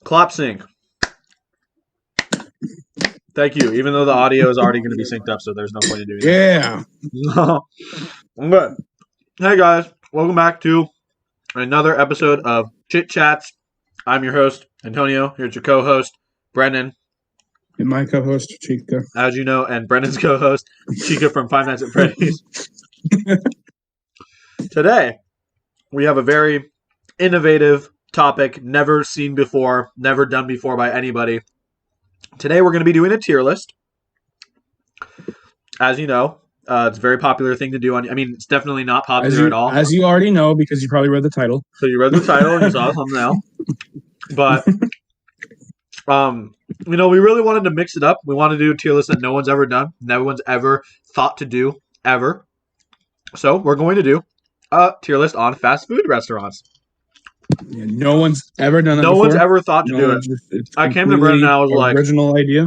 Clap sync. Thank you. Even though the audio is already going to be synced up, so there's no point in doing that. Yeah. But, hey guys, welcome back to another episode of Chit Chats. I'm your host, Antonio. Here's your co-host, Brendan. And my co-host, Chica. As you know, and Brendan's co-host, Chica from Five Nights at Freddy's. Today, we have a very innovative topic, never seen before, never done before by anybody. Today, we're going to be doing a tier list. As you know, it's a very popular thing to do. It's definitely not popular at all. As you already know, because you probably read the title. So you read the title and you saw the thumbnail. But, we really wanted to mix it up. We wanted to do a tier list that no one's ever done, no one's ever thought to do, ever. So we're going to do a tier list on fast food restaurants. Yeah, no one's ever done that No before. One's ever thought to do it. I came to Brendan and I was like... Original idea.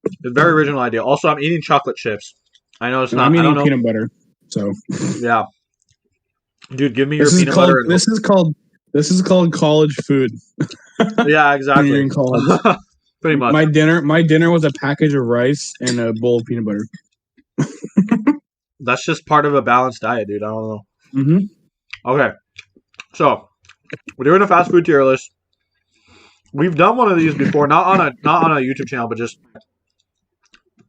It's a very original idea. Also, I'm eating chocolate chips. I know it's not... I'm eating peanut butter, so... Yeah. Dude, give me your peanut butter. This is called college food. Yeah, exactly. When you're in college. Pretty much. My dinner was a package of rice and a bowl of peanut butter. That's just part of a balanced diet, dude. I don't know. Mm-hmm. Okay. So, we're doing a fast food tier list. We've done one of these before, not on a YouTube channel, but just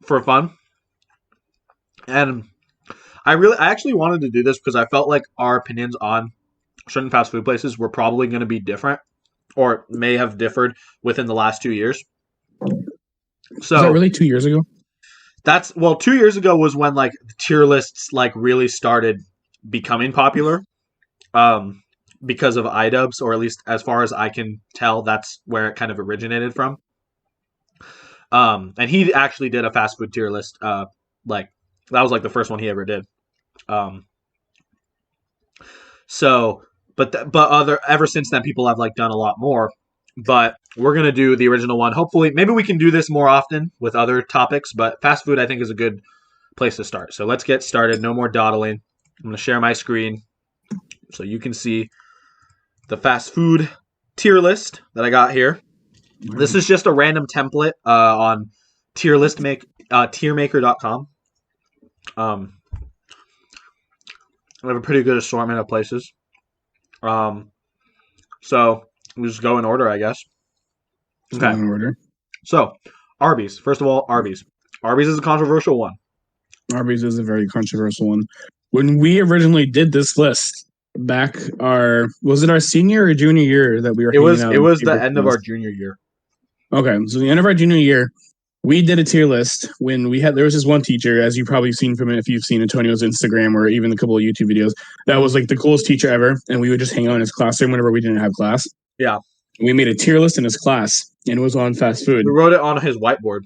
for fun. And I actually wanted to do this because I felt like our opinions on certain fast food places were probably going to be different, or may have differed within the last 2 years. So, is that really 2 years ago? 2 years ago was when the tier lists really started becoming popular. Because of iDubbbz, or at least as far as I can tell, that's where it kind of originated from. And he actually did a fast food tier list. That was the first one he ever did. Ever since then, people have done a lot more. But we're gonna do the original one. Hopefully, maybe we can do this more often with other topics. But fast food, I think, is a good place to start. So let's get started. No more dawdling. I'm gonna share my screen so you can see the fast food tier list that I got here. This is just a random template on tiermaker.com. I have a pretty good assortment of places. So we just go in order, I guess. Okay. In order. So Arby's. First of all, Arby's. Arby's is a controversial one. Arby's is a very controversial one. When we originally did this list, was it our senior or junior year that we were? It was the end of our junior year. Okay, so the end of our junior year, we did a tier list when there was this one teacher, as you've probably seen from it if you've seen Antonio's Instagram or even a couple of YouTube videos, that was the coolest teacher ever, and we would just hang out in his classroom whenever we didn't have class. Yeah. We made a tier list in his class, and it was on fast food. We wrote it on his whiteboard.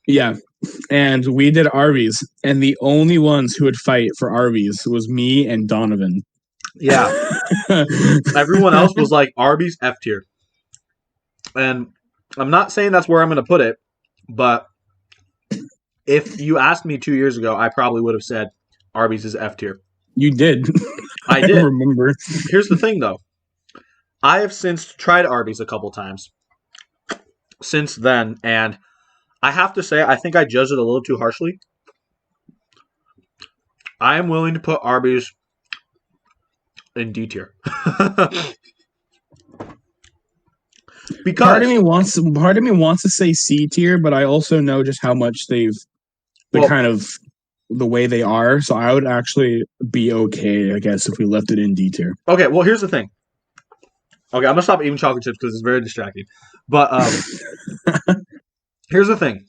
Yeah. And we did Arby's, and the only ones who would fight for Arby's was me and Donovan. Yeah. Everyone else was Arby's F tier. And I'm not saying that's where I'm going to put it, but if you asked me 2 years ago, I probably would have said Arby's is F tier. You did. I did. I remember. Here's the thing, though. I have since tried Arby's a couple times since then, and I have to say, I think I judged it a little too harshly. I am willing to put Arby's in D tier. Because part of me wants to say C tier, but I also know just how much the way they are. So I would actually be okay, I guess, if we left it in D tier. Okay, well, here's the thing. Okay, I'm gonna stop eating chocolate chips because it's very distracting. But here's the thing.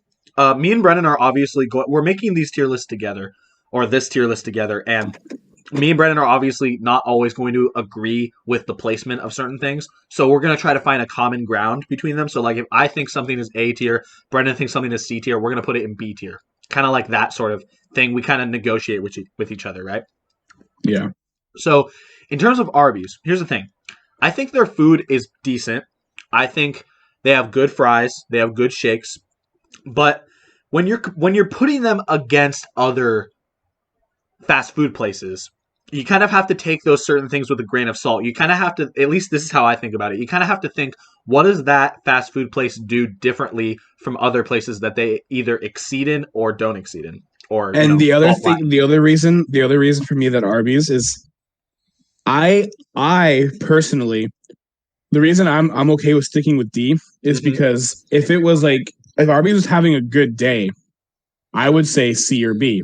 Me and Brennan are obviously we're making these tier lists together, or this tier list together, and me and Brennan are obviously not always going to agree with the placement of certain things. So we're going to try to find a common ground between them. So if I think something is A tier, Brendan thinks something is C tier, we're going to put it in B tier. Kind of like that sort of thing. We kind of negotiate with each other, right? Yeah. So in terms of Arby's, here's the thing. I think their food is decent. I think they have good fries. They have good shakes. But when you're putting them against other fast food places, you kind of have to take those certain things with a grain of salt. You kind of have to, at least this is how I think about it. You kind of have to think, what does that fast food place do differently from other places that they either exceed in or don't exceed in? Or And fall flat? the other reason for me that Arby's is I personally, the reason I'm okay with sticking with D is because if it was like, if Arby's was having a good day, I would say C or B.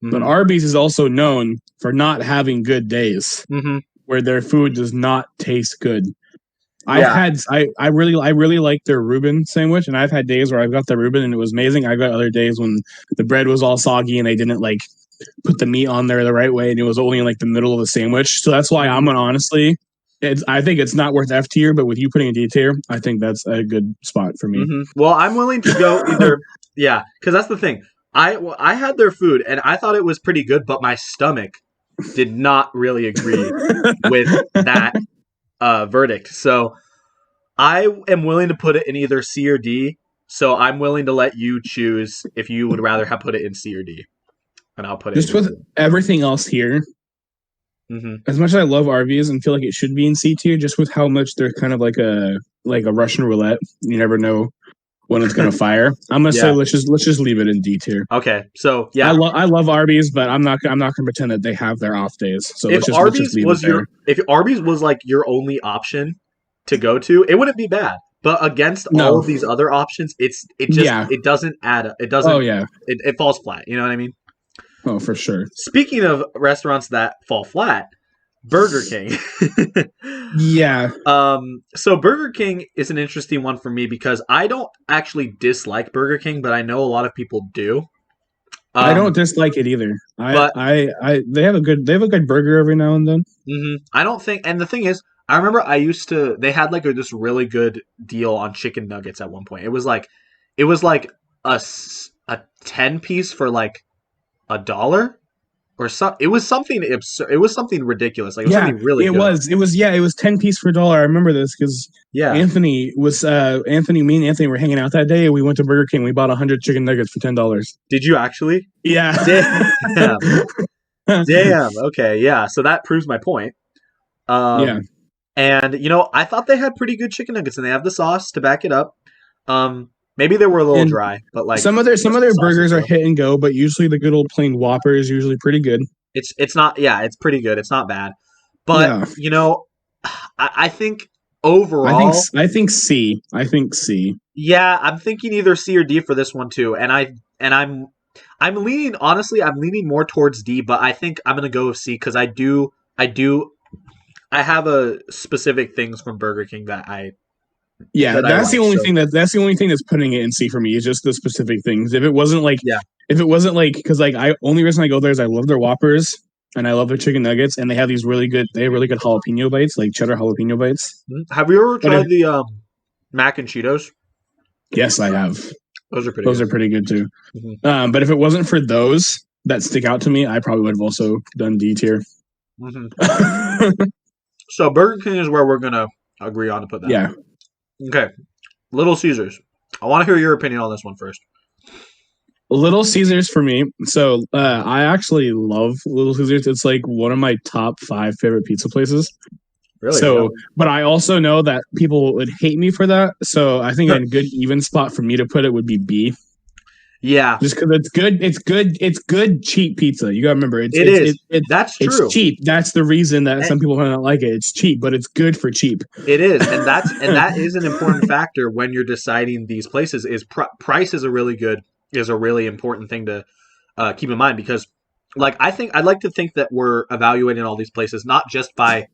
But Arby's is also known for not having good days where their food does not taste good. I really like their Reuben sandwich, and I've had days where I've got the Reuben and it was amazing. I've got other days when the bread was all soggy and they didn't like put the meat on there the right way, and it was only in like the middle of the sandwich. So that's why I'm honestly, I think it's not worth F tier, but with you putting a D tier, I think that's a good spot for me. Well, I'm willing to go either, because that's the thing. I had their food and I thought it was pretty good, but my stomach did not really agree with that verdict. So I am willing to put it in either C or D. So I'm willing to let you choose if you would rather have put it in C or D. And I'll put it just with everything else here. As much as I love Arby's and feel like it should be in C tier, just with how much they're kind of like a Russian roulette. You never know when it's gonna fire. I'm gonna say let's just leave it in D tier. Okay, so yeah, I love Arby's, but I'm not gonna pretend that they have their off days. So let's just leave it there. If Arby's was like your only option to go to, it wouldn't be bad. But against all of these other options, it doesn't add up. It doesn't. Oh yeah, it falls flat. You know what I mean? Oh, for sure. Speaking of restaurants that fall flat, Burger King. Yeah. So Burger King is an interesting one for me because I don't actually dislike Burger King, but I know a lot of people do. I don't dislike it either. They have a good burger every now and then. I don't think, and the thing is, I remember they had like this really good deal on chicken nuggets at one point. It was like a 10-piece for like $1 or something. It was something absurd. It was something ridiculous. Like something really good. It was 10 piece for $1. I remember this because Anthony me and Anthony were hanging out that day and we went to Burger King. We bought 100 chicken nuggets for $10. Did you actually? Yeah. Damn. Damn. Okay. Yeah. So that proves my point. And I thought they had pretty good chicken nuggets and they have the sauce to back it up. Maybe they were a little dry, but like some of their burgers are hit and go, but usually the good old plain Whopper is usually pretty good. It's not, it's pretty good. It's not bad, but I think overall, I think C. Yeah, I'm thinking either C or D for this one too, and I'm leaning I'm leaning more towards D, but I think I'm gonna go with C because I have a specific things from Burger King that I. Yeah, that's the only thing that's putting it in C for me is just the specific things. If it wasn't like, because like only reason I go there is I love their Whoppers and I love their chicken nuggets and they have really good jalapeno bites, like cheddar jalapeno bites. Have you ever tried the mac and Cheetos? Yes, I have. Those are pretty good too. But if it wasn't for those that stick out to me, I probably would have also done D tier. So Burger King is where we're gonna agree on to put that. Yeah. Okay, Little Caesars. I want to hear your opinion on this one first. Little Caesars for me. So I actually love Little Caesars. It's like one of my top 5 favorite pizza places. Really? So, but I also know that people would hate me for that. So I think a good even spot for me to put it would be B. Yeah, just because it's good. It's good cheap pizza. You gotta remember that's true. It's cheap. That's the reason that some people don't like it. It's cheap, but it's good for cheap. It is, and that is an important factor when you're deciding these places. Is price is a really important thing to keep in mind because, like, I'd like to think that we're evaluating all these places not just by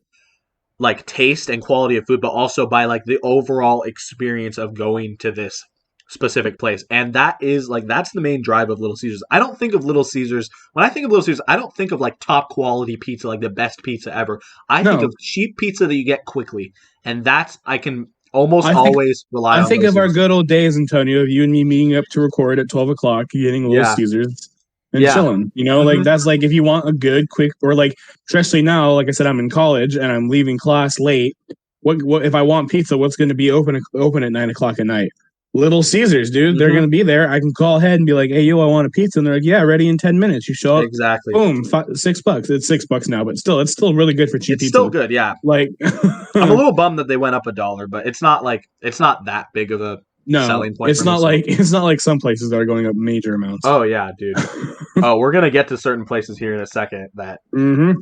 like taste and quality of food, but also by like the overall experience of going to this specific place. And that's the main drive of Little Caesars. I don't think of Little Caesars when I think of Little Caesars, I don't think of like top quality pizza, like the best pizza ever. I think of cheap pizza that you get quickly. And I can always rely on. I think of our good old days, Antonio, of you and me meeting up to record at 12 o'clock, getting Little Caesars and chilling. Like that's like if you want a good, quick, or like especially now, like I said, I'm in college and I'm leaving class late. What if I want pizza? What's going to be open at 9 o'clock at night? Little Caesars, dude. They're gonna be there. I can call ahead and be like, "Hey, yo, I want a pizza," and they're like, "Yeah, ready in 10 minutes." You show up, Exactly. boom, $6. It's $6 now, but still, it's still really good for cheap It's pizza. still good, yeah. Like, I'm a little bummed that they went up $1, but it's not that big of a selling point. It's not like some places that are going up major amounts. Oh yeah, dude. Oh, we're gonna get to certain places here in a second that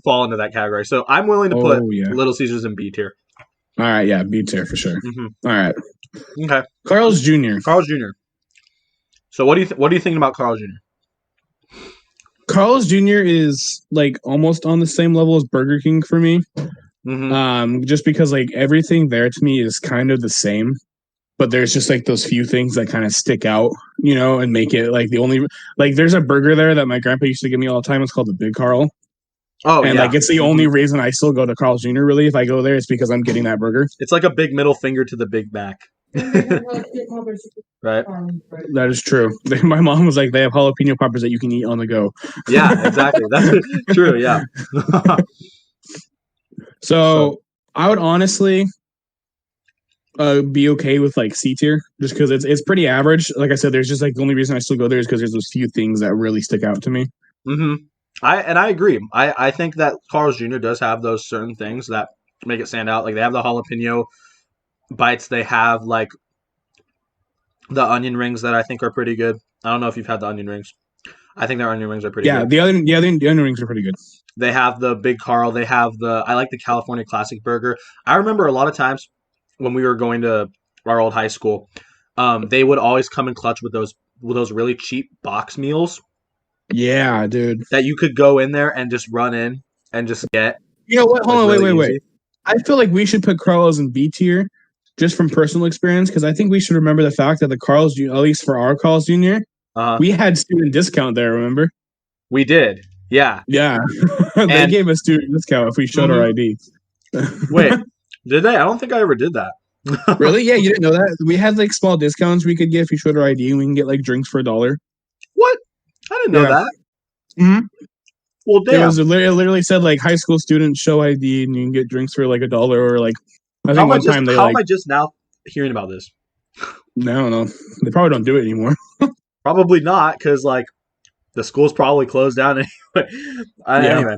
fall into that category. So I'm willing to put Little Caesars in B tier. All right, yeah, B tier for sure. All right. Okay. Carl's Jr. So what do you think about Carl's Jr.? Carl's Jr. is like almost on the same level as Burger King for me. Just because like everything there to me is kind of the same, but there's just like those few things that kind of stick out, you know, and make it like the only like there's a burger there that my grandpa used to give me all the time. It's called the Big Carl. Oh, and like it's the only reason I still go to Carl's Jr. Really, if I go there, it's because I'm getting that burger. It's like a big middle finger to the Big Mac. Right. That is true. My mom was like, they have jalapeno poppers that you can eat on the go. Yeah, exactly. That's true. Yeah. So I would honestly be okay with like C tier, just because it's pretty average. Like I said, there's just like the only reason I still go there is because there's those few things that really stick out to me. I agree. I think that Carl's Jr. does have those certain things that make it stand out. Like they have the jalapeno bites. They have like the onion rings that I think are pretty good. I don't know if you've had the onion rings. I think their onion rings are pretty good. The onion rings are pretty good. They have the Big Carl. They have I like the California Classic Burger. I remember a lot of times when we were going to our old high school, they would always come in clutch with those really cheap box meals. Yeah, dude. That you could go in there and just run in and just get. You know what? Hold on, wait. I feel like we should put Carl's in B tier just from personal experience, because I think we should remember the fact that the Carl's, at least for our Carl's Jr., we had student discount there, remember? We did. Yeah. Yeah. They gave us student discount if we showed our ID. Wait, did they? I don't think I ever did that. Really? Yeah, you didn't know that? We had like small discounts we could get if you showed our ID, and we can get like drinks for $1. What? I didn't know that. Well, damn. It literally said like high school students show ID and you can get drinks for like $1, or like I think one time how am I just now hearing about this? No. They probably don't do it anymore. Probably not, because like the school's probably closed down anyway.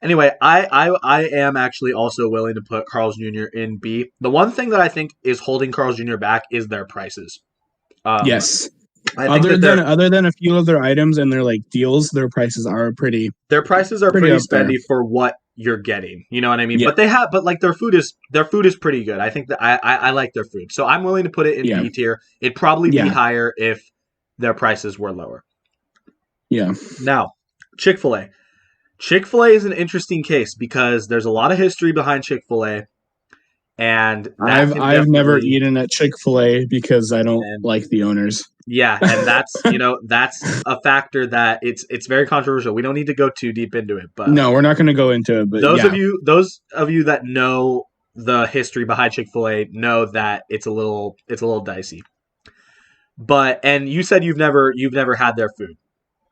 Anyway, I am actually also willing to put Carl's Jr. in B. The one thing that I think is holding Carl's Jr. back is their prices. Yes. Other than a few of their items and their like deals, their prices are pretty. Their prices are pretty spendy for what you're getting. You know what I mean? Yeah. But like their food is pretty good. I think that I like their food, so I'm willing to put it in B tier. It'd probably be higher if their prices were lower. Yeah. Now, Chick-fil-A. Chick-fil-A is an interesting case because there's a lot of history behind Chick-fil-A. And I've never eaten at Chick-fil-A because I don't like the owners. Yeah, and that's that's a factor that it's very controversial. We don't need to go too deep into it, but no, we're not going to go into it. But those of you that know the history behind Chick-fil-A know that it's a little dicey. And you said you've never had their food.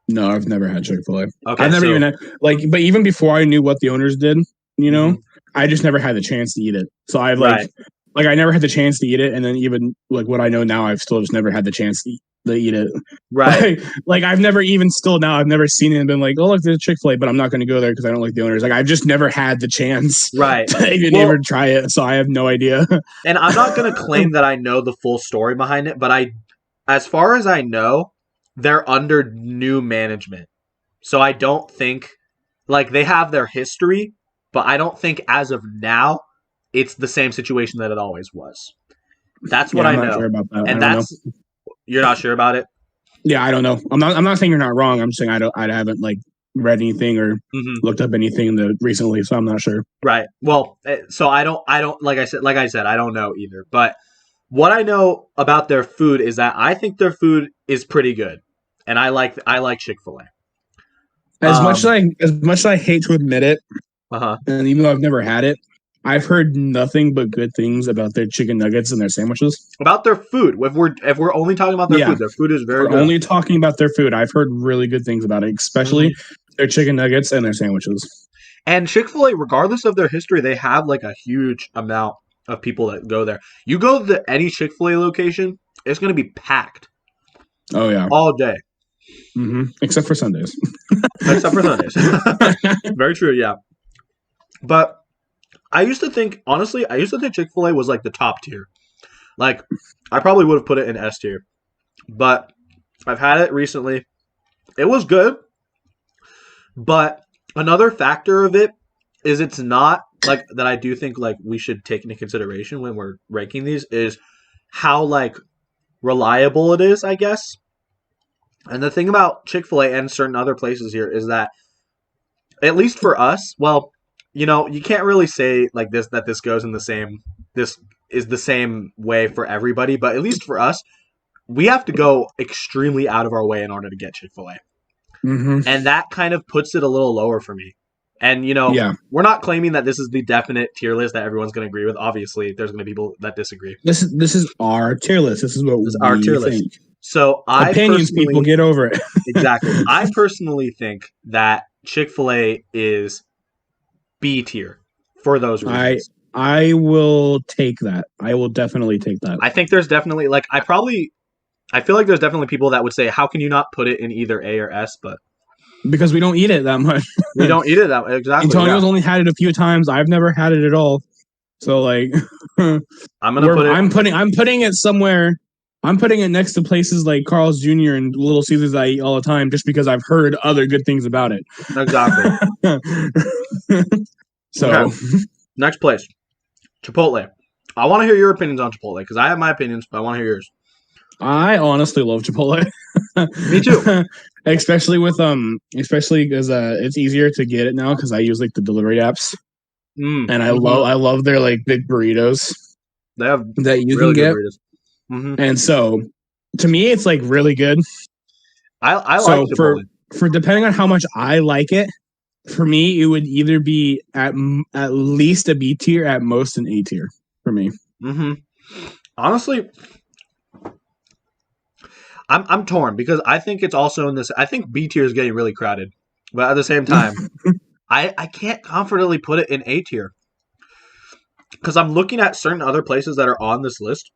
No, I've never had Chick-fil-A. Okay, I've never even had, but even before I knew what the owners did, you know, I just never had the chance to eat it. So I've like I never had the chance to eat it, and then even like what I know now, I've still just never had the chance to eat it. Right. Like I've never seen it and been like, oh look, there's Chick-fil-A, but I'm not going to go there because I don't like the owners. Like I've just never had the chance. Right. To even ever try it, so I have no idea. And I'm not going to claim that I know the full story behind it, but as far as I know, they're under new management. So I don't think like they have their history, but I don't think as of now it's the same situation that it always was. That's what I know. Not sure about that. And you're not sure about it? Yeah, I don't know. I'm not saying you're not wrong. I'm saying I haven't like read anything or looked up anything recently, so I'm not sure. Right. Well, so I don't like I said I don't know either. But what I know about their food is that I think their food is pretty good, and I like Chick-fil-A. As much as I hate to admit it, and even though I've never had it, I've heard nothing but good things about their chicken nuggets and their sandwiches. About their food, if we're only talking about their food is very good. Only talking about their food. I've heard really good things about it, especially their chicken nuggets and their sandwiches. And Chick-fil-A, regardless of their history, they have like a huge amount of people that go there. You go to any Chick-fil-A location, it's going to be packed. Oh yeah, all day, except for Sundays. except for Sundays. Very true. Yeah, but I used to think Chick-fil-A was like the top tier. Like I probably would have put it in S tier, but I've had it recently. It was good, but another factor of it is it's not like that. I do think like we should take into consideration when we're ranking these is how like reliable it is, I guess. And the thing about Chick-fil-A and certain other places here is that, at least for us, well, you can't really say like this that this is the same way for everybody, but at least for us, we have to go extremely out of our way in order to get Chick-fil-A. And that kind of puts it a little lower for me. And, we're not claiming that this is the definite tier list that everyone's going to agree with. Obviously, there's going to be people that disagree. This is our tier list. This is what we our tier think. List. So opinions, people get over it. Exactly. I personally think that Chick-fil-A is B tier for those reasons. I will take that. I will definitely take that. I think there's definitely I feel like there's definitely people that would say, how can you not put it in either A or S? But because we don't eat it that much. We don't eat it that much. Exactly. Antonio's only had it a few times. I've never had it at all. So I'm putting it somewhere. I'm putting it next to places like Carl's Jr. and Little Caesars I eat all the time just because I've heard other good things about it. Exactly. So, okay. Next place, Chipotle. I want to hear your opinions on Chipotle because I have my opinions, but I want to hear yours. I honestly love Chipotle. Me too. Especially because it's easier to get it now because I use like the delivery apps, and I love their like big burritos. They have that you really can get. And so, to me, it's like really good. I like Chipotle. For depending on how much I like it, for me, it would either be at least a B tier, at most an A tier for me. Honestly, I'm torn because I think it's also in this. I think B tier is getting really crowded, but at the same time, I can't confidently put it in A tier because I'm looking at certain other places that are on this list.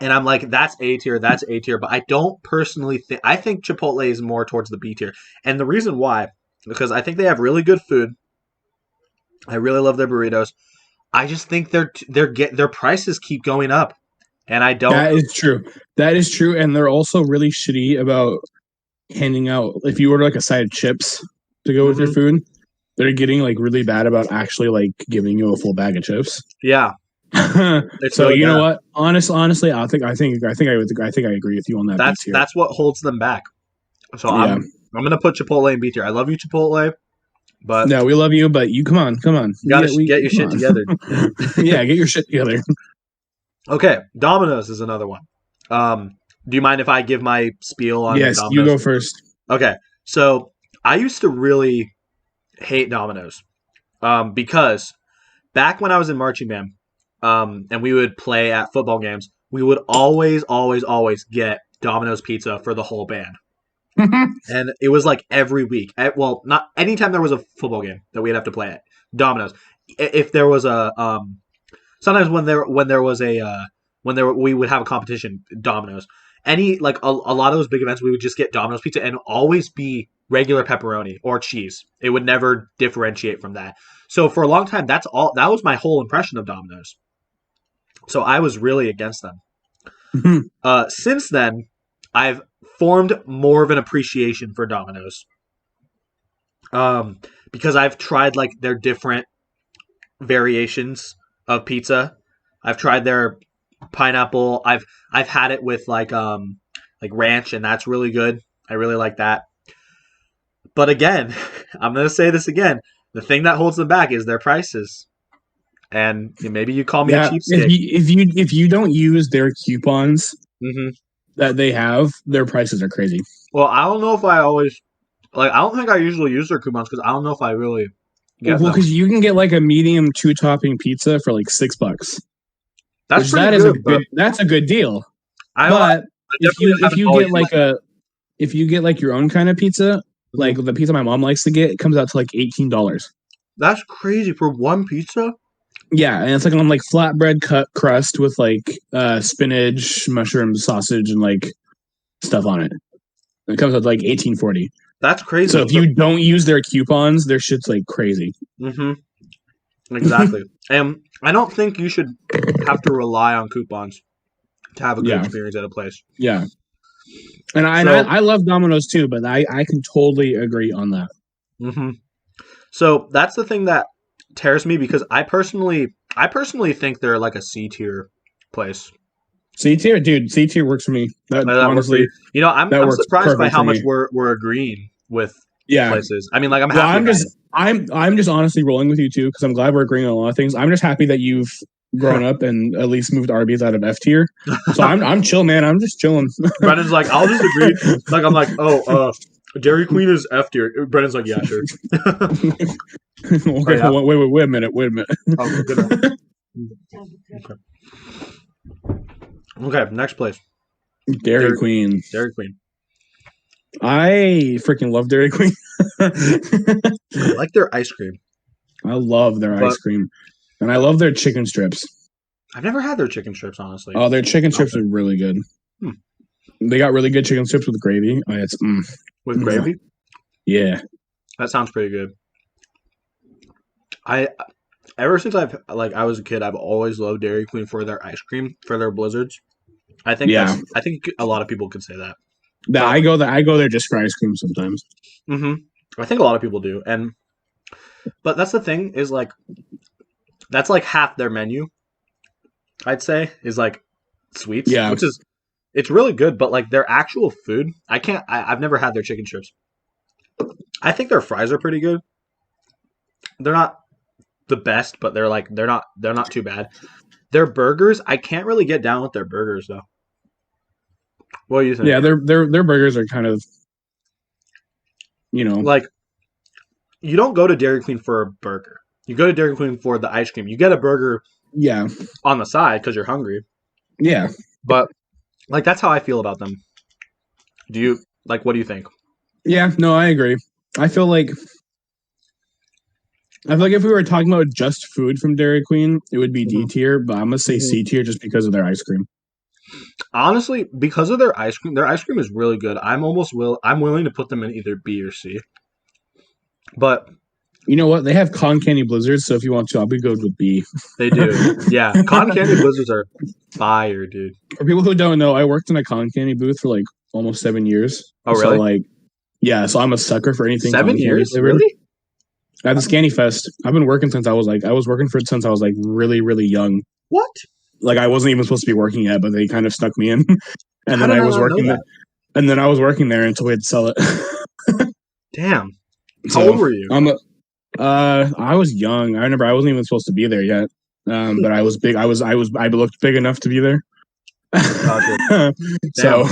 And I'm like, that's A tier, but I don't personally think. I think Chipotle is more towards the B tier, and the reason why, because I think they have really good food. I really love their burritos. I just think their prices keep going up, and I don't. That is true, and they're also really shitty about handing out. If you order like a side of chips to go with your food, they're getting like really bad about actually like giving you a full bag of chips. Yeah. So really know what? Honestly, I think I agree with you on that. That's what holds them back. So yeah. I'm gonna put Chipotle in B tier. I love you, Chipotle, but no, we love you, but you come on. You gotta get your shit together. Yeah, get your shit together. Okay, Domino's is another one. Do you mind if I give my spiel on Yes, Domino's? You go first. Okay, so I used to really hate Domino's because back when I was in marching band. And we would play at football games, we would always get Domino's pizza for the whole band. And it was like every week. Well, not anytime there was a football game that we'd have to play at Domino's. If there was a sometimes we would have a competition, Domino's. Any like a lot of those big events, we would just get Domino's pizza and always be regular pepperoni or cheese. It would never differentiate from that. So for a long time, that was my whole impression of Domino's. So I was really against them. Since then, I've formed more of an appreciation for Domino's. Because I've tried like their different variations of pizza. I've tried their pineapple. I've had it with like ranch, and that's really good. I really like that. But again, I'm gonna say this again. The thing that holds them back is their prices. And maybe you call me a cheapskate. If you don't use their coupons that they have, their prices are crazy. Well, I don't know if I always I don't think I usually use their coupons because I don't know if I really get them. Because you can get like a medium 2-topping pizza for like $6. That's a good deal. But if you get like your own kind of pizza, like the pizza my mom likes to get, it comes out to like $18. That's crazy for one pizza. Yeah, and it's like on like flatbread cut crust with like spinach, mushrooms, sausage, and like stuff on it. It comes with like 18.40. That's crazy. So if you don't use their coupons, their shit's like crazy. Exactly. And I don't think you should have to rely on coupons to have a good experience at a place. Yeah. And I love Domino's too, but I can totally agree on that. So that's the thing that tears me, because I personally think they're like a C tier place. C tier, dude. C tier works for me. That honestly, I'm surprised by how much we're agreeing with places. I mean, like, I'm happy. I'm just honestly rolling with you too, because I'm glad we're agreeing on a lot of things. I'm just happy that you've grown up and at least moved Arby's out of F tier. So I'm chill, man. I'm just chilling. Brennan's like, I'll just agree. Like, I'm like, Dairy Queen is F tier. Brennan's like, yeah, sure. Okay, yeah. Wait a minute. Oh, good. Okay, next place. Dairy Queen. Dairy Queen. I freaking love Dairy Queen. I like their ice cream. I love their ice cream. And I love their chicken strips. I've never had their chicken strips, honestly. Oh, their chicken strips are really good. They got really good chicken strips with gravy. With gravy? Yeah. That sounds pretty good. Ever since I was a kid, I've always loved Dairy Queen for their ice cream, for their blizzards. I think a lot of people could say that. Yeah, I go there just for ice cream sometimes. I think a lot of people do. But that's the thing, is like, that's like half their menu, I'd say, is like sweets. Yeah. Which is, it's really good, but like their actual food, I've never had their chicken strips. I think their fries are pretty good. They're not the best, but they're not too bad. Their burgers, I can't really get down with their burgers though. What do you think? Yeah, their burgers are kind of, like, you don't go to Dairy Queen for a burger. You go to Dairy Queen for the ice cream. You get a burger, on the side because you're hungry. Yeah, but like, that's how I feel about them. What do you think? Yeah, no, I agree. I feel like if we were talking about just food from Dairy Queen, it would be D tier, but I'm gonna say C tier just because of their ice cream. Honestly, because of their ice cream is really good. I'm willing to put them in either B or C. But you know what? They have cotton candy blizzards, so if you want to, I'll be good with B. They do. Yeah. Cotton candy blizzards are fire, dude. For people who don't know, I worked in a cotton candy booth for like almost 7 years. Oh, really? So so I'm a sucker for anything. 7 years? Really? At the Scanny Fest. I've been working since I was working for it since I was like really, really young. What? Like, I wasn't even supposed to be working yet, but they kind of stuck me in. And then I was working there. And then I was working there until we had to sell it. Damn. How old were you? I was young. I remember I wasn't even supposed to be there yet. But I was big. I looked big enough to be there. So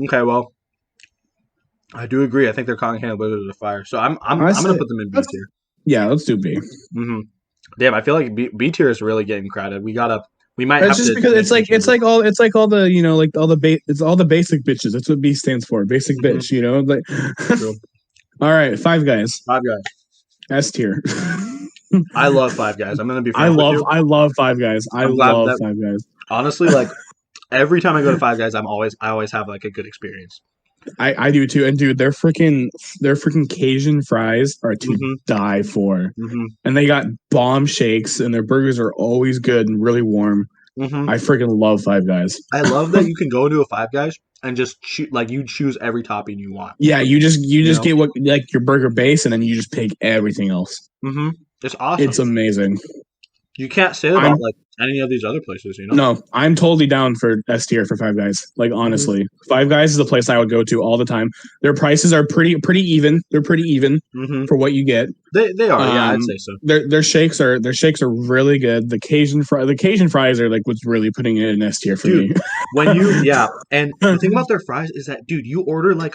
okay, well, I do agree. I think their cotton candy blizzards are fire. So I'm gonna put them in B tier. Yeah, let's do B. Damn, I feel like B tier is really getting crowded. We might. That's just because it's like all the all the basic bitches. That's what B stands for. Basic bitch. Like. All right, Five Guys. S tier. I love Five Guys. I'm gonna be. I love Five Guys. I love Five Guys. Honestly, like, every time I go to Five Guys, I always have like a good experience. I do too, and dude, their freaking Cajun fries are to die for, and they got bomb shakes, and their burgers are always good and really warm. I freaking love Five Guys. I love that you can go into a Five Guys and just choose every topping you want. Yeah, you just get what, like, your burger base, and then you just pick everything else. It's awesome. It's amazing. You can't say that about like any of these other places, No, I'm totally down for S tier for Five Guys. Like, honestly, Five Guys is the place I would go to all the time. Their prices are pretty even. They're pretty even for what you get. They are. Yeah, I'd say so. Their shakes are really good. The Cajun fries are like what's really putting it in S tier for me. And the thing about their fries is that, dude, you order like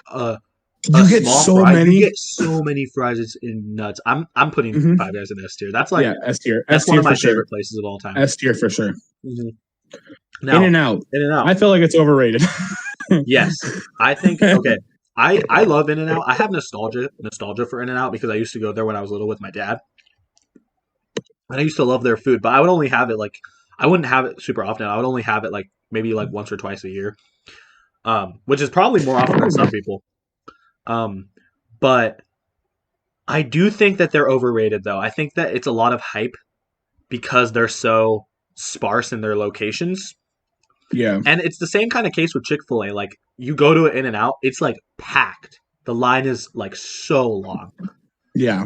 you get so many fries. It's in nuts. I'm putting Five Guys in S tier. That's like S tier. That's one of my favorite places of all time. S tier for sure. Now, In-N-Out. I feel like it's overrated. Yes, I think. Okay, I love In-N-Out. I have nostalgia for In-N-Out because I used to go there when I was little with my dad. And I used to love their food, but I would only have it like I wouldn't have it super often. I would only have it like maybe like once or twice a year, which is probably more often than some people. Um, but I do think that they're overrated, though. I think that it's a lot of hype because they're so sparse in their locations. Yeah. And it's the same kind of case with Chick-fil-A. Like, you go to an In-N-Out, it's like packed. The line is like so long. Yeah.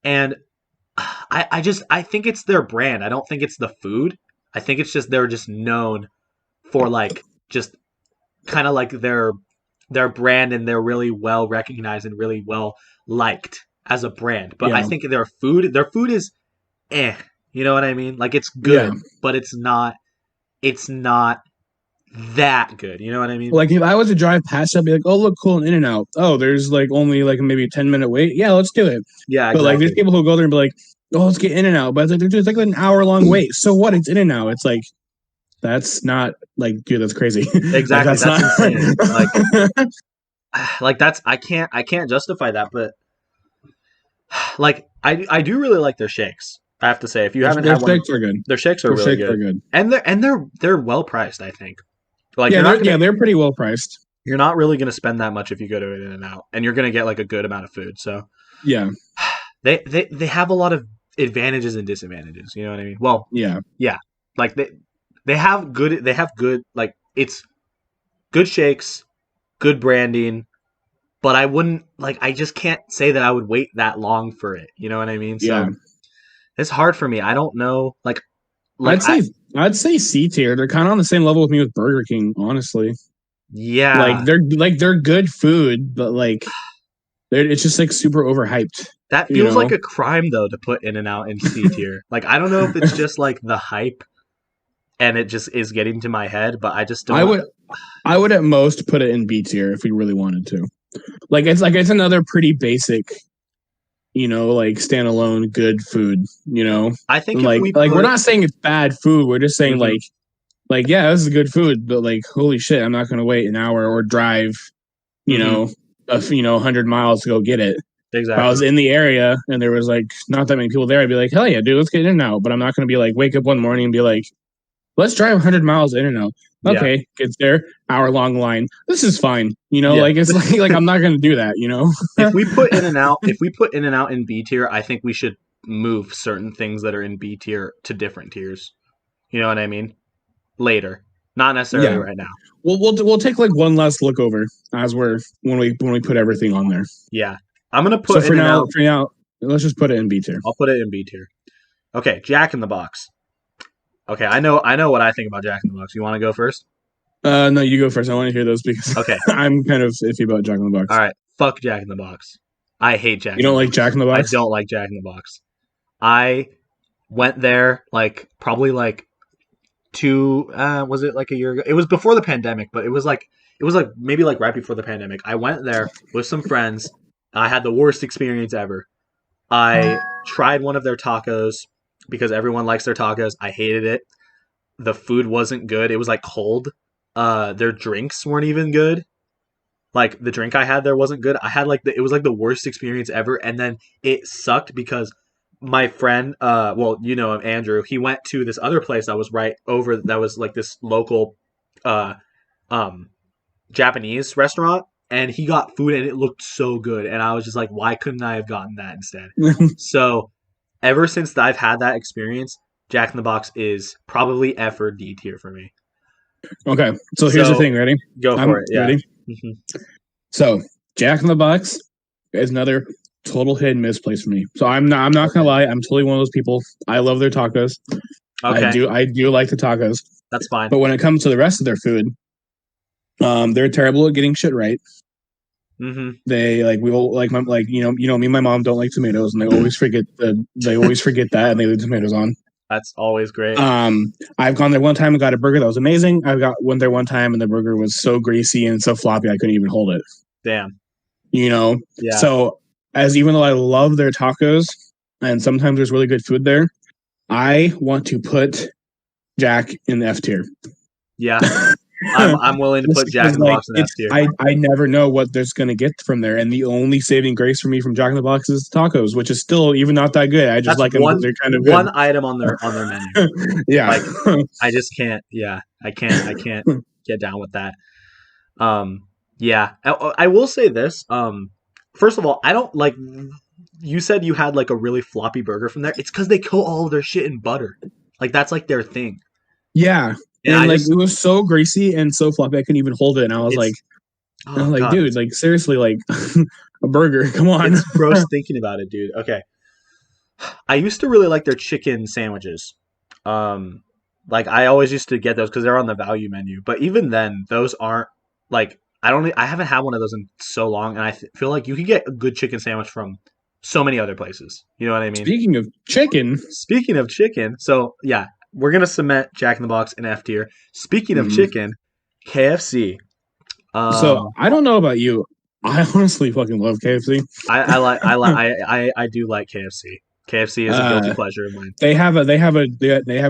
And I think it's their brand. I don't think it's the food. I think it's just they're just known for like just kind of like their brand, and they're really well recognized and really well liked as a brand. But I Yeah. think their food is you know what I mean? Like, it's Yeah. good, but it's not that good. You know what I mean? Like if I was to drive past, I'd be like, "Oh, look, cool, an In-N-Out. Oh, there's like only like maybe a 10-minute wait. Yeah, let's do it." Yeah, But like, there's exactly. people who go there and be like, "Oh, let's get In-N-Out," but it's like there's like an hour-long wait. So what? It's In-N-Out. It's like that's not like, dude, that's crazy. Like Exactly. that's That's not. insane. Like that's I can't justify that, but like I do really like their shakes. I have to say, if you haven't Their had one, steaks are good. their shakes are Their really shakes are good, good. and they're well priced. I think. Like, Yeah, they're pretty well priced. you're not really gonna spend that much if you go to an In-N-Out, and you're gonna get like a good amount of food. So Yeah, they have a lot of advantages and disadvantages. You know what I mean? Well, yeah. yeah, like they have good like it's good shakes, good branding, but I just can't say that I would wait that long for it. You know what I mean? Yeah. So it's hard for me. I don't know. Like I'd say C tier. They're kind of on the same level with me with Burger King, honestly. yeah, Like they're good food, but like it's just like super overhyped. that You feels know? like a crime though to put In-N-Out in C tier. Like, I don't know if it's just like the hype and it just is getting to my head, but I just I don't. would at most put it in B tier if we really wanted to. Like it's another pretty basic, like standalone good food. I think if Like we we're put. not saying it's bad food. We're just saying Mhm, like yeah, this is good food, but like holy shit, I'm not gonna wait an hour or drive, you mhm, know, 100 miles to go get it. If I exactly. was in the area and there was like not that many people there, I'd be like, hell yeah, dude, let's get in now. But I'm not gonna be like wake up one morning and be like, let's drive 100 miles in and out. Yeah. Okay, gets there, hour-long line. This is fine. Yeah. Like it's like I'm not gonna do that. If we put In-N-Out in B tier, I think we should move certain things that are in B tier to different tiers. You know what I mean? Later, not necessarily Yeah. right now. We'll take like one last look over as when we put everything on there. Yeah, I'm gonna So put In-N-Out. for now, let's just put it in B tier. I'll put it in B tier. Okay, Jack in the Box. Okay, I know what I think about Jack in the Box. You want to go first? No, you go first. I want to hear those because Okay. I'm kind of iffy about Jack in the Box. All right. Fuck Jack in the Box. I hate Jack. You don't like Jack in the I Box? don't like Jack in the Box. I went there like probably like was it like a year ago? It was before the pandemic, but it was like maybe like right before the pandemic. I went there with some friends. I had the worst experience ever. I tried one of their tacos because everyone likes their tacos. I hated it. The food wasn't good. It was like cold. Their drinks weren't even good. Like, the drink I had there wasn't good. I had it was like the worst experience ever, and then it sucked because my friend, well, you know him, Andrew, he went to this other place that was right over, that was like this local uh um Japanese restaurant, and he got food and it looked so good, and I was just like, why couldn't I have gotten that instead? So ever since I've had that experience, Jack in the Box is probably F or D tier for me. Okay, so here's the So thing. Ready? go I'm for it. Yeah. ready. Mhm. So Jack in the Box is another total hit and miss place for me. So I'm not gonna lie. I'm totally one of those people. I love their tacos. Okay, I do like the tacos. that's fine. But when it comes to the rest of their food, they're terrible at getting shit right. Hmm. They like we all like me and my mom don't like tomatoes, and they always forget that, and they leave tomatoes on. That's always great. I've gone there one time and got a burger that was amazing. Went there one time and the burger was so greasy and so floppy I couldn't even hold it. Damn. Yeah. So Even though I love their tacos and sometimes there's really good food there, I want to put Jack in the F tier. Yeah. I'm willing to Just put Jack because in the like Box in F tier. I never know what there's gonna get from there, and the only saving grace for me from Jack in the Box is tacos, which is still even not that good. I just That's like them because they're kind of one good. item on their menu. Yeah, Like I just can't. Yeah, I can't get down with that. Yeah, I will say this. First of all, I don't like. You said you had like a really floppy burger from there. It's because they coat all of their shit in butter. Like that's like their thing. yeah, And and I like just it was so greasy and so floppy, I couldn't even hold it, and it's I was oh like, god, dude, like seriously, like a burger, come on. it's gross thinking about it, dude. Okay, I used to really like their chicken sandwiches. Um, like I always used to get those because they're on the value menu. But even then, those aren't like I haven't had one of those in so long, and feel like you can get a good chicken sandwich from so many other places. You know what I mean? Speaking of chicken, Speaking of chicken, so yeah, we're gonna cement Jack in the Box in F tier. Speaking of mhm. chicken, KFC. So Um, I don't know about you. I honestly fucking love KFC. I do like KFC. KFC is a guilty Uh, pleasure of mine. they have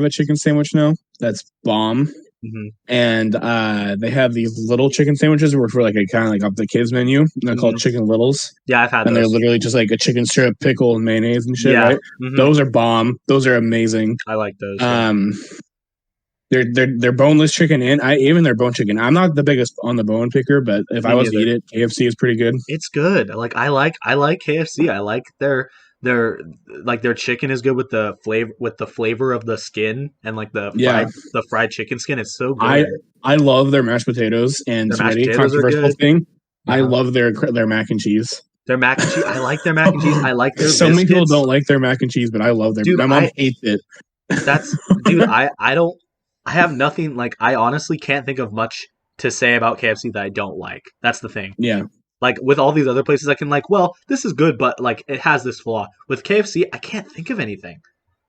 a chicken sandwich now that's bomb, Hmm. and they have these little chicken sandwiches where for like a kind of like up the kids menu. And they're called Hmm. Chicken Littles, Yeah, I've had and they're those. literally just like a chicken strip, pickle, and mayonnaise and shit. Yeah, Right? hmm, Those are bomb. Those are amazing. I like those. Yeah, Um, they're boneless chicken and I even their bone chicken. I'm not the biggest on the bone picker, but if me I was to neither. eat it, KFC is pretty good. It's good. Like I like KFC. I like their like their chicken is good with the flavor of the skin and like Yeah, the fried chicken skin. It's so I good. I love their mashed potatoes and Their mashed spaghetti. potatoes are Controversial good. thing. I Uh-huh. love their mac and cheese. Their mac and cheese. I like their mac and cheese. I like their So many people biscuits. don't like their mac and cheese, but I love their. Dude, My mom hates it. that's dude, I don't I have nothing like I honestly can't think of much to say about KFC that I don't like. That's the thing. Yeah, Like with all these other places I can like, well, this is good, but like it has this flaw. With KFC, I can't think of anything.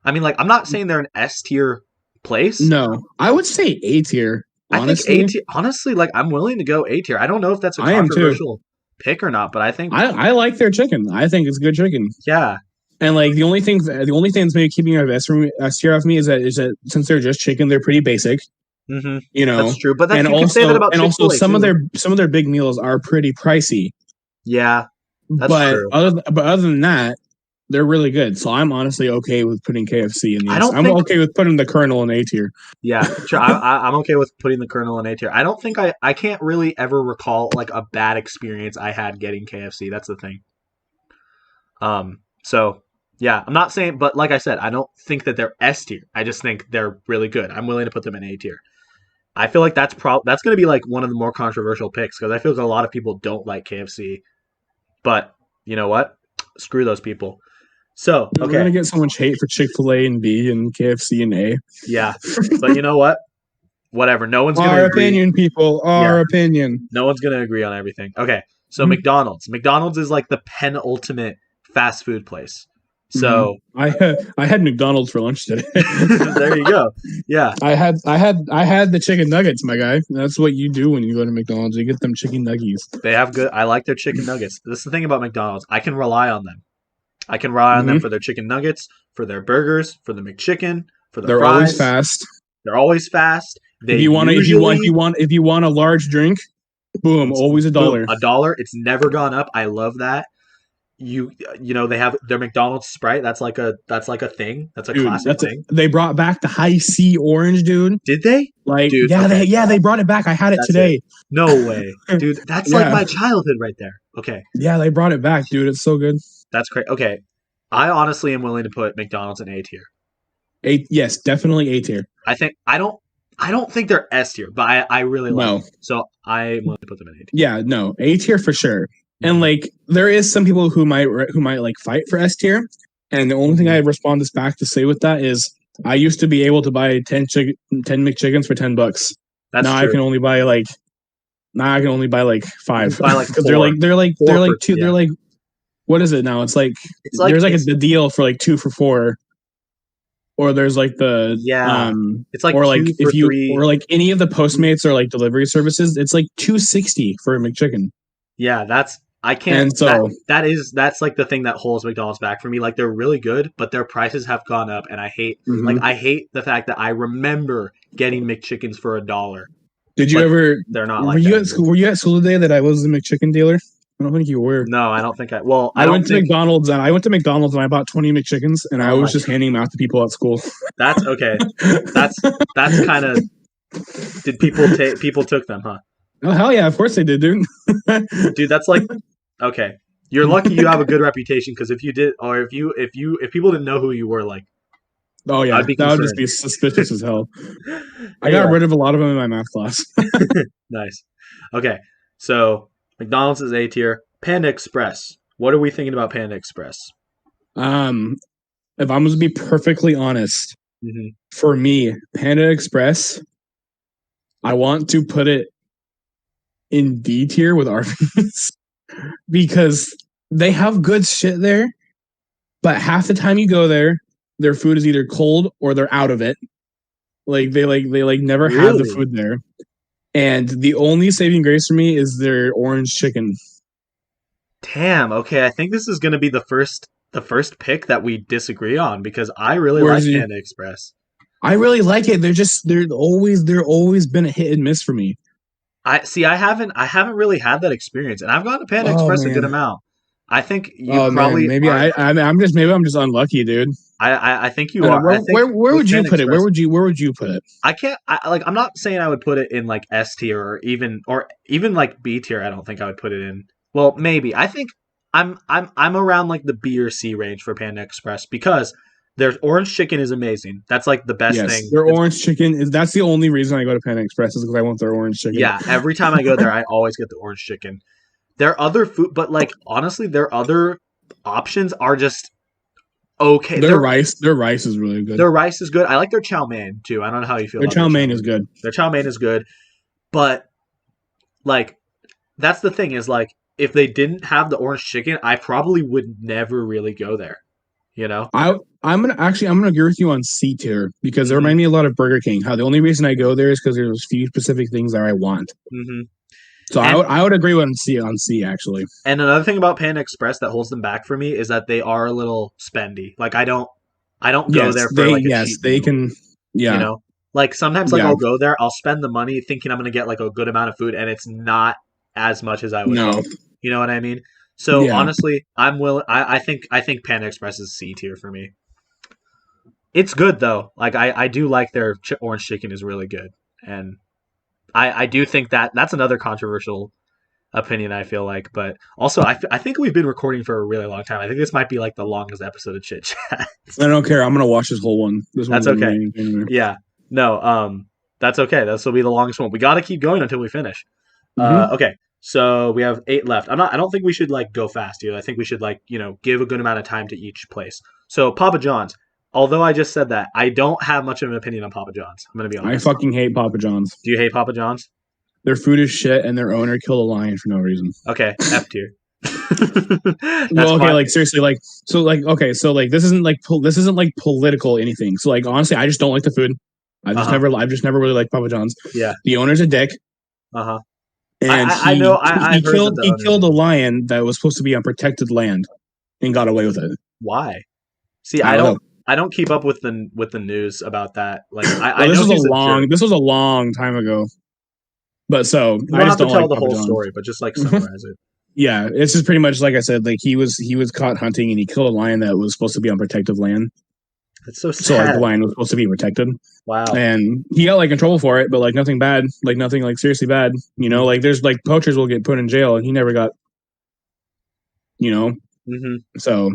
I mean, like I'm not saying they're an S tier place. no, I would say A tier. I think A Honestly, tier honestly, like I'm willing to go A tier. I don't know if that's a I am too. controversial pick or not, but I think I like their chicken. I think it's good chicken. yeah. And like the only thing that's maybe keeping it S tier off me is that since they're just chicken, they're pretty basic, Hmm. you know. That's true. But that you can say that about And also Chick-fil-A too. some of their big meals are pretty pricey. Yeah, that's true. But other than that, they're really good. So I'm honestly okay with putting KFC in the I S. don't I'm think okay with putting the Colonel in A tier. yeah, sure. I'm okay with putting the Colonel in A tier. I don't think I can't really ever recall like a bad experience I had getting KFC. That's the thing. So yeah, I'm not saying, but like I said, I don't think that they're S tier. I just think they're really good. I'm willing to put them in A tier. I feel like that's going to be like one of the more controversial picks because I feel like a lot of people don't like KFC. But you know what? Screw those people. So We're okay, gonna get so much hate for Chick-fil-A and B and KFC and A. yeah, but you know what? Whatever. No one's going to Our agree. opinion, people. Yeah, Our opinion. no one's going to agree on everything. Okay, so Mhm. McDonald's. McDonald's is like the penultimate fast food place. So I had McDonald's for lunch today. there you go. Yeah, I had the chicken nuggets, my guy. That's what you do when you go to McDonald's. You get them chicken nuggies. they have good. I like their chicken nuggets. This is the thing about McDonald's. I can rely on them. I can rely on them Hmm. for their chicken nuggets, for their burgers, for the McChicken, for the They're always fries. fast. They're always fast. They If you want usually if you want a large drink, boom, it's always a boom, dollar. $1. It's never gone up. I love that. You know they have their McDonald's Sprite. That's like a thing. That's a Dude, classic thing. they brought back the high C orange, dude. Did they? Like, Dude, yeah, okay. they brought it back. I had it That's today. it. No way. Dude, that's like Yeah. my childhood right there. Okay. Yeah, they brought it back, dude. It's so good. That's great. Okay. I honestly am willing to put McDonald's in A tier. Yes, definitely A tier. I don't think they're S tier, but I really like No. them. So I'm willing to put them in A tier. Yeah, no, A tier for sure. And Mhm. like, there is some people who might like fight for S tier. And the only thing I respond this back to say with that is, I used to be able to buy 10 McChickens for $10. That's Now true. I can only buy like five. Buy like Because four. they're like two. Yeah. They're like, what is it now? It's like there's like a deal for like 2 for $4. Or there's like the Yeah. It's like or like 2 for if you 3. or like any of the Postmates or like delivery services, it's like $2.60 for a McChicken. Yeah, that's I can't. And so that's like the thing that holds McDonald's back for me. Like they're really good, but their prices have gone up, and I hate Mhm. I hate the fact that I remember getting McChickens for $1. Did you but ever? they're not Were like you that at school? anymore. Were you at school the day that I was the McChicken dealer? I don't think you were. No, I don't think I. Well, I I don't went to think. McDonald's and I bought 20 McChickens and I Oh was my, just handing them out to people at school. that's okay. That's kind of. Did people take? People took them, huh? Oh hell yeah! Of course they did, dude. Dude, that's like okay. You're lucky you have a good reputation because if you did, or if people didn't know who you were, like Oh yeah, I'd be that would just concerned. be suspicious as hell. I got Anyway, rid of a lot of them in my math class. nice. Okay, so McDonald's is A tier. Panda Express. What are we thinking about Panda Express? Um, if I'm going to be perfectly honest, Mm-hmm. for me, Panda Express, I want to put it in D tier with Arby's because they have good shit there, but half the time you go there, their food is either cold or they're out of it. They never have the Really? food there. And the only saving grace for me is their orange chicken. Damn. Okay, I think this is gonna be the first pick that we disagree on because I really like Whereas you, Panda Express. I really like it. They're always been a hit and miss for me. I see. I haven't really had that experience, and I've gone to Panda Oh Express a good man. amount. I think you Oh man. probably Maybe are. I'm just unlucky, dude. I think you I don't are. know, I think where with would you Panda put it? Express, Where would you put it? I can't. Like I'm not saying I would put it in like S tier or even like B tier. I don't think I would put it in. Well, maybe. I think I'm around like the B or C range for Panda Express because their orange chicken is amazing. That's like the best Yes, thing. their orange chicken is. That's the only reason I go to Panda Express is because I want their orange chicken. Yeah, every time I go there, I always get the orange chicken. Their other food, but like honestly, their other options are just okay. Their rice is really good. Their rice is good. I like their chow mein too. I don't know how you feel Their about their chow chow mein is mein. good. Their chow mein is good, but like that's the thing is like if they didn't have the orange chicken, I probably would never really go there. You know? I'm gonna agree with you on C tier because they hmm remind me a lot of Burger King. How the only reason I go there is because there's few specific things that I want. hmm So And I would agree with on C actually. and another thing about Panda Express that holds them back for me is that they are a little spendy. Like I don't go there for like a cheap They meal. can You yeah know, like sometimes like yeah I'll go there, I'll spend the money thinking I'm gonna get like a good amount of food, and it's not as much as I would no hope. You know what I mean? So yeah honestly, I'm willing. I think Panda Express is C tier for me. It's good though. Like I do like their orange chicken is really good, and I do think that that's another controversial opinion. I feel like, but also I think we've been recording for a really long time. I think this might be like the longest episode of Chit Chat. I don't care. I'm gonna watch this whole one. This That's one's okay. remaining anyway. Yeah. No, that's okay. This will be the longest one. We got to keep going until we finish. Mm-hmm. Okay. So we have 8 left. I don't think we should like go fast here. I think we should like, give a good amount of time to each place. So Papa John's. Although I just said that, I don't have much of an opinion on Papa John's. I'm going to be I honest. fucking hate Papa John's. Do you hate Papa John's? Their food is shit, and their owner killed a lion for no reason. Okay, F tier. That's Well, okay, fine. like seriously, this isn't like political anything. So like honestly, I just don't like the food. Uh-huh. I've just never really liked Papa John's. Yeah. The owner's a dick, Uh-huh. and I know. I've heard that the he owner. killed a lion that was supposed to be on protected land, and got away with it. Why? See, I I don't don't. know. I don't keep up with the news about that. Like, I Well, know he's a jerk. this was a long time ago. But so You I don't just have to don't tell like the Papa whole John's. story, but just like summarize it. Yeah, it's just pretty much like I said. Like he was caught hunting and he killed a lion that was supposed to be on protected land. It's so So like sad. the lion was supposed to be protected, Wow. and he got like in trouble for it, but like nothing bad, like nothing like seriously bad. You know, like there's like poachers will get put in jail, and he never got. You know, hmm so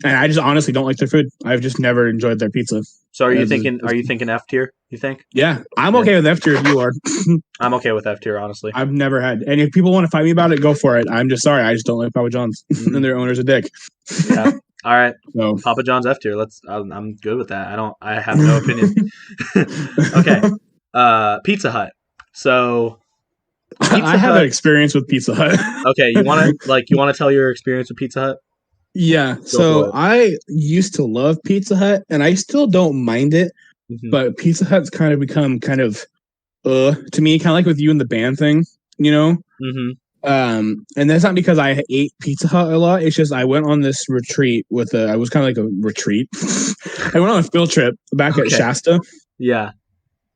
and I just honestly don't like their food. I've just never enjoyed their pizza. So are you As a- thinking? Are you thinking F tier? You think? Yeah, I'm okay with F tier if you are. I'm okay with F tier, honestly. I've never had, and if people want to fight me about it, go for it. I'm just sorry, I just don't like Papa John's, Mhm. and their owner's a dick. Yeah. All right. So Papa John's F tier. I'm good with that. I have no opinion. Okay. Pizza Hut. So I have an experience with Pizza Hut. okay, you want to tell your experience with Pizza Hut? Yeah, for so it. I used to love Pizza Hut, and I still don't mind it, Mhm. but Pizza Hut's kind of become kind of to me, kind of like with you and the band thing, you know. Mhm. And that's not because I ate Pizza Hut a lot. It's just I went on this retreat I was kind of like a retreat. I went on a field trip back at Okay. Shasta. Yeah.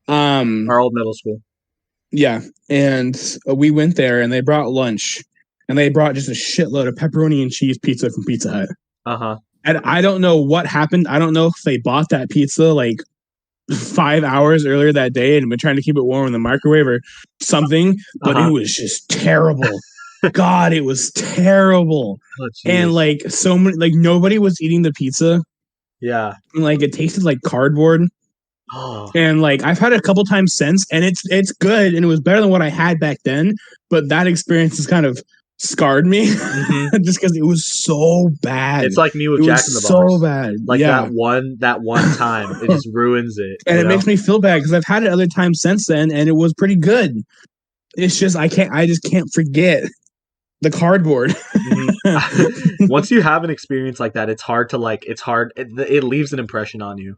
Um, Our old middle school. Yeah, and we went there, and they brought lunch, and they brought just a shitload of pepperoni and cheese pizza from Pizza Hut. Uh-huh. And I don't know what happened. I don't know if they bought that pizza like 5 hours earlier that day and been trying to keep it warm in the microwave or something, but it Uh-huh. was just terrible. God, it was terrible. Oh, And jeez. like so many, like nobody was eating the pizza. Yeah. And, like it tasted like cardboard. Oh. And like I've had it a couple times since, and it's good, and it was better than what I had back then. But that experience has kind of scarred me Hmm. just because it was so bad. It's like me with It Jack in the was so Box. bad. Like Yeah. that one time, it just ruins it, And you it know? makes me feel bad because I've had it other times since then, and it was pretty good. It's just I just can't forget the cardboard. Hmm. Once you have an experience like that, it's hard to like. It's hard. It leaves an impression on you.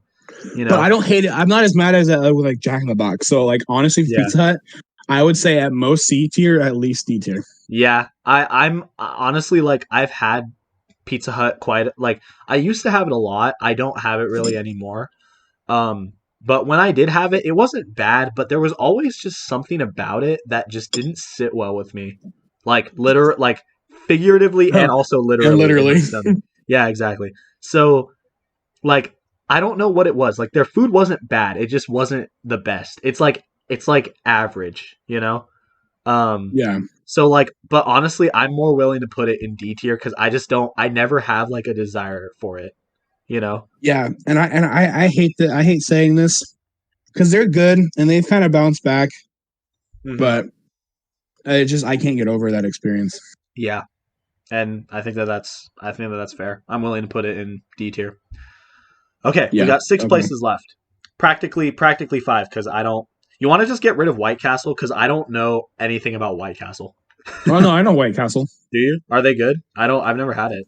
You But know. I don't hate it. I'm not as mad as with like Jack in the Box. So like honestly, for Yeah. Pizza Hut, I would say at most C tier, at least D tier. Yeah. I'm honestly like I've had Pizza Hut quite like I used to have it a lot. I don't have it really anymore. But when I did have it, it wasn't bad, but there was always just something about it that just didn't sit well with me. Like figuratively and also And literally in my literally, stomach. Yeah, exactly. So like I don't know what it was. Like their food wasn't bad. It just wasn't the best. It's like average, you know? Um yeah, so like but honestly, I'm more willing to put it in D tier cuz I never have like a desire for it, you know? yeah. And I hate that. I hate saying this because they're good and they've kind of bounced back, Mhm. but I can't get over that experience. Yeah. And I think that that's fair. I'm willing to put it in D tier. Okay, we Yeah. got six Okay. places left. Practically five because I don't. You want to just get rid of White Castle because I don't know anything about White Castle. Oh no, I know White Castle. Do you? Are they good? I don't. I've never had it.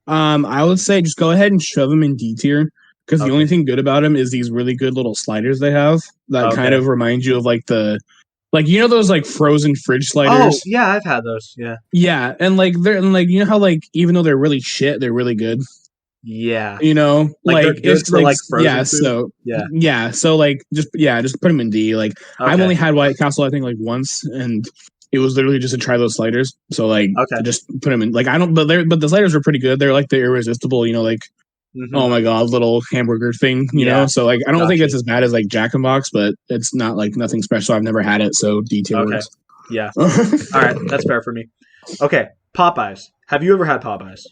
I would say just go ahead and shove them in D tier because the Okay. only thing good about them is these really good little sliders they have that kind Okay. of remind you of like you know those like frozen fridge Oh sliders. yeah, I've had those. Yeah. Yeah, and like you know how like even though they're really shit, they're really good. Yeah. You know, Like they're like good it's for like like yeah, frozen food. so Yeah. yeah, so like just put them in D. Like I've Okay. only had White Castle I think like once, and it was literally just to try those sliders. So like Okay. just put them in. Like I don't, but the sliders were pretty good. They're like the irresistible, you know, like Hmm. oh my god, little hamburger thing, you know. Yeah. So like I don't think Gotcha. it's as bad as like Jack in Box, but it's not like nothing special. I've never had it, so D tier Okay. works. Yeah. All right. That's fair for me. Okay. Popeyes. Have you ever had Popeyes?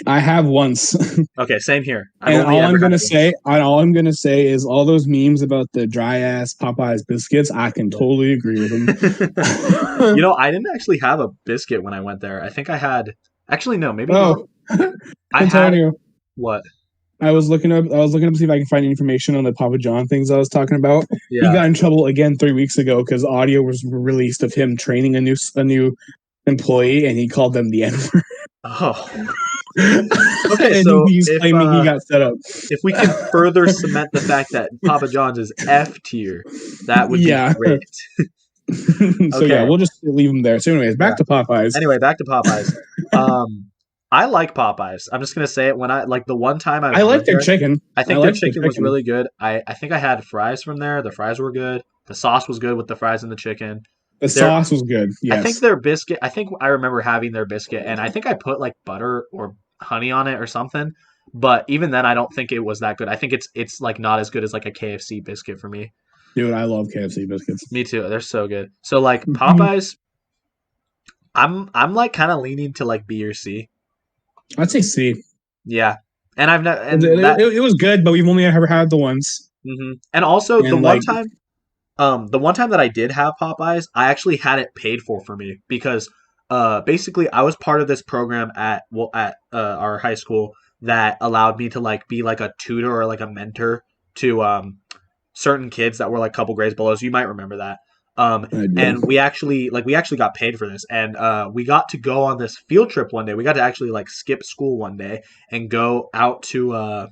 I have once. Okay. Same here. I've And only ever had it once. all I'm gonna say is all those memes about the dry ass Popeyes biscuits. I can Yeah. totally agree with them. I didn't actually have a biscuit when I went there. I think I had. Actually, no, maybe not. Oh, I had Antonio, what? I was looking up. I was looking up to see if I can find information on the Papa John things I was talking about. He Yeah. got in trouble again 3 weeks ago because audio was released of him training a new employee, and he called them the N word. Oh. Okay. And So he's claiming he got set up. if we can further cement the fact that Papa John's is F tier, that would be Yeah. great. So yeah, Okay. we'll just leave him there. So, anyways, back Yeah. to Popeyes. Anyway, back to Popeyes. I like Popeyes. I'm just gonna say it when I like the one time I I like went their there. chicken. I I think their like the chicken was chicken. really good. I think I had fries from there. The fries were good. The sauce was good with the fries and the chicken. The Their sauce was good. I think Yes. their biscuit. I think I remember having their biscuit, and I think I put like butter or honey on it or something. But even then, I don't think it was that good. I think it's like not as good as like a KFC biscuit for me. Dude, I love KFC biscuits. Me too. They're so good. So like Mhm. Popeyes, I'm like kind of leaning to like B or C. I'd say C. Yeah, and I've not It, and that. it was good, but we've only ever had the once. And also And like, the one time that I did have Popeyes, I actually had it paid for me because basically I was part of this program at our high school that allowed me to like be like a tutor or like a mentor to certain kids that were like a couple grades below. So you might remember that. I do. And we actually got paid for this, and we got to go on this field trip one day. We got to actually like skip school one day and go out to I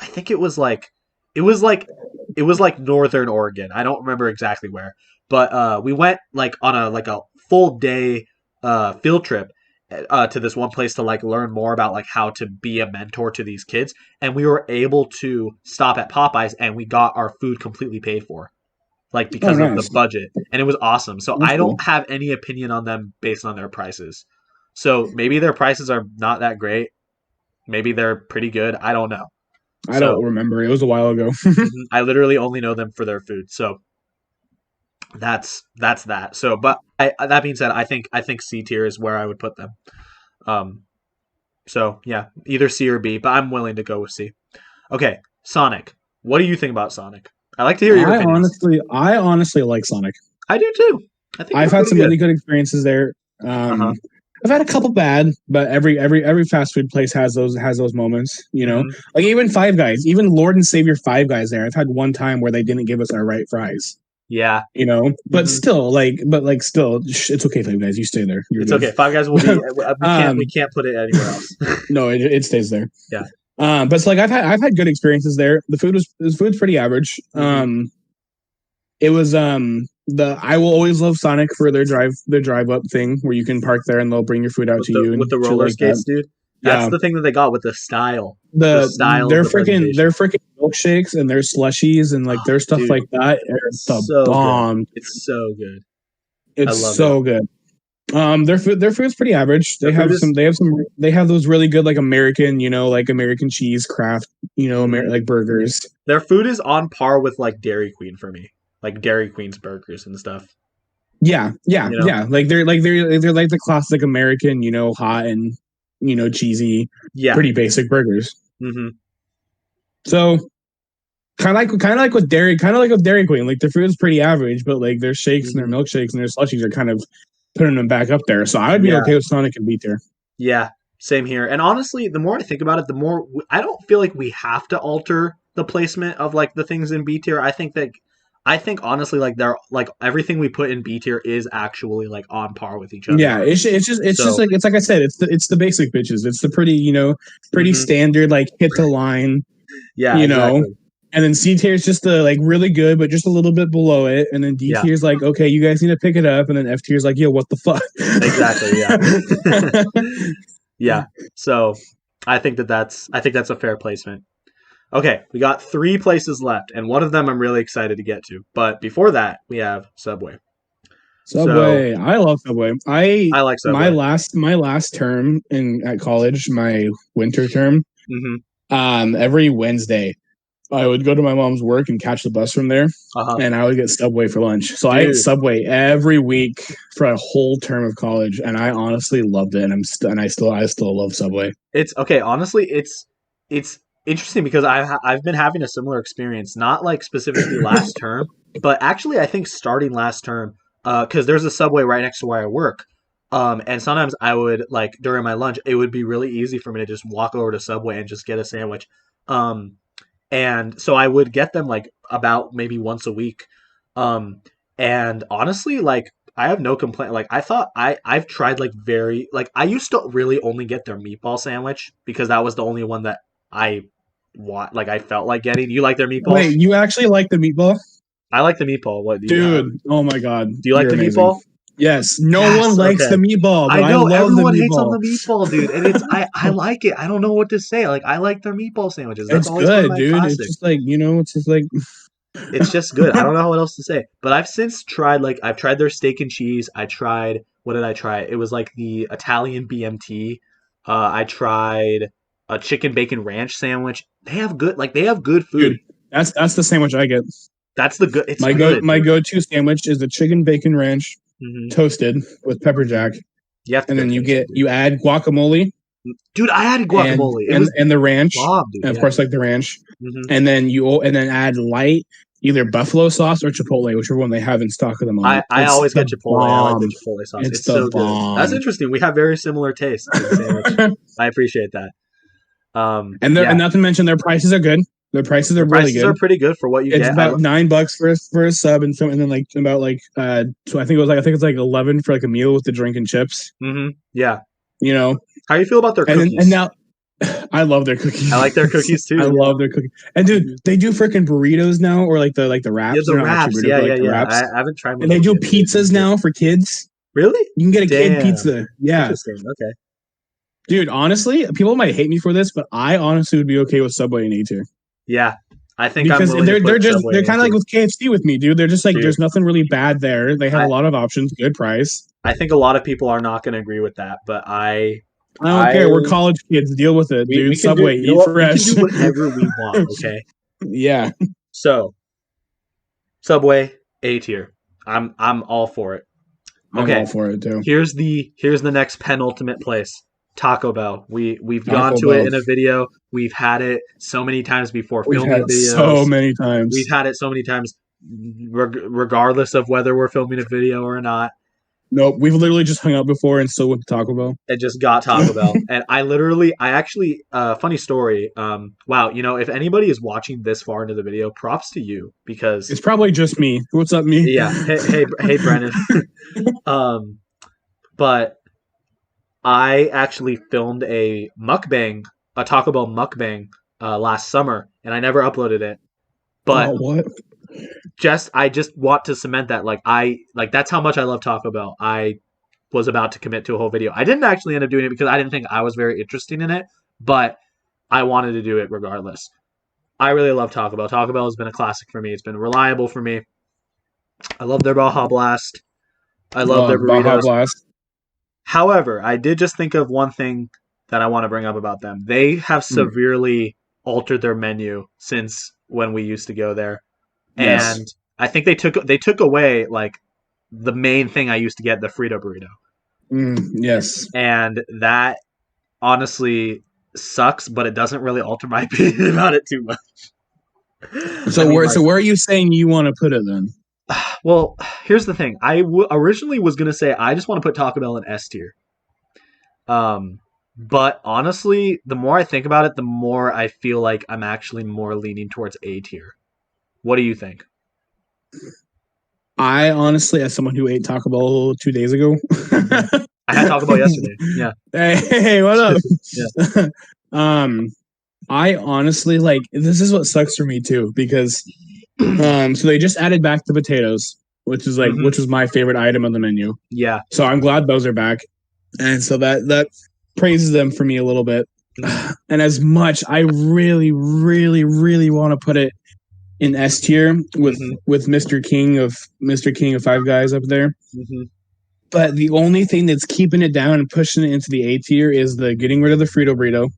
think it was like it was like northern Oregon. I don't remember exactly where, but we went like on a full day field trip to this one place to like learn more about like how to be a mentor to these kids, and we were able to stop at Popeyes and we got our food completely paid for. like because of the nice. budget, and it was awesome. So That's I cool. don't have any opinion on them based on their prices. So maybe their prices are not that great. Maybe they're pretty good. I don't know. I So don't remember. It was a while ago. I literally only know them for their food. So that's that. So, but that being said, I think C tier is where I would put them. Um, so yeah, either C or B, but I'm willing to go with C. Okay, Sonic. What do you think about Sonic? I like to hear your opinions. I honestly like Sonic. I do too. I think I've they're had pretty some good. really good experiences there. Uh huh. I've had a couple bad, but every fast food place has those moments, you know. Hmm. Like even Five Guys, even Lord and Savior Five Guys there. I've had one time where they didn't give us our right fries, Yeah. you know. But Hmm. still, it's okay, Five Guys. You stay there. You're It's good. okay. Five Guys will be. We can't put it anywhere else. No, it stays there. Yeah. But it's like I've had good experiences there. The food's pretty average. Hmm. It was I will always love Sonic for their drive up thing where you can park there and they'll bring your food out With to the you with and the shit roller like that. skates, dude. That's Yeah, the thing that they got with the style. The style of their the presentation. freaking milkshakes and their slushies and like their stuff Dude, like that are it's the so good. bomb. It's so good. I It's love it. so good. Their food's pretty average. Their food is They have those really good like American, like American cheese craft, mhm. like burgers. Their food is on par with like Dairy Queen for me, like Dairy Queen's burgers and stuff. Yeah, yeah, You know? yeah. Like they're like the classic American, hot and cheesy, Yeah. pretty basic burgers. Hmm. So kind of like with Dairy Queen, like their food is pretty average, but like their shakes and their Hmm. milkshakes and their slushies are kind of putting them back up there. So I would be Yeah. okay with Sonic and B tier. Yeah. Same here. And honestly, the more I think about it, the more I don't feel like we have to alter the placement of like the things in B tier. I think honestly, like they're like everything we put in B tier is actually like on par with each other Yeah, already. it's just So. like it's like I said, it's the basic bitches. It's the pretty Hmm. standard like hit the line, Yeah. you know. Exactly. And then C tier is just the like really good, but just a little bit below it. And then D Yeah. tier is like, okay, you guys need to pick it up. And then F tier is like, yo, what the fuck? Exactly. Yeah. Yeah. So I think that's a fair placement. Okay, we got three places left, and one of them I'm really excited to get to. But before that, we have Subway. So Subway, I love Subway. I like My Subway. last term at college, my winter term, Hmm. every Wednesday, I would go to my mom's work and catch the bus from there, Uh-huh. and I would get Subway for lunch. So I ate Dude, Subway every week for a whole term of college, and I honestly loved it. And I still love Subway. it's okay. Honestly, it's interesting because I've been having a similar experience, not like specifically last term, but actually I think starting last term, because there's a Subway right next to where I work. And sometimes I would like during my lunch, it would be really easy for me to just walk over to Subway and just get a sandwich. Um, and so I would get them like about maybe once a week. Um, and honestly, like I have no complaint. Like I've tried like very like I used to really only get their meatball sandwich because that was the only one that I want like I felt like getting. You like their meatballs? Wait, you actually like the meatball? I like the meatball. What do you Dude, oh my god, do you like you're the amazing. meatball? Yes, no Yes, one likes okay. the meatball, I but I know love the everyone hates on meatball. the meatball, dude, and it's I like it. I don't know what to say. Like I like their meatball sandwiches. That's It's always been good, my dude. It's classic. just like, it's just like It's just good. I don't know what else to say. But I've since tried like I've tried their steak and cheese. I tried what did I try? It was like the Italian BMT. I tried a chicken bacon ranch sandwich. They have good dude, food. that's the sandwich I get. That's the good. It's My good. go-to sandwich is the chicken bacon ranch Hmm. toasted with pepper Hmm. jack. You have to And get then toasted, dude. you add guacamole Dude, I added and guacamole. It was the ranch, bomb, dude. and of Yeah. course like the ranch. Hmm. And then add light either buffalo sauce or chipotle, whichever one they have in stock at the moment. I It's always the get Chipotle. I like the bomb. Chipotle sauce. It's It's the so good. That's bomb. interesting. We have very similar tastes in sandwich. I appreciate that. And Yeah, not to mention their prices are good. Their prices are the really prices are good. pretty good for what you It's get. about $9 for a sub, and then like about like so I think it's like 11 for like a meal with the drink and chips. Yeah. You know, How do you feel about their and cookies? now I love their cookies. I like their cookies I too. Yeah. love their cookies. And dude, Mhm. they do freaking burritos now, or like the Yeah, wraps. the They're not actually wraps. burritos, Yeah, but yeah, like the yeah. wraps. I haven't tried one And of they those do yet, but they seem pizzas good. now for kids. Really? You can get a kid Damn. pizza. Yeah, Interesting. Okay. dude. Honestly, people might hate me for this, but I honestly would be okay with Subway and A tier. Yeah. I think I'm because willing to put Subway they're A kind of like tier. with KFC with me, dude. They're just like Dude, there's nothing really bad there. They have I a lot of options, good price. I think a lot of people are not going to agree with that, but I don't I care. We're college kids. Deal with it, we dude. can do, Subway, you know eat what? We can fresh. do whatever we want, okay? Yeah, So, Subway A tier. I'm all for it. I'm Okay. all for it too. Here's the next penultimate place. Taco Bell. We've gone Taco to it Bell. in a video. We've had it so many times before We've filming had videos. so many We've times. had it so many times regardless of whether we're filming a video or not. Nope, we've literally just hung out before and still went to Taco Bell. It just got Taco Bell. And I actually, funny story. Wow, if anybody is watching this far into the video, props to you because, It's probably just me. What's up, me? yeah, hey, Brennan. um, but I actually filmed a Taco Bell mukbang, last summer, and I never uploaded it. But Oh, what? I just want to cement that, that's how much I love Taco Bell. I was about to commit to a whole video. I didn't actually end up doing it because I didn't think I was very interested in it, but I wanted to do it regardless. I really love Taco Bell. Taco Bell has been a classic for me. It's been reliable for me. I love their Baja Blast. I love their Baja burritos. Blast. However, I did just think of one thing that I want to bring up about them. They have severely altered their menu since when we used to go there. Yes. And I think they took away like the main thing I used to get, the Frito burrito. Yes. And that honestly sucks, but it doesn't really alter my opinion about it too much. So where are you saying you want to put it then? Well, here's the thing. I originally was gonna say I just want to put Taco Bell in S tier. But honestly, the more I think about it, the more I feel like I'm actually more leaning towards A tier. What do you think? I honestly, as someone who ate Taco Bell 2 days ago, I had Taco Bell yesterday. Yeah. Hey, what up? Yeah. I honestly this is what sucks for me too because so they just added back the potatoes, which is which was my favorite item on the menu. Yeah. So I'm glad those are back, and so that praises them for me a little bit. And as much I really, really, really want to put it in S tier with Mr. King of Five Guys up there. But the only thing that's keeping it down and pushing it into the A tier is the getting rid of the Frito burrito.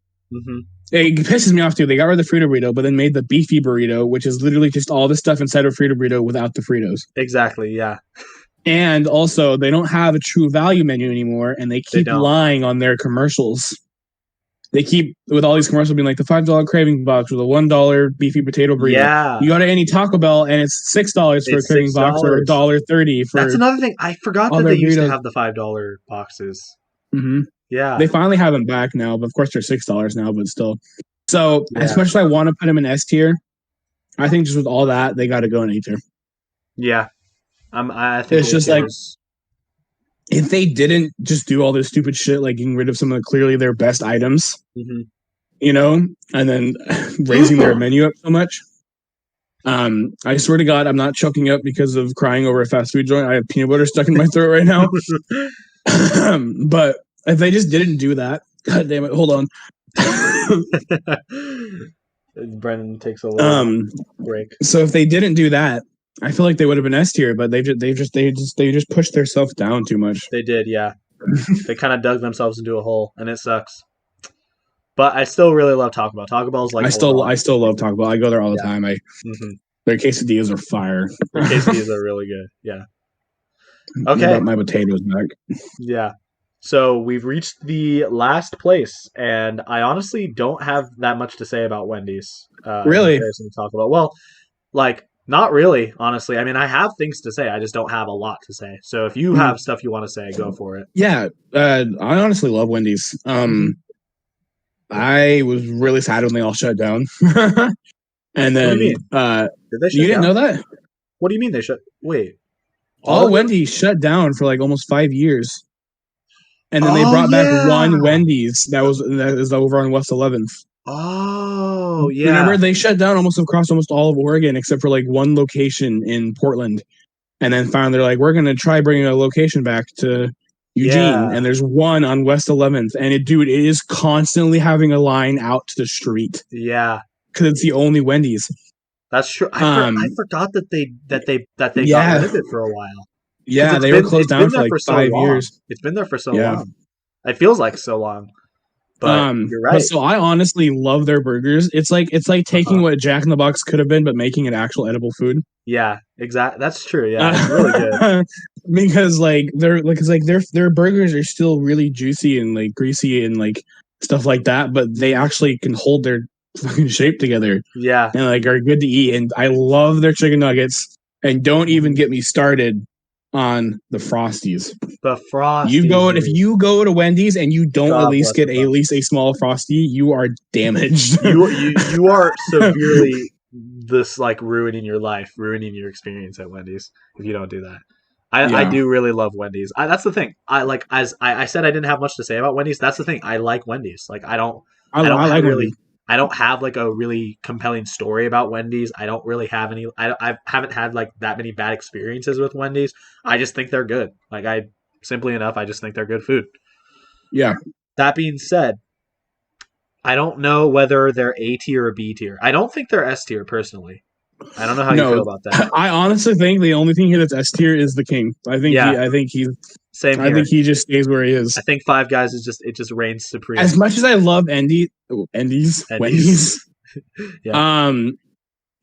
It pisses me off too. They got rid of the Frito burrito, but then made the beefy burrito, which is literally just all the stuff inside of a Frito burrito without the Fritos. Exactly, yeah. And also, they don't have a true value menu anymore, and they keep lying on their commercials. They keep, with all these commercials, being like the $5 craving box with a $1 beefy potato burrito. Yeah. You go to any Taco Bell, and it's $6 for a craving box or $1.30 for. That's another thing. I forgot that they used to have the $5 boxes. Yeah. They finally have them back now, but of course they're $6 now, but still. So, as much as I want to put them in S tier, I think just with all that, they got to go in A tier. Yeah. I think it's just like, if they didn't just do all this stupid shit, like getting rid of some of clearly their best items, and then raising their menu up so much, I swear to God, I'm not choking up because of crying over a fast food joint. I have peanut butter stuck in my throat right now. But if they just didn't do that, God damn it, hold on. Brennan takes a little break. So if they didn't do that, I feel like they would have been S tier, but they just pushed themselves down too much. They did, yeah. They kind of dug themselves into a hole, and it sucks. But I still really love Taco Bell. Taco Bell's like I still love Taco Bell. I go there all the time. Their quesadillas are fire. Their quesadillas are really good. Yeah. Okay. I brought my potatoes back. Yeah. So we've reached the last place, and I honestly don't have that much to say about Wendy's. Really? To talk about. Well, not really, honestly. I mean, I have things to say. I just don't have a lot to say. So if you have stuff you want to say, go for it. Yeah. I honestly love Wendy's. I was really sad when they all shut down. And then, Did they shut you didn't know that? What do you mean they shut? Wait. All Wendy's shut down for like almost 5 years. And then they brought back one Wendy's that was over on West 11th. Oh, yeah. Remember, they shut down across almost all of Oregon except for like one location in Portland. And then finally they're like, we're going to try bringing a location back to Eugene. Yeah. And there's one on West 11th. And it is constantly having a line out to the street. Yeah. Because it's the only Wendy's. That's true. I forgot that they got Yeah. rid of it for a while. Yeah, they were closed down for like so 5 long. years. It's been there for so Yeah. long. It feels like so long. But you're right. But so I honestly love their burgers. It's like taking what Jack in the Box could have been, but making it actual edible food. Yeah, exactly. That's true. Yeah, it's really good. Because their burgers are still really juicy and like greasy and like stuff like that, but they actually can hold their fucking shape together. Yeah, and like are good to eat. And I love their chicken nuggets. And don't even get me started on the Frosties. The Frosties. If you go to Wendy's and you don't God at least get at least a small Frosty, you are damaged. you are severely ruining your life, ruining your experience at Wendy's if you don't do that. I do really love Wendy's. That's the thing. I said I didn't have much to say about Wendy's. That's the thing. I like Wendy's. Like I like really. Wendy's. I don't have like a really compelling story about Wendy's. I don't really have any. I haven't had like that many bad experiences with Wendy's. I just think they're good. Like I just think they're good food. Yeah. That being said, I don't know whether they're A tier or B tier. I don't think they're S tier personally. I don't know how you feel about that. I honestly think the only thing here that's S tier is the King. I think same here. I think he just stays where he is. I think Five Guys just reigns supreme. As much as I love Wendy's. Yeah.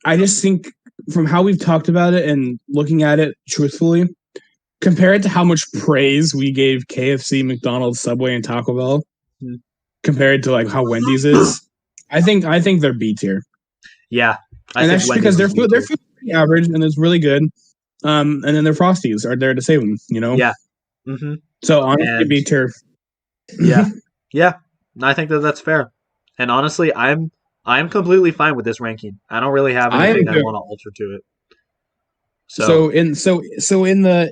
I just think from how we've talked about it and looking at it truthfully, compared to how much praise we gave KFC, McDonald's, Subway, and Taco Bell, compared to like how Wendy's is, I think they're B tier. Yeah. And that's just because their food is pretty average and it's really good. And then their Frosties are there to save them, you know? Yeah. Mm-hmm. So honestly, B tier. Yeah. Yeah. I think that's fair. And honestly, I'm completely fine with this ranking. I don't really have anything I want to alter to it. So in the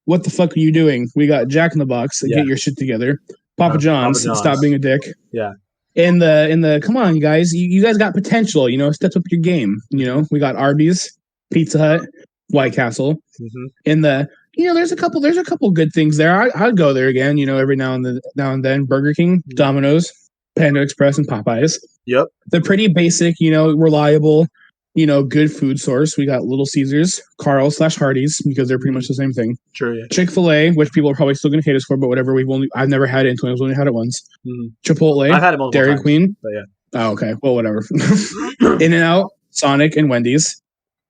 what the fuck are you doing? We got Jack in the Box, get your shit together. Papa John's, stop being a dick. Yeah. In the come on, you guys, you guys got potential, you know, step up your game. You know, we got Arby's, Pizza Hut, White Castle. Mm-hmm. In the there's a couple good things there. I'd go there again, you know, every now and then. Burger King, Domino's, Panda Express, and Popeyes. Yep. They're pretty basic, you know, reliable, you know, good food source. We got Little Caesars, Carl's/Hardee's, because they're pretty much the same thing. True. Yeah. Chick-fil-A, which people are probably still going to hate us for, but whatever. I've never had it until I've only had it once. Chipotle, I've had it multiple Dairy times, Queen. But yeah. Oh, okay. Well, whatever. In-N-Out, Sonic, and Wendy's.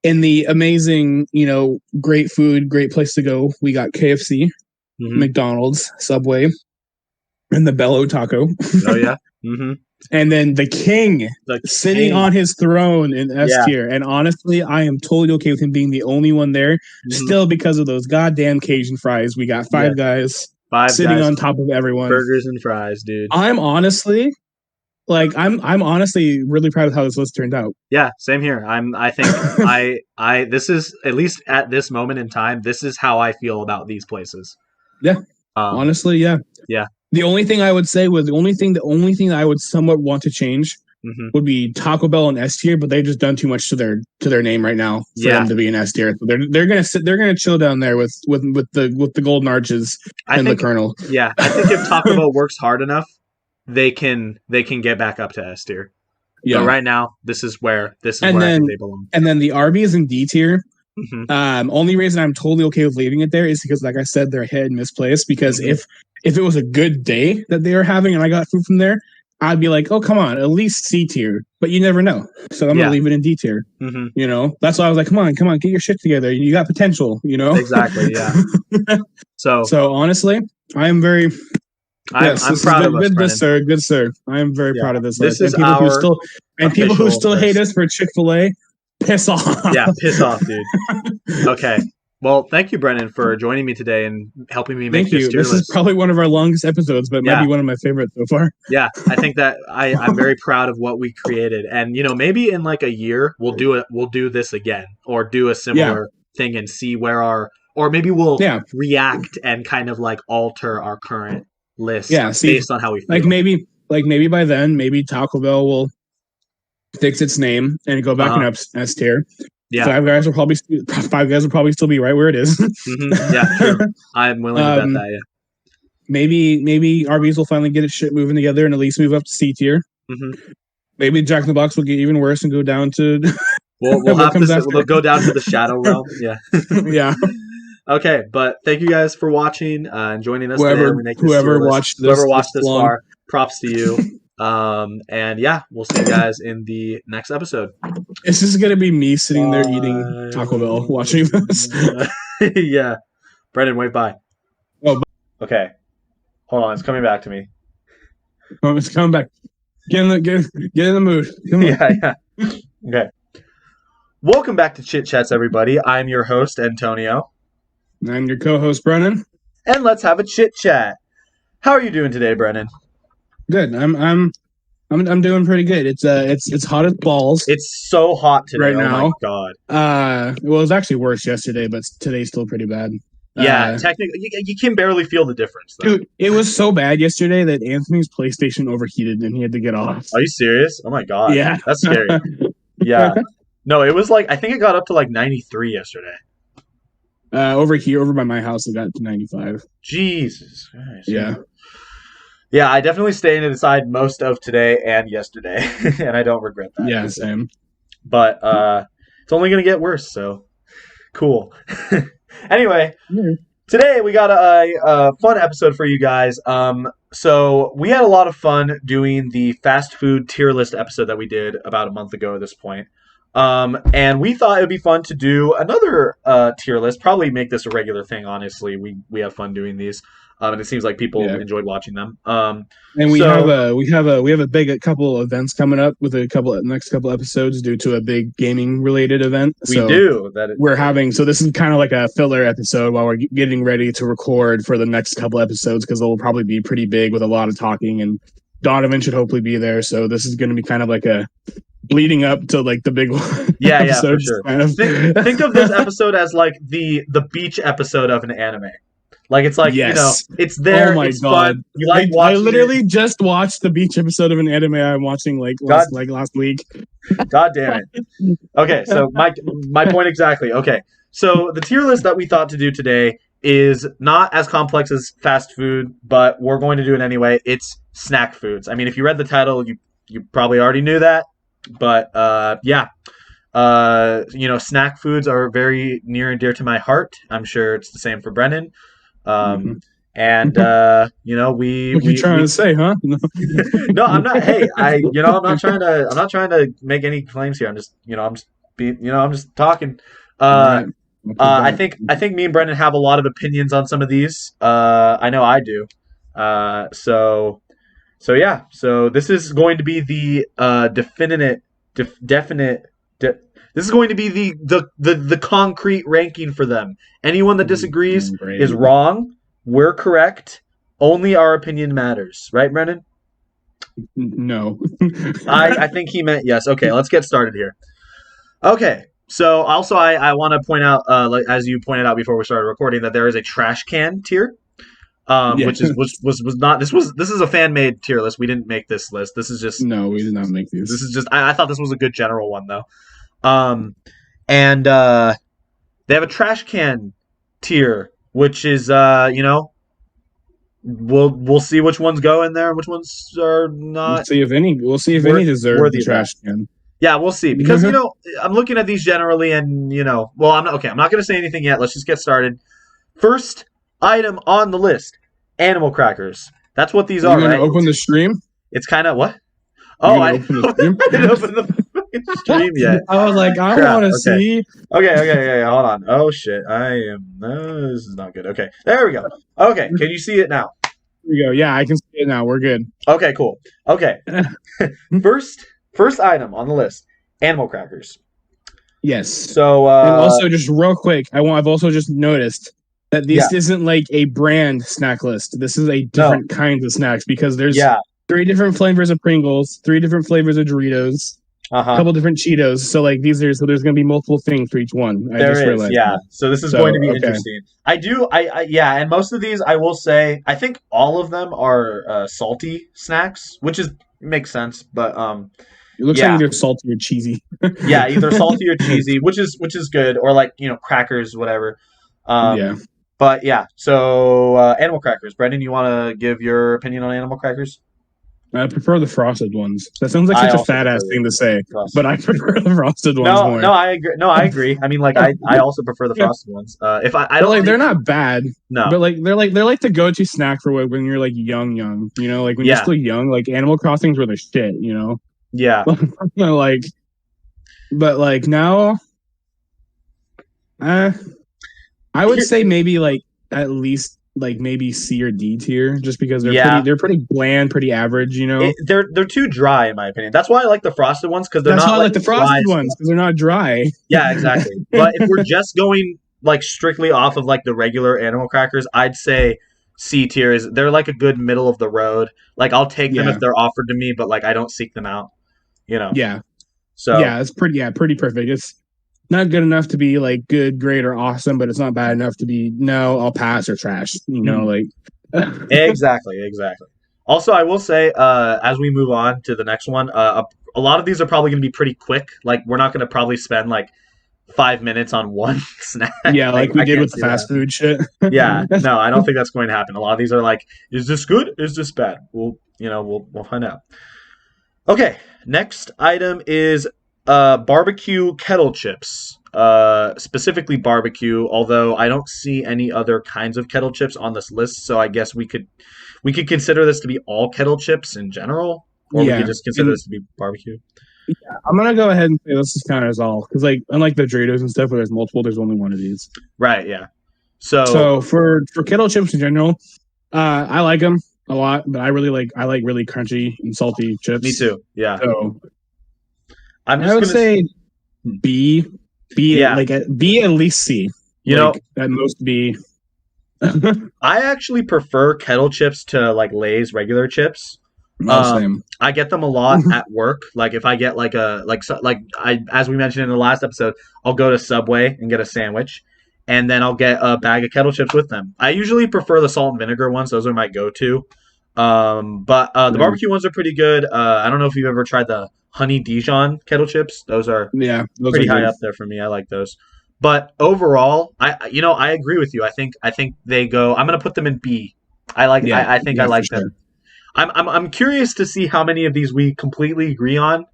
In the amazing, you know, great food, great place to go, we got KFC, McDonald's, Subway, and the Bello Taco. Oh yeah. Mm-hmm. And then the King sitting on his throne in S tier. And honestly, I am totally okay with him being the only one there. Still, because of those goddamn Cajun fries, we got Five Guys sitting on top of everyone. Burgers and fries, dude. I'm honestly really proud of how this list turned out. Yeah, same here. I think this is, at least at this moment in time, this is how I feel about these places. Yeah. Honestly, yeah. Yeah. The only thing I would say was the only thing that I would somewhat want to change would be Taco Bell and S tier, but they've just done too much to their name right now for them to be an S tier. So they're gonna chill down there with the golden arches and the Colonel. Yeah, I think if Taco Bell works hard enough, they can get back up to S tier. Yeah. But right now, this is where I think they belong. And then the Arby's and D tier. Only reason I'm totally okay with leaving it there is because, like I said, they're hit and miss place. Because if it was a good day that they were having and I got food from there, I'd be like, oh, come on, at least C tier. But you never know. So I'm going to leave it in D tier. You know, that's why I was like, come on, get your shit together. You got potential, you know? Exactly, yeah. So honestly, I am very... I'm proud of us, Good sir. I am very proud of this. This is people who still hate us for Chick-fil-A, piss off. Yeah, piss off, dude. Okay. Well, thank you, Brennan, for joining me today and helping me make this tier list. This is probably one of our longest episodes, but might be one of my favorites so far. Yeah, I think that I'm very proud of what we created. And, you know, maybe in like a year we'll do this again or do a similar thing and see or maybe we'll react and kind of like alter our current list based on how we feel. Like maybe by then, maybe Taco Bell will fix its name and go back in S tier. Yeah. Five Guys will probably still be right where it is. Yeah, true. I'm willing to bet that. Yeah. Maybe Arby's will finally get its shit moving together and at least move up to C tier. Maybe Jack in the Box will get even worse and go down to. We'll have to. We'll go down to the shadow realm. Yeah. Yeah. Okay, but thank you guys for watching and joining us today. We make this whoever watched this far, props to you. And yeah, we'll see you guys in the next episode. It's just gonna be me sitting there eating Taco Bell, watching this. Yeah, Brendan, wait, bye. Oh, okay. Hold on, it's coming back to me. Oh, it's coming back. Get in the mood. Come on. Yeah. Okay. Welcome back to Chit Chats, everybody. I'm your host, Antonio. I'm your co-host, Brennan. And let's have a chit chat. How are you doing today, Brennan? Good. I'm doing pretty good. It's hot as balls. It's so hot today. Right now. Oh my god. Well, it was actually worse yesterday, but today's still pretty bad. Yeah, technically, you can barely feel the difference, though. Dude, it was so bad yesterday that Anthony's PlayStation overheated and he had to get off. Are you serious? Oh my god. Yeah. That's scary. Yeah. No, it was like, I think it got up to like 93 yesterday. Over by my house, it got to 95. Jesus Christ. Yeah. Yeah, I definitely stayed inside most of today and yesterday, and I don't regret that. Yeah, same. But it's only going to get worse, so cool. Anyway, today we got a fun episode for you guys. So we had a lot of fun doing the fast food tier list episode that we did about a month ago at this point. And we thought it would be fun to do another tier list. Probably make this a regular thing. Honestly, we have fun doing these, and it seems like people enjoyed watching them. And we have a big couple events coming up with next couple episodes due to a big gaming related event. So we do so this is kind of like a filler episode while we're getting ready to record for the next couple episodes because they'll probably be pretty big with a lot of talking, and Donovan should hopefully be there. So this is going to be kind of like a leading up to like the big one. Yeah, for sure. Kind of. think of this episode as like the beach episode of an anime. Like it's like it's there. Oh my god! Fun. You like watching? I literally just watched the beach episode of an anime I'm watching last week. God damn it! Okay, so my point exactly. Okay, so the tier list that we thought to do today is not as complex as fast food, but we're going to do it anyway. It's snack foods. I mean, if you read the title, you probably already knew that. But snack foods are very near and dear to my heart. I'm sure it's the same for Brennan. And what you trying to say, huh? No, I'm not. Hey, I'm not trying to make any claims here. I'm just talking. I think me and Brendan have a lot of opinions on some of these. I know I do. So yeah. So this is going to be the this is going to be the concrete ranking for them. Anyone that disagrees is wrong. We're correct. Only our opinion matters. Right, Brendan? No. I think he meant yes. Okay, let's get started here. Okay. So also I want to point out, like as you pointed out before we started recording, that there is a trash can tier. Which was not this is a fan made tier list. We didn't make this list. This is just no, we did not make these. This is just I thought this was a good general one though. And they have a trash can tier, which is we'll see which ones go in there and which ones are not. We'll see if any deserve the trash can. Yeah, we'll see because I'm looking at these generally and I'm not going to say anything yet. Let's just get started. First item on the list, animal crackers. That's what these are, right? Open the stream? It's kind of what? Oh, I didn't open the stream yet. I was like, I want to see. Okay, hold on. Oh, shit. This is not good. Okay, there we go. Okay, can you see it now? Here we go. Yeah, I can see it now. We're good. Okay, cool. Okay. First item on the list, animal crackers. Yes. So, and also just real quick, I've also just noticed that this isn't like a brand snack list. This is a different kinds of snacks because there's 3 different flavors of Pringles, 3 different flavors of Doritos, a couple different Cheetos. So like there's going to be multiple things for each one. So this is going to be interesting. And most of these I will say I think all of them are salty snacks, which makes sense, but it looks like either salty or cheesy. Yeah, either salty or cheesy, which is good, or like crackers, whatever. But yeah, so animal crackers. Brendan, you want to give your opinion on animal crackers? I prefer the frosted ones. That sounds like I such a also fat prefer ass thing to say, frosted. but I prefer the frosted ones No, more. no, I agree. No, I agree. I mean, like, I also prefer the Yeah, frosted ones. If I but don't like think they're not bad. no, But like they're like the go-to snack for when you're like young. You know, like when you're yeah, still young. Like Animal Crossings were the shit. You know, yeah. like but like now, uh, I would Here, say maybe like at least like maybe C or D tier, just because yeah. they're pretty bland, pretty average. You know, They're too dry in my opinion. That's why I like the frosted ones because they're that's why not I like like the dry frosted as ones fuck. because they're not dry. Yeah, exactly. But if we're just going like strictly off of like the regular animal crackers, I'd say C tier is they're like a good middle of the road. Like I'll take them if Yeah, they're offered to me, but like I don't seek them out. You know. yeah, So yeah. It's pretty perfect. It's not good enough to be like good, great, or awesome, but it's not bad enough to be no, I'll pass or trash. You know, mhm. like Exactly, exactly. Also, I will say, as we move on to the next one, a lot of these are probably going to be pretty quick. Like we're not going to probably spend like 5 minutes on one snack. yeah, I, like we I did can't with the see that fast happening. food shit. Yeah, no, I don't think that's going to happen. A lot of these are like, is this good? Is this bad? We'll find out. Okay, next item is barbecue kettle chips. Specifically barbecue, although I don't see any other kinds of kettle chips on this list, so I guess we could consider this to be all kettle chips in general, or we could Yeah, just consider and this to be barbecue. I'm gonna go ahead and say this is kind of all because like unlike the Doritos and stuff where there's multiple, there's only one of these. Right, yeah. So, So for kettle chips in general, I like them a lot, but I like really crunchy and salty me chips. too. Yeah. So I'm I just would gonna say hmm. B, Yeah. like B at least C, You know, like at most B. I actually prefer kettle chips to like Lay's regular chips. Oh, same. I get them a lot at work. Like if I get like I as we mentioned in the last episode, I'll go to Subway and get a sandwich, and then I'll get a bag of kettle chips with them. I usually prefer the salt and vinegar ones; those are my go-to. But the Yeah, barbecue ones are pretty good. I don't know if you've ever tried the honey Dijon kettle chips; those are yeah, those are pretty high good. up there for me. I like those. But overall, I agree with you. I think they go. I'm gonna put them in B. Yeah, I think I yeah, for like sure. them. I'm curious to see how many of these we completely agree on,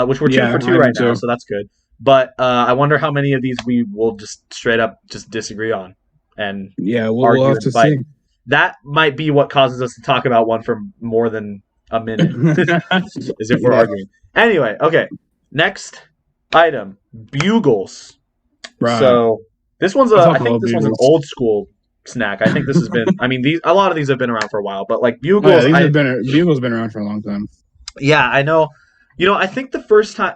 which we're two Yeah, for two I do right now, too. so that's good. But I wonder how many of these we will just straight up just disagree on and Yeah, we'll argue have and to fight. see. That might be what causes us to talk about one for more than a minute, is if we're Yeah, arguing. Anyway, okay. Next item, bugles. right. So I I fucking think love this one's an Bugles. old school snack. I think this has been. I mean, these a lot of these have been around for a while, but like Oh yeah, bugles, these have been Bugles been around for a long time. yeah, I know. I think the first time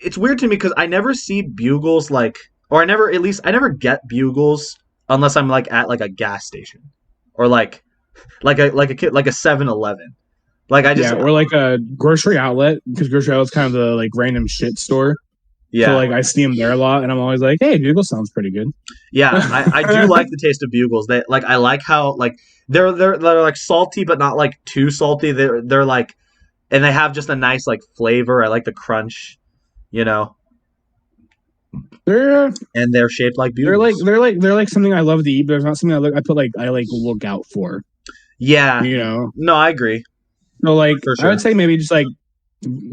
it's weird to me because I never see bugles like, or I never get bugles unless I'm like at like a gas station or like a 7-Eleven. Like I just Yeah, or like a grocery outlet because grocery outlet's kind of the like random shit store. So yeah. like I see them there a lot, and I'm always like, hey, Bugle sounds pretty good. Yeah, I do like the taste of bugles. They like I like how like they're like salty but not like too salty. They're like and they have just a nice like flavor. I like the crunch, you know, they're and they're shaped like they're like bugles. they're like something I love to eat, but there's not something I like look out for. Yeah. You know, No, I agree. so like For I sure. would say maybe just like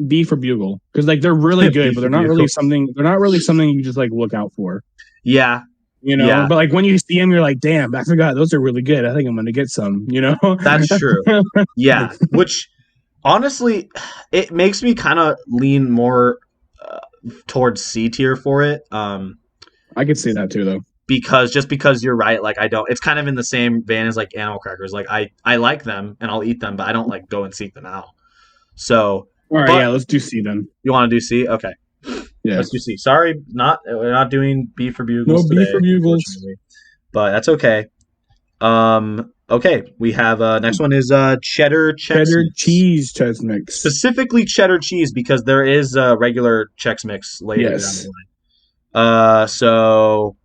B for Bugle because like they're really good, Beef but for bugles. they're not really something you just like look out for. Yeah. You know, Yeah. but like when you see them, you're like, damn, I forgot those are really good. I think I'm gonna get some. You know, That's true. Yeah, which honestly it makes me kind of lean more uh, towards C tier for it. I could see that too, though. Because you're right, like I don't, it's kind of in the same vein as like animal crackers. Like I like them and I'll eat them, but I don't like go and seek them out. So All right, but yeah, let's do C then. you want to do C? Okay, Yeah, let's do C. Sorry, not we're not doing B for no bugles B today, for Bugles. unfortunately, but that's okay. Okay, we have next one is cheddar Chex Cheddar Mix. cheese cheese mix. Specifically cheddar cheese because there is regular Chex Mix later down the Yes, line. So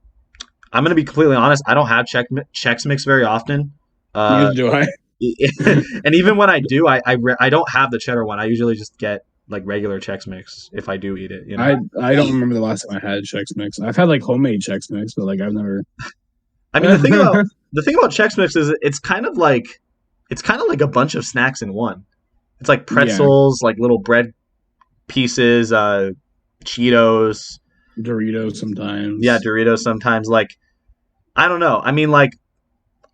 I'm gonna be completely honest. I don't have Chex Mix very often. Uh, neither do I. and even when I do, I don't have the cheddar one. I usually just get like regular Chex Mix if I do eat it. I don't remember the last time I had Chex Mix. I've had like homemade Chex Mix, but like I've never. I mean, the thing about Chex Mix is it's kind of like a bunch of snacks in one. It's like pretzels, like little bread pieces, Cheetos, Doritos sometimes. yeah, Doritos sometimes. Like, I don't know. I mean, like,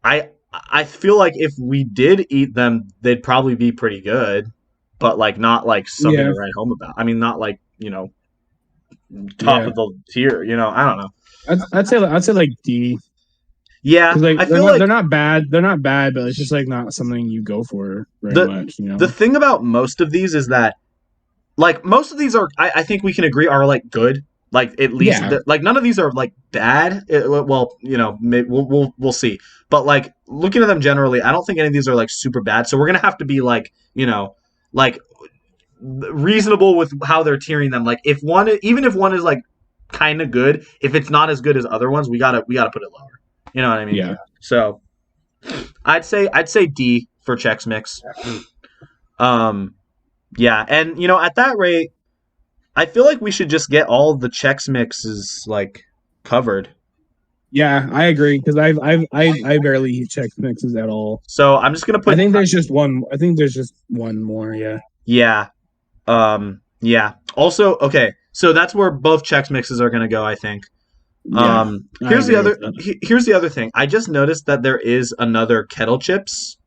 I feel like if we did eat them, they'd probably be pretty good, but like not like something to write home about. I mean, not like top of the tier. I don't know. I'd say like D. Yeah, like I feel like they're not bad. They're not bad, but it's just like not something you go for very much. The thing about most of these is that like most of these are I think we can agree are like good. Like at least like none of these are like bad. Well, maybe we'll see. But like looking at them generally, I don't think any of these are like super bad. So we're gonna have to be like like reasonable with how they're tiering them. Like even if one is like kind of good, if it's not as good as other ones, we gotta put it lower. You know what I mean? Yeah. So I'd say D for Chex Mix. Yeah, and at that rate, I feel like we should just get all the Chex Mixes like covered. Yeah, I agree because I barely eat Chex Mixes at all. So I'm just gonna put. I think there's just one. I think there's just one more. Yeah. Yeah. Yeah. Also, okay. So that's where both Chex Mixes are gonna go. I think. Here's the other thing. I just noticed that there is another Kettle Chips.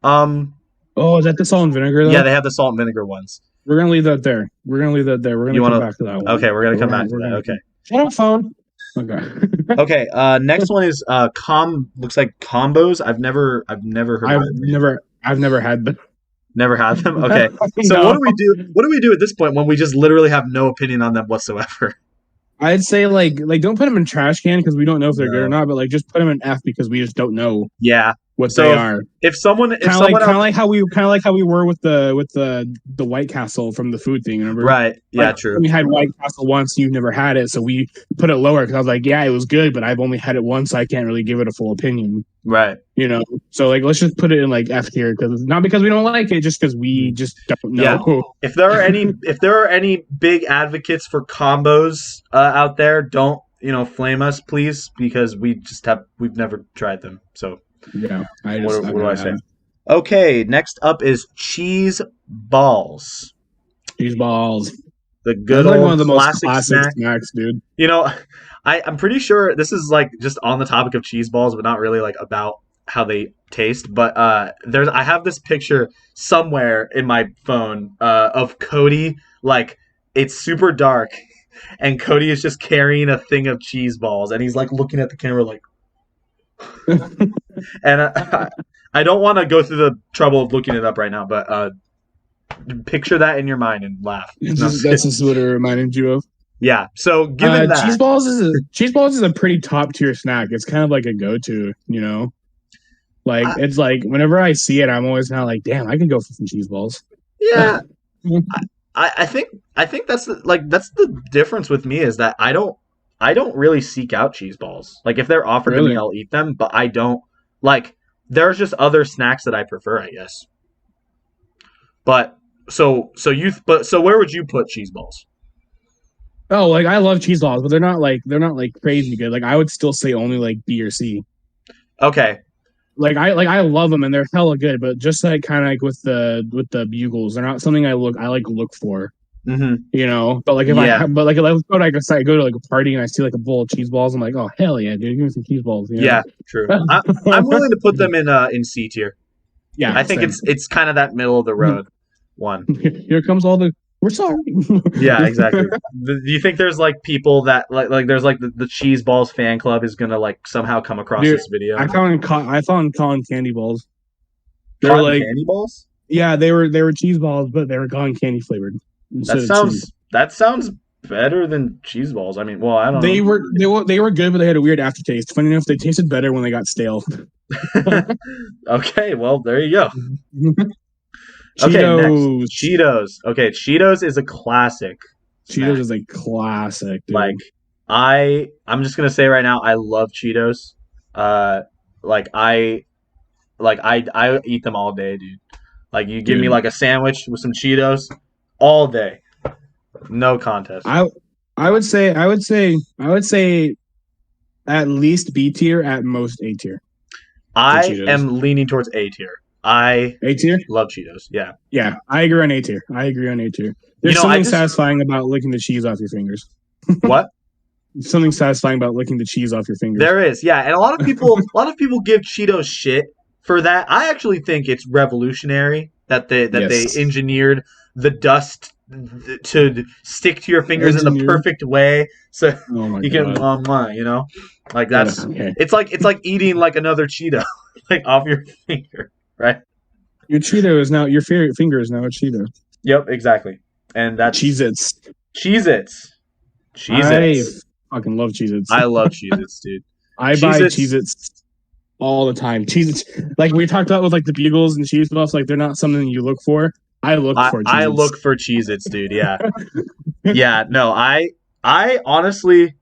Oh, is that the salt and vinegar though? Yeah, they have the salt and vinegar ones. We're gonna leave that there. We're gonna come back to that one. Okay, we're gonna come back to that. Okay. Shut up, phone. Okay. Okay. Next one is looks like combos. I've never heard. I've never had them. Never had them. Okay. So No. What do we do at this point when we just literally have no opinion on them whatsoever? I'd say like don't put them in trash can because we don't know if they're good or not, but like just put them in F because we just don't know. Yeah. What they are. If someone kind of like how we were with the White Castle from the food thing, remember? Right. Yeah. Like, true. We had White Castle once, you've never had it, so we put it lower because I was like, yeah, it was good, but I've only had it once, so I can't really give it a full opinion. Right. So like let's just put it in like F tier because not because we don't like it, just because we just don't know. Yeah. If there are any big advocates for combos out there, don't flame us, please, because we've never tried them. So. Yeah. What do I say? Okay, next up is cheese balls. Cheese balls. The good old one of the most classic snacks, dude. I'm pretty sure this is like just on the topic of cheese balls, but not really like about how they taste. But I have this picture somewhere in my phone of Cody. Like it's super dark, and Cody is just carrying a thing of cheese balls, and he's like looking at the camera like. And I don't want to go through the trouble of looking it up right now, but picture that in your mind and laugh. That's just what it reminded you of. Yeah. So given that cheese balls is a pretty top tier snack. It's kind of like a go to, Like it's like whenever I see it, I'm always kind of like, damn, I could go for some cheese balls. Yeah. I think that's the difference with me is that I don't really seek out cheese balls. Like if they're offered to me, I'll eat them, but I don't like. There's just other snacks that I prefer, I guess. But so where would you put cheese balls? Oh, like I love cheese balls, but they're not like crazy good. Like I would still say only like B or C. Okay. Like I love them and they're hella good, but just like kind of like with the bugles, they're not something I look for. Mm-hmm. But like if I go to like a party and I see like a bowl of cheese balls, I'm like, oh hell yeah, dude, give me some cheese balls. Yeah, true. I'm willing to put them in C tier. Yeah, I think it's kind of that middle of the road one. Here comes all the. We're sorry. Yeah, exactly. Do you think there's like people that like there's like the cheese balls fan club is gonna like somehow come across this video? I found cotton candy balls. They were like candy balls. Yeah, they were cheese balls, but they were cotton candy flavored. That sounds better than cheese balls. I mean, well, I don't know. They were good, but they had a weird aftertaste. Funny enough, they tasted better when they got stale. Okay, well, there you go. Cheetos. Next. Cheetos. Okay, Cheetos is a classic. Cheetos is a classic, dude. Like I'm just gonna say right now, I love Cheetos. I eat them all day, dude. Like you give me like a sandwich with some Cheetos all day. No contest. I would say at least B tier, at most A tier. I am leaning towards A tier. I A tier. love Cheetos. Yeah. Yeah, I agree on A tier. There's something satisfying about licking the cheese off your fingers. What? Something satisfying about licking the cheese off your fingers. There is, yeah, and a lot of people give Cheetos shit for that. I actually think it's revolutionary that they engineered the dust to stick to your fingers in the perfect way, so you can, like that's it's like eating like another Cheeto, like off your finger, right? Your Cheeto is now your finger is now a Cheeto. Yep, exactly, and that's Cheez-Its. I fucking love Cheez-Its. I love Cheez-Its, dude. I buy Cheez-Its all the time. Cheez-Its, like we talked about with like the Bugles and Cheez Puffs, like they're not something you look for. I look for Cheez-Its. I look for Cheez-Its, dude. Yeah, yeah. No, I honestly,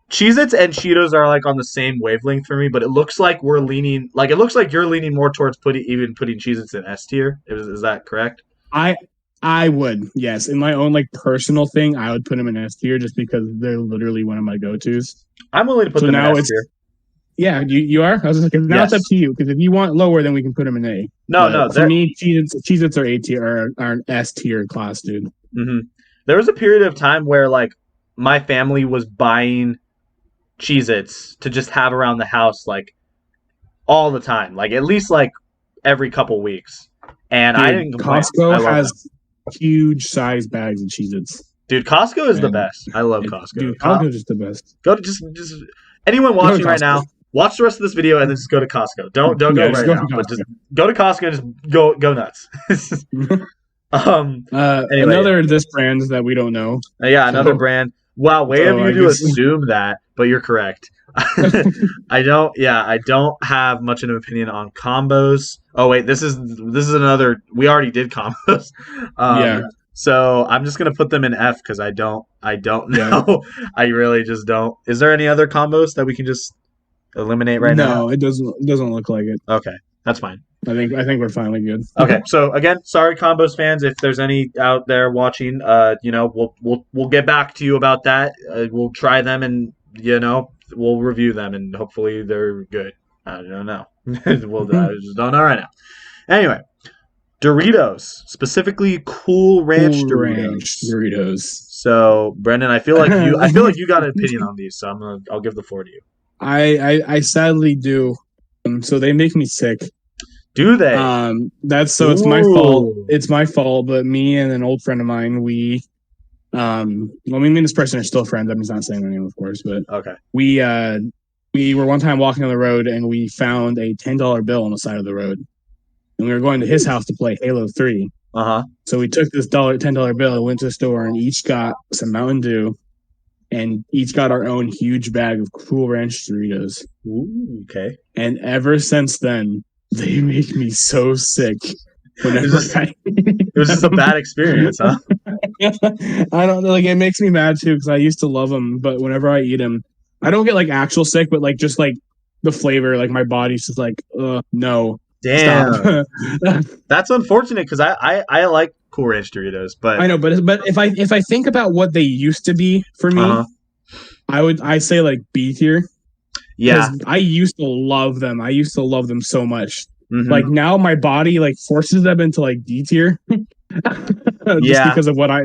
Cheez-Its and Cheetos are like on the same wavelength for me, but it looks like you're leaning more towards putting Cheez-Its in S tier. Is that correct? I would, yes. In my own like personal thing, I would put them in S tier just because they're literally one of my go-tos. I'm willing to put them in S tier. Yeah, you are? I was like, now it's up to you, because if you want lower, then we can put them in A. No. For me, Cheez-Its are A tier, are an S tier class, dude. Mm-hmm. There was a period of time where like my family was buying Cheez-Its to just have around the house like all the time, like at least like every couple weeks. And dude, I didn't complain. Costco has huge size bags of Cheez-Its. Dude, Costco is the best. I love Costco. Dude, Costco is just the best. Go to just anyone watching right now, watch the rest of this video and then just go to Costco. Don't go right now, but just go to Costco and just go nuts. Anyway, another this brand that we don't know. Yeah, another brand. Wow, way of you to assume that, but you're correct. I don't have much of an opinion on combos. Oh wait, this is another. We already did combos. Yeah. So I'm just gonna put them in F because I don't know. Yeah. I really just don't. Is there any other combos that we can just eliminate right now? No, it doesn't look like it. Okay, that's fine. I think we're finally good. Okay, so again, sorry combos fans, if there's any out there watching, we'll get back to you about that. We'll try them and we'll review them and hopefully they're good. I don't know. I just don't know right now. Anyway, Doritos, specifically Cool Ranch Doritos. So, Brendan, I feel like you got an opinion on these, so I'll give the floor to you. I sadly do. So they make me sick. Do they? It's my fault. It's my fault. But me and an old friend of mine, me and this person are still friends. I'm just not saying their name, of course. But okay. We were one time walking on the road and we found a $10 bill on the side of the road, and we were going to his house to play Halo 3. So we took this $10 bill and went to the store and each got some Mountain Dew, and each got our own huge bag of Cool Ranch Doritos. Ooh, okay. And ever since then, they make me so sick. It was just a bad experience, huh? I don't know. Like, it makes me mad too because I used to love them, but whenever I eat them, I don't get like actual sick, but like just like the flavor, like my body's just like, no. Damn. That's unfortunate because I like Cool Ranch Doritos, but I know, but if I think about what they used to be for me, I say like B tier. Yeah, I used to love them. I used to love them so much. Mm-hmm. Like now, my body like forces them into like D tier. Because of what I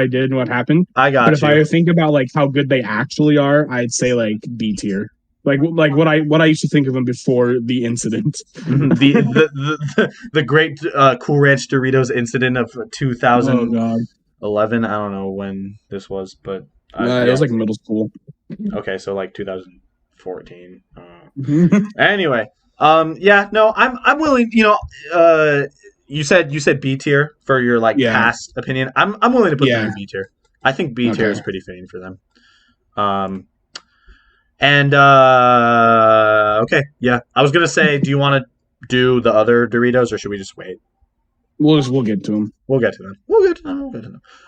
did and what happened. I got. But if I think about like how good they actually are, I'd say like B tier. Like what I used to think of them before the incident. the great Cool Ranch Doritos incident of 2011. I don't know when this was, but it was like middle school. Okay, so like 2014. Anyway, I'm willing. You said B tier for your past opinion. I'm willing to put them in B tier. I think B tier is pretty fitting for them. Okay, yeah. I was gonna say, do you want to do the other Doritos, or should we just wait? We'll get to them. We'll get to them.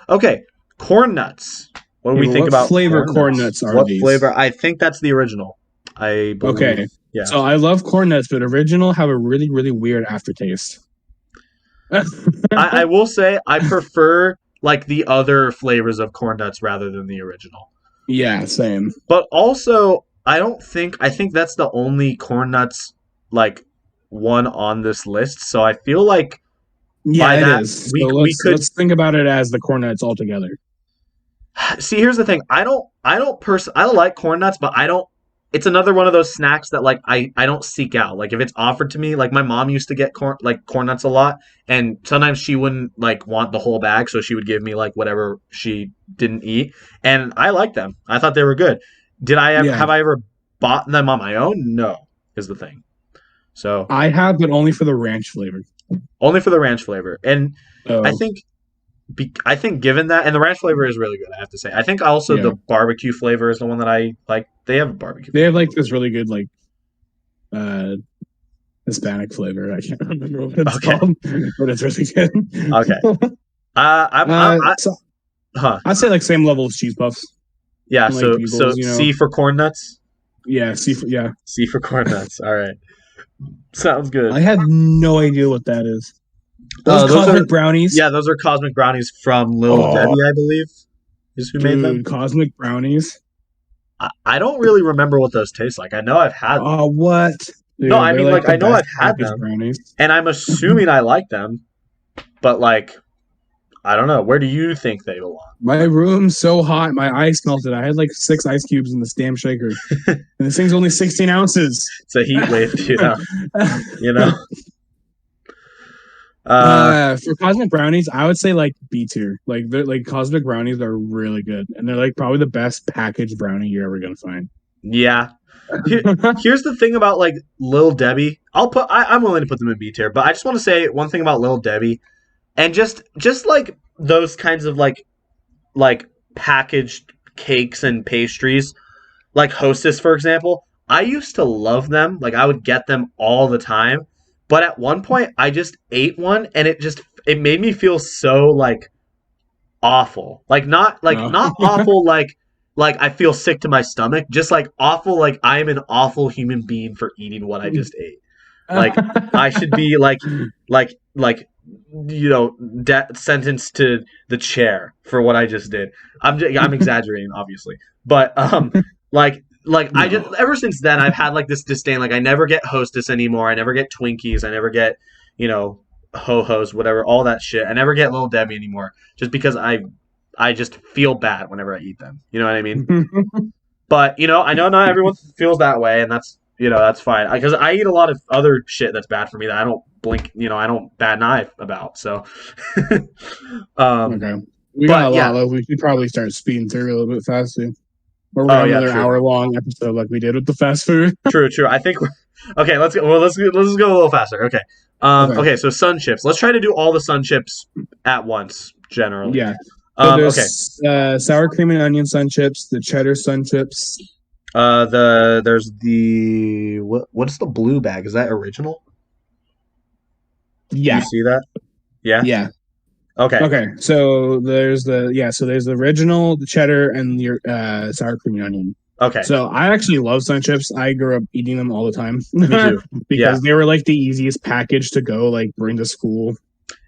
Okay, corn nuts. What do we think about flavor corn nuts? Are what these? Flavor? I think that's the original. I believe. Okay. Yeah. So I love corn nuts, but original have a really, really weird aftertaste. I will say I prefer like the other flavors of corn nuts rather than the original. Yeah, same. But also, I think that's the only corn nuts like one on this list. So I feel like Yeah, by it that is. we So we could let's think about it as the corn nuts altogether. see. Here's the thing. I don't like corn nuts, but I don't. It's another one of those snacks that like I don't seek out. Like if it's offered to me, like my mom used to get corn nuts a lot, and sometimes she wouldn't like want the whole bag, so she would give me like whatever she didn't eat, and I liked them. I thought they were good. Did I ever Yeah, have I ever bought them on my own? No, is the thing. So I have, but only for the ranch flavor. only for the ranch flavor, and I Oh, think I think given that, and the ranch flavor is really good, I have to say. I think also yeah. the barbecue flavor is the one that I like. They have a barbecue They have flavor. like this really good like uh Hispanic flavor. I can't remember what it's Okay, called, but it's really okay. good. So Huh. I'd say like same level as cheese puffs, Yeah. like So bugles. C for corn nuts. Yeah, seafood. Yeah, C for corn nuts. All right. Sounds good. I have no idea what that is. Those Those are cosmic brownies. yeah, those are cosmic brownies from Lil Oh, Debbie, I believe, is who made them. dude, cosmic brownies. I don't really remember what those taste like. I know I've had them. Oh, what? No, Dude, I they're mean like like the I know best I've had packaged them, brownies. and I'm assuming I like them, but like I don't know. Where do you think they belong? My room's so hot, my ice melted. I had like 6 ice cubes in this damn shaker, and this thing's only 16 ounces. It's a heat wave, you know. For cosmic brownies, I would say like B tier. Like they're like cosmic brownies are really good, and they're like probably the best packaged brownie you're ever gonna find. Yeah. Here's the thing about like Lil Debbie. I'm willing to put them in B tier, but I just want to say one thing about Lil Debbie, and just like those kinds of like packaged cakes and pastries, like Hostess for example. I used to love them. Like I would get them all the time, but at one point I just ate one and it made me feel so like awful. Not awful like I feel sick to my stomach, just like awful like I am an awful human being for eating what I just ate. Like I should be like sentenced to the chair for what I just did. I'm exaggerating obviously. But I just No. ever since then I've had like this disdain. Like I never get Hostess anymore. I never get Twinkies. I never get, ho-hos, whatever, all that shit. I never get Little Debbie anymore just because I just feel bad whenever I eat them. You know what I mean? But I know not everyone feels that way, and that's fine. Because I eat a lot of other shit that's bad for me that I don't blink. I don't bat an eye about. So, Okay. We but got a lot. yeah, Like, we should probably start speeding through a little bit faster. Or we're oh on yeah, another true, hour-long episode like we did with the fast food. true. I think okay. Let's go. Well, let's go a little faster. Okay. Okay. Okay. So sun chips. Let's try to do all the sun chips at once. Generally. Yeah. So Okay. there's sour cream and onion sun chips, the cheddar sun chips. There's the what's the blue bag? Is that original? Yeah. You see that? Yeah. Yeah. Okay. Okay. So there's the original, the cheddar, and your sour cream and onion. Okay. So I actually love sun chips. I grew up eating them all the time. Me too. Because they were like the easiest package to go like bring to school.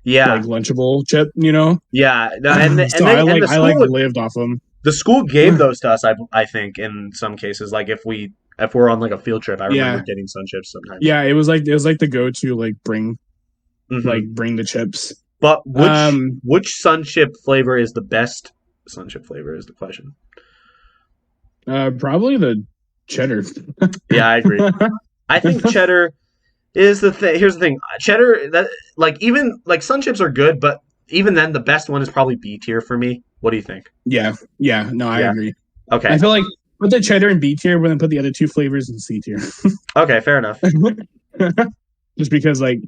Yeah. Like Lunchable chip, Yeah. No, and so they, I and the school lived off them. The school gave those to us. I think in some cases, like if we're on like a field trip, I remember getting sun chips sometimes. Yeah, it was like the go-to like bring Mm-hmm. bring the chips. But which sun chip flavor is the best sun chip flavor is the question. Probably the cheddar. Yeah, I agree. I think cheddar is the thing. Here's the thing. Cheddar, that like even like sun chips are good, but even then the best one is probably B tier for me. What do you think? Yeah. No, I agree. Okay. I feel like put the cheddar in B tier, but then put the other two flavors in C tier. Okay, fair enough. Just because like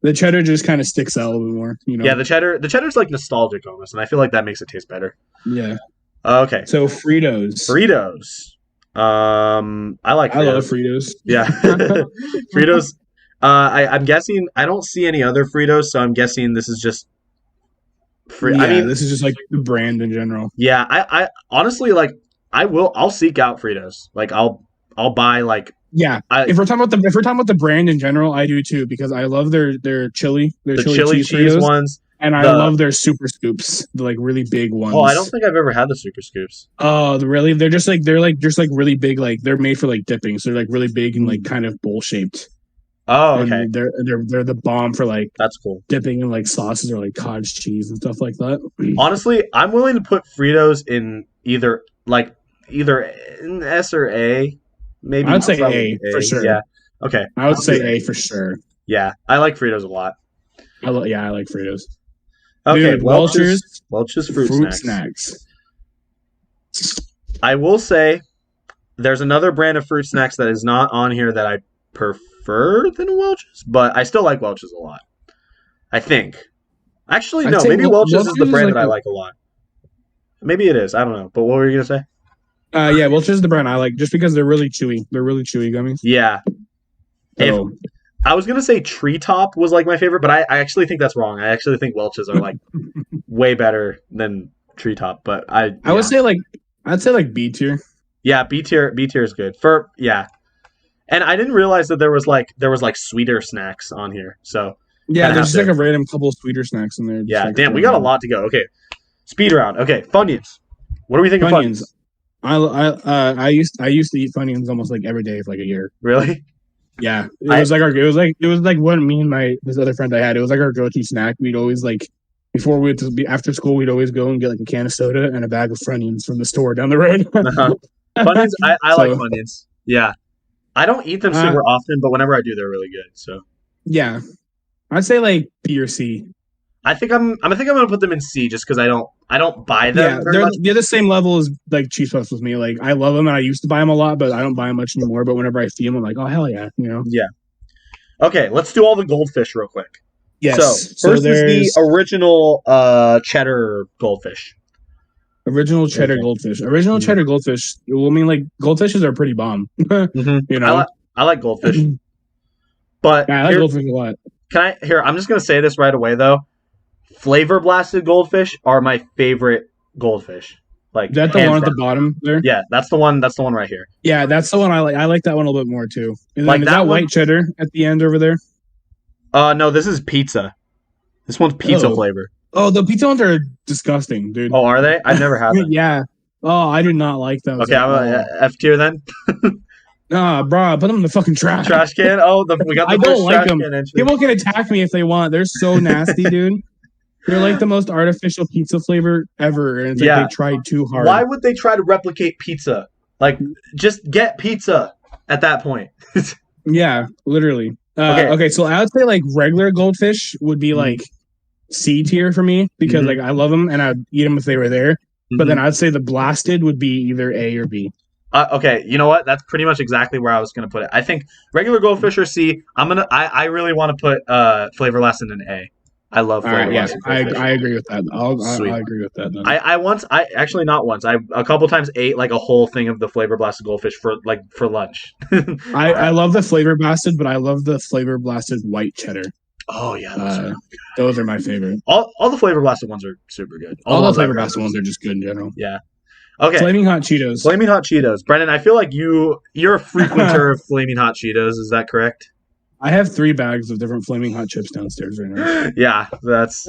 the cheddar just kind of sticks out a little bit more, Yeah, the cheddar's like nostalgic almost, and I feel like that makes it taste better. Yeah. Okay. So Fritos. I like Fritos. I love Fritos. Yeah. Fritos. I'm guessing I don't see any other Fritos, so I'm guessing this is just free. Yeah, I mean, this is just like the brand in general. Yeah, I honestly like I'll seek out Fritos. Like I'll buy like Yeah. If we're talking about the brand in general, I do too, because I love their chili, the chili cheese Fritos, ones. And I love their super scoops, the like really big ones. Oh, I don't think I've ever had the super scoops. Oh, really? They're just like really big, like they're made for like dipping, so they're like really big and like kind of bowl shaped. Oh, okay. And they're the bomb for like That's cool. dipping in like sauces or like cottage cheese and stuff like that. Honestly, I'm willing to put Fritos in either in S or A. Maybe I would say probably A for sure. Yeah. Okay. I would say A for sure. Yeah, I like Fritos a lot. I like Fritos. Okay, Dude, Welch's fruit snacks. I will say there's another brand of fruit snacks that is not on here that I prefer than Welch's, but I still like Welch's a lot. I think. Actually, no. Maybe Welch's is the brand that I like a lot. Maybe it is. I don't know. But what were you gonna say? Yeah, Welch's is the brand I like just because they're really chewy. They're really chewy gummies. Yeah. So, I was gonna say Treetop was like my favorite, but I actually think that's wrong. I actually think Welch's are like way better than Treetop. But I would say I'd say like B tier. Yeah, B tier is good. And I didn't realize that there was like sweeter snacks on here. So yeah, there's just like a random couple of sweeter snacks in there. Yeah, like damn, we got a lot to go. Okay, speed round. Okay, Funyuns. What do we think of Funyuns? I used to eat Funyuns almost like every day for like a year. Really? Yeah, it was like what me and this other friend I had. It was like our go-to snack. We'd always like before we would be after school. We'd always go and get like a can of soda and a bag of Funyuns from the store down the road. Funyuns, I like Funyuns. Yeah, I don't eat them super often, but whenever I do, they're really good. So yeah, I'd say like B or C. I think I'm gonna put them in C just because I don't buy them. Yeah, they're the same level as like Cheese Puffs with me. Like I love them and I used to buy them a lot, but I don't buy them much anymore. But whenever I see them, I'm like, oh hell yeah, you know. Yeah. Okay, let's do all the goldfish real quick. Yes. So first is the original cheddar goldfish. Original cheddar goldfish. Original cheddar goldfish. Well, I mean, like goldfishes are pretty bomb. You know, I like goldfish, but yeah, I like goldfish a lot. I'm just gonna say this right away though. Flavor blasted goldfish are my favorite goldfish. Like is that the one at the bottom there? Yeah, that's the one. That's the one right here. Yeah, that's the one I like. I like that one a little bit more too. And like is that white cheddar at the end over there? No, this is pizza. This one's pizza flavor. Oh, the pizza ones are disgusting, dude. Oh, are they? I've never had them. Yeah. Oh, I do not like those. Okay, I'm F tier then. Nah, bro, put them in the fucking trash. Trash can. Oh, we got the I don't like them. Entry. People can attack me if they want. They're so nasty, dude. They're like the most artificial pizza flavor ever, and it's like they tried too hard. Why would they try to replicate pizza? Like, just get pizza at that point. Yeah, literally. Okay, so I would say like regular goldfish would be like C tier for me because like I love them and I'd eat them if they were there. But then I'd say the blasted would be either A or B. Okay, you know what? That's pretty much exactly where I was gonna put it. I think regular goldfish are C. I really want to put flavor lasted in A. I love flavor. Right, yes, I agree with that. I agree with that. Then. I actually not once. I a couple times ate like a whole thing of the flavor blasted goldfish for lunch. I love the flavor blasted, but I love the flavor blasted white cheddar. Oh yeah, those are my favorite. All the flavor blasted ones are super good. All the flavor blasted ones are just good in general. Yeah. Okay. Flaming Hot Cheetos. Flaming Hot Cheetos. Brendan, I feel like you're a frequenter of Flaming Hot Cheetos. Is that correct? I have 3 bags of different Flaming Hot chips downstairs right now. Yeah, that's...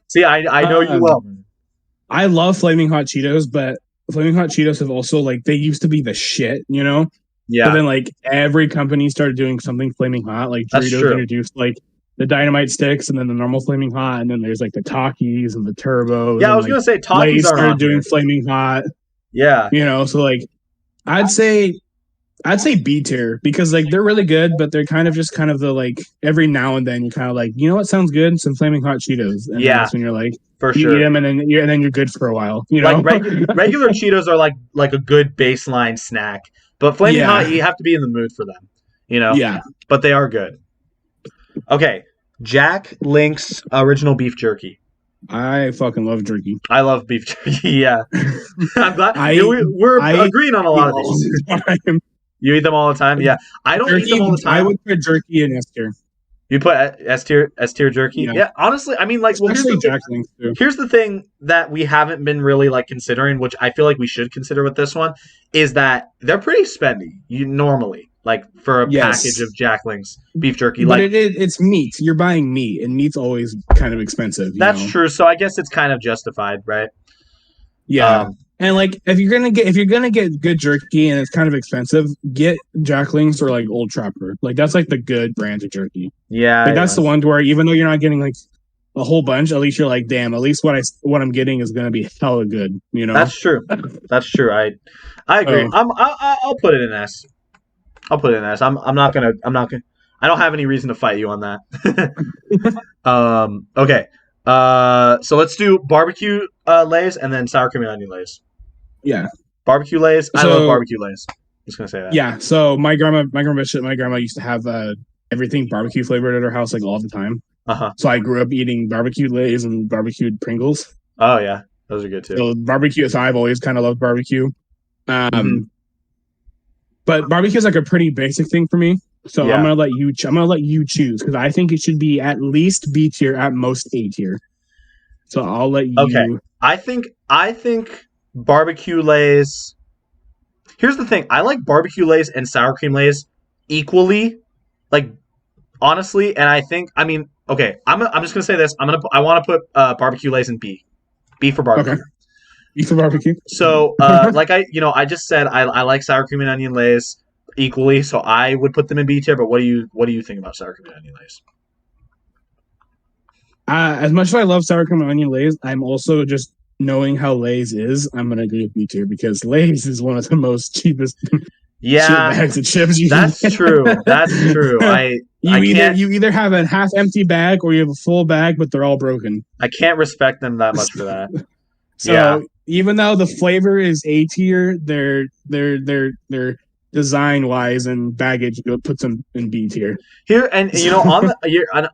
See, I know you well. I love Flaming Hot Cheetos, but Flaming Hot Cheetos have also, like, they used to be the shit, you know? Yeah. But then, like, every company started doing something Flaming Hot. Like, Doritos introduced, like, the Dynamite Sticks and then the normal Flaming Hot, and then there's, like, the Takis and the Turbos. Yeah, I was going to say Takis started doing Flaming Hot. Yeah. You know, so, like, I'd say B tier because like they're really good, but they're kind of the like every now and then you're kind of like, you know what sounds good? Some Flaming Hot Cheetos. And that's when you're like, for you sure, eat them and then you're good for a while. You know, like regular Cheetos are like a good baseline snack, but Flaming Hot you have to be in the mood for them. You know, but they are good. Okay, Jack Link's original beef jerky. I fucking love jerky. I love beef jerky. Yeah, I'm glad we're agreeing on a lot of these. You eat them all the time? Yeah. I don't eat them all the time. I would put jerky in S tier. You put S tier jerky? Yeah. Honestly, I mean, like, here's the thing that we haven't been really, like, considering, which I feel like we should consider with this one, is that they're pretty spendy, normally, like, for a package of Jack Link's beef jerky. But it's meat. You're buying meat, and meat's always kind of expensive. That's true. So I guess it's kind of justified, right? Yeah. And like if you're gonna get good jerky and it's kind of expensive, get Jacklings or like Old Trapper. Like that's like the good brand of jerky. Yeah, Like that's yeah. the one where even though you're not getting like a whole bunch, at least you're like, damn, at least what I'm getting is gonna be hella good, you know? That's true. That's true. I agree. Oh, I'll put it in S. I'll put it in S. I'm not gonna. I don't have any reason to fight you on that. Okay. So let's do barbecue Lays and then sour cream and onion Lays. yeah. Barbecue Lays. I love So barbecue Lays. Just gonna say that. yeah, so my grandma used to have everything barbecue flavored at her house like all the time. Uh-huh. So I grew up eating barbecue Lays and barbecued Pringles. Oh yeah, those are good too. So barbecue. So I've always kind of loved barbecue. Mhm. But barbecue is like a pretty basic thing for me. So Yeah. I'm gonna let you choose because I think it should be at least B tier, at most A tier. So I'll let you. Okay. I think barbecue Lays. Here's the thing. I like barbecue Lays and sour cream Lays equally. Like honestly, and I mean, okay, I'm just gonna say this. I want to put barbecue Lays in B. B for barbecue. Okay. B for barbecue. So, like I just said, I like sour cream and onion Lays equally, so I would put them in B tier. But what do you think about sour cream and onion Lays? As much as I love sour cream and onion Lays, I'm also just knowing how Lays is. I'm gonna agree with B tier because Lays is one of the most cheapest Yeah, bags of chips you that's can get. true. That's true. You either have a half empty bag or you have a full bag, but they're all broken. I can't respect them that much for that. So Yeah. even though the flavor is A tier, their design wise and baggage puts them in B tier. Here and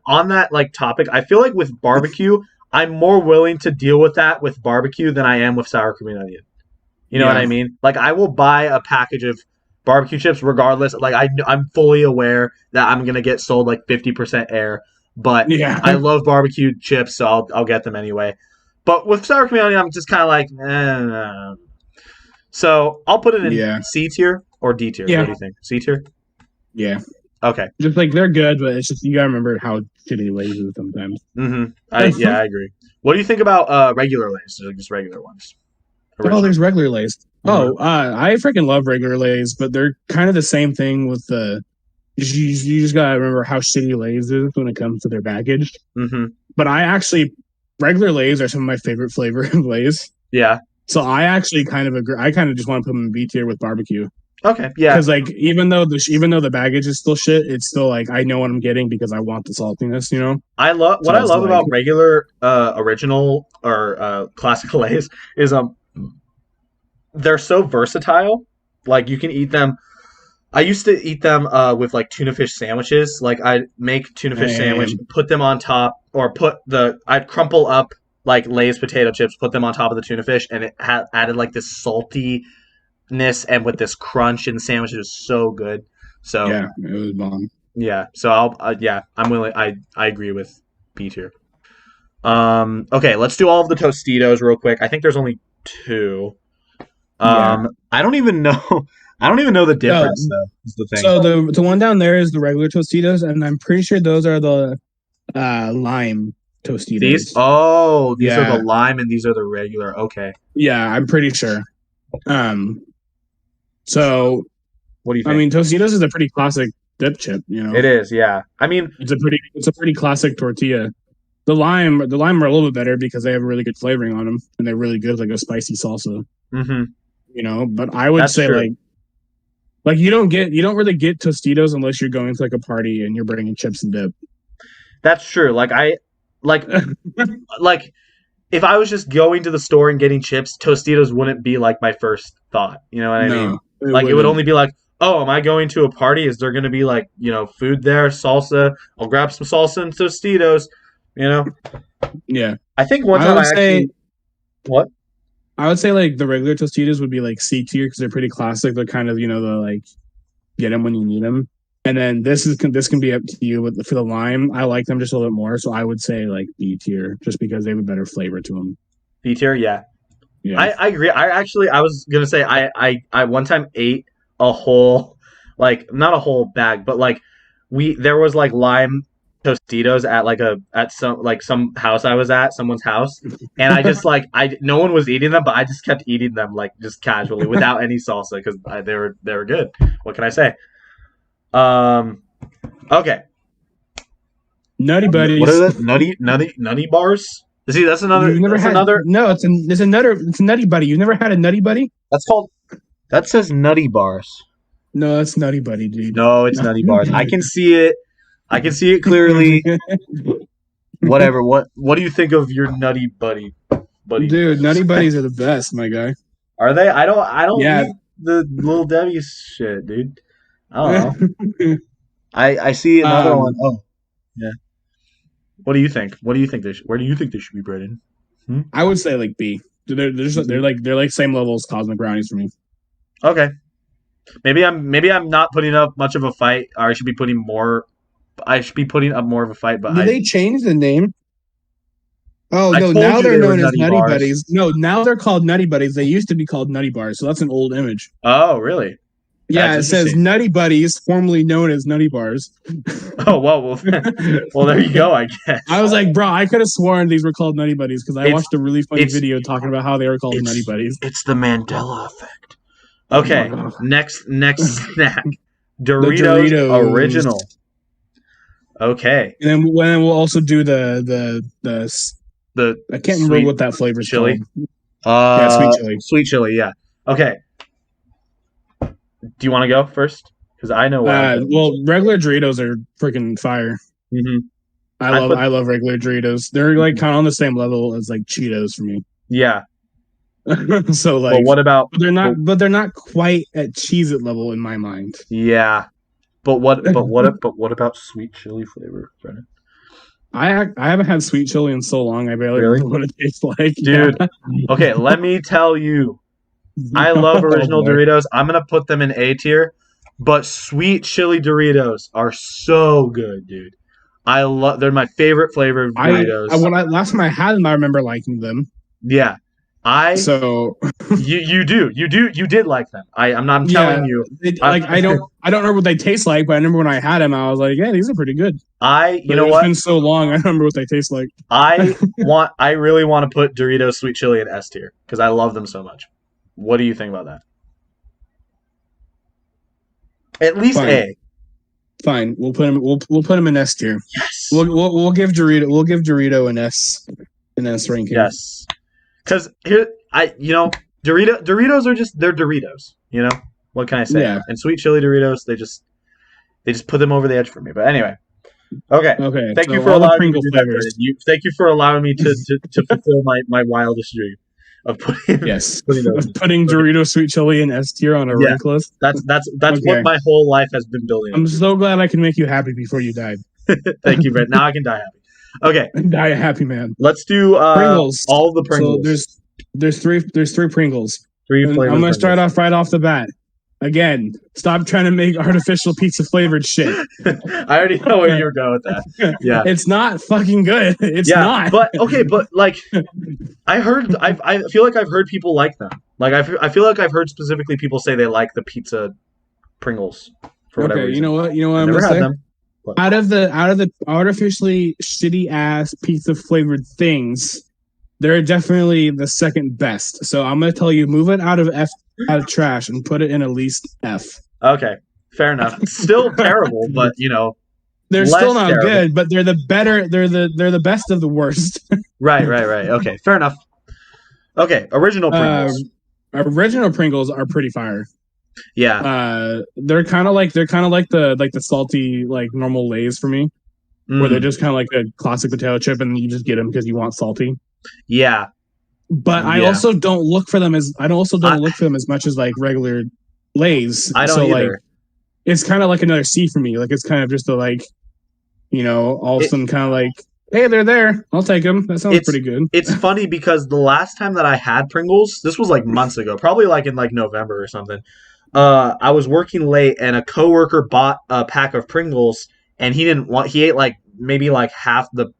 on that like topic, I feel like with barbecue, I'm more willing to deal with that with barbecue than I am with sour cream and onion. You know what I mean? Like I will buy a package of barbecue chips regardless. Like I'm fully aware that I'm gonna get sold like 50% air, but Yeah. I love barbecue chips, so I'll get them anyway. But with sour cream and onion, I'm just kind of like, nah. So I'll put it in C tier or D tier. Yeah. What do you think? C tier? Yeah. Okay. Just like they're good, but it's just you gotta remember how shitty Lay's is sometimes. Mm-hmm. I agree. What do you think about regular Lay's? Just regular ones. Oh, there's regular Lay's. Mhm. I freaking love regular Lay's, but they're kind of the same thing with the. You just gotta remember how shitty Lay's is when it comes to their baggage. Mm-hmm. But regular Lay's are some of my favorite flavor of Lay's. Yeah. So I actually kind of agree. I kind of just want to put them in B tier with barbecue. Okay. Yeah. Because like even though the baggage is still shit, it's still like I know what I'm getting because I want the saltiness. You know. I love like, about regular original or classical Lay's is they're so versatile. Like you can eat them. I used to eat them with like tuna fish sandwiches. Like I'd make tuna fish sandwich, put them on top, or I'd crumple up like Lay's potato chips, put them on top of the tuna fish, and it added like this saltiness and with this crunch in the sandwich. It was so good. So yeah, it was bomb. Yeah, so I'm willing. I agree with B tier. Okay, let's do all of the Tostitos real quick. I think there's only two. I don't even know. I don't even know the difference though. Is the thing. So the one down there is the regular Tostitos, and I'm pretty sure those are the lime Tostitos. These are the lime, and these are the regular. Okay. Yeah, I'm pretty sure. So what do you think? I mean, Tostitos is a pretty classic dip chip. You know, it is. Yeah. I mean, it's a pretty classic tortilla. The lime are a little bit better because they have a really good flavoring on them, and they're really good, like a spicy salsa. Mm-hmm. You know, but I would say true. like you don't really get Tostitos unless you're going to like a party and you're bringing chips and dip. That's true. Like like if I was just going to the store and getting chips, Tostitos wouldn't be like my first thought. You know what I mean? Like it would only be like, oh, am I going to a party? Is there going to be like, food there, salsa? I'll grab some salsa and Tostitos. You know? Yeah. I think one time what? I would say like the regular Tostitos would be like C tier because they're pretty classic. They're kind of the like get them when you need them. And then this can be up to you for the lime. I like them just a little bit more, so I would say like B tier just because they have a better flavor to them. B tier, yeah. Yeah. I agree. I was gonna say I one time ate a whole, like not a whole bag, but like there was like lime Tostitos at some house I was at, someone's house, and I just no one was eating them, but I just kept eating them like just casually without any salsa because they were good. What can I say? Okay. Nutty Buddies. What are the nutty bars? See, that's another. You've never had another. No, it's a Nutty Buddy. You've never had a Nutty Buddy? That's called. That says nutty bars. No, that's Nutty Buddy, dude. No, it's nutty bars. I can see it. I can see it clearly. Whatever. What do you think of your nutty buddy? Dude, Nutty Buddies are the best, my guy. Are they? I don't Yeah. eat the Little Debbie shit, dude. I don't know. I see another one. Oh, yeah. What do you think? Where do you think they should be bred in? I would say like B. They're like same level as Cosmic Brownies for me. Okay. Maybe I'm not putting up much of a fight, or I should be putting up more of a fight. But Did they change the name? Oh I no! told Now you they're they were known as Nutty Nutty Bars. Buddies. No, now they're called Nutty Buddies. They used to be called Nutty Bars, so that's an old image. Oh, really? Yeah, That's it says interesting. Nutty Buddies, formerly known as Nutty Bars. Oh well, there you go. I guess. I was like, bro, I could have sworn these were called Nutty Buddies because I watched a really funny video talking about how they were called Nutty Buddies. It's the Mandela effect. Okay, Oh my God. next snack. Doritos original. Okay. And then we'll also do the I can't remember sweet what that flavor's chili. called. Yeah, sweet chili. Sweet chili, yeah. Okay. Do you want to go first? Because I know. Well, regular Doritos are freaking fire. Mm-hmm. I love regular Doritos. They're like kind of on the same level as like Cheetos for me. Yeah. So like, But what about? But they're not quite at Cheez-It level in my mind. Yeah. But what about sweet chili flavor, Brennan? I haven't had sweet chili in so long. I barely remember what it tastes like, dude. Yeah. Okay, let me tell you. I love original Doritos. I'm gonna put them in A tier, but sweet chili Doritos are so good, dude. They're my favorite flavor of Doritos. Last time I had them, I remember liking them. Yeah, you did like them. I'm telling you. I don't remember what they taste like, but I remember when I had them, I was like, yeah, these are pretty good. It's been so long, I don't remember what they taste like. I really want to put Doritos sweet chili in S tier because I love them so much. What do you think about that? At least Fine. A. Fine, we'll put him in S tier. Yes. We'll give Dorito an S ranking. Yes. Because Doritos are they're Doritos. You know what can I say? Yeah. And sweet chili Doritos, they just put them over the edge for me. But anyway, okay. Thank you for allowing me to do that. Thank you for allowing me to fulfill my wildest dream of putting putting Dorito sweet chili in S tier on a rank list. That's what my whole life has been building. I'm so glad I can make you happy before you died. Thank you, Brett. Now I can die happy. Okay, die a happy man. Let's do Pringles. All of the Pringles. So there's three Pringles. I'm gonna start off right off the bat. Again, stop trying to make artificial pizza flavored shit. I already know where you're going with that. Yeah, it's not fucking good. It's not. But like, I feel like I've heard people like them. Like I feel like I've heard specifically people say they like the pizza Pringles for whatever reason. You know what I'm never gonna had say? them. Out of the artificially shitty ass pizza flavored things, they're definitely the second best. So I'm gonna tell you, move it out of trash and put it in at least F. Okay, fair enough. It's still terrible, but they're still not good. But they're the better. They're the best of the worst. Right. Okay, fair enough. Okay, original Pringles. Original Pringles are pretty fire. Yeah. They're kind of like the salty like normal Lay's for me, where they're just kind of like a classic potato chip, and you just get them because you want salty. Yeah. But I also don't look for them as much as like regular Lay's. I don't either. Like, it's kind of like another C for me. Like it's kind of just a like, all of a sudden kind of like, hey, they're there. I'll take them. That sounds pretty good. It's funny because the last time that I had Pringles, this was like months ago, probably like in like November or something. I was working late and a coworker bought a pack of Pringles and he ate like maybe like half the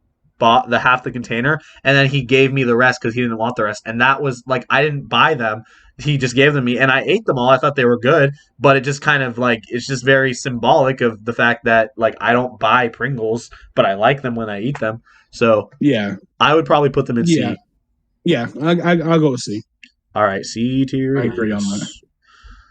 bought the half the container, and then he gave me the rest because he didn't want the rest. And that was like I didn't buy them. He just gave them to me, and I ate them all. I thought they were good, but it just kind of like it's just very symbolic of the fact that like I don't buy Pringles, but I like them when I eat them. So Yeah. I would probably put them in Yeah. C. Yeah. I'll go with C. All right, C tier. I agree on that.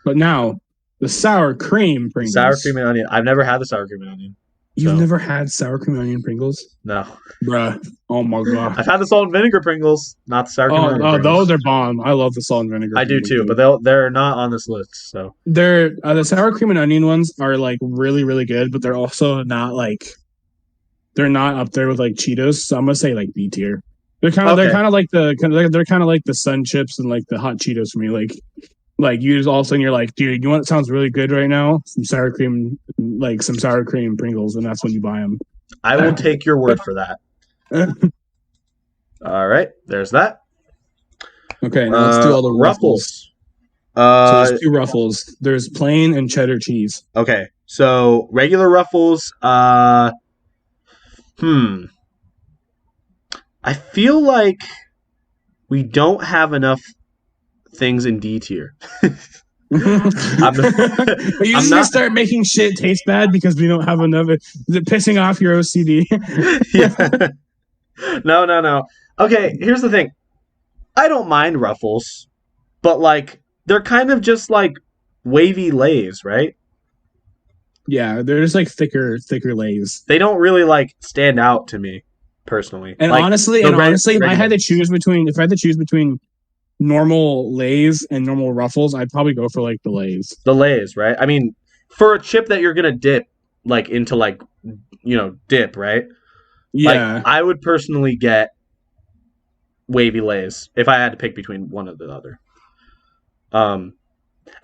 But now, the sour cream Pringles. Sour cream and onion. I've never had the sour cream and onion. You've never had sour cream and onion Pringles? No. Bruh. Oh my god. I've had the salt and vinegar Pringles, not the sour cream and onion Pringles. Those are bomb. I love the salt and vinegar. I do too, but they're not on this list. So they're the sour cream and onion ones are like really, really good, but they're also not like they're not up there with like Cheetos. So I'm gonna say like B tier. They're kind of like the Sun Chips and like the hot Cheetos for me. Like you just all of a sudden you're like, dude, you know what sounds really good right now? Some sour cream Pringles, and that's when you buy them. I will take your word for that. All right, there's that. Okay, now let's do all the Ruffles. So there's 2 Ruffles. There's plain and cheddar cheese. Okay, so regular Ruffles. I feel like we don't have enough things in D tier. Are you just gonna start making shit taste bad because we don't have enough? Is it pissing off your OCD? Yeah. No. Okay, here's the thing. I don't mind Ruffles, but like they're kind of just like wavy Lays, right? Yeah, they're just like thicker Lays. They don't really like stand out to me personally. And like, honestly, if I had to choose between normal Lays and normal Ruffles, I'd probably go for like the Lays. The Lays, right? I mean, for a chip that you're gonna dip like into like dip, right? Yeah. Like, I would personally get wavy Lays if I had to pick between one or the other. Am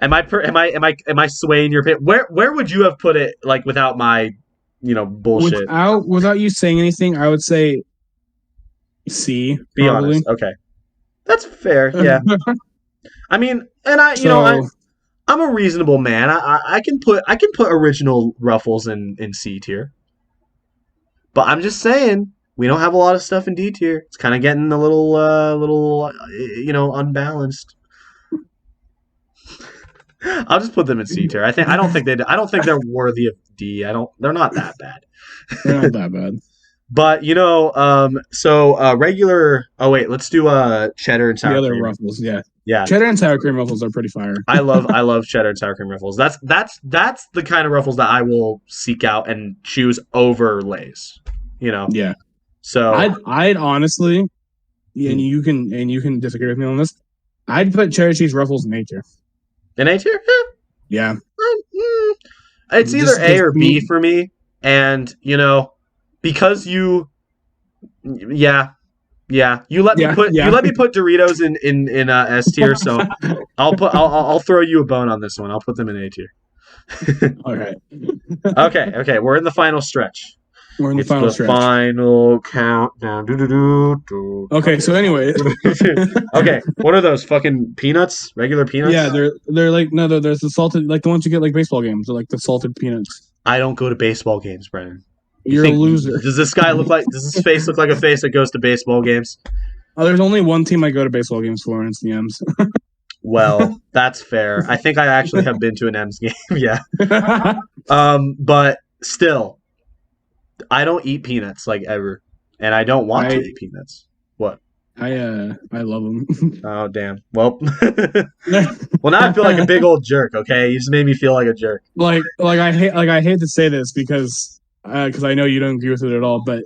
I swaying your opinion? Where would you have put it like without my bullshit? Without you saying anything, I would say C. Be probably. honest. Okay. That's fair, yeah. I mean, and I'm a reasonable man. I can put original Ruffles in C tier. But I'm just saying, we don't have a lot of stuff in D tier. It's kind of getting a little unbalanced. I'll just put them in C tier. I don't think they're worthy of D. They're not that bad. They're not that bad. But regular. Oh wait, let's do cheddar and sour cream. The other Ruffles, yeah. Yeah, cheddar and sour cream Ruffles are pretty fire. I love cheddar and sour cream Ruffles. That's the kind of Ruffles that I will seek out and choose over Lays. Yeah. So I'd honestly, and you can disagree with me on this. I'd put cheddar cheese Ruffles in A tier. In A tier? Yeah. It's either A or B for me, and because you let me put Doritos in S tier, so I'll throw you a bone on this one. I'll put them in A tier. All right. Okay, we're in the final stretch. We're in the final stretch. Final countdown. Okay, so anyway. Okay, what are those fucking peanuts? Regular peanuts? Yeah, they're like there's the salted, like the ones you get like baseball games. They're like the salted peanuts. I don't go to baseball games, Brennan. You're a loser. Does this face look like a face that goes to baseball games? Oh, there's only one team I go to baseball games for, and it's the M's. Well, that's fair. I think I actually have been to an M's game. Yeah. But still, I don't eat peanuts like ever, and I don't want to eat peanuts. What? I love them. Oh damn. Well, well now I feel like a big old jerk. Okay, you just made me feel like a jerk. Like I hate to say this because I know you don't agree with it at all, but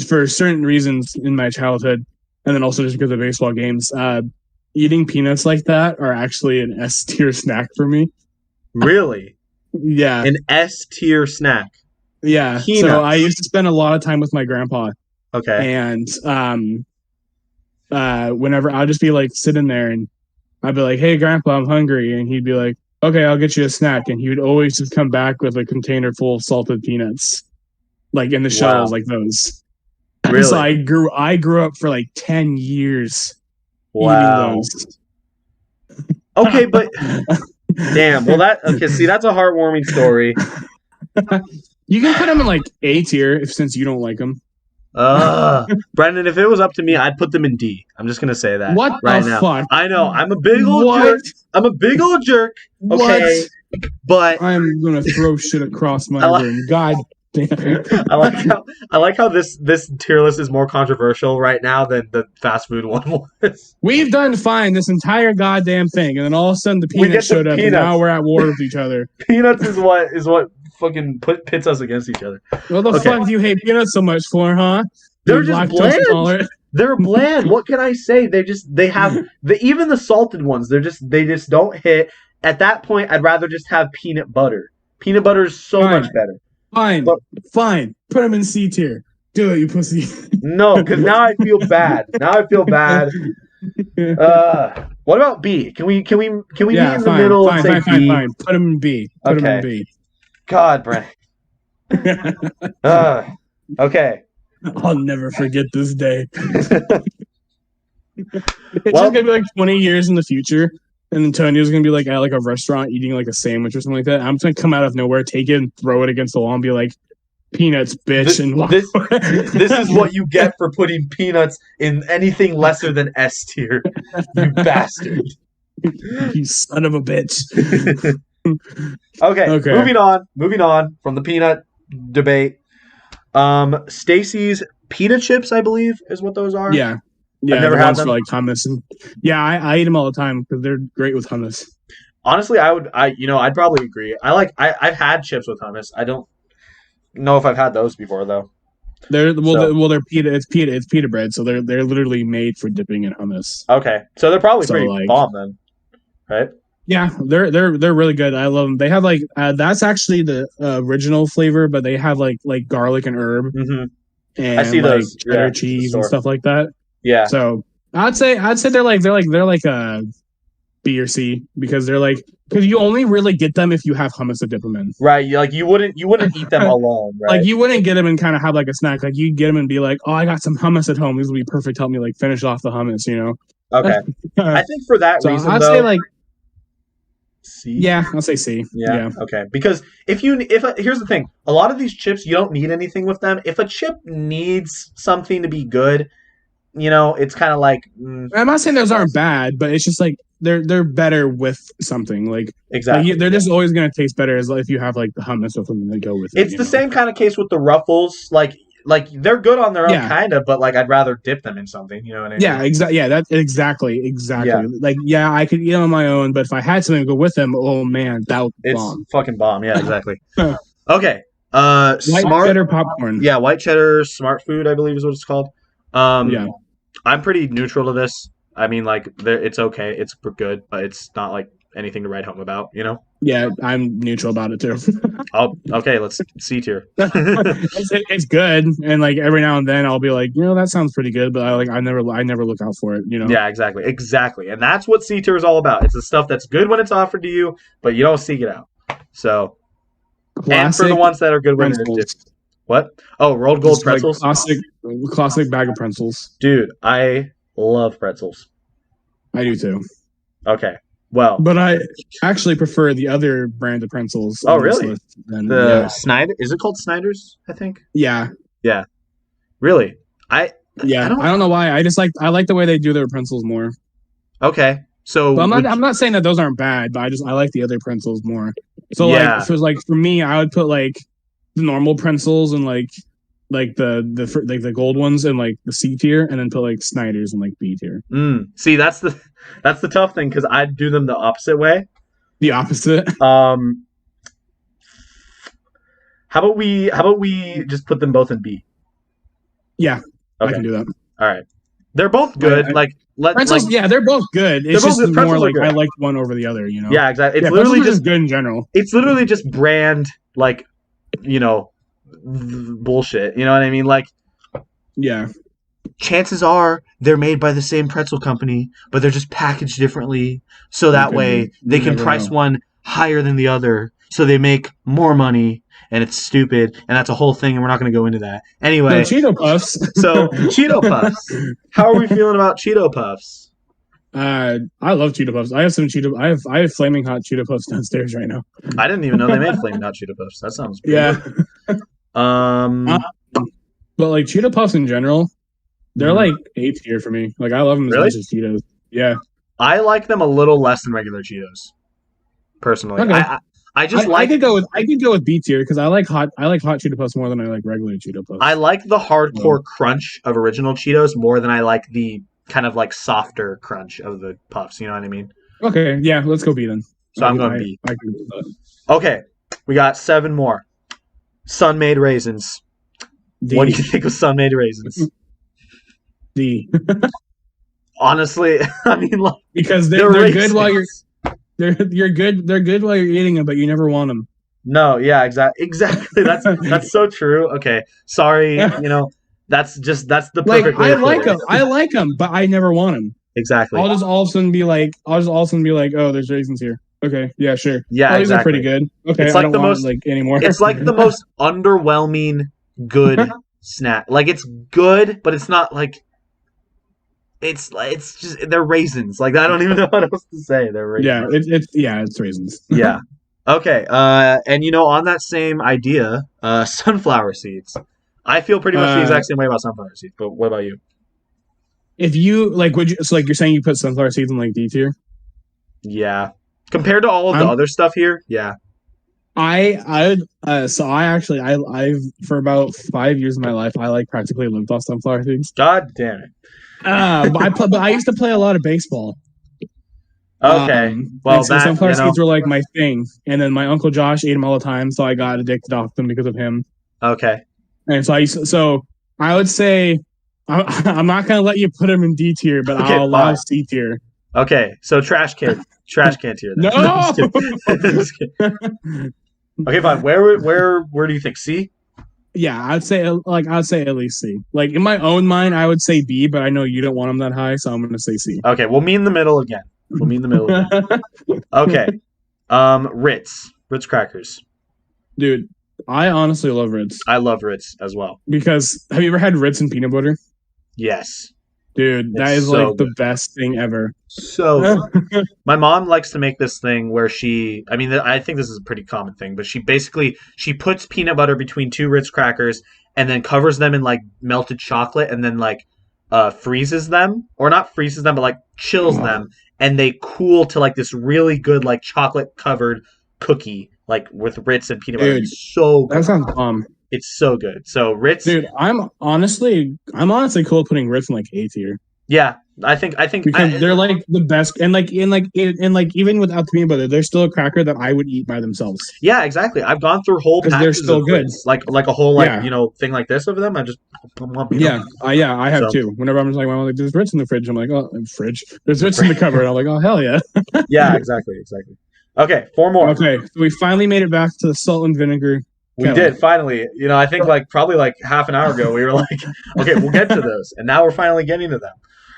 for certain reasons in my childhood, and then also just because of baseball games, eating peanuts like that are actually an S tier snack for me. Really? Yeah. An S tier snack. Yeah. Peanuts. So I used to spend a lot of time with my grandpa. Okay. And whenever I'll just be like sitting there and I'd be like, "Hey, Grandpa, I'm hungry," and he'd be like, "Okay, I'll get you a snack," and he would always just come back with a container full of salted peanuts, like in the shells, like those. Really? So I grew up for like 10 years. Wow. Eating those. Okay, but damn. Well, see, that's a heartwarming story. You can put them in like A tier since you don't like them. Brendan, if it was up to me, I'd put them in D. I'm just gonna say that What right the now. fuck? I know I'm a big old What? jerk. I'm a big old jerk. Okay, but I'm gonna throw shit across my room. God damn. I like how this tier list is more controversial right now than the fast food one was. We've done fine this entire goddamn thing, and then all of a sudden the We get peanuts the showed up, and peanuts. now we're at war with each other. Peanuts is what fucking pits us against each other. What the fuck do you hate peanuts so much for, huh? They're just bland. They're bland. What can I say? They have even the salted ones. They just don't hit. At that point, I'd rather just have peanut butter. Peanut butter is so much better. Fine. Put them in C tier. Do it, you pussy. No, because now I feel bad. What about B? Can we meet in the middle and say B? Fine. Put them in B. Put them in B. God, Brent. Okay. I'll never forget this day. It's just gonna be like 20 years in the future, and Antonio's gonna be like at like a restaurant eating like a sandwich or something like that. I'm just gonna come out of nowhere, take it, and throw it against the wall, and be like, "Peanuts, bitch!" This is what you get for putting peanuts in anything lesser than S tier, you bastard. You son of a bitch. Okay. Moving on from the peanut debate. Stacy's pita chips, I believe, is what those are. Yeah. I've never had them. For like hummus, and I eat them all the time because they're great with hummus. Honestly, I'd probably agree. I've had chips with hummus. I don't know if I've had those before though. They're pita. It's pita bread, so they're literally made for dipping in hummus. Okay, so they're probably pretty bomb then, right? Yeah, they're really good. I love them. They have like that's actually the original flavor, but they have like garlic and herb, and I see like those cheddar cheese and stuff like that. Yeah. So I'd say they're like a B or C because you only really get them if you have hummus to dip them in. Right. You wouldn't eat them alone. Right. Like you wouldn't get them and kind of have like a snack. Like you get them and be like, oh, I got some hummus at home. These will be perfect. Help me like finish off the hummus. You know. Okay. I think for that reason, I'd say like C. Yeah, I'll say C. Yeah. Okay. Because if here's the thing, a lot of these chips you don't need anything with them. If a chip needs something to be good, it's kind of like. I'm not saying those aren't bad, but it's just like they're better with something. Like exactly, they're just always gonna taste better as if you have like the hummus or something to go with it. It's the same kind of case with the Ruffles. Like they're good on their own, kind of, but like I'd rather dip them in something. You know what I mean? Yeah, exactly. Yeah, that's exactly. Yeah. Like, I could eat them on my own, but if I had something to go with them, oh man, that would be bomb. Fucking bomb. Yeah, exactly. Okay. White cheddar popcorn. Yeah, white cheddar smart food, I believe is what it's called. Yeah. I'm pretty neutral to this. I mean, like, it's okay. It's good, but it's not like anything to write home about, Yeah, I'm neutral about it too. Okay, let's C tier. It's good, and like every now and then I'll be like, that sounds pretty good, but I never look out for it, Yeah, exactly, and that's what C tier is all about. It's the stuff that's good when it's offered to you, but you don't seek it out. So, and for the ones that are good when it's what? Oh, rolled gold pretzels. Like classic bag of pretzels. Dude, I love pretzels. I do too. Okay. Well, but I actually prefer the other brand of pretzels. Oh, really? Snyder? Is it called Snyder's? I think. Yeah. Yeah. Really? I don't know why. I like the way they do their pretzels more. Okay. So I'm not saying that those aren't bad, but I like the other pretzels more. So like for me, I would put like the normal pretzels and like the gold ones in like the C tier, and then put like Snyder's in like B tier. See, that's the tough thing because I'd do them the opposite way. The opposite. How about we just put them both in B? Yeah, okay. I can do that. All right, they're both good. Pretzels, they're both good. It's just more like I like one over the other. Yeah, exactly. It's literally just good in general. It's literally just brand bullshit. You know what I mean? Like, yeah. Chances are they're made by the same pretzel company, but they're just packaged differently. So that way they can price one higher than the other, so they make more money. And it's stupid, and that's a whole thing, and we're not going to go into that. Anyway, Cheeto Puffs. So Cheeto Puffs. How are we feeling about Cheeto Puffs? I love Cheeto Puffs. I have some Cheeto. I have flaming hot Cheeto Puffs downstairs right now. I didn't even know they made flaming hot Cheeto Puffs. That sounds pretty good. But like Cheeto Puffs in general, they're Mhm. like A tier for me. Like I love them as Really? much as Cheetos. Yeah. I like them a little less than regular Cheetos, personally. Okay. I just I like could go with B tier because I like hot Cheeto Puffs more than I like regular Cheeto Puffs. I like the hardcore crunch of original Cheetos more than I like the kind of like softer crunch of the Puffs. You know what I mean? Okay, yeah, let's go B then. So I'm going B. I can do that. Okay, we got 7 more. Sun-made raisins. D. What do you think of sun-made raisins? D. Honestly, I mean, like, Because they're good while they're good while you're eating them, but you never want them. No, yeah, exactly. That's so true. Okay, sorry. That's the perfect way I to like put them. it. I like them, but I never want them. Exactly. I'll just all of a sudden be like, oh, there's raisins here. Okay, yeah, sure. Yeah, these exactly. are pretty good. Okay, It's I like don't the want most it, like anymore. It's like the most underwhelming good snack. Like it's good, but it's not like it's just they're raisins. Like I don't even know what else to say. They're raisins. It's raisins. Yeah. Okay. And on that same idea, sunflower seeds. I feel pretty much the exact same way about sunflower seeds. But what about you? If you you're saying you put sunflower seeds in like D tier? Yeah. Compared to all of the other stuff here, yeah. I've for about 5 years of my life, I like practically lived off sunflower seeds. God damn it. But I used to play a lot of baseball. Okay. So sunflower seeds were like my thing, and then my uncle Josh ate them all the time, so I got addicted off them because of him. Okay. And so I would say I'm not gonna let you put them in D tier, but I'll allow C tier. Okay, so trash can tier. Then. No. Okay, fine. Where do you think C? Yeah, I'd say at least C. Like in my own mind, I would say B, but I know you don't want them that high, so I'm gonna say C. Okay, we'll meet in the middle again. Okay. Ritz crackers. Dude, I honestly love Ritz. I love Ritz as well. Because have you ever had Ritz and peanut butter? Yes. Dude, that is so like the best thing ever. So good. My mom likes to make this thing where I think this is a pretty common thing, but she puts peanut butter between 2 Ritz crackers and then covers them in like melted chocolate and then like freezes them, or not freezes them, but like chills them, and they cool to like this really good like chocolate covered cookie like with Ritz and peanut butter. Dude, it's so good. That sounds bomb. It's so good. So Ritz, dude, I'm honestly cool putting Ritz in like A tier. Yeah, I think because they're like the best, and even without the peanut butter, they're still a cracker that I would eat by themselves. Yeah, exactly. I've gone through whole packages. They're still good. Ritz, like a whole thing like this over them. I just I have too. Whenever I'm just like, well, there's Ritz in the fridge. I'm like, oh, fridge. There's Ritz in the cupboard. I'm like, oh hell yeah. Yeah, exactly. Okay, 4 more. Okay, so we finally made it back to the salt and vinegar. We did finally. I think probably half an hour ago we were like, okay, we'll get to those, and now we're finally getting to them.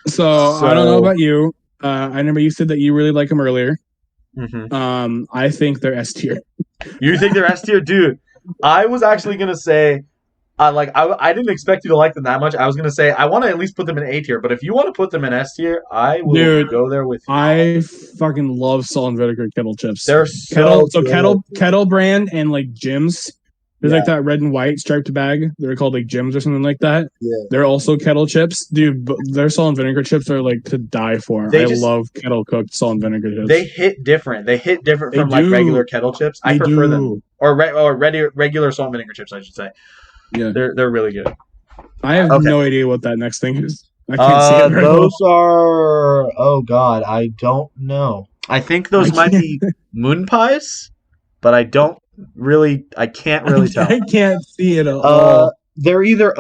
So I don't know about you. I remember you said that you really like them earlier. Mm-hmm. I think they're S tier. You think they're S tier, dude? I was actually gonna say, I didn't expect you to like them that much. I was gonna say I want to at least put them in A tier, but if you want to put them in S tier, I will go there with you. I fucking love salt and vinegar kettle chips. They're kettle brand and like Jim's. There's like that red and white striped bag. They're called like Jim's or something like that. Yeah. They're also kettle chips. Dude, their salt and vinegar chips are like to die for. I love kettle cooked salt and vinegar chips. They hit different. From like regular kettle chips. I prefer them. Or regular salt and vinegar chips, I should say. Yeah. They're really good. I have no idea what that next thing is. I can't see it very those are God, I don't know. I think those might be moon pies, but I can't really tell. I can't see it at all. They're either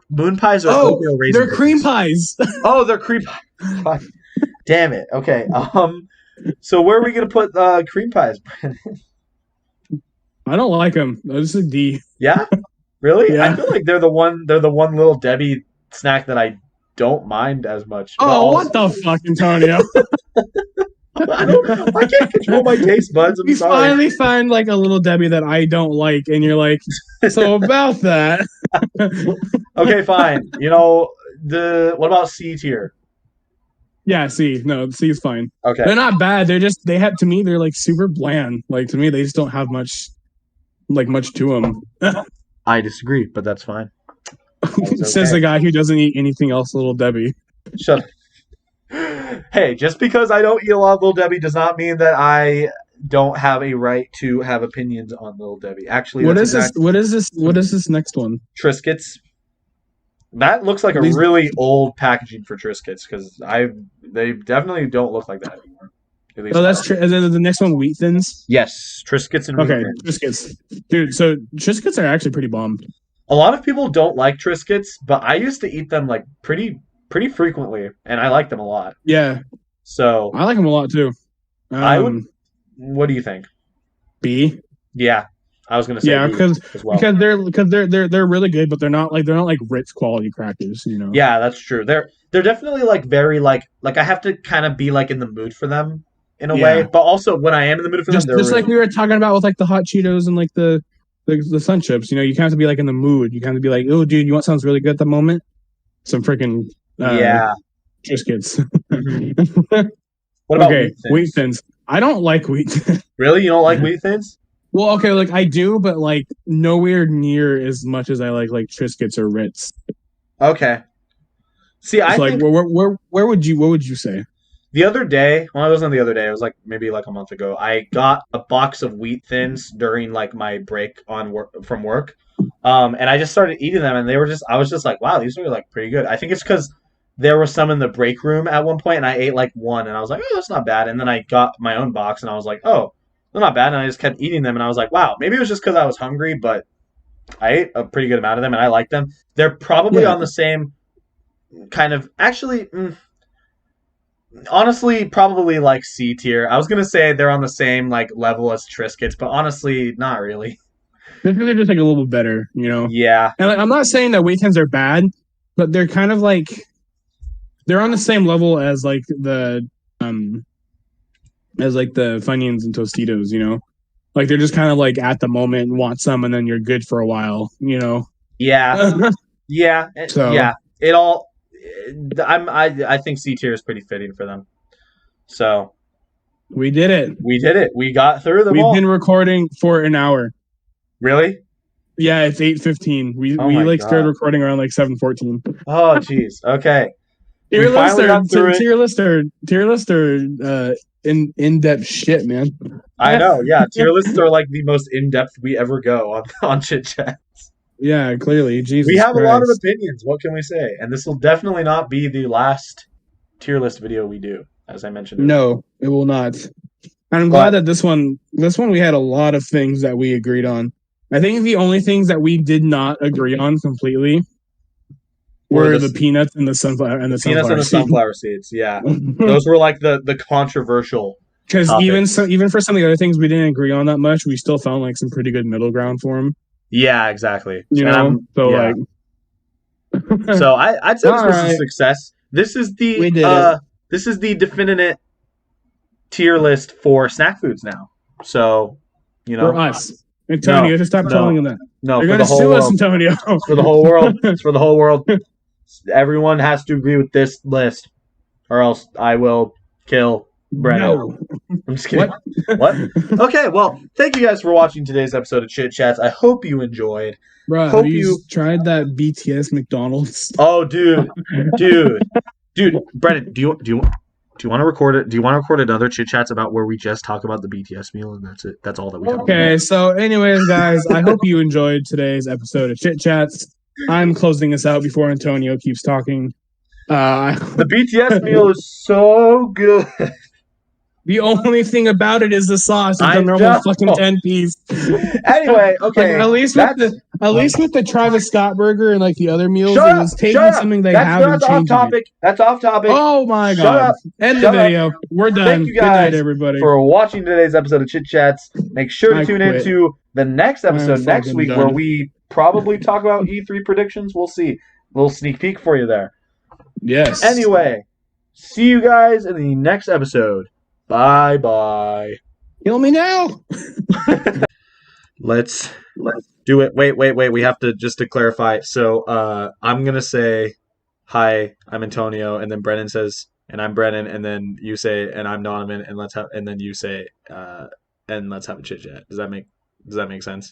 moon pies or oatmeal raisin. They're cream pies. They're cream pies. Damn it. Okay. So where are we gonna put cream pies, Brandon? I don't like them. This is a D. Yeah. Really? Yeah. I feel like they're the one little Debbie snack that I don't mind as much. What the fuck, Antonio? I can't control my taste buds. I'm sorry. You finally find like a little Debbie that I don't like, and you're like, so about that. Okay, fine. What about C tier? Yeah, C. No, C is fine. Okay. They're not bad. They're like super bland. Like to me, they just don't have much to them. I disagree, but that's fine. was Says the okay. guy who doesn't eat anything else, Little Debbie. Shut up. Hey, just because I don't eat a lot of Little Debbie does not mean that I don't have a right to have opinions on Little Debbie. Actually, What that's is this? exactly What is this? What is this next one? Triscuits. That looks like a These- really old packaging for Triscuits because they definitely don't look like that anymore. At least Oh, that's and then the next one, Wheat Thins. yes, Triscuits and Okay, Wheat Thins. Triscuits, dude. So Triscuits are actually pretty bomb. A lot of people don't like Triscuits, but I used to eat them like pretty frequently, and I like them a lot. Yeah, So I like them a lot too. I would. What do you think? B. Yeah, I was gonna say Yeah, B because as well. they're really good, but they're not like Ritz quality crackers, you know. Yeah, that's true. They're definitely like very like I have to kind of be like in the mood for them in a way, but also when I am in the mood for just them, they're just like we were talking about with like the hot Cheetos and like the Sun Chips. You know, you kind of have to be like in the mood. You kind of be like, oh, dude, you want something really good at the moment? Some freaking yeah. Triscuits. What about okay, Wheat Thins? I don't like Wheat Thins. Really, you don't like Wheat Thins? Well, okay, like I do, but like nowhere near as much as I like Triscuits or Ritz. Okay. See, I like think where would you say? the other day, well, it wasn't the other day. It was like maybe like a month ago. I got a box of Wheat Thins during like my break on work from work, and I just started eating them, and I was just like, wow, these are like pretty good. I think it's because there was some in the break room at one point, and I ate like one, and I was like, oh, that's not bad. And then I got my own box, and I was like, oh, they're not bad. And I just kept eating them, and I was like, wow, maybe it was just because I was hungry, but I ate a pretty good amount of them, and I like them. They're probably on the same kind of actually. Honestly, probably like C tier. I was gonna say they're on the same like level as Triscuits, but honestly, not really. They're just like a little bit better, you know. Yeah. And like, I'm not saying that Wheat Thins are bad, but they're kind of like they're on the same level as like the Funyuns and Tostitos, you know. Like they're just kind of like at the moment and want some, and then you're good for a while, you know. Yeah. Yeah. So yeah. It all. I think C tier is pretty fitting for them. So we did it. We did it. We got through them We've all. been recording for an hour. Really? Yeah, it's 8:15. We started recording around like 7:14. Oh jeez. Okay. Tier list or in-depth shit, man. I know. Yeah, tier lists are like the most in-depth we ever go on Chit Chats. Yeah, clearly. Jesus we have Christ. a lot of opinions. What can we say? And this will definitely not be the last tier list video we do, as I mentioned earlier. No, it will not. And I'm glad that this one we had a lot of things that we agreed on. I think the only things that we did not agree on completely were the peanuts and the sunflower seeds. Yeah, those were like the controversial. Because even for some of the other things we didn't agree on that much, we still found like some pretty good middle ground for them. Yeah, exactly. You know, I'd say this was a success. This is the definitive tier list for snack foods now. So, you know, for us, Antonio, just stop telling them that. No, they're going to sue us, Antonio. It's for the whole world. It's for the whole world. Everyone has to agree with this list, or else I will kill Brennan. No. I'm just kidding. What? Okay, well, thank you guys for watching today's episode of Chit Chats. I hope you enjoyed. Bro, have you tried that BTS McDonald's? Oh, dude, Brennan, do you want to record it? Do you want to record another Chit Chats about where we just talk about the BTS meal and that's it? That's all that we talk about. Okay, so anyways, guys, I hope you enjoyed today's episode of Chit Chats. I'm closing this out before Antonio keeps talking. The BTS meal is so good. The only thing about it is the sauce. It's a normal fucking 10-piece. Anyway, okay. Like, at least with the Travis Scott burger and like the other meals, it was taking something they have and changing it. That's off topic. Oh my god! End the video. We're done. Thank you guys Good night, everybody, for watching today's episode of Chit Chats. Make sure to tune into the next episode next week where we probably talk about E3 predictions. We'll see. A little sneak peek for you there. Yes. Anyway, see you guys in the next episode. Bye. Kill me now. Let's do it. Wait. We have to just to clarify. So I'm gonna say hi. I'm Antonio, and then Brennan says, and I'm Brennan, and then you say, and I'm Donovan, and then you say, and let's have a chit chat. Does that make sense?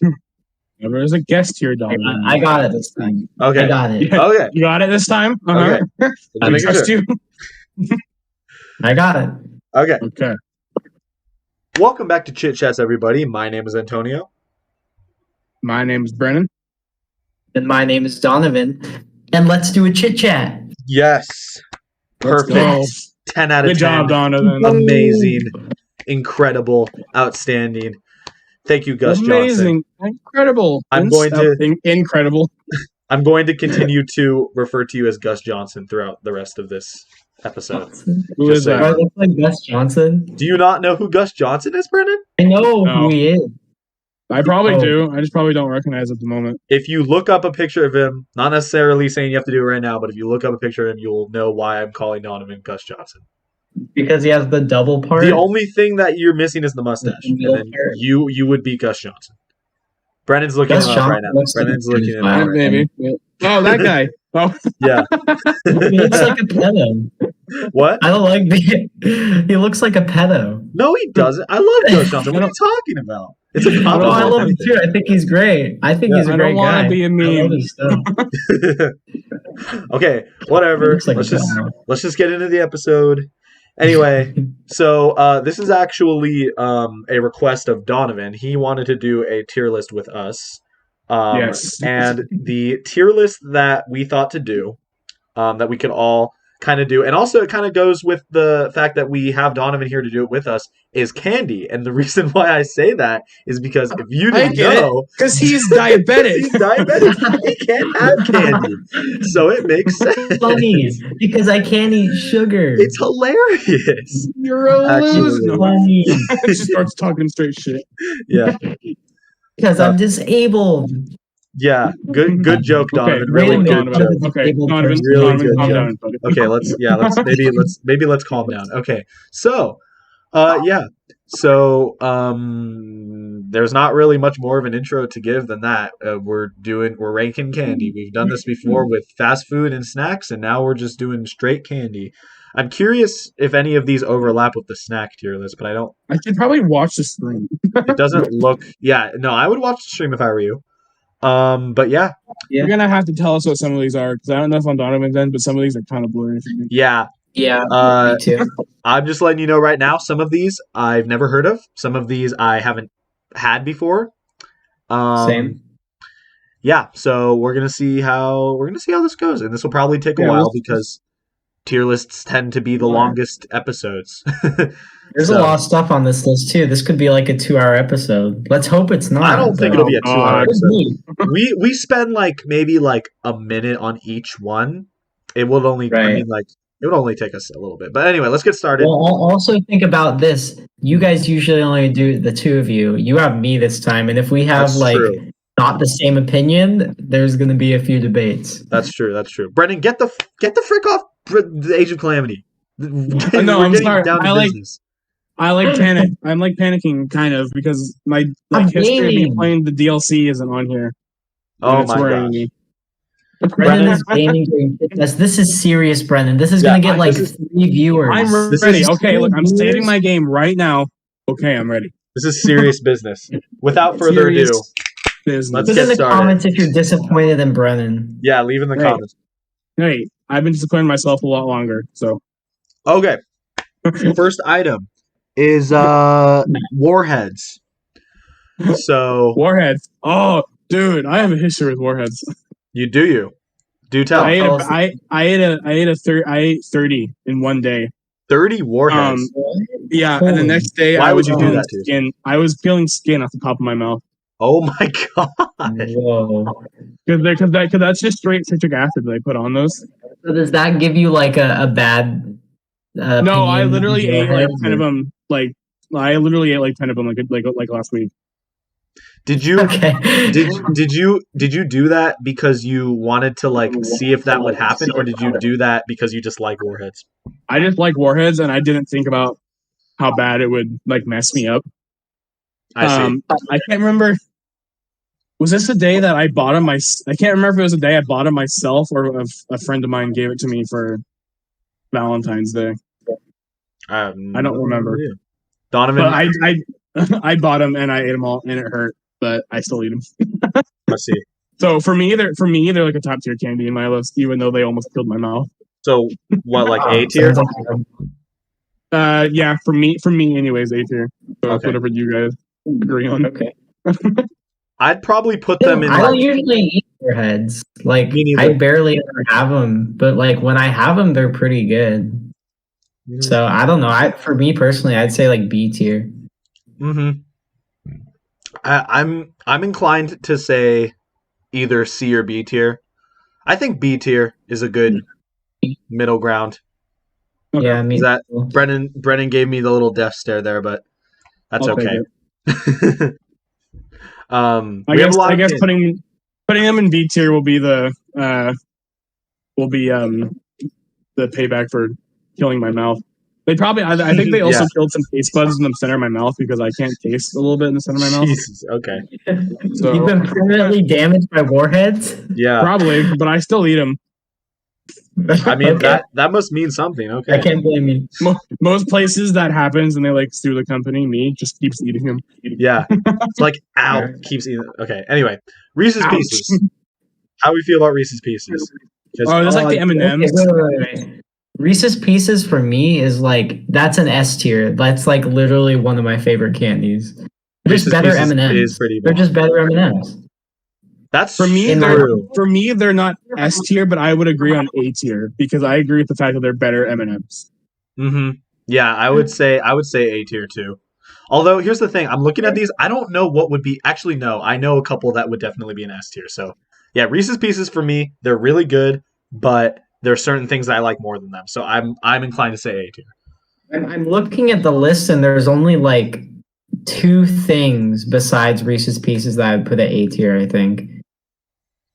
There's a guest here, Donovan. I got it this time. Okay. I got it. Yeah, Okay. you got it this time. Uh-huh. Okay. I Just trust making you. I got it. Okay. Okay. Welcome back to Chit Chats, everybody. My name is Antonio. My name is Brennan. And my name is Donovan. And let's do a chit chat. Yes. Let's Perfect. go. 10 out of 10. Good job, Donovan. Amazing. Incredible. Outstanding. Thank you, Gus Amazing. Johnson. Incredible. Incredible. I'm going to continue to refer to you as Gus Johnson throughout the rest of this episode. Who is Do I that? look like Gus Johnson? Do you not know who Gus Johnson is, Brennan? I know No. who he is. I probably Oh. do. I just probably don't recognize at the moment. If you look up a picture of him, not necessarily saying you have to do it right now, but if you look up a picture of him, you'll know why I'm calling Donovan Gus Johnson. Because he has the double part. The only thing that you're missing is the mustache, The and middle then part. you would be Gus Johnson. Brennan's looking Gus him up Johnson right now. looks like Brennan's a looking him up. pedophile. Maybe. Yeah. Oh, that guy. Oh, Yeah. He looks like a pedo. What? I don't like he looks like a pedo. No, he doesn't. I love Gus Johnson. What are you talking about? It's a Oh, compliment. I love him too. I think he's great. I think he's a I great don't want guy. to be a I love meme. his stuff. Okay, He whatever. looks like a Let's pedo. just get into the episode. Anyway, so this is actually a request of Donovan. He wanted to do a tier list with us. Yes. And the tier list that we thought to do, that we could all kind of do, and also it kind of goes with the fact that we have Donovan here to do it with us, is candy. And the reason why I say that is because if you I didn't get it. know, Because he's diabetic. he's diabetic, he can't have candy. So it makes sense. Funny because I can't eat sugar. It's hilarious. You're a Actually. loser. No. funny Just starts talking straight shit. Yeah. because I'm disabled. Yeah. Good joke, Donovan. Okay, Really Random good Donovan. joke. Okay, Donovan, Really Donovan, good calm joke. down, buddy. Okay, let's calm down. Okay. So yeah. So there's not really much more of an intro to give than that. We're ranking candy. We've done this before with fast food and snacks, and now we're just doing straight candy. I'm curious if any of these overlap with the snack tier list, but I don't. I should probably watch the stream. It doesn't look. Yeah, no, I would watch the stream if I were you. But yeah, You're gonna have to tell us what some of these are, because I don't know if on Donovan's end, but some of these are kind of blurry for me. yeah. Yeah, Uh, me too. I'm just letting you know right now. Some of these I've never heard of. Some of these I haven't had before. Same. Yeah, so we're gonna see how this goes, and this will probably take a Yeah, while we'll- because tier lists tend to be the longest episodes. There's So- a lot of stuff on this list too. This could be like a 2-hour episode. Let's hope it's not. I don't think it'll be a Oh, 2-hour God. episode. We spend maybe a minute on each one. It will only Right. it would only take us a little bit. But anyway, let's get started. Well, also think about this. You guys usually only do the two of you. You have me this time, and if we have That's true. not the same opinion, there's going to be a few debates. That's true. Brendan, get the frick off the Age of Calamity. No, We're I'm getting sorry. down to I like- business. I like panic. I'm like panicking kind of because my I'm history of me gaming. playing the DLC isn't on here. Oh And it's my worrying gosh. me. Brendan is gaming during This is serious, Brendan. This is Yeah, going to get this is- 3 viewers. I'm This ready. is- Okay, look, I'm saving my game right now. Okay, I'm ready. This is serious business. Without further Serious ado, business. Let's Put get in the started. comments if you're disappointed in Brennan. yeah, leave in the Hey. comments. Hey, I've been disappointing myself a lot longer. So Okay. First item is warheads. So Warheads. Oh, dude, I have a history with Warheads. you do tell. I ate 30 in one day. 30 warheads. Yeah, and the next day Why I would was you do peeling that to yourself? skin. I was peeling skin off the top of my mouth Oh my god. Whoa. because that's just straight citric acid that I put on those. So does that give you a bad No, I opinion literally of ate like warheads, 10 of or- them. I literally ate like 10 of them like last week. Did you Okay. did you do that because you wanted to see if that would happen, or did you do that because you just like warheads? I just like Warheads, and I didn't think about how bad it would mess me up. I see. I can't remember. Was this the day that I bought them? I can't remember if it was the day I bought them myself or if a friend of mine gave it to me for Valentine's Day. I don't remember. Donovan, But I bought them and I ate them all, and it hurt. but I still eat them. Let's see. So for me, they're like a top tier candy in my list, even though they almost killed my mouth. So what, like A tier? Sounds like Yeah, for me, anyways, A tier. So Okay. whatever you guys agree on. okay. I'd probably put them in I don't like. usually eat Warheads. Like Me neither. I barely ever have them, but like when I have them, they're pretty good. So I don't know. For me personally, I'd say like B tier. Mm-hmm. I'm inclined to say either C or B tier. I think B tier is a good middle ground. Okay. Yeah, I mean, Is that Brennan gave me the little death stare there, but that's I'll take okay. it. I We have a lot of guess candy. putting them in B tier will be the payback for killing my mouth. They probably I think they also Yeah. killed some taste buds in the center of my mouth because I can't taste a little bit in the center of my mouth. Jesus. Okay. So you've been permanently damaged by Warheads. Yeah. probably, but I still eat them. I mean Okay. that must mean something. I Okay. can't blame you. Most places that happens and they like sue the company. Me just keeps eating them. Yeah. It's like ow, keeps eating. Okay. Anyway, Reese's Ouch. Pieces. How we feel about Reese's Pieces? 'Cause- Oh, there's like the M&Ms. Wait. Reese's Pieces for me is like that's an S tier. That's like literally one of my favorite candies. They're just Reese's better Pieces M&Ms. is pretty They're bomb. just better M&Ms. That's For me, true. they're not S tier, but I would agree on A tier because I agree with the fact that they're better M&Ms. Mm-hmm. Yeah, I would say A tier too. Although here's the thing, I'm looking at these. I don't know what would be. Actually, no, I know a couple that would definitely be an S tier. So yeah, Reese's Pieces for me, they're really good, but there are certain things that I like more than them. So I'm inclined to say A tier. I'm looking at the list and there's only like 2 things besides Reese's Pieces that I would put at A tier, I think.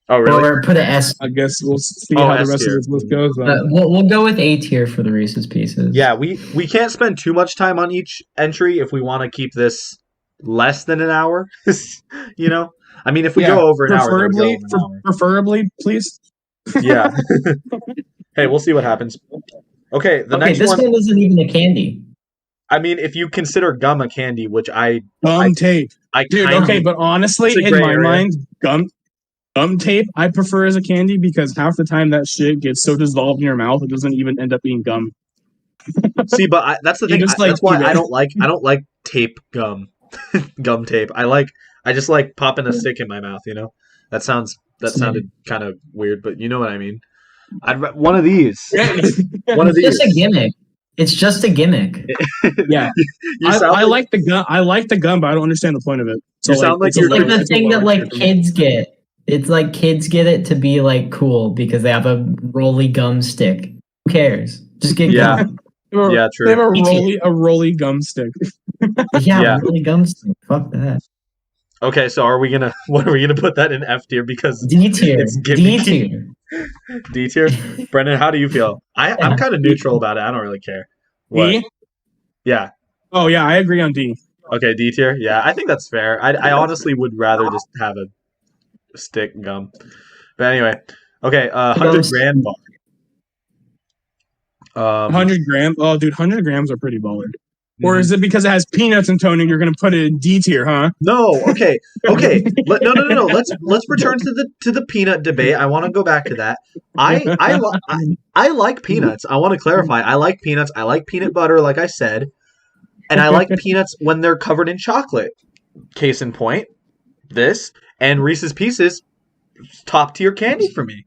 Oh really? Or put an S. I guess we'll see Oh, how the S rest tier. of this list goes. We'll go with A tier for the Reese's Pieces. Yeah, we can't spend too much time on each entry if we want to keep this less than an hour. You know, I mean, if we go over an hour, then we go over an hour. Preferably, please. Yeah. Hey, we'll see what happens. Okay, the next this one. one isn't even a candy. I mean, if you consider gum a candy, which I Tape. Dude, kind okay, of, but honestly, it's a in gray my area. mind, gum tape I prefer as a candy because half the time that shit gets so dissolved in your mouth it doesn't even end up being gum. see, but that's the You thing. just, like, That's why eat it. I don't like tape gum, gum tape. I just like popping a stick in my mouth. You know, that sounded kind of weird, but you know what I mean. One of these. One of It's just a these. gimmick. It's just a gimmick. Yeah, You I sound like the gum. I like the gum, but I don't understand the point of it. So You sound like it's a you're low- It's like the it's a thing lower that like tier for me. kids get. It's like kids get it to be like cool because they have a rolly gum stick. Who cares? Just get Yeah. gum. Yeah, They have true. a rolly gum stick. Yeah, Yeah. rolly gum stick. Fuck that. Okay, so what are we gonna put that in F tier because D tier. It's D gimmicky. tier. D tier? Brendan, how do you feel? I'm kind of neutral about it. I don't really care. What? D? Yeah. Oh yeah, I agree on D. Okay, D tier. Yeah, I think that's fair. I honestly would rather just have a stick gum. But anyway, okay. 100 grand bar. 100 grams. Oh, dude, 100 grams are pretty baller. Or is it because it has peanuts in Tony? You're gonna put it in D tier, huh? No. Okay. Okay. No. Let's return to the peanut debate. I want to go back to that. I like peanuts. I want to clarify. I like peanuts. I like peanut butter, like I said, and I like peanuts when they're covered in chocolate. Case in point, this and Reese's Pieces, top tier candy for me.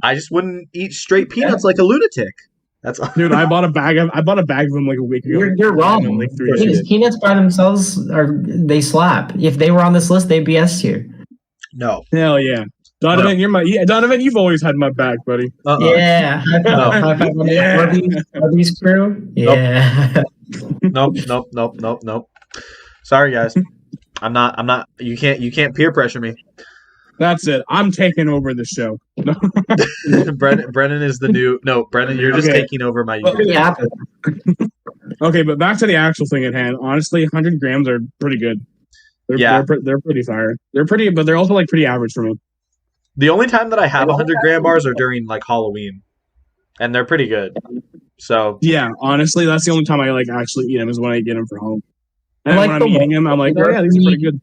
I just wouldn't eat straight peanuts like a lunatic. That's Dude, I bought a bag of them like a week ago. You're wrong. Like 3 days. Peanuts by themselves they slap. If they were on this list, they'd be S tier. no. Hell yeah. Donovan, Donovan, you've always had my back, buddy. Yeah. High five. High five on the Arby's crew. Yeah. Nope. Sorry, guys. I'm not. You can't peer pressure me. That's it. I'm taking over the show. Brennan is the new. No, Brennan, you're just Okay. taking over my. Yeah. Okay, but back to the actual thing at hand. Honestly, 100 grams are pretty good. They're pretty fire. They're pretty, but they're also like pretty average for me. The only time that I have 100 gram bars are during like Halloween, and they're pretty good. So Yeah, honestly, that's the only time I like actually eat them is when I get them for home. And I like when the I'm eating them, I'm like, oh yeah, these are pretty good.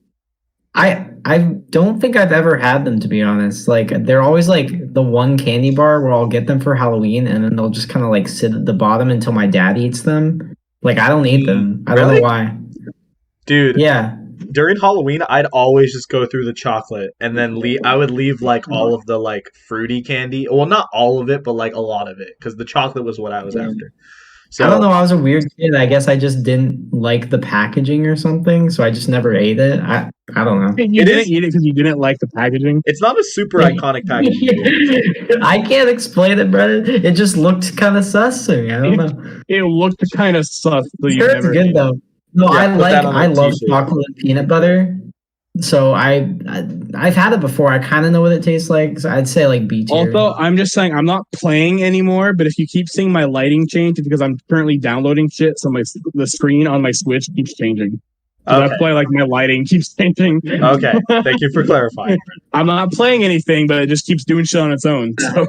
I don't think I've ever had them, to be honest. Like they're always like the one candy bar where I'll get them for Halloween and then they'll just kind of like sit at the bottom until my dad eats them. Like I don't eat them. I don't Really? know why. Dude, Yeah. during Halloween, I'd always just go through the chocolate and then I would leave like all of the like fruity candy. Well, not all of it, but like a lot of it because the chocolate was what I was after. So I don't know. I was a weird kid. I guess I just didn't like the packaging or something, so I just never ate it. I don't know. You didn't eat it because you didn't like the packaging. It's not a super iconic packaging. I can't explain it, brother. It just looked kind of sus to me. I don't know. It looked kind of sus. So you Sure, it's never good ate it. though. No, Yeah, put that on a I love t-shirt. chocolate and peanut butter. So I've had it before. I kind of know what it tastes like. So I'd say like B tier. Also, I'm just saying I'm not playing anymore. But if you keep seeing my lighting change, it's because I'm currently downloading shit, so the screen on my Switch keeps changing. So Okay. that's why like my lighting keeps changing. Okay, thank you for clarifying. I'm not playing anything, but it just keeps doing shit on its own. So,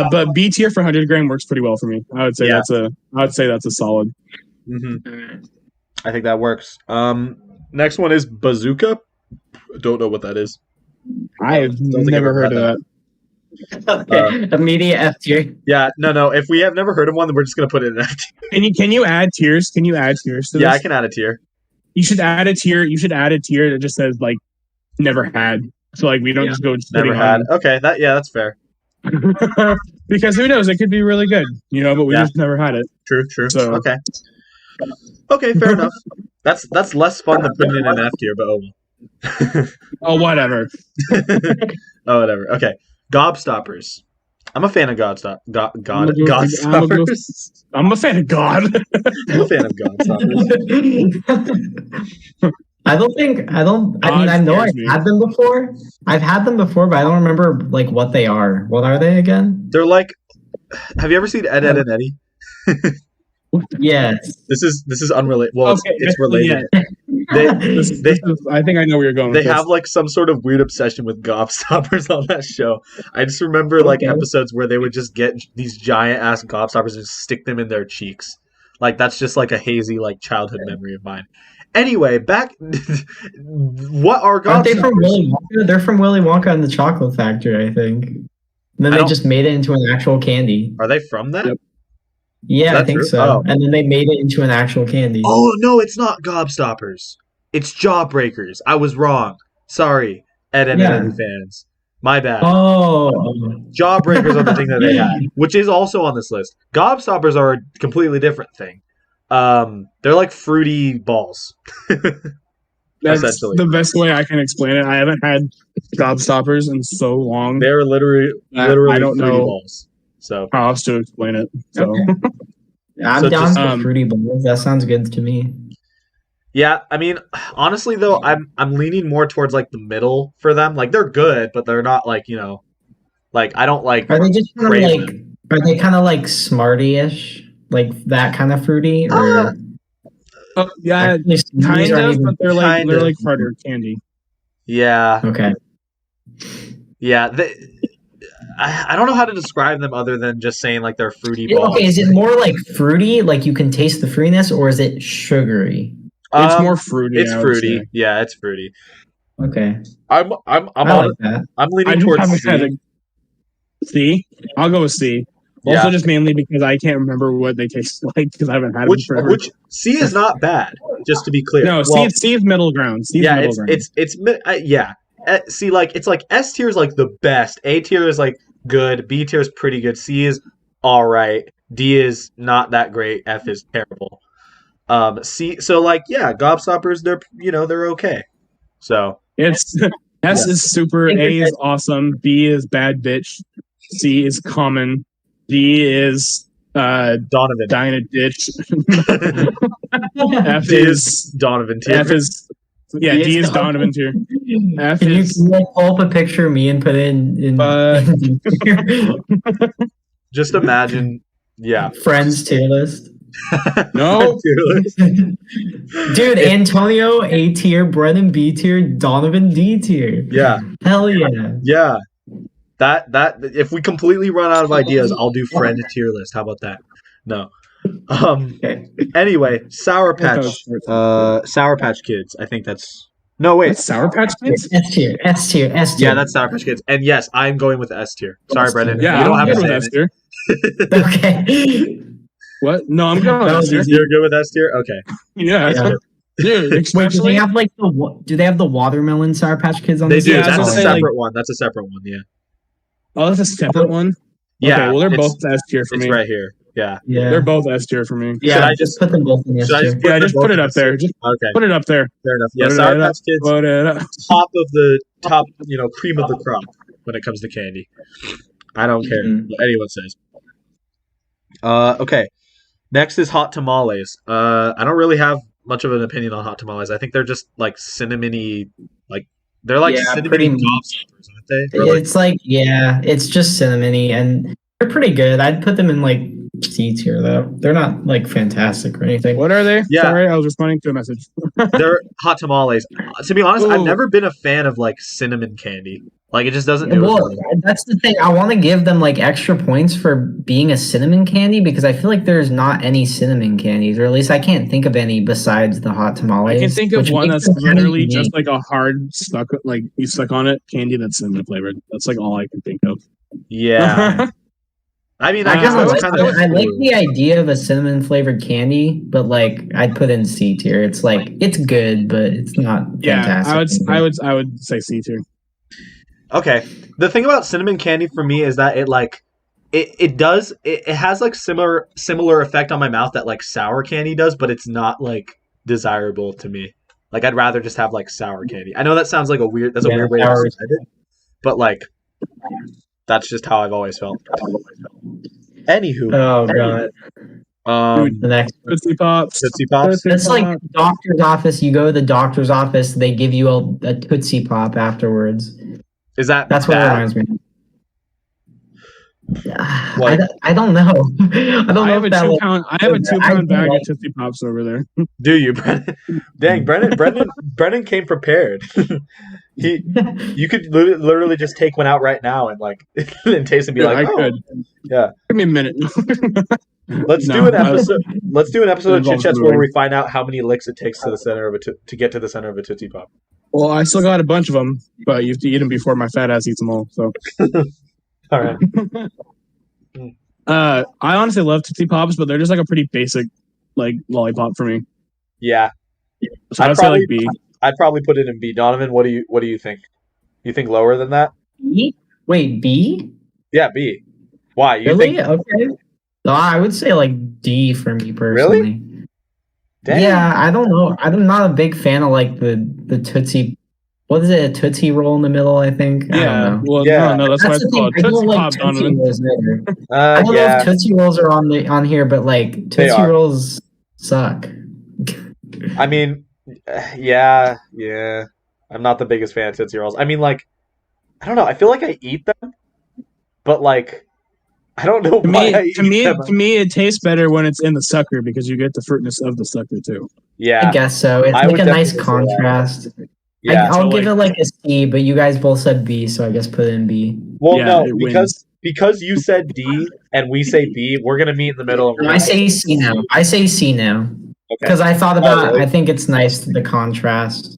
but B tier for 100 gram works pretty well for me. I would say Yeah. that's a solid. Mm-hmm. I think that works. Next one is Bazooka. Don't know what that is. I've think I've never ever heard had of that. Okay, immediate F tier. Yeah, no. If we have never heard of one, then we're just gonna put it in that. Can you add tiers? Can you add tiers to Yeah, this? I can add a tier. You should add a tier. You should add a tier that just says like never had. So like we don't just go Never shitting had. Okay, that's fair. on because who knows? It could be really good, but we Yeah. just never had it. True. So- Okay, fair enough. That's less fun than putting it in F tier, but oh well. Oh, whatever. Oh, whatever. Okay, Gobstoppers. I'm a fan of Godstoppers. I'm a fan of God. I'm a fan of Gobstoppers. I mean, I know I've had them before. I've had them before, but I don't remember like what they are. What are they again? They're like. Have you ever seen Ed, Ed, and Eddie? Yes. This is unrelated. Well, Okay, it's related. yeah. They I think I know where you're going. they with this. have like some sort of weird obsession with gobstoppers on that show. I just remember like Okay. episodes where they would just get these giant ass gobstoppers and stick them in their cheeks. Like that's just like a hazy like childhood memory of mine. Anyway, back. What are Aren't they gobstoppers? from Willy Wonka? They're from Willy Wonka and the Chocolate Factory, I think. And then I they don't- just made it into an actual candy. Are they from that? Yep. Yeah, Is that I think true? so. Oh. And then they made it into an actual candy. Oh no, it's not gobstoppers. It's jawbreakers. I was wrong. Sorry, Ed and Yeah. Eddie fans. My bad. Oh. Jawbreakers are the thing that they had, which is also on this list. Gobstoppers are a completely different thing. They're like fruity balls. That's essentially. the best way I can explain it. I haven't had gobstoppers in so long. They're literally I don't fruity know balls. So how else to explain it. So I'm So down just, for fruity balls. That sounds good to me. yeah, I mean, honestly though, I'm leaning more towards like the middle for them. Like they're good, but they're not like like I don't like. Are they just kind of crave like? them. Are they kind of like Smarty-ish, like that kind of fruity? Or yeah, Actually, Smarties kind aren't of, even- but they're Kind of. like harder candy. Yeah, Okay. yeah. I don't know how to describe them other than just saying like they're fruity balls. Okay, is it more like fruity, like you can taste the fruitiness, or is it sugary? It's more fruity. It's I would fruity. say. Yeah, it's fruity. Okay, I'm I like that. I'm I leaning just towards haven't C. had a C. I'll go with C. Yeah. Also, just mainly because I can't remember what they taste like because I haven't had them forever. Which C is not bad. Just to be clear. No, Well, C is middle ground. C is yeah, middle ground. it's yeah. See, like it's like S tier is like the best. A tier is like good. B tier is pretty good. C is all right. D is not that great. F is terrible. C. So like yeah, gobstoppers they're okay. So It's S is super. A is awesome. B is bad bitch. C is common. D is Donovan. die in a ditch. F D is is Donovan tier. F is yeah. D is Donovan tier. F Can you is like, pull up a picture of me and put it in Just imagine. Yeah. friends tier list? no. Dude, Antonio A tier, Brennan B tier, Donovan D tier. Yeah. Hell yeah. Yeah. That if we completely run out of ideas, I'll do friend tier list. How about that? No. Okay. Anyway, Sour Patch Okay. Sour Patch Kids. I think that's No, wait. That's Sour Patch Kids. S tier, S tier, S tier. Yeah, that's Sour Patch Kids. And yes, I'm going with S tier. Sorry, S Brendan. tier. Yeah, You don't I'm have good to with say S tier. Okay. What? No, I'm good with That S was tier. easy. You're good with S tier? Okay. Yeah, Yeah. dude. Wait, do they Especially. have like do they have the watermelon Sour Patch Kids on They this? do. Yeah, I was That's a gonna say, like- separate one. That's a separate one. Yeah. Oh, that's a separate one. Yeah. Okay, well they're it's- both S tier for It's me. right here. Yeah. Yeah. They're both S tier for me. Yeah, Should I just put them both in the S should I just tier. Yeah, them just both put it in up S tier? there. Just Okay. put it up there. Fair enough. Yeah, Put Sour it up. Patch Kids, Put it up. top of the top, cream of the crop when it comes to candy. I don't care Mhm. what anyone says. Okay. Next is hot tamales. I don't really have much of an opinion on hot tamales. I think they're just like cinnamony, like they're like Yeah, cinnamony pretty much. gobstoppers, aren't they? They're like- It's like, yeah, it's just cinnamony, and they're pretty good. I'd put them in like C tier though. They're not like fantastic or anything. What are they? Yeah. Sorry, I was responding to a message. they're hot tamales. To be honest, I've Ooh. never been a fan of like cinnamon candy. Like it just doesn't do Well, it. that's the thing. I want to give them like extra points for being a cinnamon candy because I feel like there's not any cinnamon candies, or at least I can't think of any besides the hot tamales. I can think of which one makes that's them kinda literally unique. just like a hard stuck, like you stuck on it candy that's cinnamon flavored. That's like all I can think of. Yeah. I mean, I guess I that's would- kind of. I like the idea of a cinnamon flavored candy, but like I'd put in C tier. It's like it's good, but it's not Yeah, fantastic. I would say C tier. Okay. The thing about cinnamon candy for me is that it has like similar effect on my mouth that like sour candy does, but it's not like desirable to me. Like I'd rather just have like sour candy. I know that sounds like a weird way to sour- describe it, but like that's just how I've always felt. Anywho, Oh god, the next. Tootsie Pops. Tootsie Pops. It's like doctor's office. You go to the doctor's office, they give you a Tootsie Pop afterwards. Is that That's what it bad? reminds me. Like- I don't know. I don't I know have a if that will- 2 pound. I have a 2 I pound do bag like- of Tootsie Pops over there. Do you, Brennan? Dang, Brennan came prepared. You could literally just take one out right now and like and taste and be Yeah, like, I oh, could. yeah. Give me a minute. Let's No, do an I- episode. Let's do an episode of Chit involves Chats where moving. we find out how many licks it takes to the center of to get to the center of a Tootsie Pop. Well, I still got a bunch of them, but you have to eat them before my fat ass eats them all. So, All right. I honestly love Tootsie Pops, but they're just like a pretty basic, like lollipop for me. Yeah, So I'd I'd say like B. I'd probably put it in B. Donovan, what do you think? You think lower than that? B? Wait, B? Yeah, B. Why? You Really? think? Okay. No, I would say like D for me personally. Dang. Yeah, I don't know. I'm not a big fan of like the Tootsie. What is it? A Tootsie Roll in the middle, I think. I Yeah. don't know. Well, Yeah. no, that's why That's it's the called thing. I Tootsie don't like Pop, Tootsie Donovan. Rolls either. I don't know Yeah. if Tootsie Rolls are on here, but like They Tootsie are. Rolls suck. I mean, yeah. I'm not the biggest fan of Tootsie Rolls. I mean, like, I don't know. I feel like I eat them, but like, I don't know To why I me, eat to me, them. to me, it tastes better when it's in the sucker because you get the fruitness of the sucker too. Yeah, I guess so. It's I like would a nice definitely say that. contrast. yeah. I'll so, give it like a C, but you guys both said B, so I guess put it in B. Well, Yeah, no, it because you said D and we say B, we're gonna meet in the middle. And we're No, I gonna- say C now. I say C now Okay. because I thought about. really? I think it's nice the contrast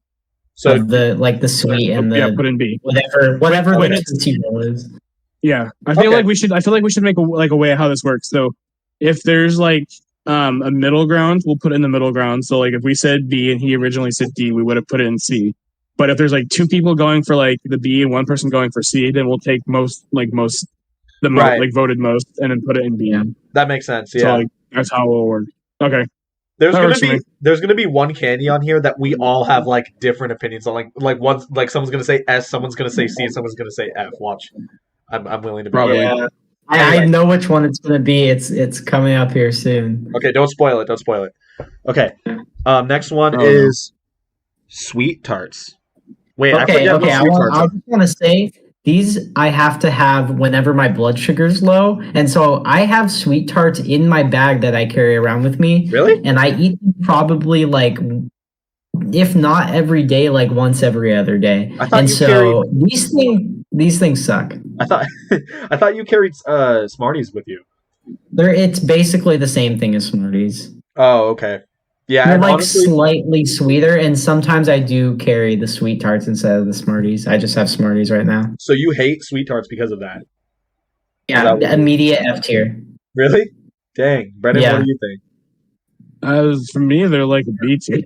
So of the sweet and yeah, the put in B. whatever When the it's- Tootsie Roll is. Yeah, I feel Okay. like we should. I feel like we should make a way of how this works. So, if there's like a middle ground, we'll put it in the middle ground. So, like if we said B and he originally said D, we would have put it in C. But if there's like 2 people going for like the B and 1 person going for C, then we'll take Right. like voted most and then put it in B. Yeah. that makes sense. So Yeah. like that's how it will work. Okay. There's That gonna works for be me. there's gonna be one candy on here that we all have like different opinions on. Like one like someone's gonna say S, someone's gonna say C, and someone's gonna say F. Watch, I'm willing to bet. Probably. Yeah. I know which one it's gonna be. It's coming up here soon. Okay, don't spoil it. Don't spoil it. Okay. Next one Oh, no. is sweet tarts. Wait, I Okay, forget okay. what sweet tarts I are. just want to say these I have to have whenever my blood sugar's low, and so I have sweet tarts in my bag that I carry around with me, Really? and I eat them probably like, if not every day, like once every other day. I thought And you so these things suck. I thought I thought you carried Smarties with you. It's basically the same thing as Smarties. Oh, okay. Yeah, They're and like honestly, slightly sweeter, and sometimes I do carry the sweet tarts instead of the Smarties. I just have Smarties right now. so you hate sweet tarts because of that? Is Yeah, that what the immediate F tier. really? Dang, Brendan, what Yeah. do you think? For me, they're like a B tier.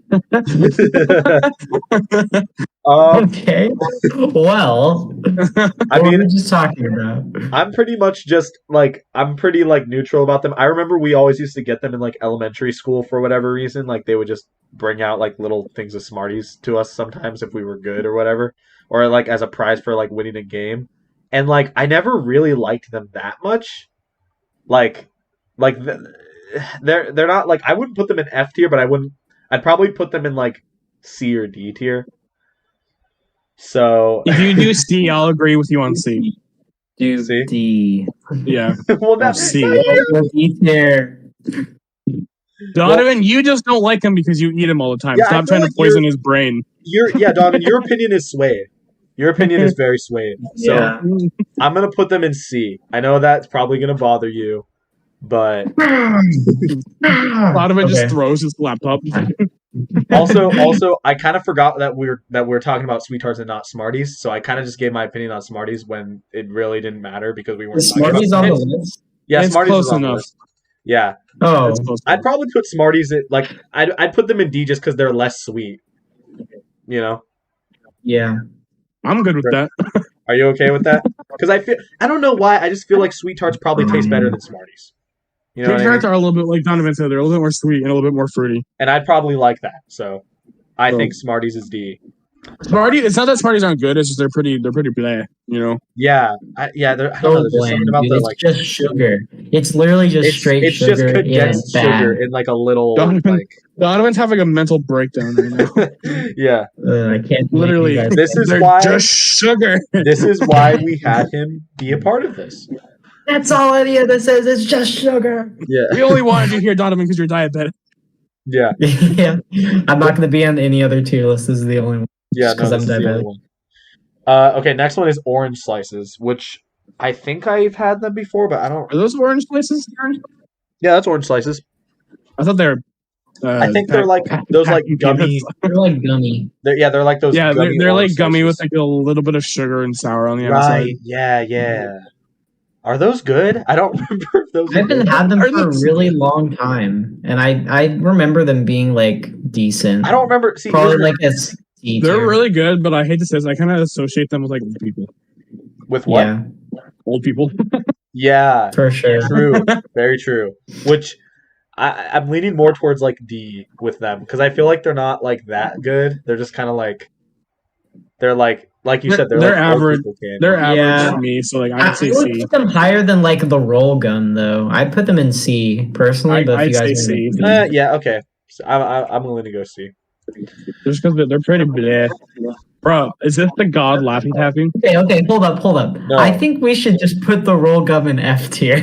Okay. Well, I what were mean, we just talking about? I'm pretty much just like I'm pretty like neutral about them. I remember we always used to get them in like elementary school for whatever reason. Like they would just bring out like little things of Smarties to us sometimes if we were good or whatever, or like as a prize for like winning a game. And like I never really liked them that much. Like like th- they're not like I wouldn't put them in F tier, but I'd probably put them in like C or D tier. So If you do C, I'll agree with you on C. Do see, D. Yeah. well now, C. D tier. Donovan, you just don't like him because you eat him all the time. Yeah, I Stop feel trying to like poison his brain. Donovan, your opinion is swayed. Your opinion is very swayed. So Yeah. I'm gonna put them in C. I know that's probably gonna bother you, but Donovan just Okay. throws his laptop. also I kind of forgot that we're talking about sweet tarts and not Smarties. So I kind of just gave my opinion on Smarties when it really didn't matter because we weren't Is talking about Smarties on the Smarties. list? Yeah, It's Smarties close is on the enough. list. Yeah, Oh, It's close I'd enough. probably put Smarties at like I'd put them in D just because they're less sweet. You know, yeah. I'm good with that. are you okay with that? Because I don't know why I just feel like sweet tarts probably taste better than Smarties. You know Sweet what I mean? tarts are a little bit, like Donovan said, they're a little bit more sweet and a little bit more fruity. And I'd probably like that. So I So- think Smarties is D. Smarties, it's not that Smarties aren't good, it's just they're pretty blah, you know? Yeah, I don't know. So There's just something bland, about dude. the It's like. just sugar. It's literally just straight It's just sugar. condensed Yeah, sugar bad. in like a little Donovan- Donovan's having a mental breakdown right now. yeah. I can't believe Literally, you guys This think is they're why just sugar. this is why we had him be a part of this. that's all any of this is. It's just sugar. Yeah, We only wanted you here, Donovan, because you're diabetic. yeah, Yeah, I'm not going to be on any other tier list. This is the only one. yeah. Just 'cause No, I'm this is the only diabetic. one. Okay, next one is orange slices, which I think I've had them before, but I don't. Are those orange places? Yeah, that's orange slices. I thought they were. I think they're like those like gummy. They're like gummy. They're like those. Yeah, gummy they're like orange gummy with slices. like a little bit of sugar and sour on the outside. Right. Yeah. Yeah. Are those good? I don't remember if those. I Are haven't good. had them Are for a those- really long time, and I remember them being like decent. I don't remember. See, Probably here's like a C They're tier. really good, but I hate to say this, I kind of associate them with like old people. with what? Yeah, Old people. Yeah. for sure. True. Very true. Which I'm leaning more towards like D with them because I feel like they're not like that good. They're just kind of like they're like you said They're like old average. people candy. They're average Yeah. to me, so like I I'd say would C. put them higher than like the roll gun though. I'd put them in C personally, but if I'd you guys say want C. to Yeah. Okay. So I'm willing to go C. Just because they're pretty bleh. Bro, is this the God Laffy Taffy? Okay, hold up. No. I think we should just put the roll gum in F tier.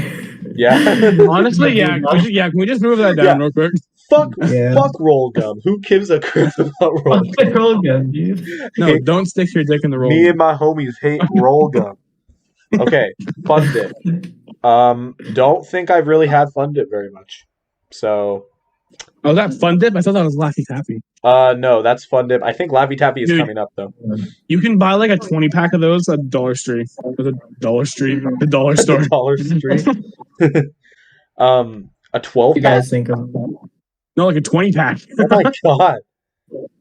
Yeah. Honestly, yeah. Can we just move that down Yeah. real quick? fuck Yeah. roll gum. Who gives a crap about roll Fuck the roll gum, dude. No, Hey, don't stick your dick in the roll. me and my homies hate roll gum. Okay, Fun Dip. Don't think I've really had Fun Dip very much. So, Oh, that Fun Dip? I thought that was Laffy Taffy. no, that's Fun Dip. I think Laffy Taffy is Dude. coming up though. You can buy like a 20 pack of those at Dollar Street. With a Dollar Street, the dollar store. Dollar Street. A 12 You pack. guys think of No, like a 20 pack. Oh my god.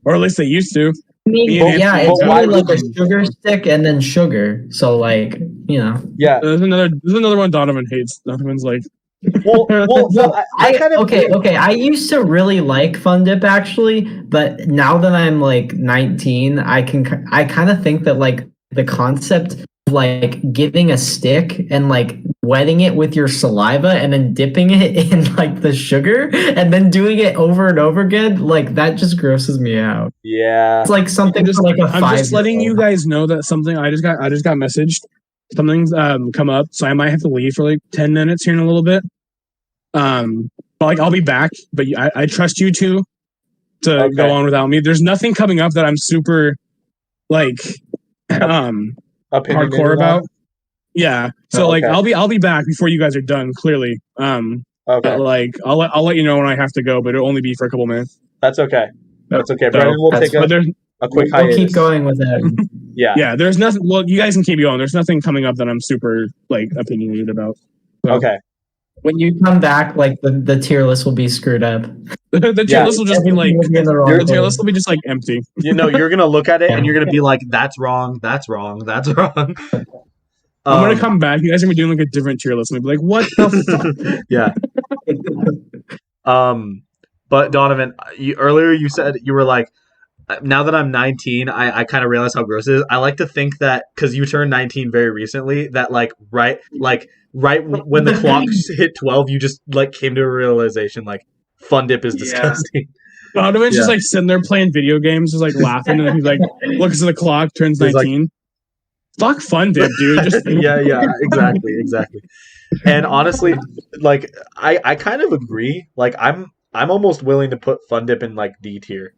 Or at least they used to. yeah, But it's why really like would a sugar stick and then sugar. So like, you know. Yeah. There's another one Donovan hates. Donovan's like, Well, I kind of Okay. I used to really like Fun Dip actually, but now that I'm like 19, I kind of think that like the concept of like getting a stick and like wetting it with your saliva and then dipping it in like the sugar and then doing it over and over again, like that just grosses me out. Yeah. It's like something for like a I'm just letting you 5-year-old. guys know that something I just got messaged. Something's come up, so I might have to leave for like 10 minutes here in a little bit. But like I'll be back. But I trust you two to Okay. go on without me. There's nothing coming up that I'm super like Opinionated hardcore on? about. Yeah. So like Okay. I'll be back before you guys are done, clearly. Okay, Like I'll let you know when I have to go, but it'll only be for a couple minutes. that's okay. That's okay. So- Brendan will That's take But there's a quick We'll hiatus. keep going with it. Yeah. yeah, there's nothing. Well, you guys can keep going. There's nothing coming up that I'm super like opinionated about. So, Okay. When you come back, like the tier list will be screwed up. the tier Yeah. list will just be like Everything will be in the wrong the tier place. list will be just like empty. You know, you're gonna look at it and you're gonna be like, "That's wrong. That's wrong. That's wrong." I'm gonna come back. You guys are gonna be doing like a different tier list and be like, what the fuck? Yeah. But Donovan, earlier you said you were like, now that I'm 19, I kind of realize how gross it is. I like to think that because you turned 19 very recently, that right when the clock hit 12, you just like came to a realization like Fun Dip is Yeah. disgusting. Donovan's Yeah. just like sitting there playing video games, just like laughing, and then he's like looks at the clock, turns He's like- 19. Fuck Fun Dip, dude. Just yeah, exactly. And honestly, like I kind of agree. Like I'm almost willing to put Fun Dip in like D tier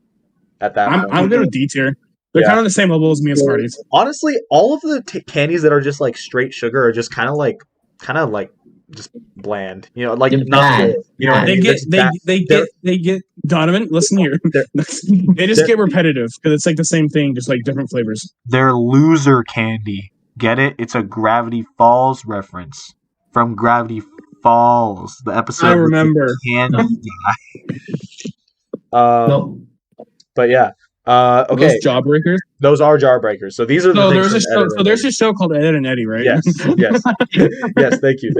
at that point. I'm good with D tier. They're Yeah. kind of the same level as me and Smarties. Honestly, all of the candies that are just like straight sugar are just kind of like just bland. You know, like They're not bad. good. You know what I They mean? get It's bad. they get Donovan. Listen here, they just get repetitive because it's like the same thing, just like different flavors. They're loser candy. Get it? It's a Gravity Falls reference from Gravity Falls, the episode. I with the remember. candy guy. Nope. But yeah. Are Okay. those Jawbreakers. Those are Jawbreakers. So these are the So things there's a from show. Ed, So Ed, there's Ed. a show called Ed and Eddie, right? Yes. Yes. Thank you.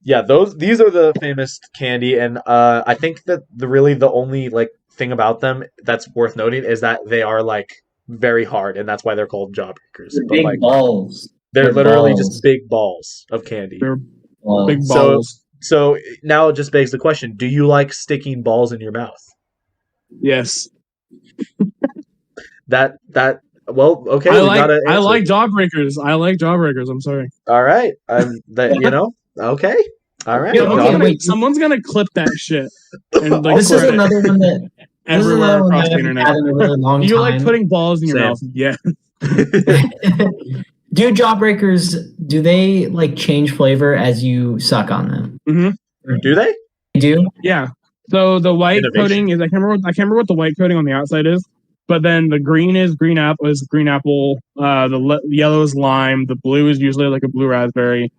Yeah, these are the famous candy, and I think that the only like thing about them that's worth noting is that they are like very hard, and that's why they're called Jawbreakers. They're But big like balls. they're They're literally balls. just big balls of candy. They're Balls. big So- balls. So now it just begs the question: do you like sticking balls in your mouth? Yes, That well, okay. I we like. gotta I answer. like Jawbreakers. I like Jawbreakers. I'm sorry. All right. That you know. Okay. All right. Yeah, Someone's, okay, gonna, wait. somene's gonna clip that shit and like This is spread it another one that. This is everywhere another one across that the I've internet. had in a really long Do you time. like putting balls in your Same. mouth? Yeah. Do Jawbreakers? Do they like change flavor as you suck on them? Do they? They do. Yeah. So the white Innovation. coating is I can't remember what the white coating on the outside is, but then the green is green apple. The yellow is lime. The blue is usually like a blue raspberry.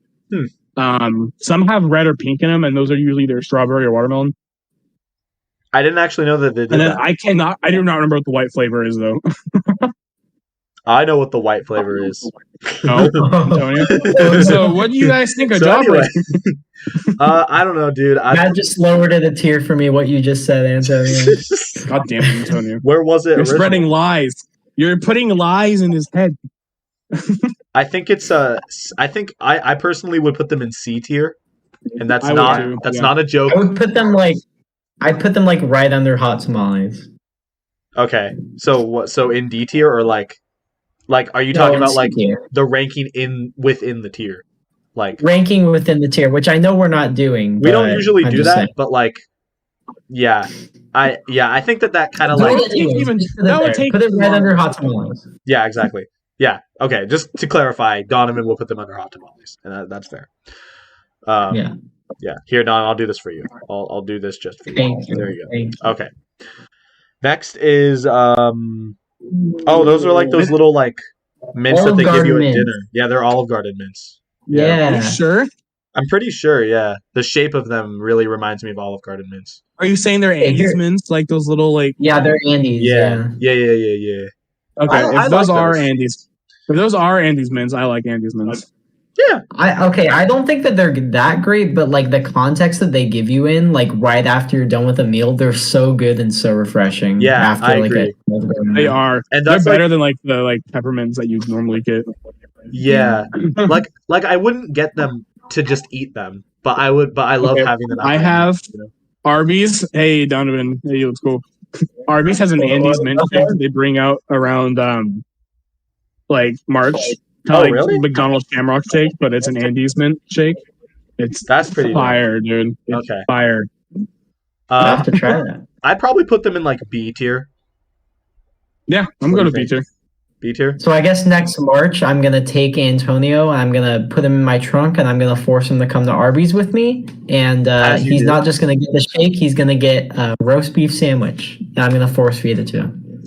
Some have red or pink in them, and those are usually either strawberry or watermelon. I didn't actually know that they did And then that. I do not remember what the white flavor is though. I know what the white flavor is. No, Antonio. So what do you guys think of So anyway, Jawbreakers? I don't know, dude. That just lowered it a tier for me. What you just said, Antonio. God damn it, Antonio. Where was it? You're originally? spreading lies. You're putting lies in his head. I think it's I think I personally would put them in C tier, and that's I would not too, that's yeah. not a joke. I would put them like. I'd put them like right under hot tamales. Okay, so what? So in D tier or like are you No, talking in about C like tier. the ranking within the tier? Like Ranking within the tier, which I know we're not doing. we don't but usually I'm do just that, saying. but like I think that kind of Do like it anyways, even- just put it that would there. take Put it right long. under hot tamales. yeah, exactly. Yeah, okay. Just to clarify, Donovan will put them under hot tamales, and that's fair. Yeah. Yeah. Here, Don, I'll do this for you. I'll do this just for you. Thank you. There you go. Thank you. Okay. Next is oh, those are like those little like mints that Olive they give you Garden at mints. dinner. Yeah, they're Olive Garden mints. Yeah. Are you sure? I'm pretty sure. Yeah, the shape of them really reminds me of Olive Garden mints. Are you saying they're Hey, Andes here- mints, like those little like? Yeah, they're Andes. Yeah. Okay, I if those like are those. Andes, if those are Andes mints, I like Andes mints. Yeah. I don't think that they're that great, but like the context that they give you in, like right after you're done with a meal, they're so good and so refreshing. Yeah, after I like agree. They are. And They're that's better like than like the peppermints that you normally get. yeah, like I wouldn't get them to just eat them, but I would. But I love Okay, having them. at I my have- house, you know? Arby's. Hey Donovan. Hey, let's go. Arby's has an Andes mint shake they bring out around like March. Oh, Like really? McDonald's Shamrock shake, but it's an Andes mint shake. It's That's pretty dope. fire, dude. It's Okay. fire. I have to try that. I'd probably put them in like B tier. Yeah, I'm What going do to you B tier. B tier. So I guess next March I'm gonna take Antonio and I'm gonna put him in my trunk and I'm gonna force him to come to Arby's with me. And As you he's do. not just gonna get the shake; he's gonna get a roast beef sandwich. And I'm gonna force feed it to him.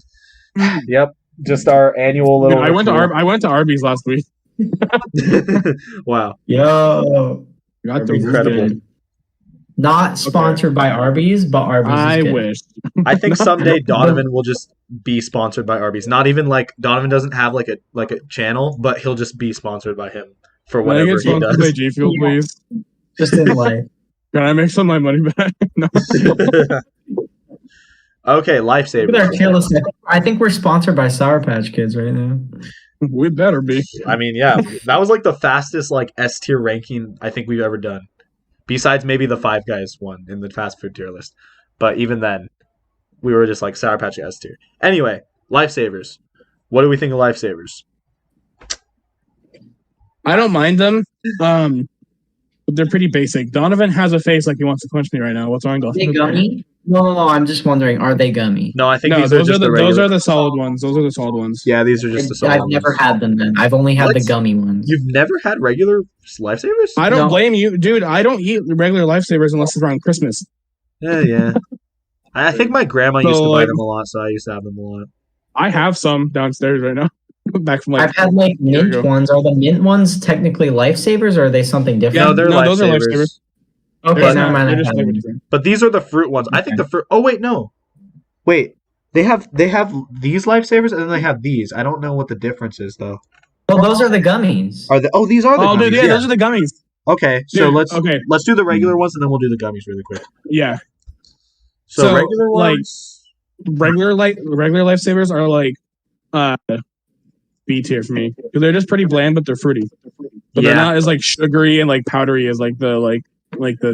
Yep. Just our annual Dude, little. I went to Arby's last week. Wow. Yo, Got the Arby's is Incredible. good. Not sponsored by Arby's, but Arby's I is good. wish. I think someday Donovan will just be sponsored by Arby's. Not even like Donovan doesn't have like a channel, but he'll just be sponsored by him for Can I whatever get he sponsored by does. G Fuel, Yeah. please? Just in life. Can I make some of my money back? No. Okay, Look at our lifesavers. tier list. I think we're sponsored by Sour Patch Kids right now. We better be. I mean, yeah, that was like the fastest like S tier ranking I think we've ever done. Besides maybe the Five Guys one in the fast food tier list. But even then, we were just like Sour Patch S tier. Anyway, lifesavers. What do we think of lifesavers? I don't mind them. But they're pretty basic. Donovan has a face like he wants to punch me right now. What's wrong, Are they Donovan? gummy? No. I'm just wondering, are they gummy? No, I think No, these are those just the regular. those are the solid ones. Those are the solid ones. Yeah, these are just the solid I've ones. never had them then. I've only had the What? gummy ones. You've never had regular lifesavers? I don't No. blame you, dude. I don't eat regular lifesavers unless it's around Christmas. Yeah. I think my grandma used So, to buy like- them a lot, so I used to have them a lot. I have some downstairs right now. Back from I've had like year mint ago. ones. Are the mint ones technically lifesavers or are they something different? No, they're those are lifesavers. lifesavers. Okay, They're never not- mind. they're I've just had flavored them. different. But these are the fruit ones. I think the fruit. Oh wait, no. Wait, they have these lifesavers and then they have these. I don't know what the difference is though. Well, those are the gummies. Are the these are the Oh, gummies? dude, yeah, those are the gummies. Okay, so Dude, let's do the regular ones and then we'll do the gummies really quick. Yeah, So, So, regular like- ones. regular lifesavers are like B tier for me because they're just pretty bland, but they're fruity. But Yeah. they're not as like sugary and like powdery as like the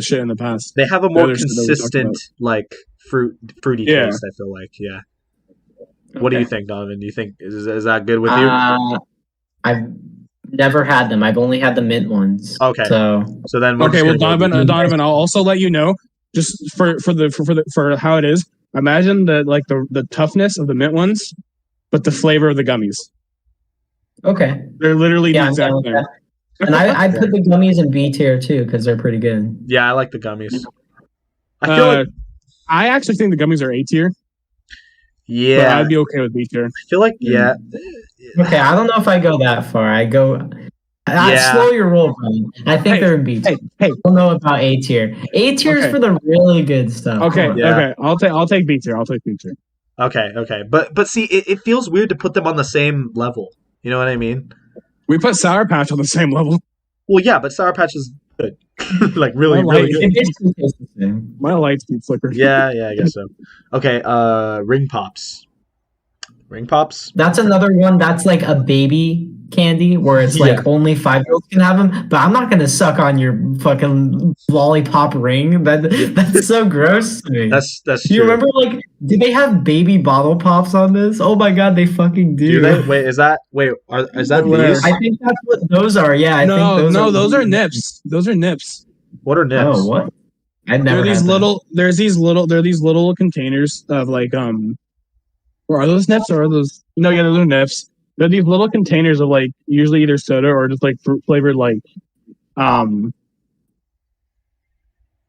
shit in the past. They have a more other shit that we talked consistent like fruity Yeah. taste. I feel like, yeah. What do you Okay. think, Donovan? Do you think is that good with you? I've never had them. I've only had the mint ones. Okay. So So then we're Okay, just well, gonna go Donovan, I'll also let you know just for how it is. Imagine the toughness of the mint ones, but the flavor of the gummies. okay. They're literally Yeah, the I'm exact down with same. that. And I put the gummies in B tier too because they're pretty good. Yeah, I like the gummies. I feel like I actually think the gummies are A tier, but yeah. I'd be okay with B tier. I feel like yeah. Okay, I don't know if I go that far. I Yeah. slow your roll, Brian. I think Hey, they're in B tier. Hey, I don't know about A tier. A tier is Okay. for the really good stuff. okay, Come on. Yeah. okay. I'll take B tier. I'll take B tier. Okay. But see, it feels weird to put them on the same level. You know what I mean? We put Sour Patch on the same level. Well, yeah, but Sour Patch is good. Like really, I like really it. good. It basically tastes the same. My lights keep flickering. Yeah, I guess so. Okay, Ring Pops. Ring Pops? That's another one that's like a baby candy where it's like Yeah. only 5-year-olds can have them. But I'm not gonna suck on your fucking lollipop ring. That's so gross to me. That's Do you true. remember like do they have baby bottle pops on this? Oh my god, they fucking do. Do they? Wait, is that Where? these? I think that's what those are. Yeah, I think Those are nips. Those are nips. What are nips? Oh, what? I'd never They're these had that. these little containers of like or are those nips or are those no yeah those are nips. They're these little containers of like usually either soda or just like fruit flavored like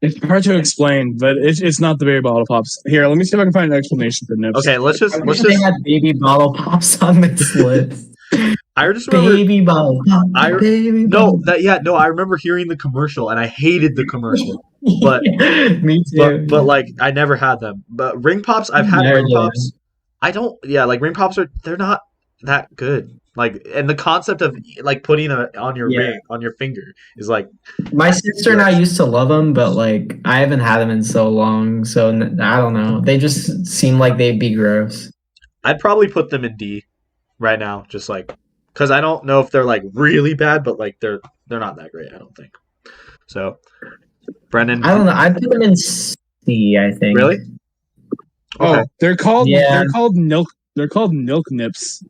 it's hard to explain, but it's not the berry bottle pops. Here, let me see if I can find an explanation for nips. Okay, let's I wish just they had baby bottle pops on this list. I just remember Baby bottle pop. I- baby no, bottle. I remember hearing the commercial and I hated the commercial. but- Me too. But like I never had them. But Ring Pops, I've had Never Ring did. Pops. I don't like Ring Pops they're not that good. Like and the concept of like putting it on your Yeah. ring, on your finger is like My sister and I used to love them, but like I haven't had them in so long, so I don't know. They just seem like they'd be gross. I'd probably put them in D right now, just like because I don't know if they're like really bad, but like they're not that great. I don't think. So, Brendan, I don't know. I'd put them in C, I think. really? Oh, Okay. they're called Yeah. they're called milk nips.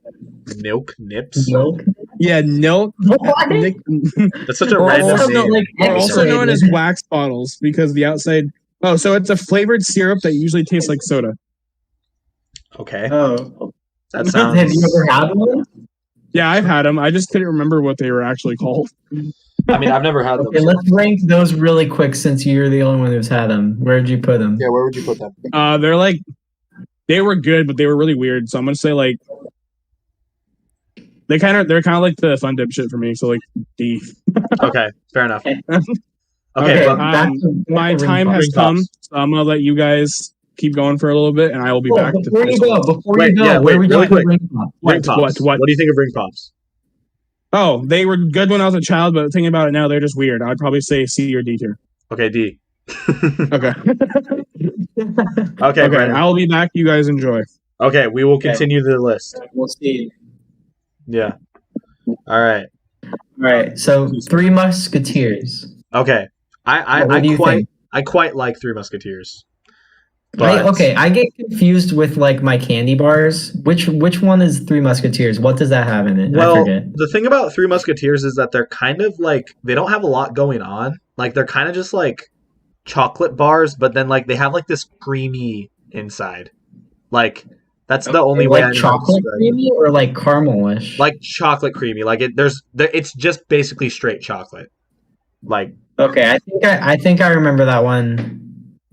Milk nips. Milk? Yeah, milk. What? That's such a Well, random also name. known, like they're also X-rated. known as wax bottles because the outside. Oh, so it's a flavored syrup that usually tastes like soda. Okay, Oh. that Have you sounds. ever had one? Yeah, I've had them. I just couldn't remember what they were actually called. I mean, I've never had them. Okay, So. let's rank those really quick since you're the only one who's had them. Where'd you put them? Yeah, where would you put them? They were good, but they were really weird. So I'm gonna say like they're kind of like the fun dip shit for me. So like D. Okay, fair enough. Okay. Okay, but back to my ring time pop. has Ring come, pops. so I'm gonna let you guys keep going for a little bit, and I will be back. Before you go, Wait, yeah, where would you really put quick. ring pop? Ring pops. What? What do you think of ring pops? Oh, they were good when I was a child, but thinking about it now, they're just weird. I'd probably say C or D tier. Okay, D. Okay. Okay, Brandon. I will be back. You guys enjoy. Okay, we will continue the list. We'll see. Yeah. All right. All right. So, Three Musketeers. Okay. What do you think? I quite like Three Musketeers. But I get confused with like my candy bars. Which one is Three Musketeers? What does that have in it? I well, forget. the thing about Three Musketeers is that they're kind of like they don't have a lot going on. Like they're kind of just like chocolate bars, but then like they have like this creamy inside. Like that's the only way I know Like how to chocolate describe it. creamy or like caramelish? Like chocolate creamy. Like it's just basically straight chocolate. Like Okay, I think I remember that one.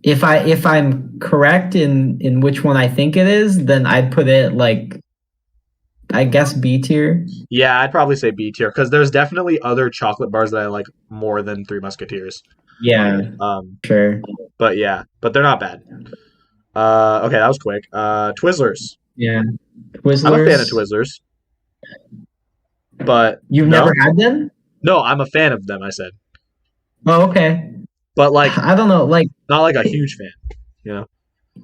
If I'm correct in which one I think it is, then I'd put it like I guess B tier. yeah, I'd probably say B tier because there's definitely other chocolate bars that I like more than Three Musketeers. Yeah, sure. But they're not bad. Okay, that was quick. Twizzlers. Yeah, Twizzlers. I'm a fan of Twizzlers. But You've no? never had them? No, I'm a fan of them, I said. Oh, okay. But like I don't know, like not like a huge fan, you know.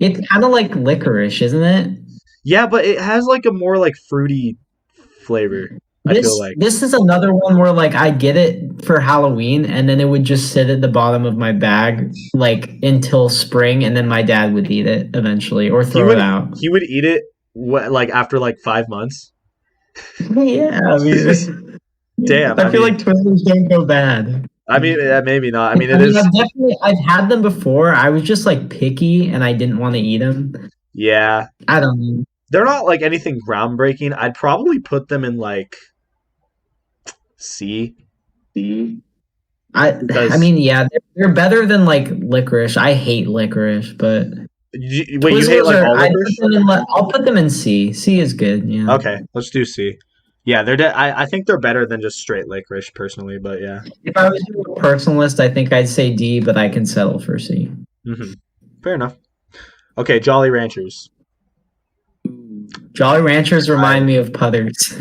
it's kind of like licorice, isn't it? Yeah, but it has like a more like fruity flavor. I feel like. This is another one where like I get it for Halloween and then it would just sit at the bottom of my bag like until spring and then my dad would eat it eventually or throw it out. He would eat it like after like 5 months. Yeah, I mean Damn. I feel like Twizzlers don't go bad. I mean, maybe not. I mean, it is. I've had them before. I was just like picky and I didn't want to eat them. Yeah. I don't know. They're not like anything groundbreaking. I'd probably put them in like C. I mean, yeah, they're better than like licorice. I hate licorice, but You hate like all licorice? I'll put them in C. C is good. Yeah. Okay, let's do C. Yeah, I think they're better than just straight licorice personally, but yeah. If I was doing a personalist, I think I'd say D, but I can settle for C. Mm-hmm. Fair enough. Okay, Jolly Ranchers. Jolly Ranchers remind me of Putters.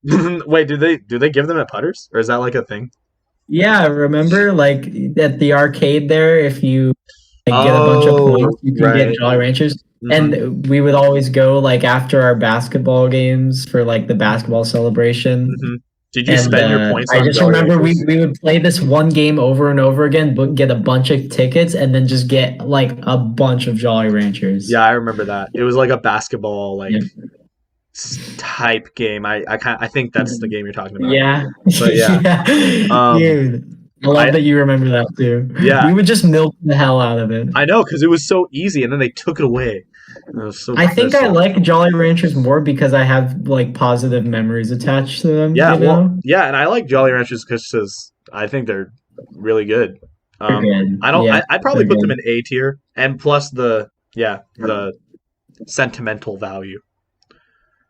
Wait, do they give them at Putters, or is that like a thing? Yeah, remember like at the arcade there, if you like, get a bunch of points, you can get Jolly Ranchers. Mm-hmm. And we would always go like after our basketball games for like the basketball celebration. Mm-hmm. Did you spend your points on I just Jolly remember Ranchers? we would play this one game over and over again, but get a bunch of tickets and then just get like a bunch of Jolly Ranchers. Yeah, I remember that. It was like a basketball type game. I think that's the game you're talking about. Yeah. But yeah. Dude. I love that you remember that too. Yeah. We would just milk the hell out of it. I know, because it was so easy, and then they took it away. I think I like Jolly Ranchers more because I have like positive memories attached to them. Yeah, you know? yeah, and I like Jolly Ranchers because I think they're really good. Good. I'd probably put them in A tier, and plus the sentimental value.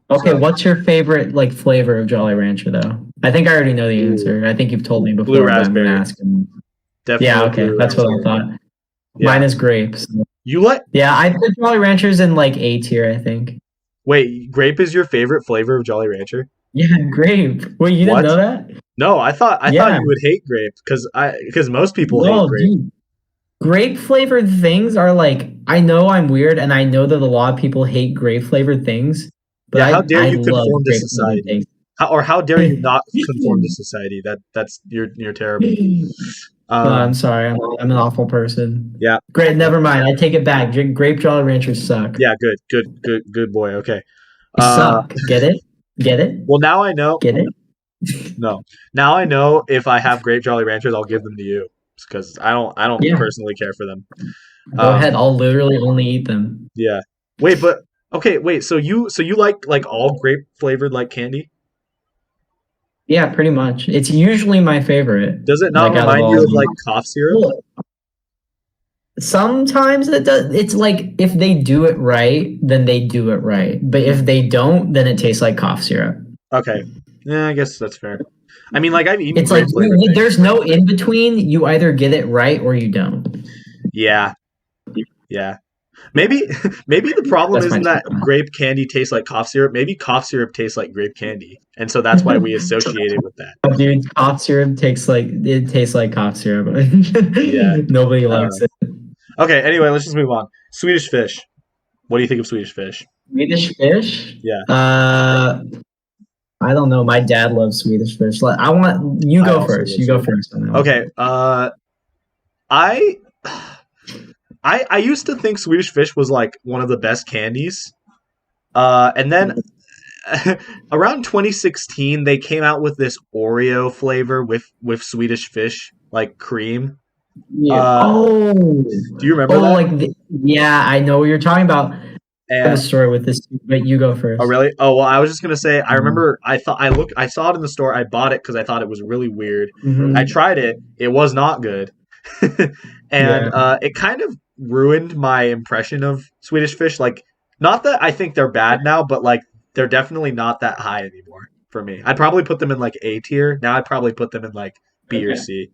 Okay, what's your favorite like flavor of Jolly Rancher though? I think I already know the answer. I think you've told me before. Blue but I'm gonna raspberry. ask him. Definitely. Yeah, okay, blue that's what I raspberry. thought. Yeah. Mine is grapes. You like? Yeah, I put Jolly Ranchers in like A tier, I think. Wait, grape is your favorite flavor of Jolly Rancher? Yeah, grape. Wait, you What? didn't know that? No, I thought Yeah. you would hate grape because most people No, hate grape. dude. Grape flavored things are like I know I'm weird and I know that a lot of people hate grape flavored things. But Yeah, how dare I you love conform to grape-flavored society? things. How dare you not conform to society? That's you're terrible. I'm sorry. I'm an awful person. Yeah. Great. Never mind. I take it back. Grape Jolly Ranchers suck. Yeah, good boy. Okay. Suck. Get it? Get it? Well, now I know. Get it? No. Now I know if I have grape Jolly Ranchers, I'll give them to you because I don't Yeah. personally care for them. Go ahead. I'll literally only eat them. Yeah. Wait, but okay. Wait. So you like all grape flavored like candy? Yeah, pretty much. It's usually my favorite. Does it not Like out of remind all you of of them. like cough syrup? Well, sometimes it does. It's like if they do it right, then they do it right. But if they don't, then it tastes like cough syrup. Okay. Yeah, I guess that's fair. I mean, like I've eaten It's like grape flavored things. there's no in between. You either get it right or you don't. Yeah. Yeah. Maybe the problem That's my isn't that take on it. grape candy tastes like cough syrup. Maybe cough syrup tastes like grape candy, and so that's why we associate it with that. But dude, cough syrup tastes like cough syrup. Yeah. Nobody likes it. Okay. Anyway, let's just move on. Swedish fish. What do you think of Swedish fish? Swedish fish? Yeah. I don't know. My dad loves Swedish fish. Like, I want you I go also first. love You go Swedish first. On that one. Okay. I used to think Swedish fish was like one of the best candies. And then around 2016 they came out with this Oreo flavor with Swedish fish like cream. Yeah. Do you remember that? Like yeah, I know what you're talking about. I have a And story with this, but you go first. oh really? Oh well, I was just gonna say I remember I saw it in the store. I bought it because I thought it was really weird. Mhm. I tried it. It was not good. And it kind of ruined my impression of Swedish fish. Like, not that I think they're bad now, but like they're definitely not that high anymore for me. I'd probably put them in like A tier. Now I'd probably put them in like B or Okay. C.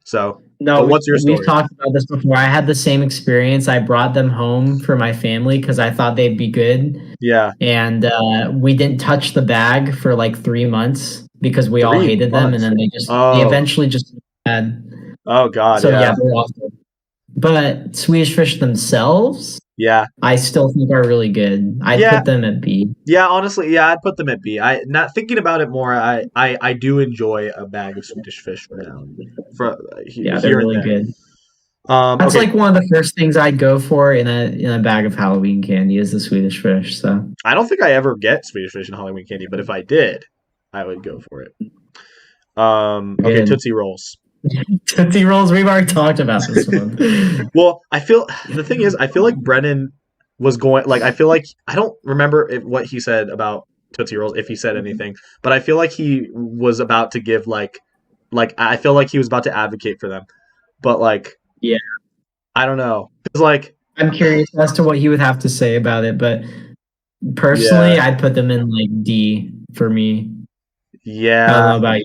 So, No, but what's your story? we've talked about this before. I had the same experience. I brought them home for my family because I thought they'd be good, Yeah, and we didn't touch the bag for like 3 months because we all 3 hated them, months. and then they Oh. eventually just had. Oh God, So yeah, yeah, they're awful. But Swedish fish themselves, yeah, I still think are really good. I'd Yeah. put them at B. yeah. Honestly, yeah, I'd put them at B. I not thinking about it more. I do enjoy a bag of Swedish fish from now. Yeah, Here they're and really there. good. That's Okay. like one of the first things I'd go for in a bag of Halloween candy is the Swedish fish. So I don't think I ever get Swedish fish and Halloween candy, but if I did, I would go for it. Okay, Good. Tootsie Rolls. Tootsie Rolls, we've already talked about this one. Well, the thing is, I feel like Brennan was going like I feel like I don't remember what he said about Tootsie Rolls if he said anything, but I feel like he was about to give like I feel like he was about to advocate for them, but like Yeah. I don't know because like I'm curious as to what he would have to say about it, but personally, I'd put them in like D for me. I don't yeah know about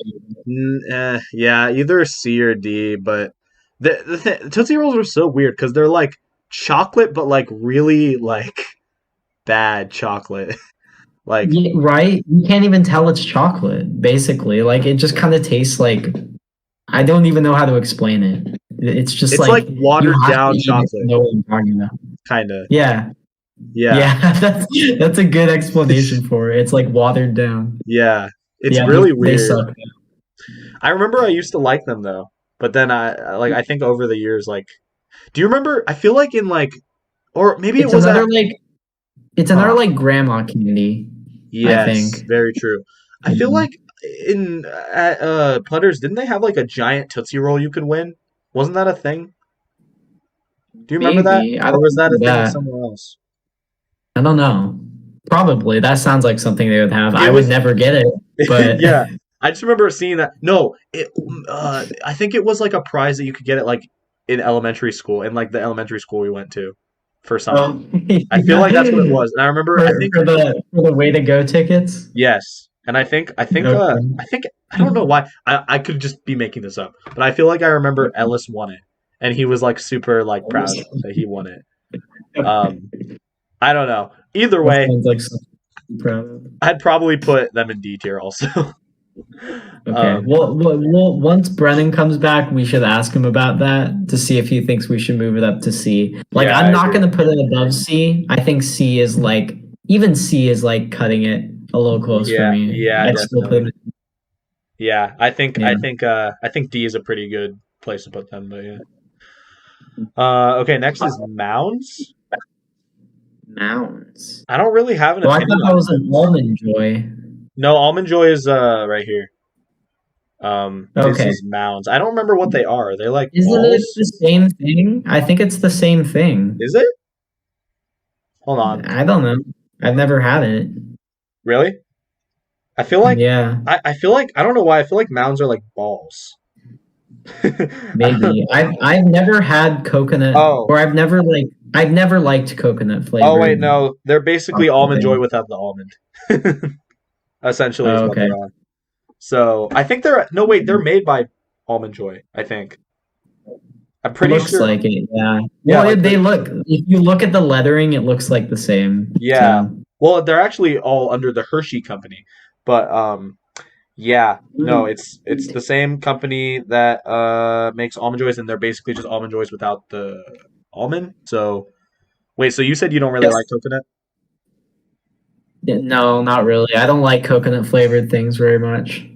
you. yeah either C or D, but the Tootsie Rolls are so weird because they're like chocolate but like really like bad chocolate. Like Yeah, right? You can't even tell it's chocolate, basically. Like it just kind of tastes like I don't even know how to explain it. It's just it's like watered you have to down eat it to chocolate, know what I'm talking about. kind of. Yeah. Yeah, Yeah, that's a good explanation for it. It's like watered down. yeah. It's Yeah, really they weird. suck. I remember I used to like them though, but then I think over the years, like, do you remember? I feel like in like, or maybe It's it was another at. like grandma candy. Yes, think. very true. I feel Mhm. like in at Putters, didn't they have like a giant Tootsie Roll you could win? Wasn't that a thing? Do you remember that, Maybe. I or don't was that a remember thing that. somewhere else? I don't know. Probably. That sounds like something they would have. I It would was never get it, but yeah. I just remember seeing that. No, I think it was like a prize that you could get it like in elementary school, in like the elementary school we went to for something. I feel like that's what it was, and I remember. I think for the way to go tickets. yes, and Okay. I don't know why. I could just be making this up, but I feel like I remember Ellis won it, and he was like super like proud that he won it. I don't know. Either That way, sounds like something to be proud of. I'd probably put them in D tier also. Okay. Well, once Brennan comes back, we should ask him about that to see if he thinks we should move it up to C. Like, Yeah, I'm I not agree. going to put it above C. I think C is like, even C is like cutting it a little close for me. Yeah, I'd still put definitely. it. Yeah, I think Yeah. I think D is a pretty good place to put them, but yeah. Okay, next is Mounds. Mounds. I don't really have an Oh, I opinion thought that on was an almond joy. No, Almond Joy is right here. This Okay. is Mounds. I don't remember what they are. Are they like Isn't it balls? the same thing? I think it's the same thing. Is it? Hold on. I don't know. I've never had it. Really? I feel like Yeah, I feel like I don't know why I feel like Mounds are like balls. maybe. I've never had coconut, Oh. or I've never liked coconut Oh wait, flavored no, they're basically chocolate almond joy things. without the almond. Essentially, is Oh, what they okay. are. So I think they're no wait, they're made by Almond Joy. I think I'm pretty Looks sure. like it, yeah. Yeah, Well, like they look. If you look at the lettering, it looks like the same. yeah. So. Well, they're actually all under the Hershey company, but yeah, no, it's the same company that makes Almond Joys, and they're basically just Almond Joys without the almond. So wait, so you said you don't really Yes. like coconut? No, not really. I don't like coconut flavored things very much.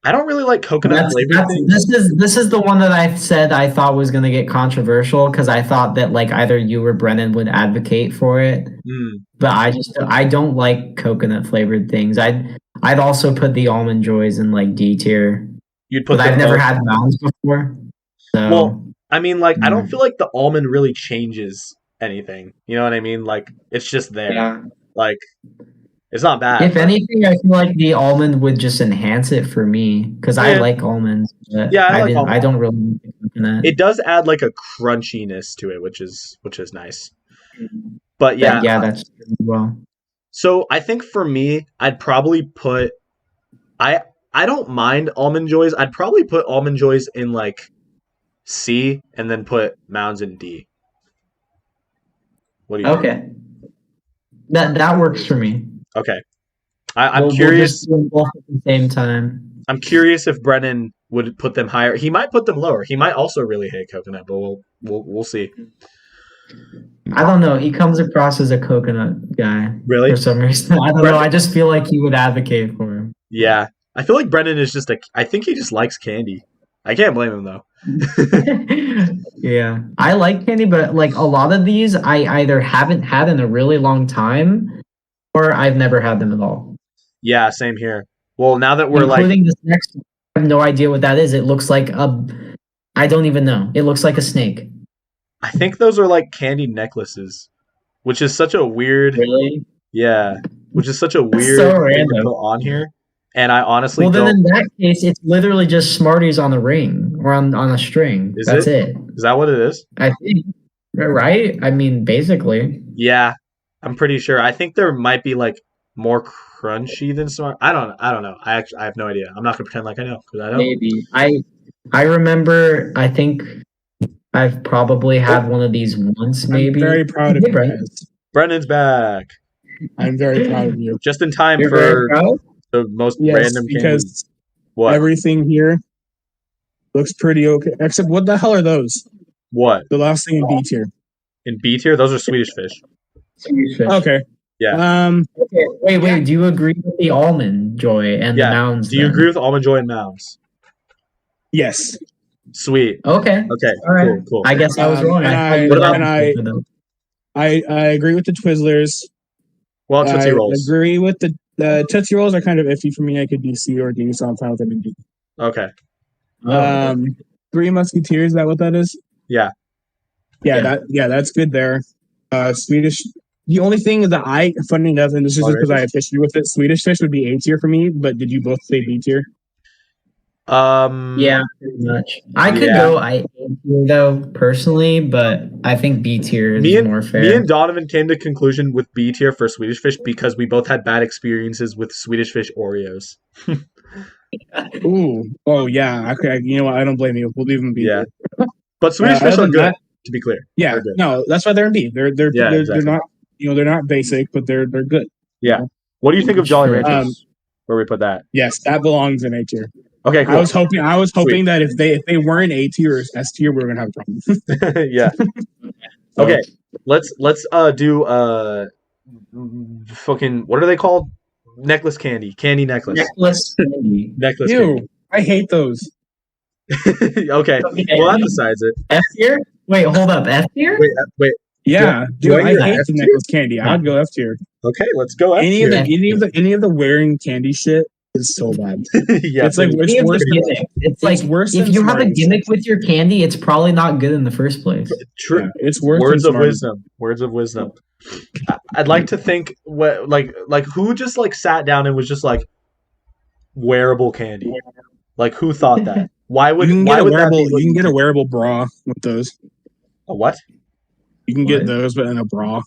I don't really like coconut That's flavored that's things. this is the one that I said I thought was gonna get controversial because I thought that like either you or Brennan would advocate for it, Mm, but I don't like coconut flavored things. I'd also put the almond joys in like D tier, you'd but put I've them never both. had mounds before, Well, so I mean, like, I don't mm, feel like the almond really changes anything. You know what I mean? Like, it's just there. yeah. Like, it's not bad, If but anything, I feel like the almond would just enhance it for me because I yeah, like almonds, but yeah, I like almond. I don't really like coconut. It does add like a crunchiness to it, which is nice. But That yeah, yeah, that's true as well. so I think for me, I'd probably put I I don't mind almond joys. I'd probably put almond joys in like C and then put mounds in D. What do you think? Okay, that works for me. Okay, I'm We'll just curious. do them both at the same time. I'm curious if Brennan would put them higher. He might put them lower. He might also really hate coconut, but we'll see. I don't know. He comes across as a coconut guy Really? for some reason. I don't know. Brennan? I just feel like he would advocate for him. Yeah. I feel like Brennan is just a. I think he just likes candy. I can't blame him though. Yeah, I like candy, but like a lot of these, I either haven't had in a really long time, or I've never had them at all. Yeah, same here. Well, now that we're like, Including this next one. I have no idea what that is. It looks like a. I don't even know. It looks like a snake. I think those are like candy necklaces, which is such a weird. Really? Yeah, which is such a That's weird so thing to random. put on here. And I honestly Well, then don't. in that case, it's literally just Smarties on a ring or on a string. Is That's it? it. Is that what it is? I think. Right? I mean, basically. Yeah, I'm pretty sure. I think there might be like more crunchy than smart. I don't know. I have no idea. I'm not gonna pretend like I know because I don't. Maybe. I remember. I think I've probably had one of these once. I'm Maybe. very proud of Hey, you Brent. guys. Brennan's back I'm very proud of you. just in time You're very for proud. the most Yes, random candy. because What? everything here looks pretty okay. Except what the hell are those? What? The last thing in B tier. In B tier, those are Swedish fish. Swedish fish. Okay. Yeah. Okay. Wait. Do you agree with the almond joy and Yeah. the mounds? Do you then? agree with Almond Joy and Mounds? Yes. Sweet. Okay. Okay. All right. Cool. I guess I was wrong. And I thought you What would about- advocate for them. I agree with the Twizzlers. Well, Tootsie I Rolls. agree with the Tootsie Rolls are kind of iffy for me. I could do C or D, so I'm fine with them in D. Okay. Oh, Three Musketeers, is that what that is? Yeah. Yeah, that's good there. Swedish. The only thing that funny enough, and this is just because I have history with it, Swedish fish would be A tier for me, but did you both say B tier? Yeah, pretty much. I could Yeah. go A tier though personally, but I think B tier is more fair. Me and Donovan came to conclusion with B tier for Swedish fish because we both had bad experiences with Swedish fish Oreos. Ooh. Oh yeah. Okay. You know what? I don't blame you. We'll leave them B Yeah. tier. But Swedish fish other are than good, that- to be clear. Yeah. They're good. No, that's why they're in B. They're Yeah, they're exactly. not they're not basic, but they're good. Yeah. What do you think of Jolly Sure. Ranchers? Where we put that? Yes, that belongs in A tier. Okay, cool. I was hoping that if they weren't A tier or S tier, we were gonna have a problem. Yeah. So, Okay. Let's do fucking what are they called? Necklace candy. Candy necklace. Necklace candy. Necklace Ew, I hate those. candy. Okay. Well, that decides it. F tier? Wait, hold up. F tier? Wait. Yeah, do I dude, I get hate F the tier? necklace candy. I'd go F tier. Okay, let's go. F Any tier. of the wearing candy shit is so bad. Yeah, It's like pretty- it's worse than Gimmick. It's it's like worse if than you have a Smarties. gimmick with your candy, it's probably not good in the first place. true. yeah, it's worse Words than of Smarties. wisdom. Words of wisdom. I'd like to think what like who just like sat down and was just like, wearable candy. Like, who thought that? Why would You can why get a would that wearable. be what You can get a do? wearable bra with those. A what? You can get What? those, but in a bra.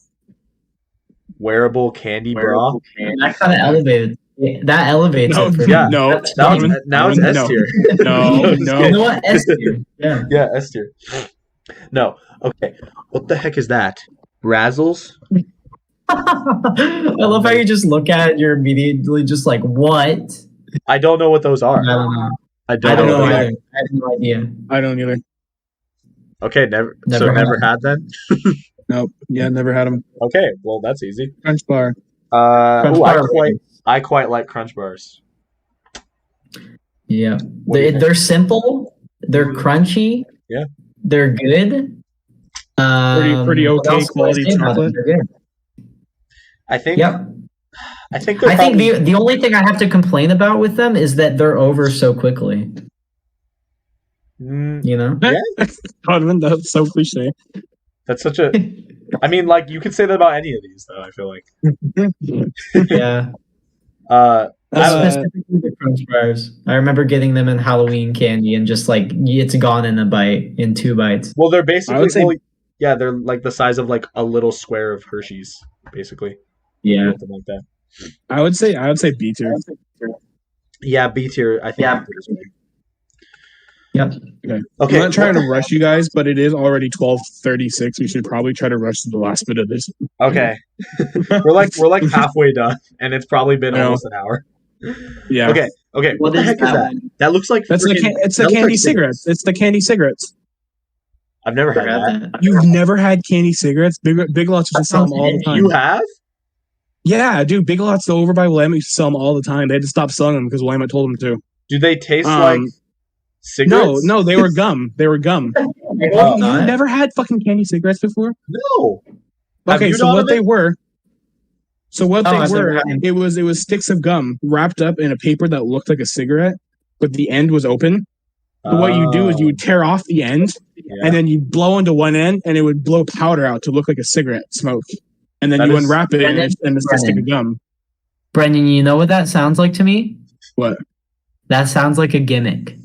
Wearable candy bra? That kind of elevated. That elevates No, it for Yeah. me. no, That's Now fine. it's S no, tier. no, I'm just no. You kidding. know what? S tier. Yeah. Yeah, S tier. No. Okay. What the heck is that? Razzles? I love how you just look at it, you're immediately just like, what? I don't know what those I are. don't know. I I don't don't know know what those either. I have no idea. I don't either. are. Okay, never. Never So had never had then. Nope. Yeah, never had them. Okay, well that's easy. Crunch bar. Crunch Ooh, bar I quite like Crunch bars. Yeah. What do you think? They're simple. They're crunchy. Yeah. They're good. Pretty What okay else can I quality say about them? chocolate. They're good. I think. Yep. I think they're I think probably. the only thing I have to complain about with them is that they're over so quickly. Mm, You know? Donovan, that's so cliche. that's such a. I mean, like you could say that about any of these, though. I feel like. Yeah. I Specifically the Crunch Bars. I remember getting them in Halloween candy and just like it's gone in a bite, in 2 bites. well, they're I basically. would say- Well, yeah, they're like the size of like a little square of Hershey's, basically. Yeah. Something like that. I would say B tier. Yeah, B tier. I think. Yeah. B tier is right. Yep. Okay. I'm not trying to rush you guys, but it is already 12:36. We should probably try to rush to the last bit of this. Okay. we're like halfway done, and it's probably been I know. almost an hour. Yeah. Okay. Okay. What the heck is that? That looks like That's freaking- it's the that looks candy like cigarettes. It's the candy cigarettes. I've never had that. You've never had candy cigarettes? Big Lots used to sell them all the time. You have? Yeah, dude. Big Lots over by Willamette used to sell them all the time. They had to stop selling them because Willamette told them to. Do they taste like cigarettes? No, they were gum. They were gum. Oh, You've never had fucking candy cigarettes before? No. Have Okay, you, so what Donovan? they were. So what I've they never were, had them. it was sticks of gum wrapped up in a paper that looked like a cigarette, but the end was open. So what you do is you would tear off the end, Yeah. and then you blow into one end, and it would blow powder out to look like a cigarette smoke. And then That you is- unwrap it, and it's a stick of Brennan. gum. Brendan, you know what that sounds like to me? What? That sounds like a gimmick.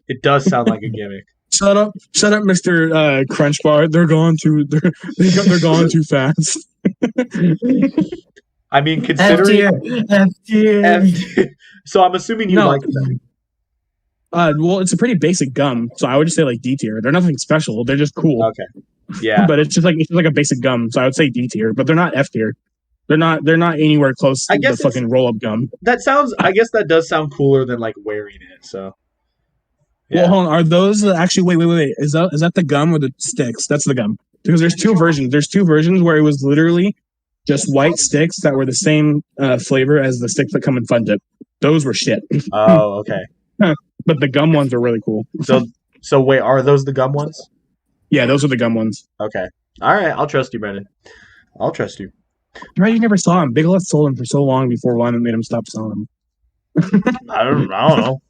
It does sound like a gimmick. Shut up, Mr. Crunch Bar. They're gone too. They're gone too fast. I mean, F considering tier. F tier. F- so I'm assuming you No. like them. Well, it's a pretty basic gum, so I would just say like D tier. They're nothing special. They're just cool. Okay. Yeah. But it's just like a basic gum, so I would say D tier. But they're not F tier. They're not anywhere close I to the guess it's- fucking roll up gum. That sounds. I guess that does sound cooler than like wearing it. So. Yeah. Well, hold on. Are those actually? Wait. Is that the gum or the sticks? That's the gum. Because there's two versions. There's two versions where it was literally just white sticks that were the same flavor as the sticks that come in Fun Dip. Those were shit. Oh, okay. But the gum ones are really cool. So wait, are those the gum ones? Yeah, those are the gum ones. Okay. All right. I'll trust you, Brendan. I'll trust you. Right? You never saw them. Big Lots sold them for so long before Wyman made them stop selling them. I don't know.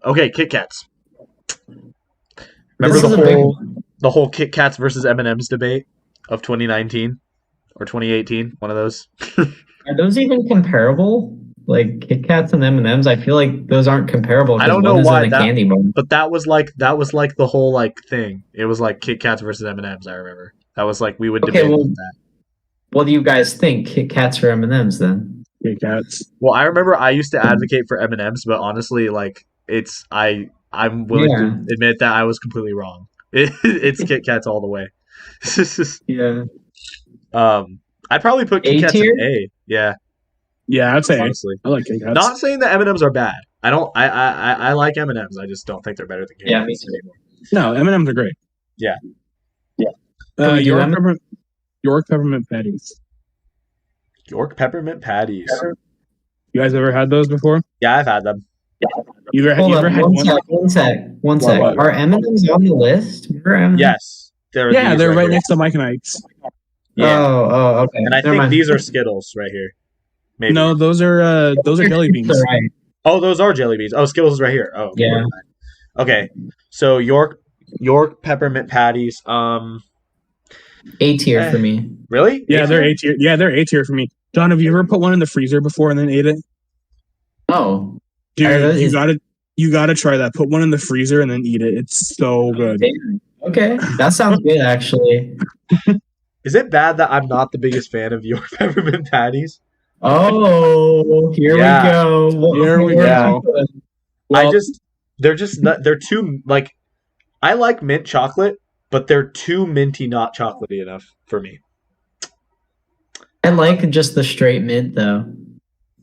Okay, Kit Kats. Remember This is a big the whole Kit Kats versus M&M's debate of 2019 or 2018, one of those. Are those even comparable? Like Kit Kats and M&Ms? I feel like those aren't comparable. I don't 'cause know one is why in a that- candy bar. But that was like the whole like thing. It was like Kit Kats versus M&M's. I remember that was like we would Okay, debate well- about that. What do you guys think? Kit Kats or M&Ms then? Kit Kats. Well, I remember I used to advocate for M&M's, but honestly, like I'm willing to admit that I was completely wrong. It's Kit Kats all the way. Yeah. I'd probably put Kit A Kats tier? in A. Yeah, Yeah, I'd say honestly. I like Kit Kats. Not saying that M&Ms are bad. I don't. I like M&Ms. I just don't think they're better than Kit Yeah, me Kats too. anymore. No, M&Ms are great. Yeah. Can we do York peppermint patties. York peppermint patties. You guys ever had those before? Yeah, I've had them. You Hold ever up, had one sec. What? Are M&Ms on the list? Where are M&Ms? Yes, they're Yeah, these they're right here. next to Mike and Ike's. Yeah, Oh, okay. and I Never think mind. these are Skittles right here. Maybe. No, those are jelly beans. They're right. Oh, those are jelly beans. Oh, Skittles is right here. Oh, Yeah. Okay, so York peppermint patties. A tier for me. Really? Yeah, A they're tier? A tier. Yeah, they're A tier for me. John, have you ever put one in the freezer before and then ate it? Oh, Dude, is- you gotta try that. Put one in the freezer and then eat it. It's so good. okay, that sounds good actually. Is it bad that I'm not the biggest fan of your peppermint patties? Oh, here Yeah. we go. Here we go. Well, They're too like. I like mint chocolate, but they're too minty, not chocolatey enough for me. I like just the straight mint though,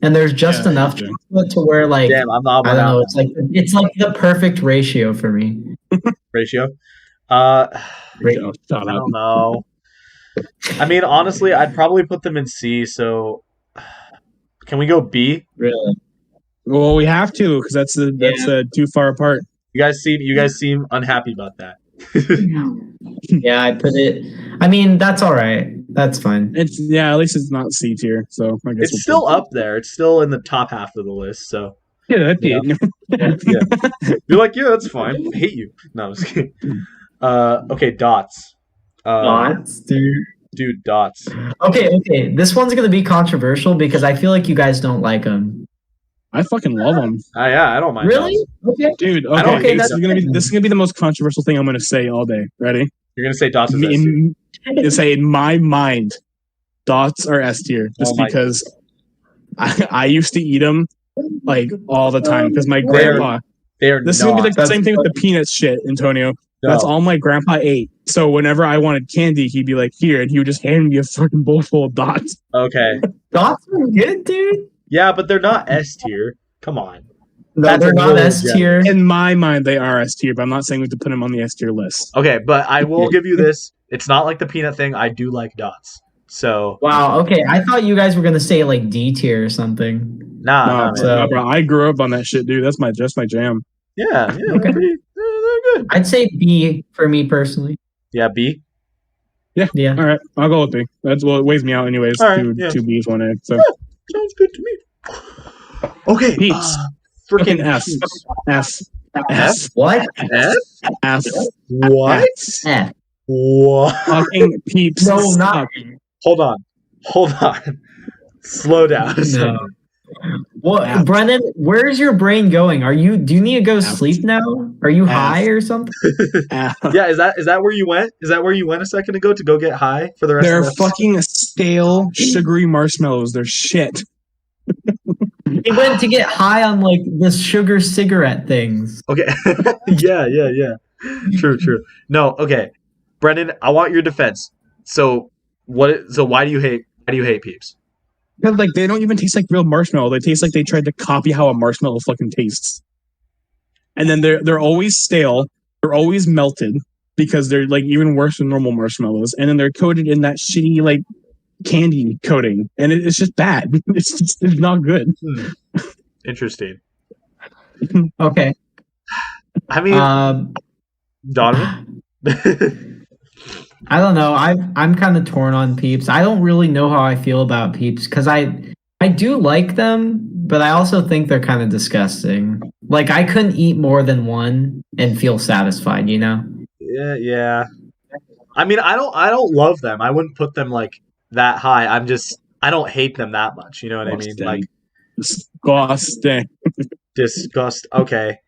and there's just Yeah, enough yeah. chocolate to where like Damn, I'm not I don't know. It's like the perfect ratio for me. ratio. I shut up. don't know. I mean, honestly, I'd probably put them in C. So, can we go B? Really? Well, we have to because that's too far apart. You guys seem unhappy about that. Yeah, I put it. I mean, that's all right. That's fine. At least it's not C tier. So I guess It's still up there. It's still in the top half of the list. So that's Yeah. it. you're like, yeah, that's fine. I hate you. No, I'm just kidding. Okay, dots. Dots, dude. Dude, dots. Okay. This one's gonna be controversial because I feel like you guys don't like them. I fucking love them, Yeah, I don't mind. Really? Dots. Okay. dude. I don't Okay, hate this them. is gonna be the most controversial thing I'm gonna say all day. Ready? You're gonna say dots is S tier. In my mind, dots are S tier just Oh my because I used to eat them like all the time because my They're grandpa. They are This is not. gonna be like the That's same thing with the peanuts shit, Antonio. No. That's all my grandpa ate. So whenever I wanted candy, he'd be like, "Here," and he would just hand me a fucking bowl full of dots. Okay. Dots are good, dude. Yeah, but they're not S tier. Come on. No, That's they're a not little S tier. In my mind, they are S tier, but I'm not saying we have to put them on the S tier list. Okay, but I will give you this. It's not like the peanut thing. I do like dots. So Wow. Okay, I thought you guys were gonna say like D tier or something. nah. No, bro, I grew up on that shit, dude. That's my jam. Yeah, Okay. they're good. I'd say B for me personally. Yeah, B. Yeah. All right, I'll go with B. That's it weighs me out anyways. All right, Two B's, one A. So Sounds good to me. Okay, Peeps. freaking Fucking F. Peeps. F. F. What? F? F. What? F. What? Fucking peeps. No, not. Hold on. Slow down. No. What, F. Brennan? Where's your brain going? Do you need to go F. sleep now? Are you F. high or something? F. Yeah, is that where you went? Is that where you went a second ago to go get high for the rest They're of the fucking stale, sugary marshmallows. They're shit. He went to get high on like the sugar cigarette things. Okay. Yeah. True. No, okay. Brendan, I want your defense. So why do you hate Peeps? Because like they don't even taste like real marshmallow. They taste like they tried to copy how a marshmallow fucking tastes. And then they're always stale. They're always melted because they're like even worse than normal marshmallows. And then they're coated in that shitty like candy coating, and it's just bad. It's not good. Interesting. Okay. I mean, Donovan. I don't know. I'm kind of torn on Peeps. I don't really know how I feel about Peeps because I do like them, but I also think they're kind of disgusting. Like I couldn't eat more than one and feel satisfied, you know? Yeah. I mean, I don't love them. I wouldn't put them like that high. I don't hate them that much. You know what I mean? Like disgusting. Disgust. Okay.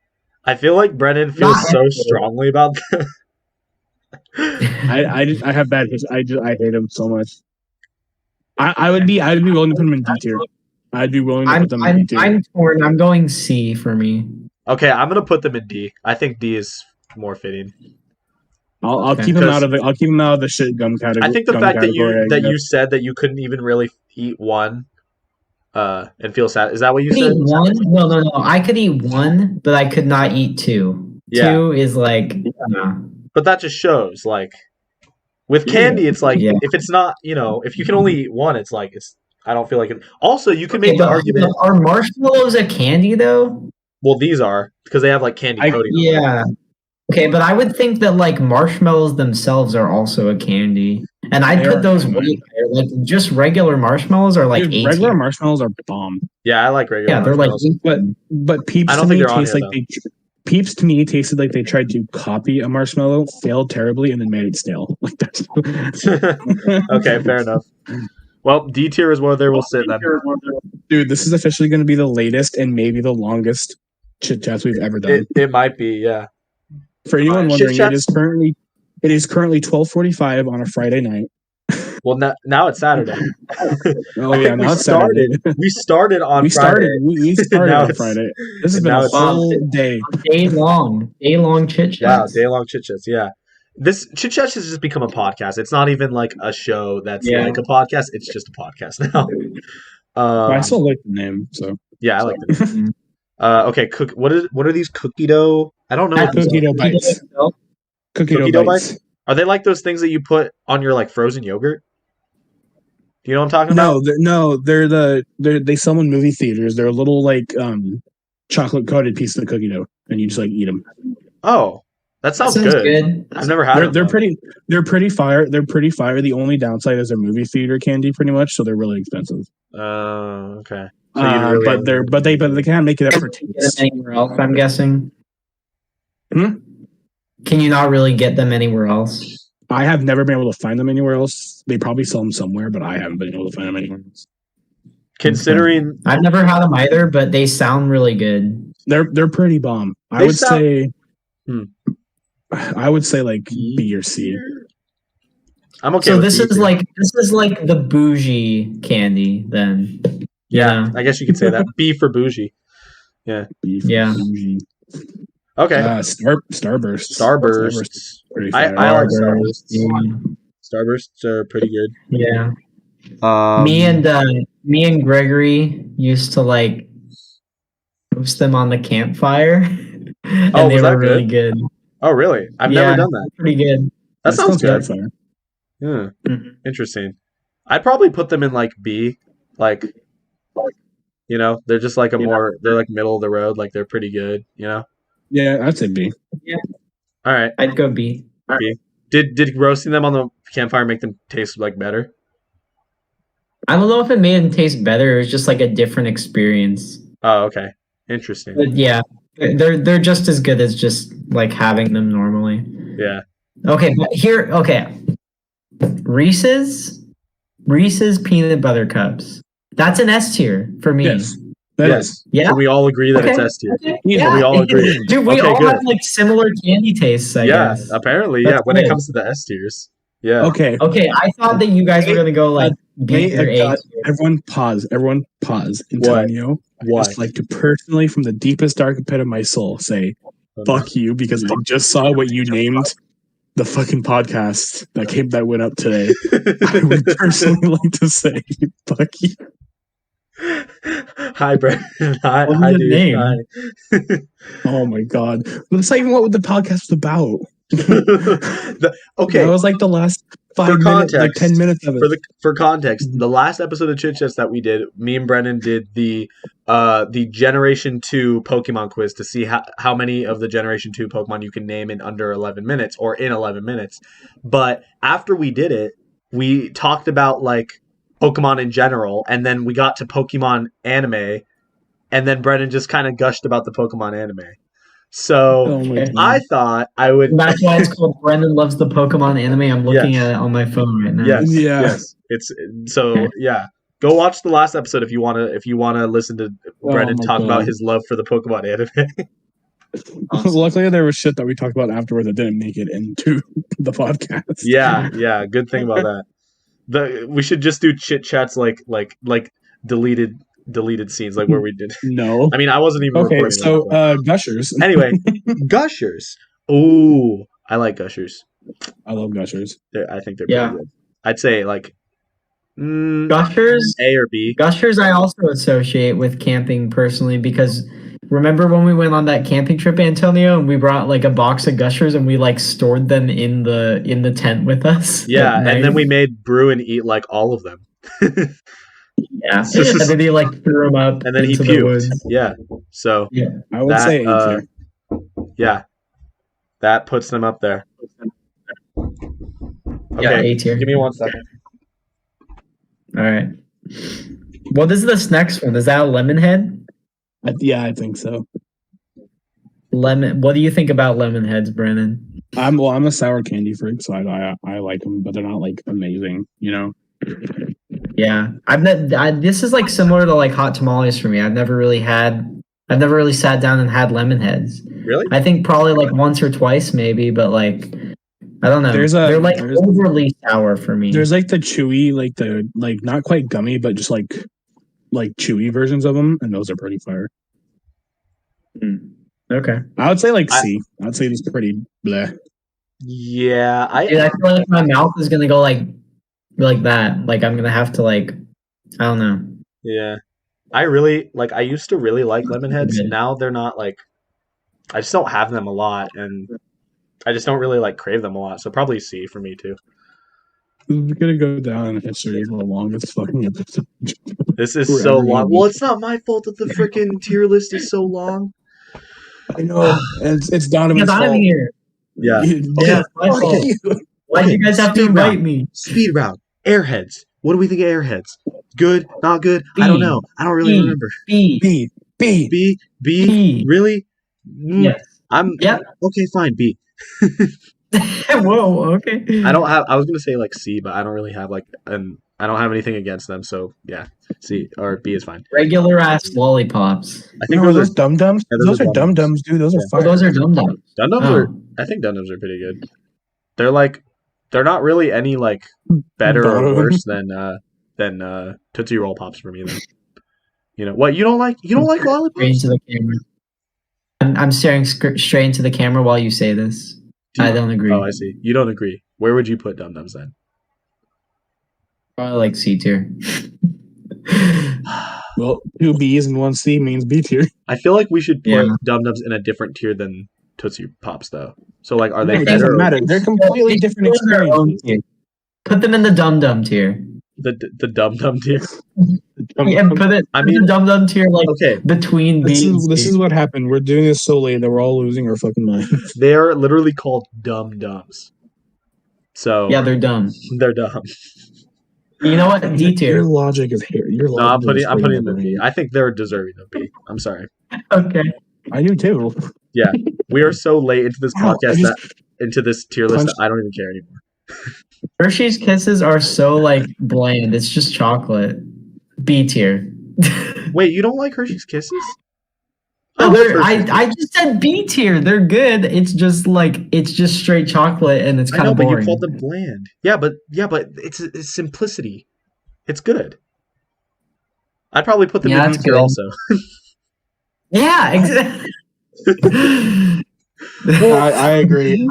I feel like Brennan feels so strongly about them. I have bad history. I hate him so much. I would be willing to put him in D tier. I'd be willing to put them in D tier. I'm torn. I'm going C for me. Okay, I'm gonna put them in D. I think D is more fitting. I'll keep him out of the shit gum category. I think the fact that you said that you couldn't even really eat one and feel sad. Is that what you said? Eat one? No. I could eat one, but I could not eat two. Yeah. Two is like But that just shows like with candy, it's like if it's not, if you can only eat one, it's like I don't feel like it. Also, you can make the argument. Are marshmallows a candy though? Well, these are because they have like candy coating. Yeah. Okay, but I would think that like marshmallows themselves are also a candy, and I'd put those way higher. Like just regular marshmallows are like Dude, regular marshmallows are bomb. Yeah, I like regular. Yeah, they're like. But Peeps to me taste like Peeps to me tasted like they tried to copy a marshmallow, failed terribly, and then made it stale. Like that's okay, fair enough. Well, D tier is where they will sit then. Dude, this is officially going to be the latest and maybe the longest Chit Chats we've ever done. It might be, yeah. For anyone Chit wondering, Chats- it is currently 12:45 on a Friday night. Well, now it's Saturday. Oh I yeah, think now it's Saturday. we started on We Friday. started Now on it's- Friday. This has and been now a it's- whole day. Day long chit Yeah, chats. day long chit chats. Yeah, this chit chat has just become a podcast. It's not even like a show that's Yeah. like a podcast. It's just a podcast now. But I still like the name. So Yeah, I like that. Okay, what are these cookie dough? I don't know. What these cookie are. dough bites. Cookie Cookie dough dough bites. Are they like those things that you put on your like frozen yogurt? Do you know what I'm talking about? They sell them in movie theaters. They're a little like chocolate coated piece of cookie dough, and you just like eat them. Oh, that sounds good. I've never had them. They're pretty fire. They're pretty fire. The only downside is they're movie theater candy, pretty much. So they're really expensive. Okay. So but they can make it up for Get them taste. anywhere else, I'm guessing. Hmm? Can you not really get them anywhere else? I have never been able to find them anywhere else. They probably sell them somewhere, but I haven't been able to find them anywhere else. Considering I've never had them either, but they sound really good. They're pretty bomb. I would say like B or C. I'm okay. So with this B is tier. like the bougie candy then. Yeah, I guess you could say that. B for bougie. B for Yeah. bougie. Okay. Starbursts. Starbursts. Pretty I fire. like Starbursts. Yeah. Starbursts are pretty good. Yeah. Me and Gregory used to like roast them on the campfire. And Oh, they was were that really good. Oh, really? I've Yeah. never done that. Pretty good. That sounds good. fire. Yeah. Mhm. Interesting. I'd probably put them in like B, like they're just like they're like middle of the road, like they're pretty good, Yeah, I'd say B. All right. I'd go B. Did roasting them on the campfire make them taste like better? I don't know if it made them taste better. It was just like a different experience. Oh, okay. Interesting. But yeah, they're just as good as just like having them normally. Yeah. Okay, but Reese's peanut butter cups. That's an S tier for me. Yes. That is. Yeah. Can we all agree that it's Okay. S tier? Okay. Yeah, we all agree. Dude, we Okay, all good. have like similar candy tastes, I Yeah, guess. apparently, That's when it good. comes to the S tiers. Yeah. Okay. Okay, I thought that you guys were gonna go like B or A. God, everyone pause. Antonio, I What? just like to personally, from the deepest dark pit of my soul, say fuck you, because I just saw what you named the fucking podcast that went up today. I would personally like to say fuck you. Hi, Brandon. Hi, What's hi, the dude. name? Hi. Oh my god. But that's not even what the podcast was about. Okay. That was like the last For 5 minutes, like context, 10 minutes of it. For context, the last episode of Chit Chats that we did, me and Brennan did the Generation 2 Pokemon quiz to see how many of the Generation 2 Pokemon you can name in under 11 minutes or in 11 minutes. But after we did it, we talked about like Pokemon in general, and then we got to Pokemon anime, and then Brennan just kind of gushed about the Pokemon anime. So Oh my god. I thought I would. That's why it's called Brendan Loves the Pokemon Anime. I'm looking Yes. at it on my phone right now. Yes. Yeah. Yes. It's so yeah. Go watch the last episode if you wanna listen to Brendan my talk God. about his love for the Pokemon anime. Luckily, there was shit that we talked about afterwards that didn't make it into the podcast. yeah. Good thing about that. We should just do Chit Chats like deleted scenes like where we did. No. I mean, I wasn't even Okay, recording. so that. Gushers. Anyway, Gushers. Ooh, I like Gushers. I love Gushers. I think they're Yeah. pretty good. I'd say like Gushers. A or B. Gushers I also associate with camping personally because remember when we went on that camping trip, Antonio, and we brought like a box of Gushers and we like stored them in the tent with us? Yeah, at and then night? we made Brew and eat like all of them. Yeah. And then he like threw them up And then he into the puked. woods. Yeah. So I would That, say A tier. yeah, that puts them up there. Yeah, Okay, A tier. give me 1 second. All right. What is this next one? Is that a lemon head? Yeah, I think so. Lemon. What do you think about lemon heads, Brennan? I'm a sour candy freak, so I like them, but they're not like amazing, you know. Yeah, this is like similar to like hot tamales for me. I've never really sat down and had lemon heads. Really? I think probably like once or twice maybe, but like I don't know. They're like overly sour for me. There's like the chewy, like the like not quite gummy, but just like chewy versions of them, and those are pretty fire. Okay. I would say like C. I'd say it's pretty bleh. Yeah, Dude, I feel like my mouth is gonna go like that. Like I'm gonna have to like I don't know. Yeah. I used to really like lemon heads. Now they're not like I just don't have them a lot and I just don't really like crave them a lot. So probably C for me too. We're gonna go down in history as the longest fucking episode. This is so long. Well, it's not my fault that the freaking tier list is so long. I know. It's Donovan's Because I'm fault. here. Yeah. Yeah, it's my fault. Why do you guys have to invite me? Speed round. Airheads. What do we think of Airheads? Good? Not good? B. I don't know. I don't really remember. B. B. Really? Yes. Yep. Okay, fine. B. Whoa. Okay. I was gonna say like C, but I don't really have I don't have anything against them, so yeah, C or B is fine. Regular ass lollipops. I think those dum dums. Those are dum dums, dude. Those are fire. Those are dum dums. Dum dums are. I think dum dums are pretty good. They're not really any like better or worse than Tootsie Roll Pops for me. Then you know what you don't like? You don't like lollipops? Straight into the camera. I'm staring straight into the camera while you say this. I don't agree. Oh, I see. You don't agree. Where would you put Dum Dums then? Probably like C tier. Well, 2 B's and 1 C means B tier. I feel like we should put Dum Dums in a different tier than Tootsie Pops, though. So, like, are they It better? doesn't matter. They're completely different experiences. Put them in the Dum Dum tier. The Dum Dum tier? Yeah, put the Dum Dum tier like between B and C. This is what happened. We're doing this so late that we're all losing our fucking minds. They are literally called Dum Dums. So yeah, they're dumb. They're dumb. You know what? D tier. Your logic is here. I'm putting them in B. I think they're deserving of B. I'm sorry. Okay. I do too. Yeah, we are so late into this podcast into this tier list that I don't even care anymore. Hershey's Kisses are so like bland. It's just chocolate. B tier. Wait, you don't like Hershey's Kisses? I just said B tier. They're good. It's just straight chocolate and it's kind of boring. But you called them bland. Yeah, but it's simplicity. It's good. I'd probably put them in B tier also. Yeah, exactly. I agree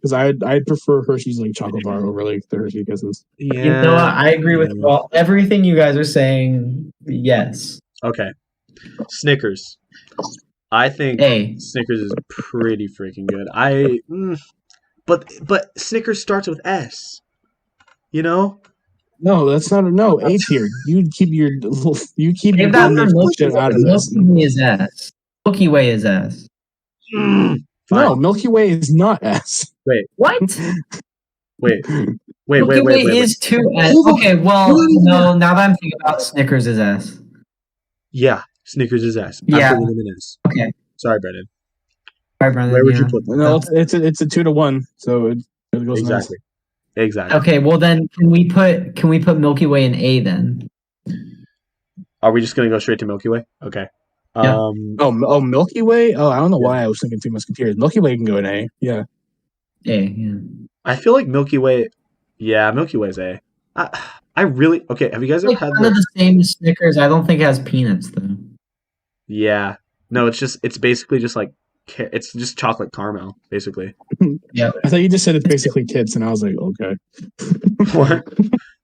because I'd prefer Hershey's like chocolate bar over like the Hershey Kisses. Yeah, you know what? I agree with everything you guys are saying. Yes. Okay. Snickers. I think Snickers is pretty freaking good. But Snickers starts with S. You know? No, that's not A tier. You keep your shit out of this. Milky Way is S. Milky Way is S. No, Milky Way is not S. Wait. What? Wait. Milky Way is 2S. Okay, well, no, now that I'm thinking about Snickers is S. Yeah, Snickers is S. Yeah. I'm putting them in S. Okay. Sorry, Brendan. All right, Brendan. Where would you put them? No, it's a 2-1, so it goes exactly. Nice. Exactly. Okay, well then can we put Milky Way in A then? Are we just gonna go straight to Milky Way? Okay. Yeah. Milky Way? Oh, I don't know why I was thinking Three Musketeers. Milky Way can go in A. Yeah. A, yeah. I feel like Milky Way. Yeah, Milky Way is A. I really okay. Have you guys ever had kind of the same as Snickers? I don't think it has peanuts though. Yeah. No, it's basically just like it's just chocolate caramel, basically. Yeah. I thought you just said it's basically Kids, and I was like, okay. What?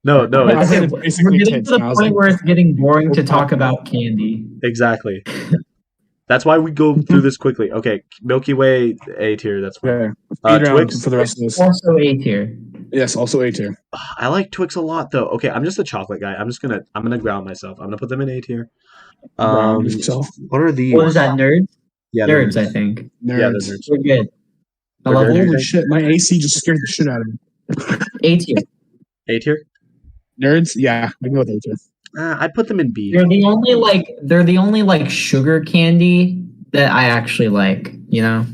No. I said it's basically We're getting Kids, to the point where it's getting boring to talk about about candy. Exactly. That's why we go through this quickly. Okay, Milky Way A tier. That's fine. Yeah. Twix for the rest of this. Also A tier. Yes, also A tier. I like Twix a lot, though. Okay, I'm just a chocolate guy. I'm gonna ground myself. I'm gonna put them in A tier. What are these? What is that, Nerds? Yeah, nerds, I think. Nerds. Yeah, Nerds. nerds. We're good. I We're love good. it. Holy shit, my AC just scared the shit out of me. A tier. A tier? Nerds? Yeah, we can go with A tier. I'd put them in B. They're the only like sugar candy that I actually like, you know?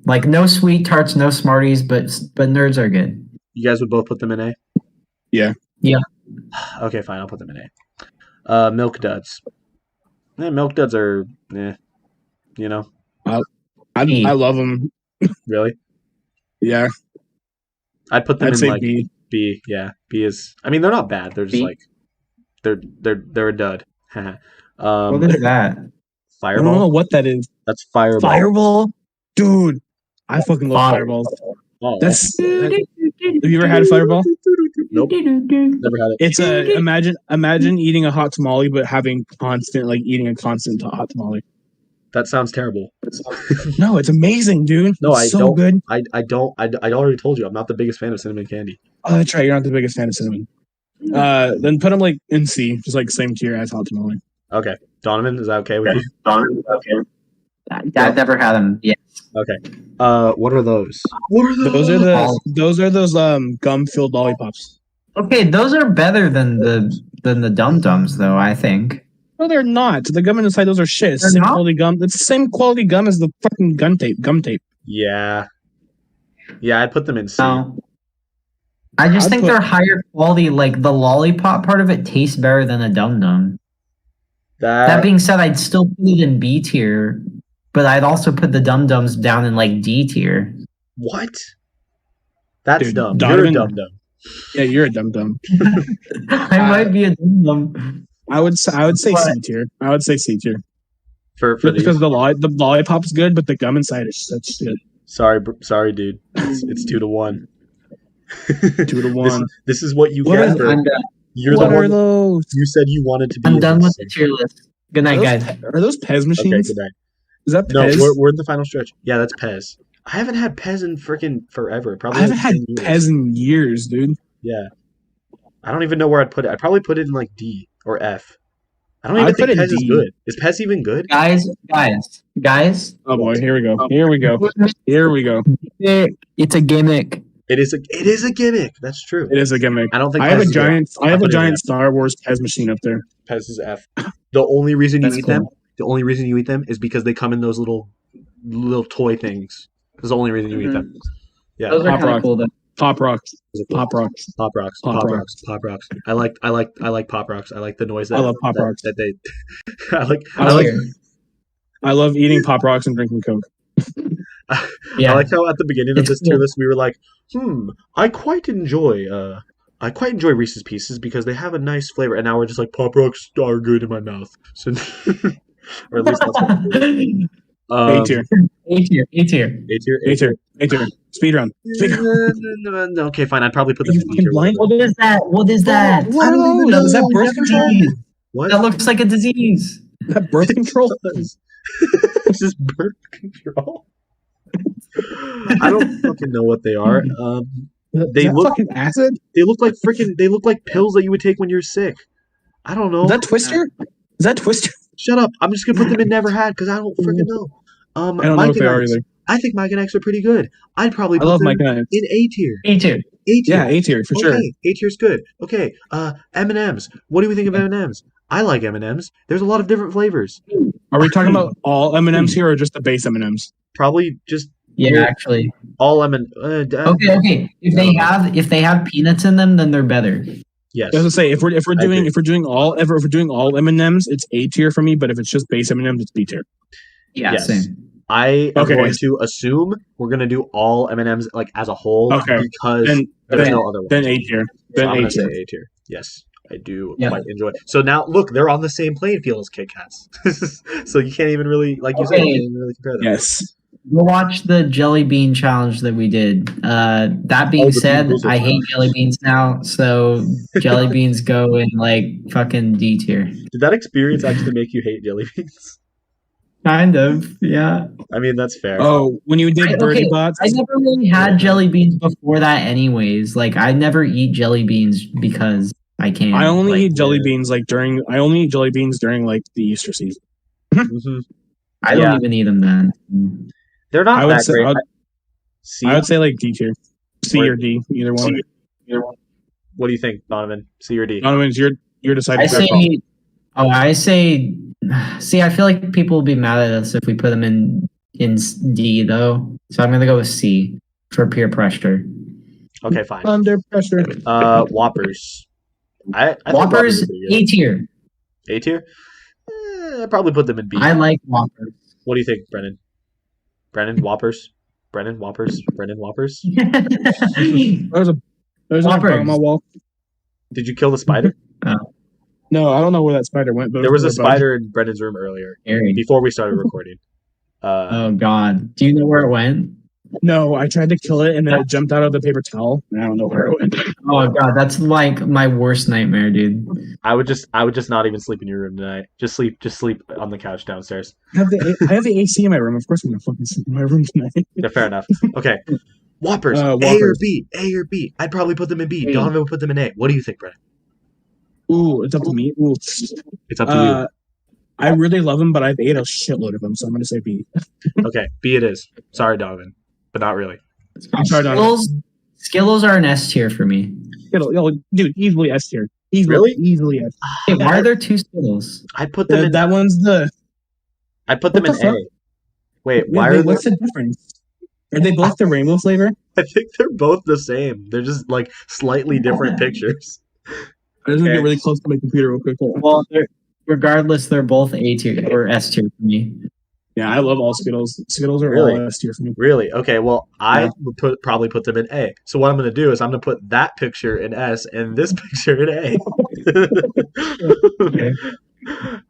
Like no sweet tarts, no Smarties, but nerds are good. You guys would both put them in A? Yeah. Yeah. Okay, fine. I'll put them in A. Milk Duds. Milk Duds are, you know, I love them. really. Yeah, I'd put them I'd in say like B. B. Yeah, B is. I mean, they're not bad. They're just B? like they're a dud. What is that? I don't know Fireball. what that is. That's Fireball. Fireball, dude. I fucking love fireballs. Oh, That's. Have you ever had a fireball? nope. Never had it. It's a imagine eating a hot tamale, but having eating a constant hot tamale. That sounds terrible. No, it's amazing, dude. No, it's I so don't. good. I don't. I already told you I'm not the biggest fan of cinnamon candy. Oh, that's right. You're not the biggest fan of cinnamon. Then put them like in C, just like same tier as hot tamale. Okay, Donovan, is that okay with you? I've never had them yet. Okay. What are those? What are Those are those gum filled lollipops. Okay, those are better than the Dum Dums, though. I think. No, they're not. The gum inside those are shit. It's the same quality gum. It's the same quality gum as the fucking gum tape. Yeah. Yeah, I'd put them in C. No. I just think they're higher quality. Like the lollipop part of it tastes better than a Dum Dum. That being said, I'd still put it in B tier, but I'd also put the Dum Dums down in like D tier. What? That's Dude, dumb. Donovan, You're a dum-dum. Yeah, you're a dum. I might be a Dum Dum. I would say C tier. I would say C tier. For Because the lollipop's good, but the gum inside is such shit. Sorry, dude. It's 2-1. 2-1. This is what you What get is- for. I'm done. You're What the are one. those? You said you wanted to be. I'm done with the tier list. Good night, guys. Are those Pez Okay, machines? good night. Is that No, Pez? we're in the final stretch. Yeah, that's Pez. I haven't had Pez in freaking forever. Probably I haven't like had 10 years. Pez in years, dude. Yeah. I don't even know where I'd put it. I'd probably put it in like D or F. I don't even I'd think put it Pez is D. good. Is Pez even good? Guys. Oh boy, here we go. It's a gimmick. It is a gimmick. That's true. It is a gimmick. I don't think I have Pez a is good. giant. I I'll have a put it in giant F. Star Wars Pez machine up there. Pez is F. The only reason you That's eat them, cool. the only reason you eat them is because they come in those little toy things. That's the only reason you eat them. Yeah. Those are Pop kind Rock. of cool, though. Pop Rocks. Pop rocks. Pop Pop Rocks. rocks. Pop rocks. I like pop rocks. I like the noise that I love Pop that, Rocks. that they. I love eating Pop Rocks and drinking Coke. Yeah. I like how at the beginning of It's this tier cool. list we were like, I quite enjoy Reese's Pieces because they have a nice flavor, and now we're just like Pop Rocks are good in my mouth. So, or at least that's what A tier. A tier. A tier. A tier. Speedrun. No, okay, fine. I'd probably put Are them you in B fucking tier. blind? What is that? What is that? What are those? Is that birth control? What? That looks like a disease. Is that birth control? It's just birth control. I don't fucking know what they are. They Is that look. fucking acid? They look like freaking. They look like pills that you would take when you're sick. I don't know. Is that Twister? Is that Twister? Shut up! I'm just gonna put them in Never Had because I don't freaking know. I don't know Mike if they and are Ike's. either. I think Mike and Ike's are pretty good. I'd probably I put love them Mike and Ike's. in A tier. A tier. A tier. Yeah, A tier for sure. Okay, A tier's good. Okay, M&M's. What do we think of M&M's? I like M&M's. There's a lot of different flavors. Are we talking about all M&Ms here or just the base M&Ms? Probably just Yeah, actually. all M&M's. Okay. If they have peanuts in them, then they're better. Yes. I was gonna say if we're agree. doing all M&Ms, it's A tier for me. But if it's just base M&Ms, it's B tier. Yeah, Yes. same. I am Okay. going to assume we're going to do all M&Ms like as a whole Okay. because Then there's no other one. then A tier. So Then I'm A going to say tier. A tier. Yes, I do Yeah. quite enjoy it. So now, look, they're on the same playing field as Kit Kats. So you can't even really, like you said, you Okay. can't even really compare them. Yes. Go watch the jelly bean challenge that we did. That being the said, Bean Boozled I hate challenge. jelly beans now, so jelly beans go in like fucking D tier. Did that experience actually make you hate jelly beans? Kind of, yeah. I mean, that's fair. Oh, when you did Birdie Bots, I never really had jelly beans before that, anyways. Like, I never eat jelly beans because I can. I only like, eat jelly yeah. beans during like the Easter season. Mhm. I don't Yeah. even eat them then. They're not I would that say great. I would say like D tier, C or D, either one. What do you think, Donovan? C or D? Donovan's you're deciding. I say. See, I feel like people will be mad at us if we put them in D though. So I'm gonna go with C for peer pressure. Okay, fine. Under pressure. Whoppers. I think Whoppers are pretty good. A tier. A tier. I'd probably put them in B. I like Whoppers. What do you think, Brennan? Brennan Whoppers. Brennan Whoppers. Brennan Whoppers. There's a bug on my wall. Did you kill the spider? No, I don't know where that spider went. But There was a bug. spider in Brennan's room earlier before we started recording. Oh God! Do you know where it went? No, I tried to kill it and then it jumped out of the paper towel. And I don't know where it went. Oh God, that's like my worst nightmare, dude. I would just not even sleep in your room tonight. Just sleep on the couch downstairs. I have the AC in my room. Of course, I'm gonna fucking sleep in my room tonight. Yeah, fair enough. Okay, Whoppers. A or Whoppers. B? A or B? I'd probably put them in B. A. Donovan would put them in A. What do you think, Brennan? Ooh, it's up to me. Ooh. It's up to you. I really love them, but I've ate a shitload of them, so I'm gonna say B. Okay, B it is. Sorry, Donovan, but not really. I'm sorry, Donovan. Skittles are an S tier for me. Dude, easily S tier. Really? Easily S. Hey, why are there two Skittles? I put them in. That one's the. I put them in What the A. fuck? Wait, why are what's the difference? Are they both the rainbow flavor? I think they're both the same. They're just like slightly different pictures. I'm just gonna get really close to my computer real quick. Well, regardless, they're both A tier or S tier for me. Yeah, I love all Skittles. Skittles are Really? all S tier for me. Really? Okay. Well, I would probably put them in A. So what I'm going to do is I'm going to put that picture in S and this picture in A. Okay.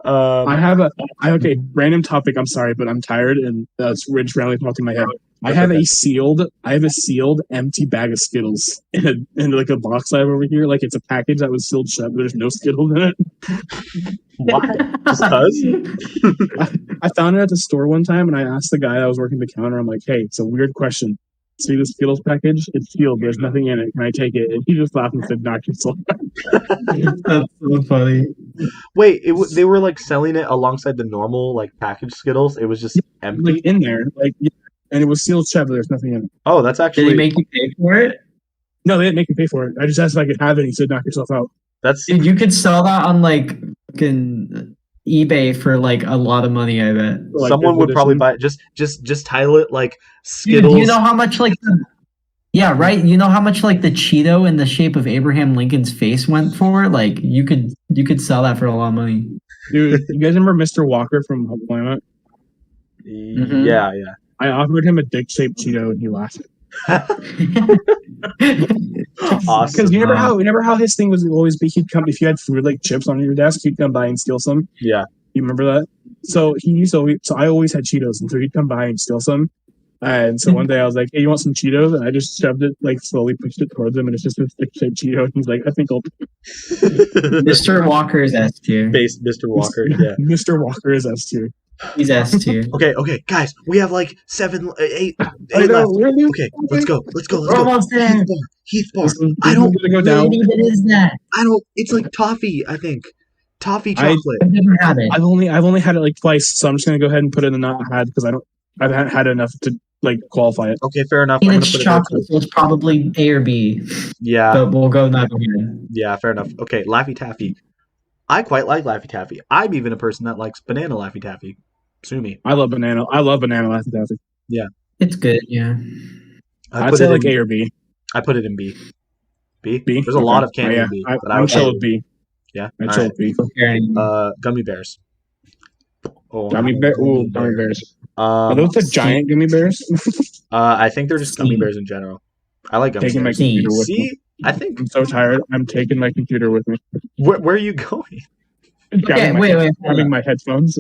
I have okay, random topic. I'm sorry, but I'm tired and that's Ridge randomly popped in my head. I have a sealed empty bag of Skittles in like a box I have over here. Like it's a package that was sealed shut, but there's no Skittles in it. Why? Just because? I found it at the store one time and I asked the guy that was working the counter, I'm like, hey, it's a weird question. See this Skittles package? It's sealed. There's nothing in it. Can I take it? And he just laughed and said, knock yourself out. That's so funny. Wait, they were like selling it alongside the normal like packaged Skittles. It was just empty. Like in there. And it was sealed shut, but there's nothing in it. Oh, that's Did actually. he make you pay for it? No, they didn't make me pay for it. I just asked if I could have it and he said, knock yourself out. That's Dude, you could sell that on like fucking eBay for like a lot of money, I bet. Like, someone would probably edition. buy it. Just title it like Dude, Skittles. you know how much like yeah, right? You know how much like the Cheeto in the shape of Abraham Lincoln's face went for? Like you could sell that for a lot of money. Dude, you guys remember Mr. Walker from Planet? Mhm. Yeah. I offered him a dick-shaped Cheeto and he laughed. Awesome. Because you remember how his thing was always be he'd come if you had food like chips on your desk, he'd come by and steal some. Yeah. You remember that? So I always had Cheetos, and so he'd come by and steal some. And so one day I was like, "Hey, you want some Cheetos?" And I just shoved it, like slowly pushed it towards him, and it's just a stick-shaped Cheeto. And he's like, "I think I'll." Mr. Walker is S tier. Base Mr. Walker. Yeah. Mr. Walker is S tier. He's S tier. Okay, guys, we have like 8 I left. know, really? Okay, let's go. We're almost there. Heath Bar. This is I don't. gonna go down. What is that? It's like toffee. I think toffee chocolate. I've never had it. I've only had it like twice, so I'm just gonna go ahead and put it in not had because I haven't had enough to like qualify it. Okay, fair enough. And I'm it's gonna put chocolate, so it's probably A or B. Yeah, But we'll go neither one. yeah, fair enough. Okay, Laffy Taffy. I quite like Laffy Taffy. I'm even a person that likes banana Laffy Taffy. Sue me. I love banana Laffy Taffy. It's good, yeah. I'd say like A or B. I put it in B. B. B. There's a lot of candy in B. But I I'm would chill say with B. yeah. I'm All chill right. with B. Gummy bears. Oh, Gummy bears. Are those the giant gummy bears? I think they're just gummy C. bears in general. I like gummy Taking my bears. computer with me. See, I think I'm so tired. I'm taking my computer with me. where are you going? Okay, wait. Grabbing my headphones.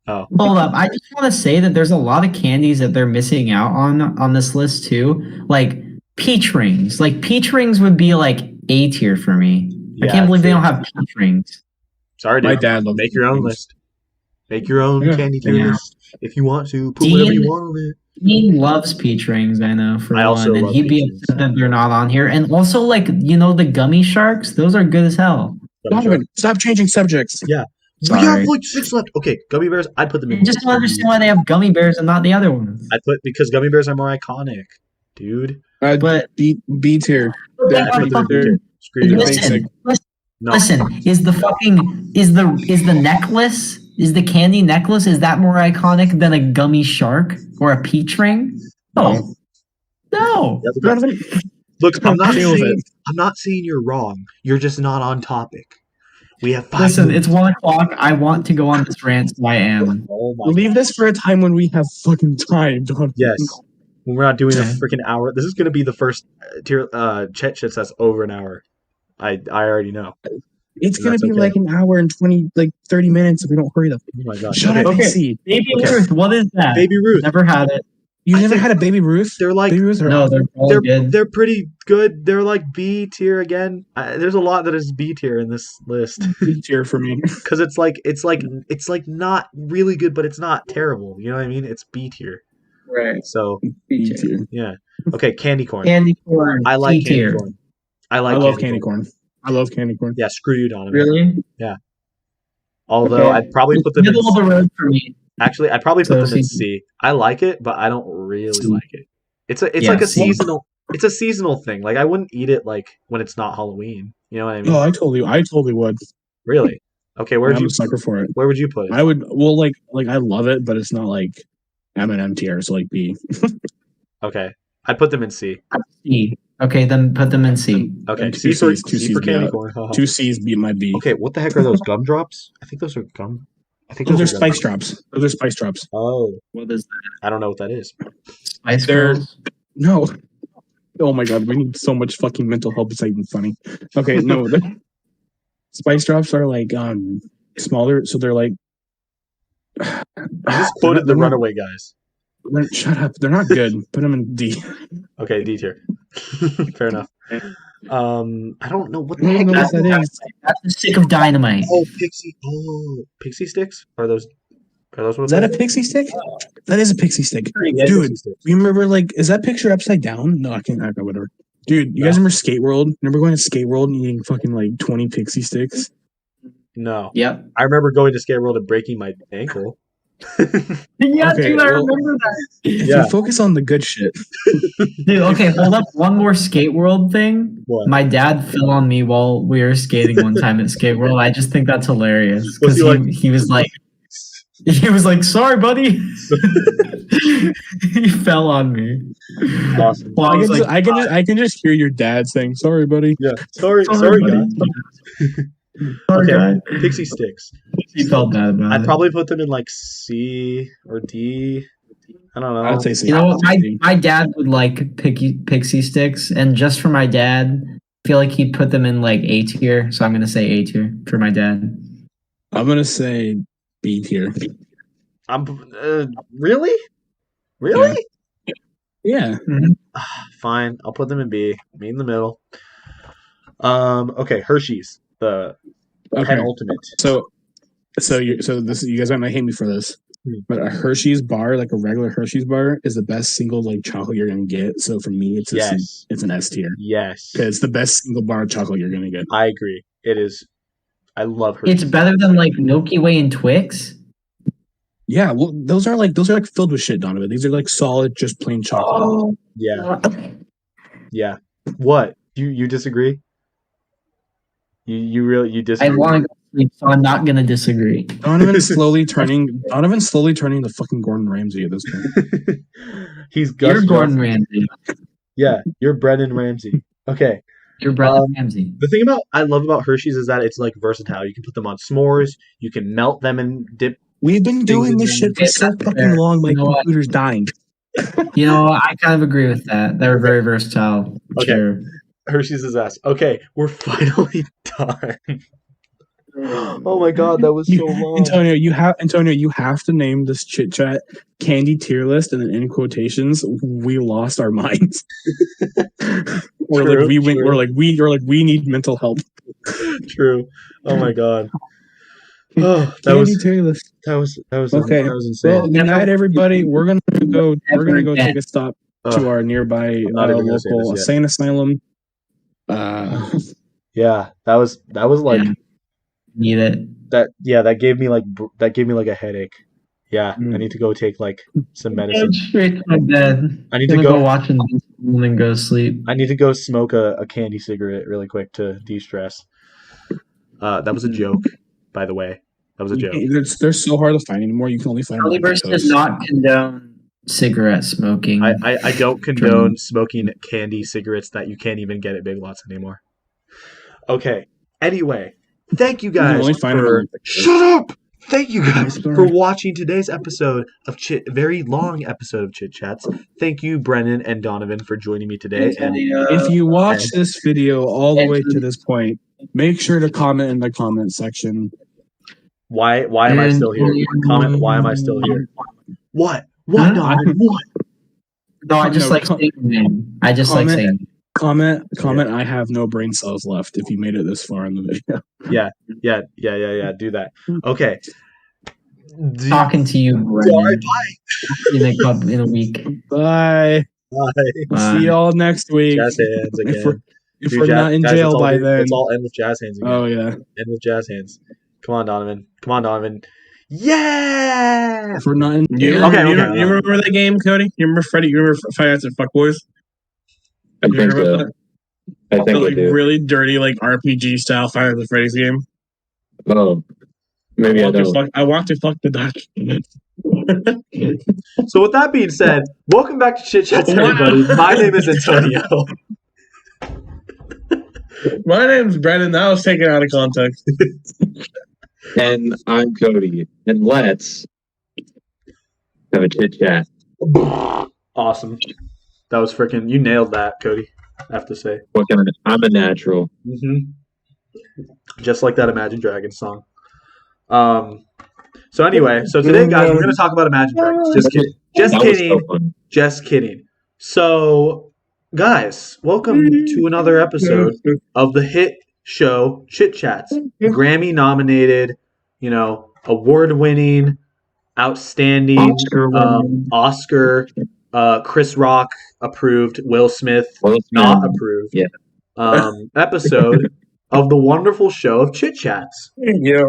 Oh, Hold up. I just want to say that there's a lot of candies that they're missing out on this list too. Like peach rings. Like peach rings would be like A tier for me. I Yeah, can't believe they true. don't have peach rings. sorry, dude. My dad loves Make your own things. list. Make your own Yeah. candy tier Yeah. list if you want to. Put whatever you want on it. He loves peach rings, I know, for I also one. And love he'd be peach rings. upset that they're not on here. And also, like, the gummy sharks, those are good as hell. Donovan, stop changing subjects. We have Sorry. like 6 left. Okay, gummy bears. I'd put them I in. just don't understand why they have gummy bears and not the other ones. I put because gummy bears are more iconic, dude. But B tier. Yeah, pretty screw good. you. Screw you. Basic. No. listen, is the necklace, is the candy necklace, is that more iconic than a gummy shark or a peach ring? No. Yeah, but Donovan, Look, I'm Deal with it. not saying you're wrong. You're just not on topic. We have 5 Listen, minutes. it's 1 o'clock. I want to go on this rant, so I am. Oh my Leave God. this for a time when we have fucking time, Donovan. Yes. When we're not doing a Okay. freaking hour. This is going to be the first Chit Chats that's over an hour. I already know. It's And gonna that's be okay. like an hour and 30 minutes if we don't hurry the Oh my God. Shut up, Okay. AC. Baby Okay. Ruth, what is that? Baby Ruth. Never had it. You I never think had a Baby Ruth? They're like Baby Ruth are No, they're all good. they're pretty good. They're like B tier again. There's a lot that is B tier in this list B tier for me. because it's like not really good, but it's not terrible. You know what I mean? It's B tier. Right. So B tier. yeah. Okay, candy corn. Candy corn. I like C candy tier. corn. I I like love candy corn. I love candy corn. Yeah, screw you, Donovan. Really? Although Okay. I'd probably put them in. Middle of the road for me. Actually, I'd probably put So them in C. C. I like it, but I don't really C. like it. It's like Yeah, a C. seasonal. It's a seasonal thing. Like I wouldn't eat it like when it's not Halloween. You know what I mean? Oh, I totally would. Really? Okay, I'm a sucker for it. where would you put it? I would like I love it, but it's not like M&M tier, so like B. Okay, I'd put them in C. C. Okay, then put them in C. Okay, And C two for Cs, two C Cs for candy be corn. haha. 2 C's beat my B. Okay, what the heck are those gumdrops? I think those are gum. I think Those are are spice gumdrops. drops. Those are spice drops. Oh, What is I don't know what that is. that? Spice They're- Girls? No. Oh my god, we need so much fucking mental help. It's not even funny. Okay, no. The spice drops are like smaller, so they're like. I just quoted the Runaway Guys. Shut up. They're not good. Put them in D. Okay, D tier. Fair enough. I don't know what I the don't heck know is what that is. That's a stick of dynamite. Oh, pixie sticks? Are those what Is that a they're- pixie stick? That is a pixie stick. Yeah, Dude, pixie sticks. you remember like is that picture upside down? No, I can't. Okay, whatever. Dude, you guys remember Skate World? Remember going to Skate World and eating fucking like 20 pixie sticks? No. Yep. I remember going to Skate World and breaking my ankle. Yeah, Okay, dude, I well- remember that. If Yeah. you focus on the good shit. Dude, okay, hold up. One more Skate World thing. What? My dad fell on me while we were skating one time at Skate World. I just think that's hilarious Was because he like- he was like, "Sorry, buddy." He fell on me. Awesome. Well, I was like, I can just hear your dad saying, "Sorry, buddy." Yeah. Sorry, "Sorry, guys. buddy." Sorry, Okay. guy. Pixie sticks. He felt bad about I'd it. probably put them in like C or D. I don't know. I'd say C. You know what? My dad would like pixie sticks, and just for my dad, I feel like he'd put them in like A tier. So I'm gonna say A tier for my dad. I'm gonna say B tier. I'm really? Really? Yeah. Fine. I'll put them in B. Me in the middle. Okay, Hershey's. The Okay. penultimate. So this you guys might hate me for this, but a Hershey's bar, like a regular Hershey's bar, is the best single like chocolate you're gonna get. So for me, it's Yes. it's an S tier. Yes. It's the best single bar of chocolate you're gonna get. I agree. It is. I love Hershey's. It's better than like Milky Way and Twix. Yeah, well, those are like filled with shit, Donovan. These are like solid, just plain chocolate. Yeah. Yeah. What? You disagree? You I disagree? want to go sleep, so I'm not gonna disagree. Donovan's slowly turning the fucking Gordon Ramsay at this point. He's Gus You're Gordon Johnson. Ramsay. Yeah, you're Brendan Ramsey. Okay. You're Brendan Ramsay. The thing I love about Hershey's is that it's like versatile. You can put them on s'mores. You can melt them and dip. We've been doing this shit for Okay, so that's fucking fair. long. My You know what? computer's dying. You know, I kind of agree with that. They're very versatile. Okay. Sure. Hershey's is ass. Okay, we're finally done. Oh my god, that was so long. Antonio, you have to name this chit chat candy tier list, and then in quotations, we lost our minds. Or True, like we went, true. or like we need mental help. True. Oh my god. Oh, that Candy was tier list. Okay. That was insane. Well, good night, everybody. We're gonna go take a stop Ugh. to our nearby not even gonna say local this yet. insane asylum. Yeah, that was like Yeah. Need it. that. Yeah, that gave me like a headache. Yeah, I need to go take like some medicine. Straight to my bed. I need to Gonna go. go watch and then go sleep. I need to go smoke a candy cigarette really quick to de-stress. That was a joke, by the way. That was a joke. They're so hard to find anymore. You can only find them on Polyverse does Mentos. not condone cigarette smoking. I don't condone smoking candy cigarettes that you can't even get at Big Lots anymore. Okay. Anyway, thank you You can guys only find them for on TikTok. shut up. Thank you guys Sorry. for watching today's episode of very long episode of Chit Chats. Thank you, Brennan and Donovan, for joining me today. And If you watch this video all the way to this point, make sure to comment in the comment section. why am I still here? Comment. Why am I still here? What? What, Huh? Donovan? What? No, I just No, like saying your name. I just like saying. Comment. I have no brain cells left. If you made it this far in the video. Yeah. Do that. Okay. Talking to you, Brennan, in a week. Bye. Bye. See y'all next week. Jazz hands again. If we're not in jail by then. Let's all end with jazz hands again. Oh yeah. End with jazz hands. Come on, Donovan. Yeah. If we're not in Okay. You remember that game, Cody? You remember Freddy? You remember Five Nights at Fuckboys? I think so. I think The I do. really dirty RPG style Five Nights at Freddy's game. Oh, maybe I don't. I want to fuck the duck. So with that being said, welcome back to Chit Chats, everybody. My name is Antonio. My name's Brennan. That was taken out of context. And I'm Cody. And let's have a chit chat. Awesome. That was freaking. You nailed that, Cody. I have to say. I'm a natural. Just like that Imagine Dragons song. So anyway, today, guys, we're going to talk about Imagine Dragons. Just kidding. That was so fun. Just kidding. So, guys, welcome to another episode of the hit show Chit Chats. Grammy-nominated, award-winning, outstanding, Oscar, Chris Rock approved, Will Smith not approved. Yeah. Episode of the wonderful show of Chit Chats. Yeah.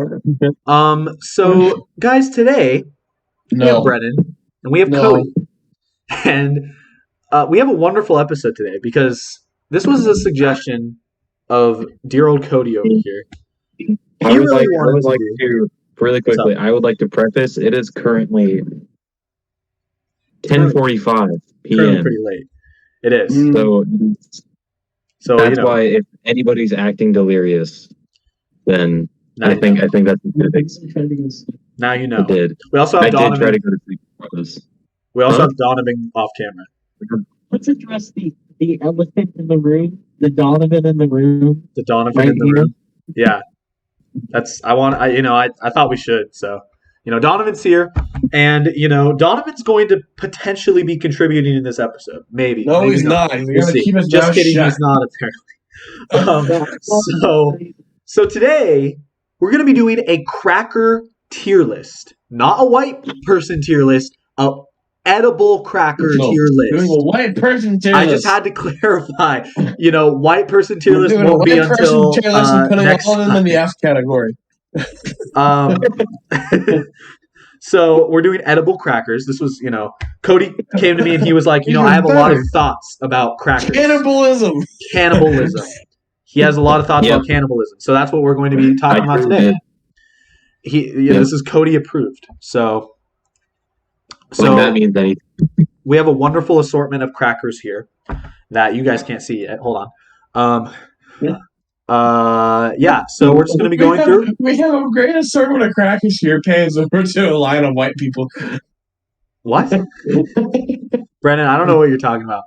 So, guys, today we have Brennan and we have Cody, and we have a wonderful episode today because this was a suggestion of dear old Cody over here. I would like to really quickly. I would like to preface. It is currently 10:45 p.m. Currently pretty late. It is. So that's why if anybody's acting delirious, then I think that's a good thing. Now you know. I did. We also have I Donovan. did try to go to sleep before this. We also have Donovan off camera. Let's address the elephant in the room, the Donovan in the room. The Donovan Right in the here. room. Yeah. I thought we should. So, Donovan's here, and Donovan's going to potentially be contributing in this episode. Maybe. No, maybe he's not. He's We'll gonna see. keep his Just mouth kidding. shut. He's not apparently. So today we're going to be doing a cracker tier list, not a white person tier list, a edible cracker tier Doing list. a white person tier I list. just had to clarify. White person tier We're list doing a won't be white person until tier list and putting next all of them in the F category. So we're doing edible crackers. This was, Cody came to me and he was like, I have a lot of thoughts about crackers. Cannibalism. Cannibalism. He has a lot of thoughts about cannibalism. So that's what we're going to be talking about today. This is Cody approved. So that means anything. we have a wonderful assortment of crackers here that you guys can't see yet. Hold on. So we're just going to be going through. We have a great assortment of crackers here, paying over to a line of white people. What? Brennan, I don't know what you're talking about.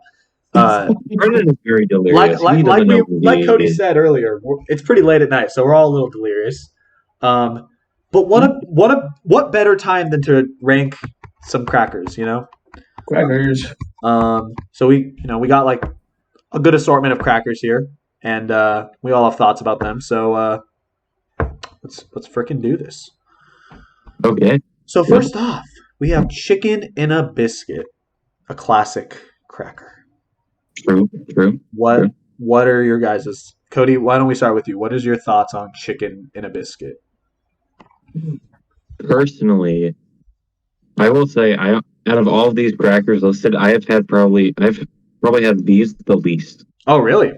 Brennan is very delirious. Like Cody said earlier, it's pretty late at night, so we're all a little delirious. But what better time than to rank some crackers, Crackers. So we got like a good assortment of crackers here, and we all have thoughts about them. So let's freaking do this. Okay. So first off, we have chicken in a biscuit, a classic cracker. True. What are your guys's? Cody, why don't we start with you? What is your thoughts on chicken in a biscuit? Personally, I will say out of all of these crackers listed, I've probably had these the least. Oh, really?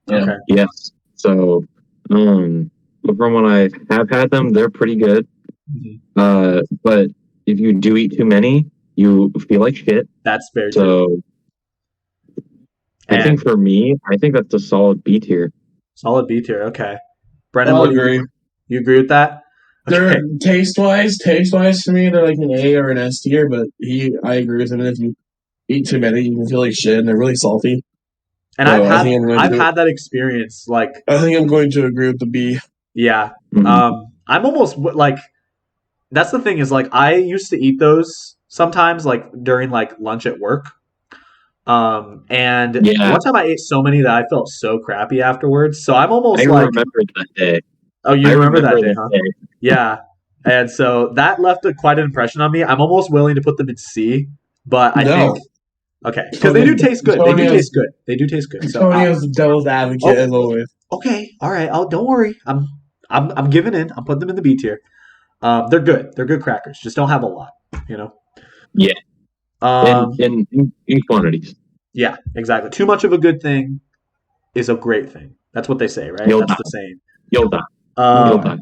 Yeah. Okay. Yes. So, but from when I have had them, they're pretty good. Mhm. But if you do eat too many, you feel like shit. That's very true. So I think And for me, I think that's a solid B tier. solid B tier. Okay, Brennan, I'll what do agree. you agree with that? They're Okay. taste wise to me, they're like an A or an S tier. But I agree with him. If you eat too many, you can feel like shit, and they're really salty. And So I think I've had that experience. Like, I think I'm going to agree with the B. yeah, Mhm. I'm almost like that's the thing is like I used to eat those sometimes like during like lunch at work. And Yeah, one time I ate so many that I felt so crappy afterwards. So I'm I almost like, remember that day. oh, you I remember that remember day, that huh? day. Yeah. And so that left quite an impression on me. I'm almost willing to put them in C, but I think No, okay because they do taste good. They do Antonio's taste good. They do taste good. So Antonio's the devil's advocate as always. okay, all right. Don't worry. I'm giving in. I'm putting them in the B tier. They're good. They're good crackers. Just don't have a lot. You know. Yeah, Um, in quantities, yeah, exactly. Too much of a good thing is a great thing. That's what they say, right? you'll That's die. the saying. You'll die. You'll Um, die.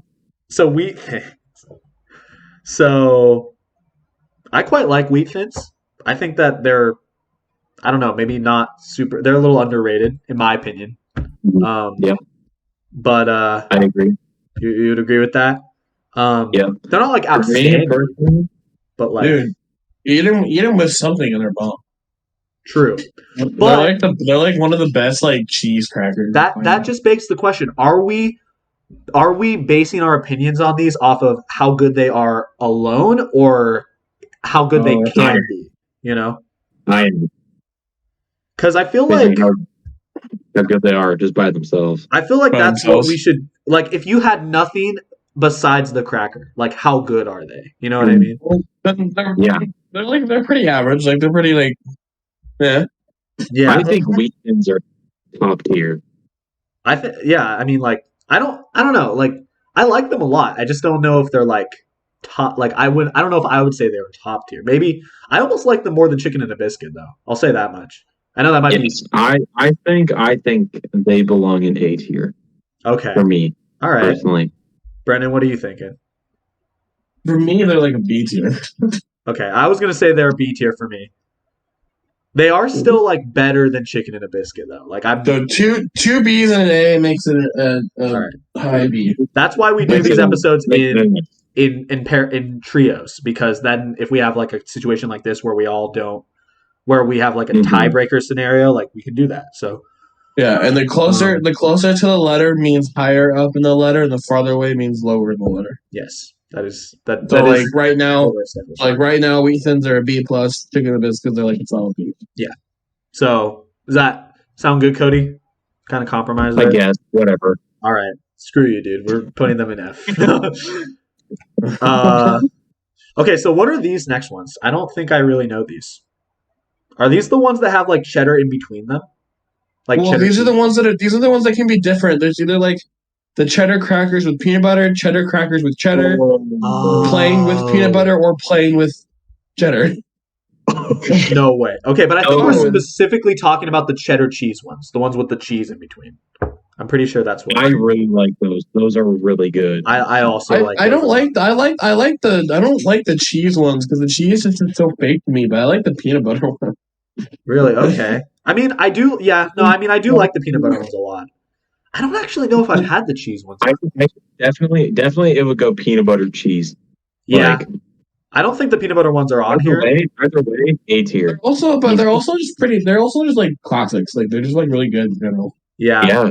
so wheat. So I quite like wheat thins. I think that they're I don't know, maybe not super. They're a little underrated in my opinion. Mhm. Um, Yeah, but I agree. you would agree with that. Yeah, They're not like for me outstanding, personally, but like Dude, eat them with something in their bomb. true. They're But they're like one of the best like cheese crackers. that just begs the question: are we basing our opinions on these off of how good they are alone, or how good they Oh, that's I can be? You know, I am because I feel basing like how good they are just by themselves. by that's what we themselves. should like. If you had nothing besides the cracker, like how good are they? You know what I Mm, mean? Yeah, They're pretty average. Like they're pretty like yeah. Yeah, I think wheat thins are top tier. I think. Yeah, I mean, like I don't know. Like I like them a lot. I just don't know if they're like top. Like I don't know if I would say they were top tier. Maybe I almost like them more than chicken and a biscuit, though. I'll say that much. I know that might be Yes, I think they belong in A tier okay. for me All right, personally. Brendan, what are you thinking? For me, they're like a B tier. Okay, I was gonna say they're B tier for me. They are still like better than chicken and a biscuit, though. Like I'm. So two B's and an A makes it All a right. high B. That's why we do Makes these it episodes makes it in trios because then if we have like a situation like this where we all don't where we have like a Mhm. tiebreaker scenario, like we can do that. So Yeah, and um, the closer to the letter means higher up in the letter, and the farther away means lower in the letter. yes, So that like is right now, totally established. wheat thins are a B plus. Chicken and biscuits are like a solid B. Yeah. So does that sound good, Cody? Kind of compromise I there. guess whatever. All right. Screw you, dude. We're putting them in F. uh, okay, so what are these next ones? I don't think I really know these. Are these the ones that have like cheddar in between them? Like Well, cheddar cheese? these are the ones that can be different. There's either like the cheddar crackers with peanut butter, cheddar crackers with cheddar, plain with peanut Oh, butter, or plain with cheddar. no way. Okay, but I think we're No, specifically talking about the cheddar cheese ones, the ones with the cheese in between. I'm pretty sure that's what. I really like those. Those are really good. I also like I those don't a lot. like I don't like the cheese ones because the cheese is just so fake to me. But I like the peanut butter one. Really? Okay. I mean, I do. Yeah. No, I mean, I do like the peanut butter ones a lot. I don't actually know if I've had the cheese ones. I definitely it would go peanut butter cheese. Yeah. Like I don't think the peanut butter ones are on here. either way, A tier. They're also just pretty. They're also just like classics. Like they're just like really good in general. Yeah. Yeah, I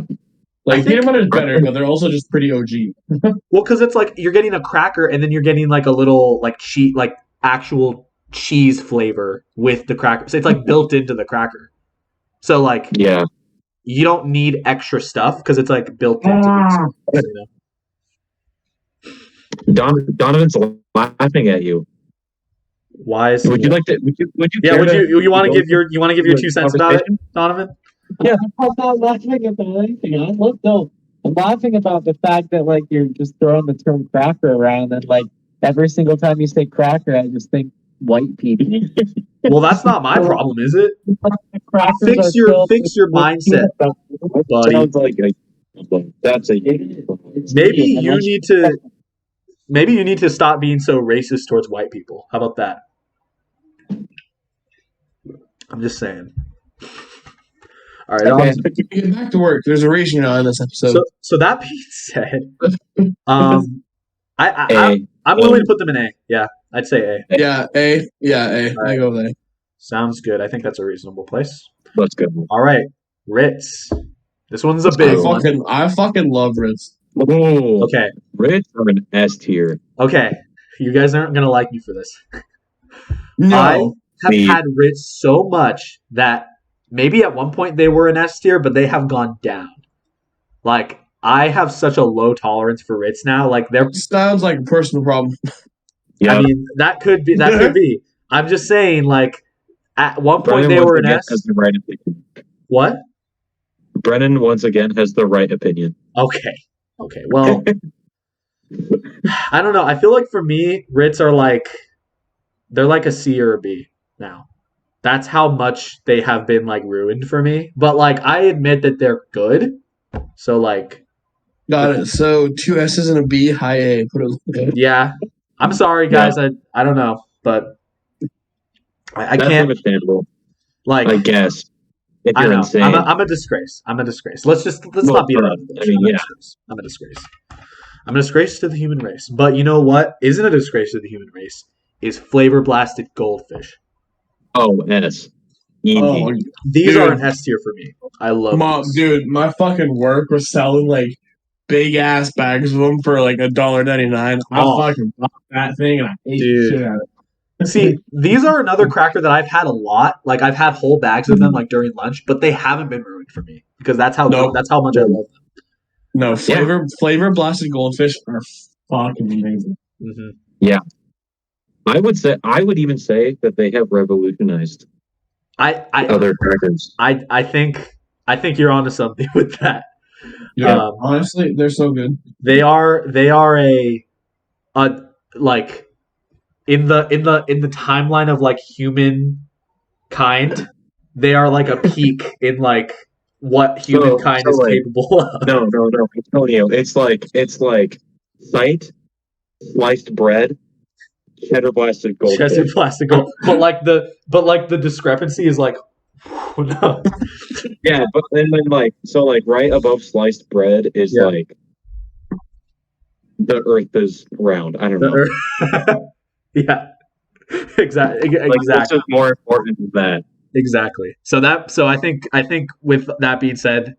Like think, peanut butter is better, but they're also just pretty OG. well, because it's like you're getting a cracker and then you're getting like a little like cheese, like actual cheese flavor with the cracker. So it's like built into the cracker. So like yeah. you don't need extra stuff because it's like built into these. You know? Donovan's laughing at you. Why is he? Would you like to? Would you? Yeah. care Would to you want to go give your 2 cents about it, conversation? Donovan? I'm not laughing about anything. I'm laughing about the fact that like you're just throwing the term cracker around, and like every single time you say cracker, I just think white people. Well, that's not my problem, is it? The crackers Fix are your filled with mindset, peanut butter. buddy. Sounds like that's a Maybe And you once need to stop being so racist towards white people. How about that? I'm just saying. All right. Okay, get back to work. There's a reason you're not in this episode. So that being said, A. I'm willing to put them in A. Yeah, I'd say A. Yeah, A. Yeah, A. All right. I go with A. Sounds good. I think that's a reasonable place. Let's go. All right, Ritz. This one's a big one. I fucking love Ritz. Oh, Okay. Ritz are an S tier. Okay. You guys aren't gonna like me for this. No. I have Me. had Ritz so much that maybe at one point they were an S tier, but they have gone down. Like I have such a low tolerance for Ritz now. Like they're. Sounds like a personal problem. Yeah. I mean, that could be. That could be. I'm just saying. Like at one point Brennan they once were an again S. has the right opinion. What? Brennan once again has the right opinion. Okay. Well, I don't know. I feel like for me, Ritz are like they're like a C or a B now. That's how much they have been like ruined for me. But like I admit that they're good. So like Got it. So 2 S's and a B, high A. Put it. yeah. I'm sorry guys. I don't know, but I That's can't understandable. like I guess. If I you're know. insane. I'm a disgrace. Let's Well, not beat around the bush. I mean, yeah. I'm a disgrace. I'm a disgrace to the human race. But you know what isn't a disgrace to the human race is flavor blasted goldfish. Oh, S. Easy. Oh, These Dude. are an S tier for me. I love Mom, these. dude, my fucking work was selling like big ass bags of them for like $1.99. Oh. I fucking bought that thing and I ate Dude. the shit out of it. See, these are another cracker that I've had a lot. Like I've had whole bags of them like during lunch, but they haven't been ruined for me because that's how Nope. that's how much I love No, flavor blasted goldfish are fucking amazing. them. Mm-hmm. I would even say that they have revolutionized I other crackers. I think you're onto something with that. Yeah, honestly, they're so good. They are a like in the timeline of like humankind, they are like a peak in like what humankind is like, capable of. No, Antonio. It's like sight, sliced bread, cheddar blasted goldfish. Chested plastic gold. But the discrepancy is like no. Yeah, but then like right above sliced bread is Yeah. like the earth is round. I don't know. Yeah. Exactly. Like, what's just more important than that? Exactly. So I think with that being said,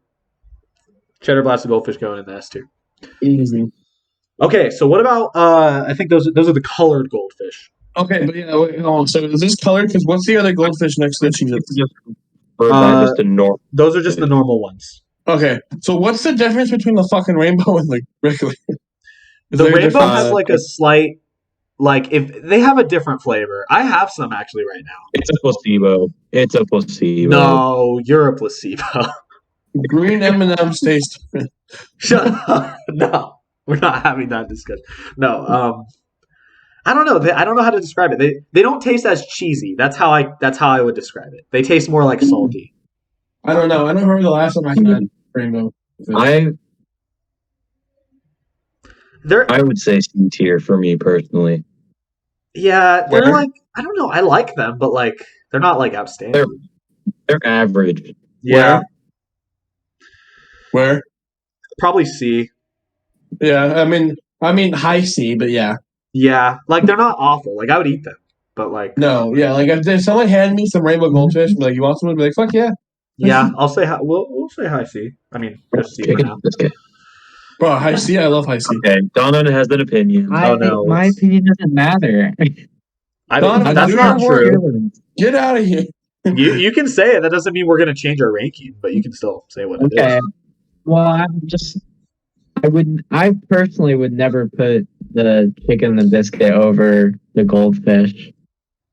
cheddar blasted goldfish going in the S tier. Easy. Okay, so what about I think those are the colored goldfish. Okay, but yeah, wait, hold on. So is this colored? Because what's the other goldfish next to the Cheez-Its? Or is that just a normal? Those are just the normal ones. Okay, so what's the difference between the fucking rainbow and the regular? The rainbow has like a slight, like if they have a different flavor. I have some actually right now. It's a placebo. It's a placebo. No, you're a placebo. Green M&M's taste. Shut up. No, we're not having that discussion. No, I don't know. I don't know how to describe it. They don't taste as cheesy. That's how I would describe it. They taste more like salty. I don't know. I don't remember the last time I had rainbow. I They're would say C tier for me personally. yeah, they're Where? like I don't know. I like them, but like they're not like outstanding. They're average. Yeah, Where? probably C. Yeah, I mean high C, but yeah. Yeah, like they're not awful. Like I would eat them, but like No, yeah, like if someone handed me some rainbow goldfish, I'd be like, you want some? I'd be like, fuck yeah. yeah, I'll say we'll say high C. I mean just C for now. Okay. Bro, high C, I love high C. Okay. Donovan has an opinion. Oh, no. My opinion doesn't matter. I Donovan, mean, that's do not your true. work. Get out of here. You can say it. That doesn't mean we're gonna change our ranking, but you can still say what it Okay. is. Well, I personally would never put the chicken and the biscuit over the goldfish.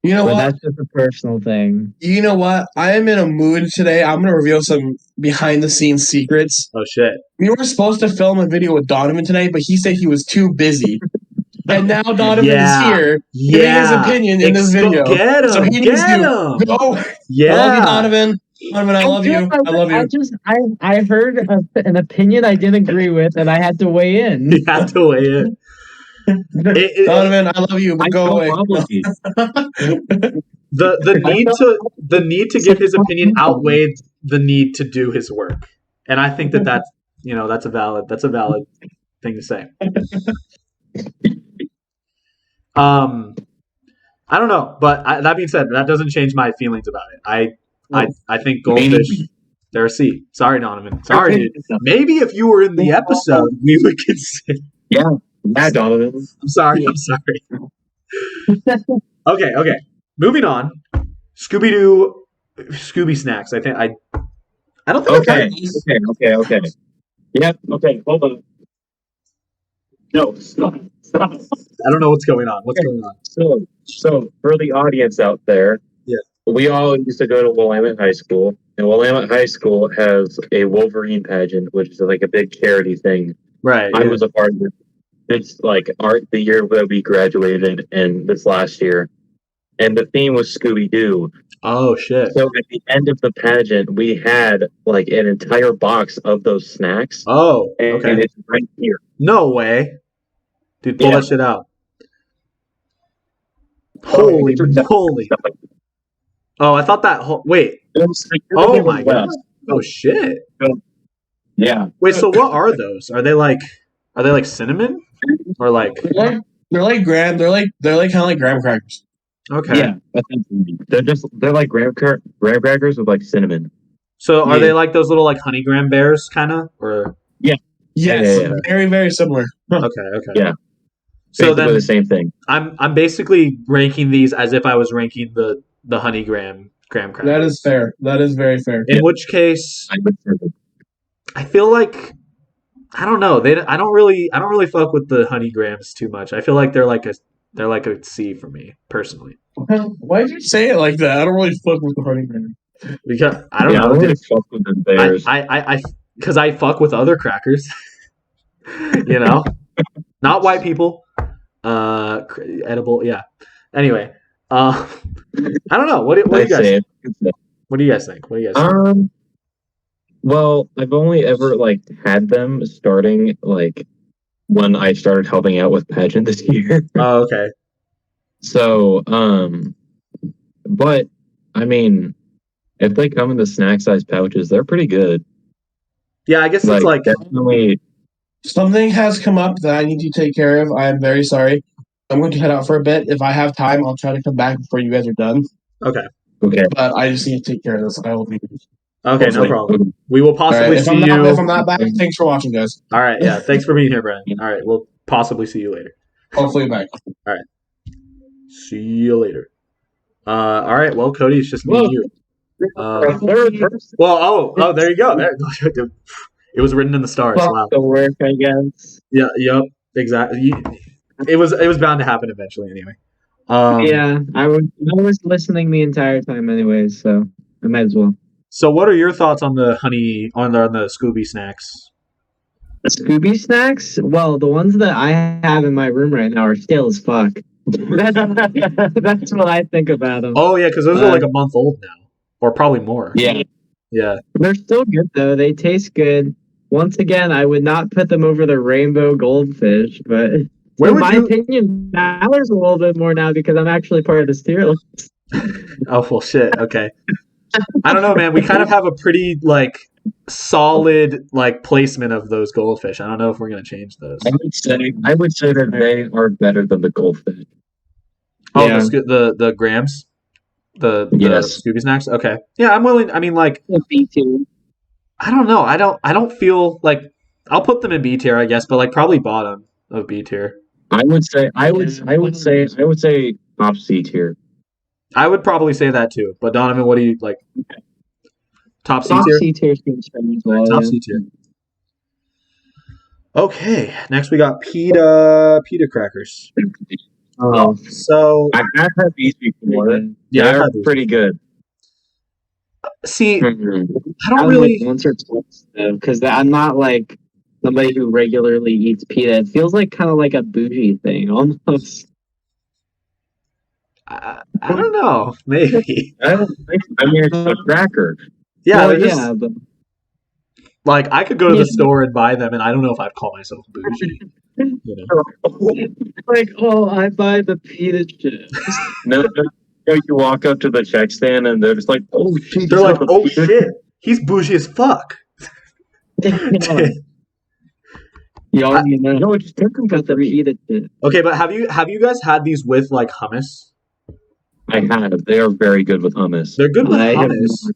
You know But what? that's just a personal thing. You know what? I am in a mood today. I'm gonna reveal some behind the scenes secrets. Oh shit! We were supposed to film a video with Donovan today, but he said he was too busy. And now Donovan is here giving his opinion in this video. Get him! So he needs Get to him! go. Yeah. I love you, Donovan. Donovan, I love you. I love you. I heard an opinion I didn't agree with, and I had to weigh in. You have to weigh in. Donovan, I love you, but go away. Apologies. the need to give his opinion outweighed the need to do his work, and I think that's that's a valid thing to say. I don't know, but that being said, that doesn't change my feelings about it. I think goldfish. They're a C. Sorry, Donovan. Sorry, dude. Maybe if you were in the episode, we would consider. Yeah, Donovan. I'm sorry. Okay. Moving on. Scooby snacks. I don't think I've had these. Okay. Yep. Okay. Hold on. No, stop. I don't know what's going on. What's going on? So for the audience out there, Yeah. we all used to go to Willamette High School, and Willamette High School has a Wolverine pageant, which is like a big charity thing. Right. I was a part of it. It's like the year that we graduated, and this last year, and the theme was Scooby Doo. Oh shit. So at the end of the pageant, we had like an entire box of those snacks. Oh, and okay. it's right here. No way. Dude, pull Yeah. that shit out. Holy moly. Oh, I thought that wait. Oh my god. Oh shit. Yeah. Wait, so what are those? Are they like cinnamon? Or like They're like kind of like graham crackers. okay. Yeah. They're like graham crackers with like cinnamon. So are they like those little like honey graham bears kinda? Or Yes, Yeah. very, very similar. okay. Yeah. So Basically then the same thing. I'm basically ranking these as if I was ranking the honey graham crackers. That is fair. That is very fair. In which case I would say that. I feel like I don't know. I don't really fuck with the honey grams too much. I feel like they're like a C for me personally. Why did you say it like that? I don't really fuck with the honey graham. Because I don't I know. don't Dude. really fuck with the bears. Because I fuck with other crackers. Not white people. Edible. Yeah. Anyway, I don't know. What do you guys think? What do you guys think? Well, I've only ever like had them starting like when I started helping out with pageant this year. Oh, okay. So, but I mean, if they come in the snack size pouches, they're pretty good. Yeah, I guess it's like definitely. Something has come up that I need to take care of. I am very sorry. I'm going to head out for a bit. If I have time, I'll try to come back before you guys are done. Okay. But I just need to take care of this. I will be. Okay, no problem. We will possibly see you. If I'm not back, thanks for watching, guys. All right, yeah. Thanks for being here, Brandon. All right, we'll possibly see you later. Hopefully back. All right. See you later. All right. Well, Cody, it's just me and you. Well, there you go. There, it was written in the stars. Wow. The work, I guess. Yeah. Yep. Exactly. It was bound to happen eventually, anyway. Yeah, I was listening the entire time, anyways, so I might as well. So, what are your thoughts on the Scooby snacks? The Scooby snacks? Well, the ones that I have in my room right now are stale as fuck. That's what I think about them. Oh yeah, because those are like a month old now, or probably more. Yeah. Yeah. They're still good though. They taste good. Once again, I would not put them over the rainbow goldfish, but in my opinion, matters a little bit more now because I'm actually part of this tier list. Oh well, shit. Okay. I don't know, man. We kind of have a pretty like solid like placement of those goldfish. I don't know if we're gonna change those. I would say that they are better than the goldfish. Oh, yeah. the grams, the Scooby snacks. Okay, yeah, I'm willing. I mean, like B2. I don't know. I don't feel like I'll put them in B tier, I guess, but like probably bottom of B tier. I would say top C tier. I would probably say that too. But Donovan, what do you like? Top C tier. Top C tier seems fair as well. Top C tier. Okay, next we got pita crackers. Oh, so I have had these before. Yeah, they're pretty good. See, Mm-hmm. I don't really once or twice because I'm not like somebody who regularly eats pita. It feels like kind of like a bougie thing almost. I don't know. Maybe. I mean, it's a cracker. Yeah, well, just, but like I could go to the store and buy them, and I don't know if I'd call myself bougie. You know? Like, oh, I buy the pita chips. No, You walk up to the check stand and they're just like, "Oh shit!" They're like, "Oh shit, he's bougie as fuck." You already know. No, just took them Got to eat it. Okay, but have you guys had these with like hummus? I have. They are very good with hummus. They're good with I have hummus,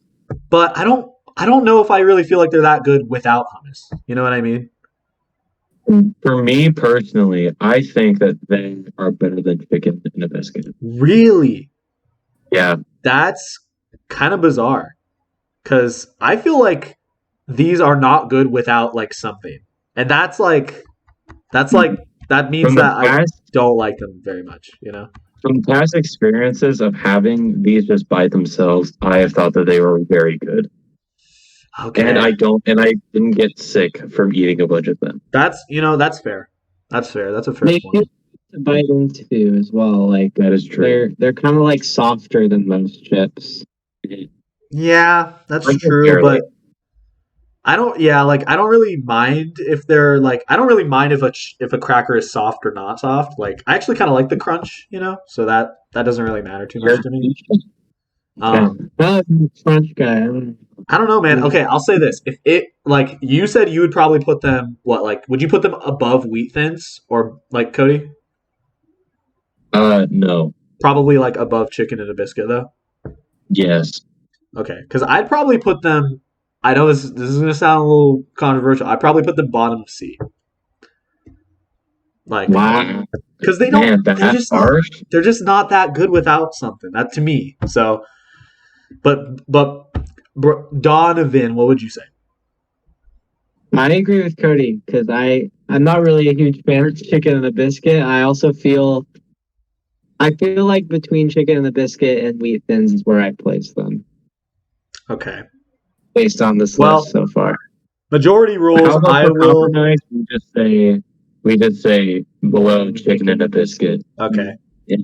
but I don't know if I really feel like they're that good without hummus. You know what I mean? For me personally, I think that they are better than chicken in a biscuit. Really? Yeah. That's kind of bizarre because I feel like these are not good without like something, and that means From the that I past, don't like them very much. You know? from past experiences of having these just by themselves, I have thought that they were very good. Okay, And I didn't get sick from eating a bunch of them. that's fair. That's fair. That's a fair They point. feel to bite into as well. Like That is true. they're kind of like softer than most chips. Yeah, that's Like, true, barely. but I don't. Yeah, like I don't really mind if they're like. I don't really mind if a cracker is soft or not soft. Like I actually kind of like the crunch, so that doesn't really matter too much to me. French guy. I don't know, man. Okay, I'll say this: if it like you said, you would probably put them would you put them above wheat thins or like Cody? No. Probably like above chicken and a biscuit though. Yes. Okay, because I'd probably put them. I know this is gonna sound a little controversial. I'd probably put them bottom of C. Like, Wow. because they Man, don't. that's harsh. They're just not that good without something. That to me. So, but Donovan, what would you say? I agree with Cody because I'm not really a huge fan of chicken and a biscuit. I feel like between chicken and the biscuit and wheat thins is where I place them Okay. based on this Well, list so far. Majority rules. How about I for will. compromise? We just say below chicken and a biscuit. Okay. Yeah.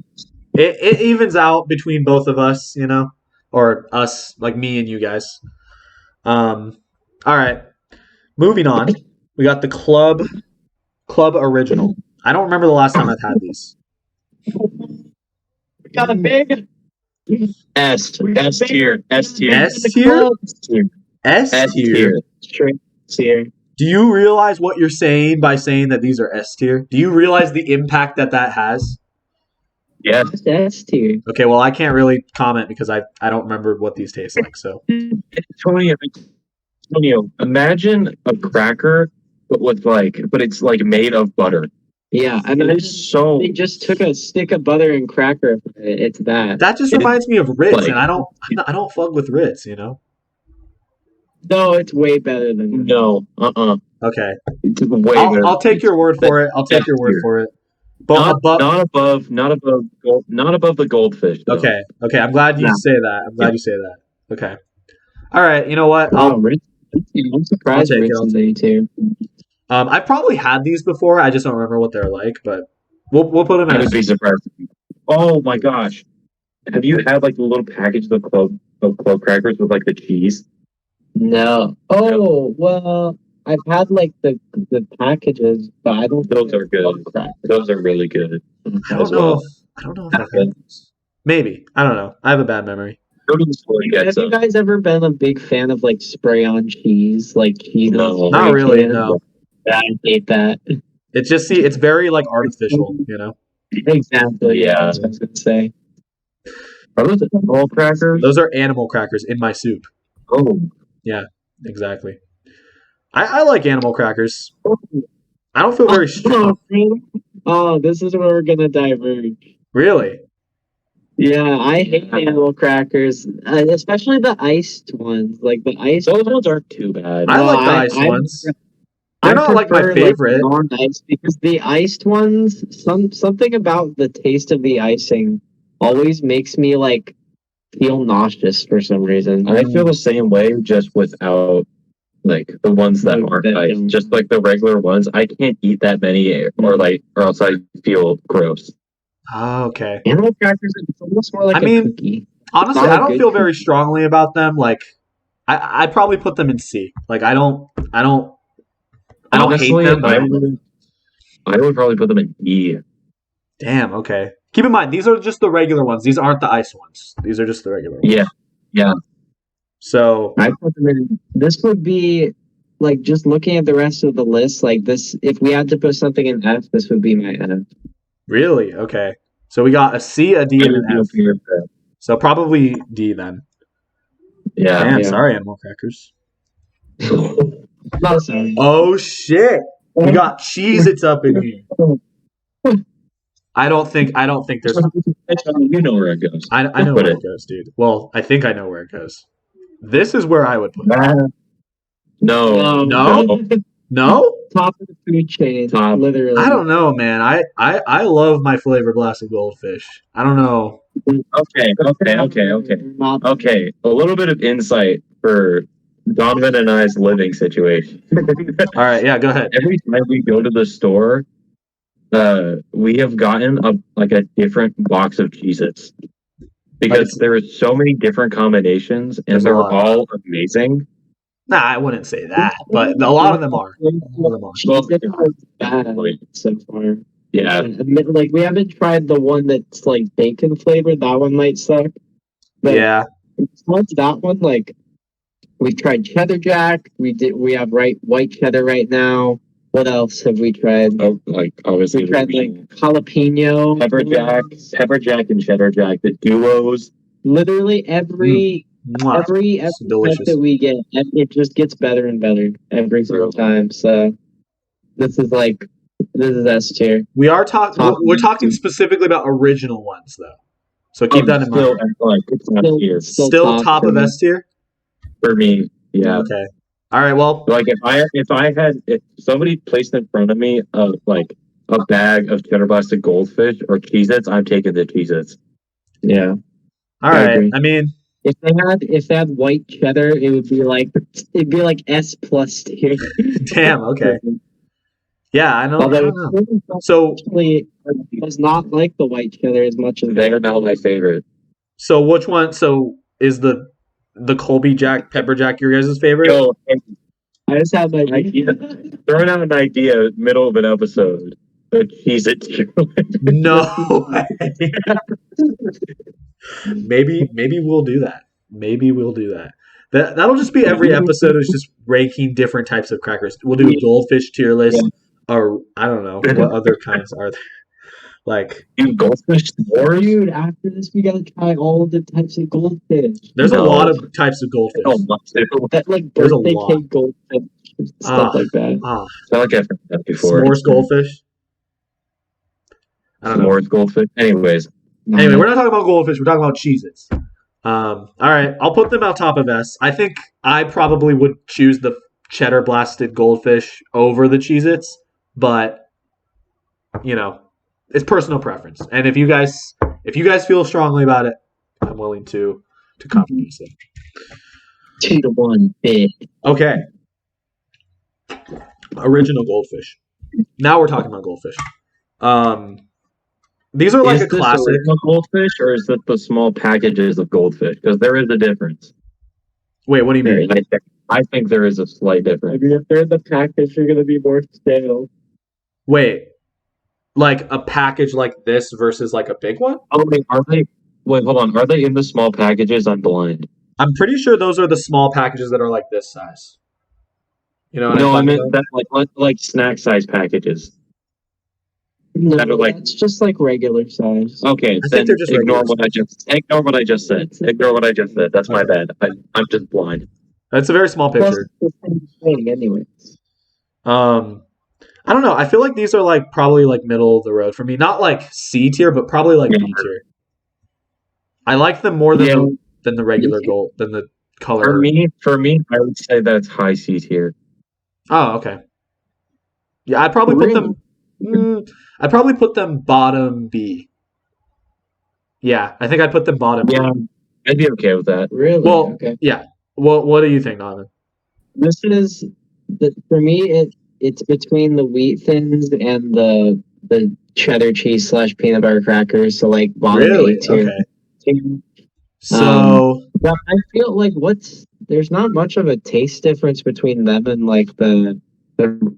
It evens out between both of us, or us, like me and you guys. All right. Moving on. We got the club original. I don't remember the last time I've had these. We got a big S tier. S tier. S tier? S tier. Straight tier. Do you realize what you're saying by saying that these are S tier? Do you realize the impact that has? Yes. S tier. Okay, well, I can't really comment because I don't remember what these taste like. So, Antonio, imagine a cracker, but it's like made of butter. Yeah, I mean, they just took a stick of butter and cracker. It's that. That just reminds me of Ritz, and I don't fuck with Ritz, No, it's way better than No. Okay. It's way better. I'll take your word for it. I'll take your word for it. But not above the goldfish. Though. Okay. I'm glad you say that. Okay. All right. You know what? I'm surprised Ritz is A tier. I've probably had these before. I just don't remember what they're like, but we'll put them in. I would be surprised. Oh my gosh! Have you had like the little package of club crackers with like the cheese? No. Oh well, I've had like the packages, but I don't. Those are good. Those are really good. I don't know if I've had those. Maybe. I don't know. I have a bad memory. Have you guys ever been a big fan of like spray on cheese? Like cheese? No. Not really. No. I hate that. It's very like artificial, Exactly. Yeah. That's what I was gonna say. Are those animal crackers? Those are animal crackers in my soup. Oh. Yeah, exactly. I like animal crackers. I don't feel very strong. Oh, this is where we're gonna diverge. Really? Yeah, I hate animal crackers, especially the iced ones. Like the iced. Those ones aren't too bad. I like the iced ones. They're not like my favorite. Non-iced because the iced ones, something about the taste of the icing always makes me like feel nauseous for some reason. I feel the same way, just without like the ones that aren't iced. Just like the regular ones, I can't eat that many, or else I feel gross. Oh, okay. Animal crackers, it's almost more like a cookie. Honestly, I don't feel very strongly about them. Like, I'd probably put them in C. Like, I don't Honestly, hate them. I would probably put them in E. Damn. Okay. Keep in mind, these are just the regular ones. These aren't the ice ones. These are just the regular ones. Yeah. So I put them in. This would be like just looking at the rest of the list. Like this, if we had to put something in F, this would be my F. really, okay. So we got a C, a D, and an F. So probably D then. Yeah. Damn, Yeah. sorry, animal crackers. No, sorry. Oh shit, we got Cheez-Its up in here. I don't think there's. You know where it goes. I know Put where it. it goes, dude. Well, I think I know where it goes. This is where I would put it. No. No? Top of the food chain. Top. Literally. I don't know, man. I love my flavor blasted goldfish. I don't know. Okay. Okay. A little bit of insight for Donovan and I's living situation. All right, yeah, go ahead. Every time we go to the store, we have gotten a different box of Cheez-Its. Because there are so many different combinations and There's a they're lot. all amazing. Nah, I wouldn't say that, but a lot of them are. Cheez-Its is bad so far. Yeah. Like we haven't tried the one that's like bacon flavored. That one might suck. But Yeah. besides that one, like we've tried cheddar jack. We have white cheddar right now. What else have we tried? Oh, like obviously We tried like jalapeno, pepper jack and cheddar jack, the duos. Literally every Mwah. every It's type delicious. that we get, it just gets better and better every single time. So this is S tier. We're talking specifically about original ones though. So keep that in Still, mind. like, it's not here Still top of S tier? for me. Yeah. Okay. All right, well, Like if somebody placed in front of me a bag of cheddar blasted goldfish or Cheez-Its, I'm taking the Cheez-Its. Yeah. all I right. agree. I mean, If they had white cheddar, it'd be like S plus tier. damn, okay. Yeah, I know. Although So actually does not like the white cheddar as much as They are now my favorite. so which one is the Colby Jack Pepper Jack your guys' favorite? Yo, I just have my idea. Throwing out an idea middle of an episode. A Cheez-It. No way. Maybe we'll do that. Maybe we'll do that. That'll just be every episode is just ranking different types of crackers. We'll do a goldfish tier list, or I don't know what other kinds are there. Like Goldfish s'mores? Dude, after this we gotta try all the types of goldfish. there's a No. lot of types of goldfish. Oh, my That like There's a birthday lot. cake goldfish, stuff like that. Ah, I feel like I've heard that before. s'mores goldfish. I don't know. S'mores goldfish. Anyways, Anyway, we're not talking about goldfish. We're talking about Cheez-Its. All right, I'll put them on top of S. I think I probably would choose the cheddar blasted goldfish over the Cheez-Its, but you know, it's personal preference. And if you guys feel strongly about it, I'm willing to compromise it. 2-1 big. Okay. Original goldfish. Now we're talking about goldfish. These are like is a this classic. original goldfish or is it the small packages of goldfish? Because there is a difference. Wait, what do you mean? I think there is a slight difference. Maybe if they're in the package, you're gonna be more stale. Wait, like a package like this versus like a big one? Oh wait, are they? Wait, hold on. Are they in the small packages? I'm blind. I'm pretty sure those are the small packages that are like this size. You know what No, I I'm meant that like snack size packages. No, That are like- it's just like regular size. Okay, I then think they're just ignore regular what I just said. Ignore what I just said. That's my bad. I'm just blind. That's a very small Plus, picture. it's the same thing anyway. I don't know. I feel like these are like probably like middle of the road for me. Not like C tier, but probably like B tier. I like them more than the regular gold than the color. For me, I would say that's high C tier. Oh, okay. Yeah, I'd probably put them. I'd probably put them bottom B. Yeah, I think I'd put them bottom B. Yeah, I'd be okay with that. Really? Well, Okay. yeah. What do you think, Donovan? This is for me. It's between the wheat thins and the cheddar cheese / peanut butter crackers. So like bottom Really? A tier. Okay. So But I feel like there's not much of a taste difference between them and like the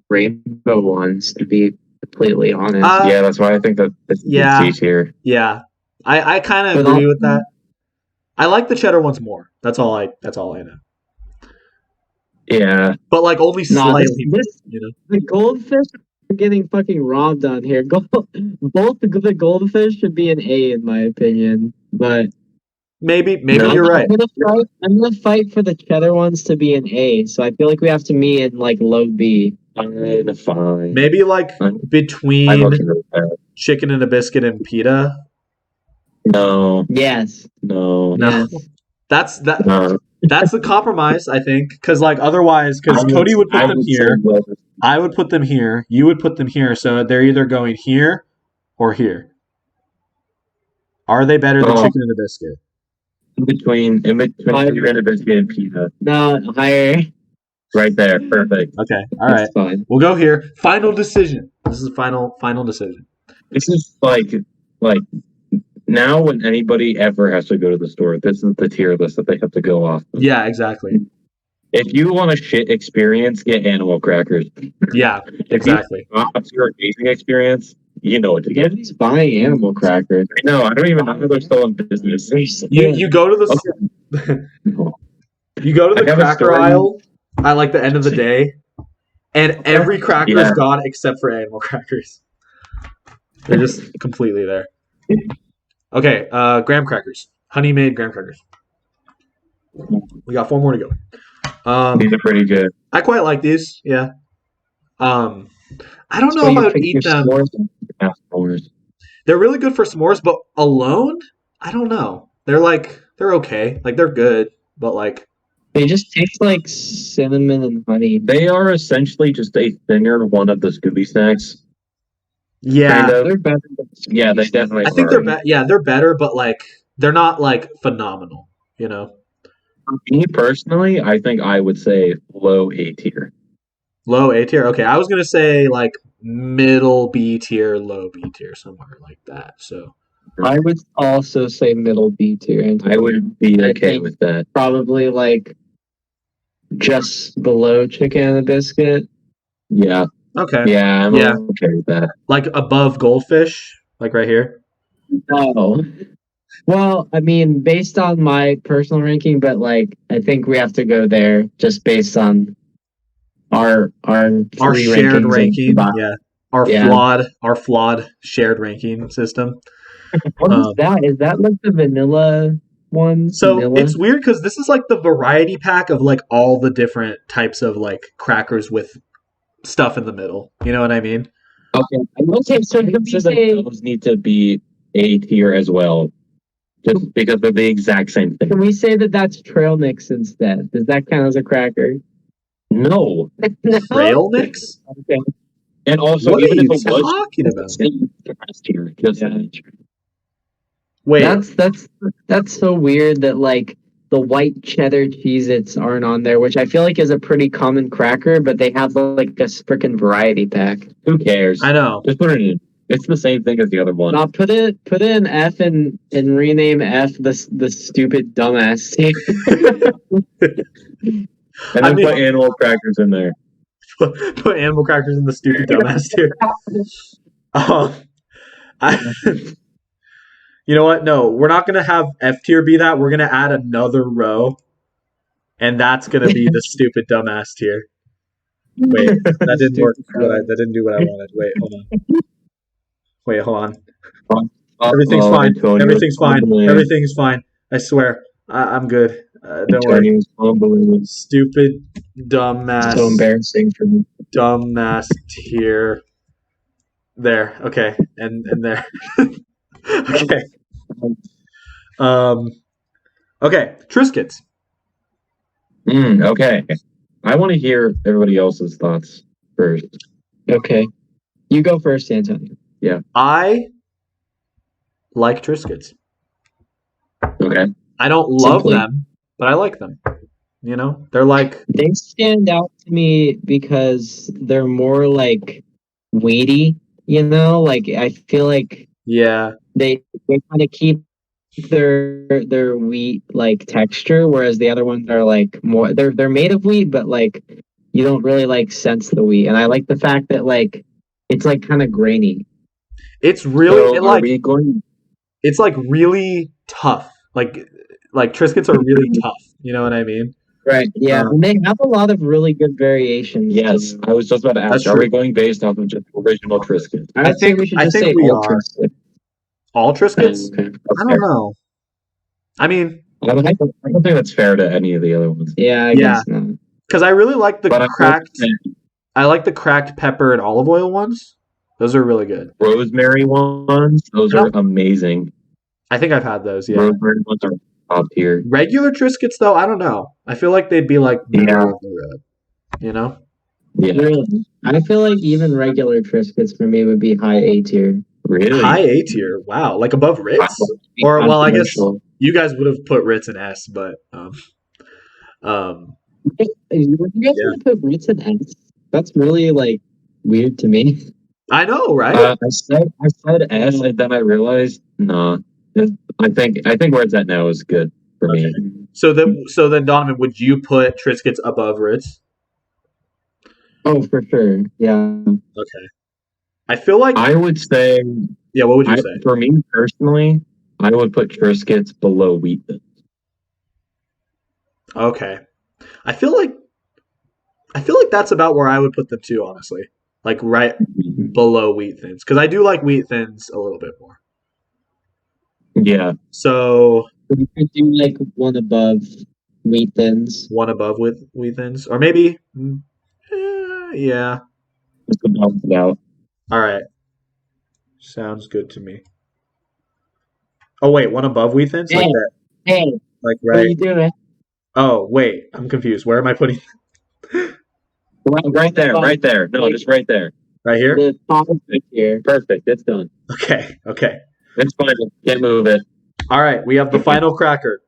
rainbow ones, to be completely honest. Yeah, that's why I think that it's Yeah. C tier. Yeah, I kind of But agree I'll- with that. I like the cheddar ones more. That's all I know. Yeah. But like only Nah, slightly, this you know. the goldfish are getting fucking robbed on here. Both the goldfish should be an A in my opinion, but Maybe No. you're right. I'm gonna fight for the cheddar ones to be an A. So I feel like we have to meet in like low B. Fine. Maybe like I'm between okay with that. chicken and a biscuit and pita. No. Yes. No. No, Yes. that's that. No. That's the compromise, I think, because like otherwise, because Cody would put them here, I would put them here, you would put them here, so they're either going here or here. Are they better than Oh. chicken and a biscuit? In between chicken and a biscuit and pizza. No, higher. Right there. Perfect. Okay, all right, That's fine. we'll go here. Final decision. This is final decision. This is like now when anybody ever has to go to the store, this is the tier list that they have to go off of. Yeah, exactly. If you want a shit experience, get animal crackers. Yeah, exactly. If your amazing experience, you know what to get. It's buying animal crackers. No, I don't even know if they're still in business. You go to the you go to I the have a cracker story. aisle at like the end of the day, and every cracker is Yeah. gone except for animal crackers. They're just completely there. Okay, graham crackers, honey made graham crackers. We got 4 more to go. These are pretty good. I quite like these. Yeah. I don't know if I would eat them. S'mores. They're really good for s'mores, but alone, I don't know. They're okay. Like they're good, but like They just taste like cinnamon and honey. They are essentially just a thinner one of the Scooby snacks. yeah. Kind of. They're better than Yeah, they definitely I think are. they're better, but like they're not like phenomenal, you know. Me personally, I think I would say low A tier. Low A tier. Okay, I was gonna say like middle B tier, low B tier, somewhere like that. So I would also say middle B tier. And I would be I okay think with that. probably like just below chicken and a biscuit. Yeah. okay, Yeah, I'm Yeah. okay with that. like above goldfish, like right here. No. Well, I mean, based on my personal ranking, but like I think we have to go there just based on our Our three shared rankings ranking, and- yeah. Our flawed shared ranking system. What is that? Is that like the vanilla one? So vanilla? it's weird because this is like the variety pack of like all the different types of like crackers with stuff in the middle. You know what I mean? Okay, so could we say Those need to be A tier as well. Just because they're the exact same thing. can we say that that's trail mix instead? Does that count as a cracker? No. No? Trail mix? Okay. And also, What are even you if it was talking about? S tier, just Wait, That's so weird that like the white cheddar Cheez-Its aren't on there, which I feel like is a pretty common cracker, but they have like a freaking variety pack. who cares? I know. Just put it in. It's the same thing as the other one. Now put it in F and rename F the stupid dumbass tier. And then I mean- put animal crackers in there. Put animal crackers in the stupid dumbass tier. You know what? No, we're not gonna have F tier be that. We're gonna add another row, and that's gonna be the stupid dumbass tier. Wait, that didn't work. That didn't do what I wanted. Wait, hold on. Everything's fine. Antonio's Everything's fine. fumbling. Everything's fine. I swear. I'm good. Don't worry. Antonio's fumbling. Stupid dumbass. So embarrassing for me. Dumbass tier. There. Okay. And there. Okay. Okay. Triscuits. Okay. I want to hear everybody else's thoughts first. Okay. You go first, Antonio. I like Triscuits. Okay. I don't love Simply. them, but I like them. You know, they're like They stand out to me because they're more like weighty, you know? Like I feel like yeah, they kind of keep their wheat like texture, whereas the other ones are like more they're made of wheat, but like you don't really like sense the wheat. And I like the fact that like It's like kind of grainy. It's really So are we going? it's like really tough. Like Triscuits are really tough. You know what I mean? Right. Yeah. And they have a lot of really good variations. Yes, I was just about to That's ask. Are true. we going based off of just original Triscuits? I would say we should just say we all are. Triscuits. All Triscuits? Okay. I don't know. I mean, I don't think that's fair to any of the other ones. Yeah, I guess not. because I really like the But I'm cracked. saying I like the cracked pepper and olive oil ones. Those are really good. rosemary ones, those are amazing. I think I've had those. Yeah. Rosemary ones are top tier. Regular Triscuits, though, I don't know. I feel like they'd be like middle of the road. You know? Yeah, Really? I feel like even regular Triscuits for me would be high A tier. really. High A tier. Wow. Like above Ritz? Or, well, I guess you guys would have put Ritz in S, but Would you guys want to put Ritz in S? That's really like weird to me. I know, right? I said S, and then I realized no. I think where it's at now is good for me. So then, Donovan, would you put Triscuits above Ritz? Oh, for sure. Yeah. Okay. I feel like I would say, yeah. What would you say? For me personally, I would put Triscuits below Wheat Thins. Okay. I feel like that's about where I would put them too, honestly. Like right below Wheat Thins, because I do like Wheat Thins a little bit more. Yeah. So We could do like one above Wheat Thins. one above with Wheat Thins, or maybe, yeah. Just to balance it out. All right. Sounds good to me. Oh wait, one above Wheat Thins, like that, Hey, like what are right. you doing? Oh wait, I'm confused. Where am I putting? Right there. No, just right there. Right here. The top here. Perfect. It's done. Okay. It's fine. Can't move it. All right. We have the final cracker.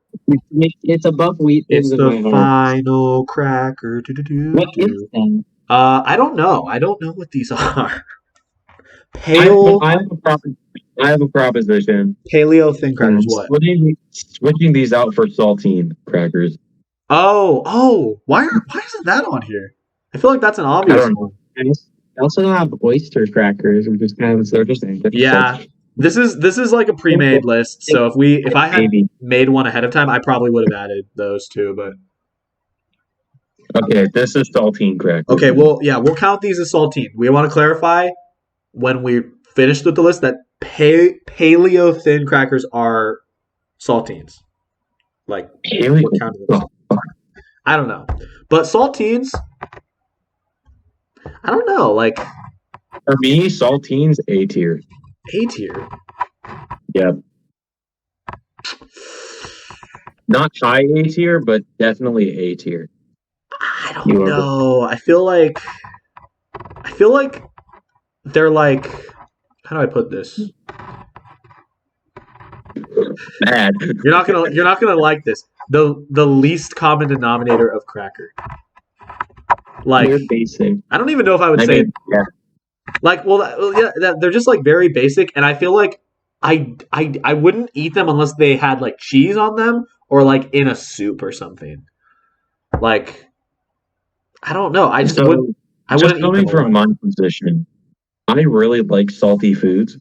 It's above Wheat Thins. It's the final cracker. What is that? I don't know. I don't know what these are. Pale. I have a proposition. Paleo thin crackers. What? Switching these out for saltine crackers. Oh. Why isn't that on here? I feel like that's an obvious one. I also don't have oyster crackers, which is kind of They're just yeah. This is like a pre-made list. So if I had made one ahead of time, I probably would have added those too. But okay, this is saltine crackers. okay, well, yeah, we'll count these as saltine. We want to clarify when we finished with the list that paleo thin crackers are saltines. Like Paleo. we're counting them. I don't know, but saltines. I don't know, like For me, saltines A tier. A tier. Yeah. Not high A tier, but definitely A tier. I don't know. I feel like they're like, how do I put this? Bad. You're not gonna like this. The least common denominator of cracker. Like They're basic. I don't even know if I would say yeah. like they're just like very basic, and I feel like I wouldn't eat them unless they had like cheese on them or like in a soup or something. Like I don't know. I just wouldn't. I wouldn't. Coming from my position, I really like salty foods.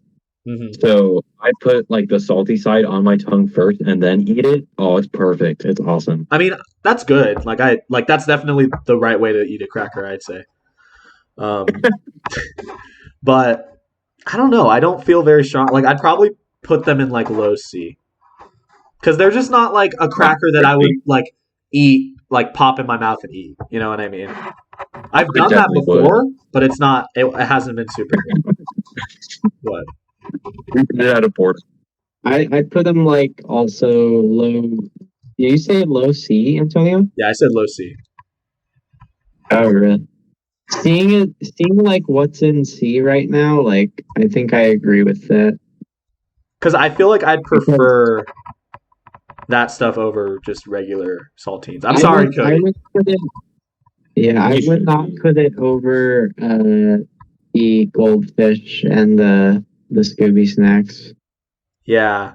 Mm-hmm. So I put like the salty side on my tongue first and then eat it. Oh, it's perfect. It's awesome. I mean, that's good. Like that's definitely the right way to eat a cracker, I'd say. But I don't know. I don't feel very strong. Like I'd probably put them in like low C, because they're just not like a cracker that I would like eat, like pop in my mouth and eat. You know what I mean? I've done that before, but it's not. It hasn't been super good. What? We did it out of board. I put them like also low. Did you say low C, Antonio? Yeah, I said low C. Oh, really? Seeing like what's in C right now, like I think I agree with that. Because I feel like I'd prefer that stuff over just regular saltines. I'm sorry, Cody. I would not put it over the goldfish and the Scooby snacks. Yeah.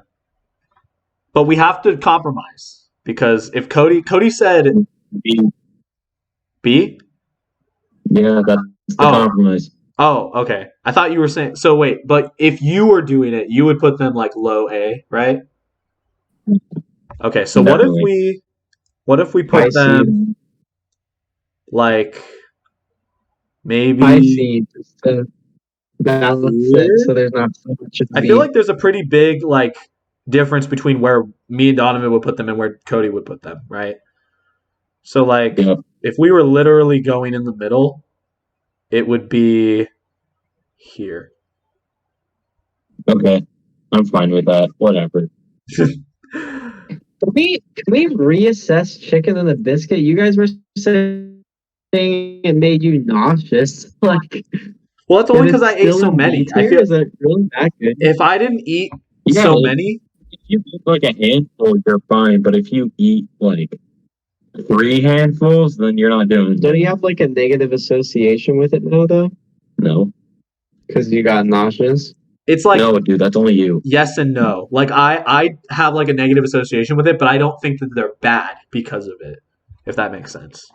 But we have to compromise, because if Cody said B. B? Yeah, that's the compromise. Oh, okay. I thought you were saying. So wait, but if you were doing it, you would put them like low A, right? Okay. So Definitely. what if we High put them C. like High maybe C just to balance it here? so there's not so much of I feel B. like there's a pretty big like difference between where me and Donovan would put them and where Cody would put them, right? So like Yep. if we were literally going in the middle, it would be here. Okay. I'm fine with that. Whatever. Can we reassess chicken and the biscuit? You guys were saying it made you nauseous. Like, Well, that's if only because it's I ate still so in many. B I tier, feel is it really that good? if I didn't eat Yeah, so if, many, if you eat like a handful, you're fine. But if you eat like 3 handfuls, then you're not doing Don't it. you have like a negative association with it now, though? No. Because you got nauseous? it's like No, dude, that's only you. yes and no. Like I have like a negative association with it, but I don't think that they're bad because of it. If that makes sense.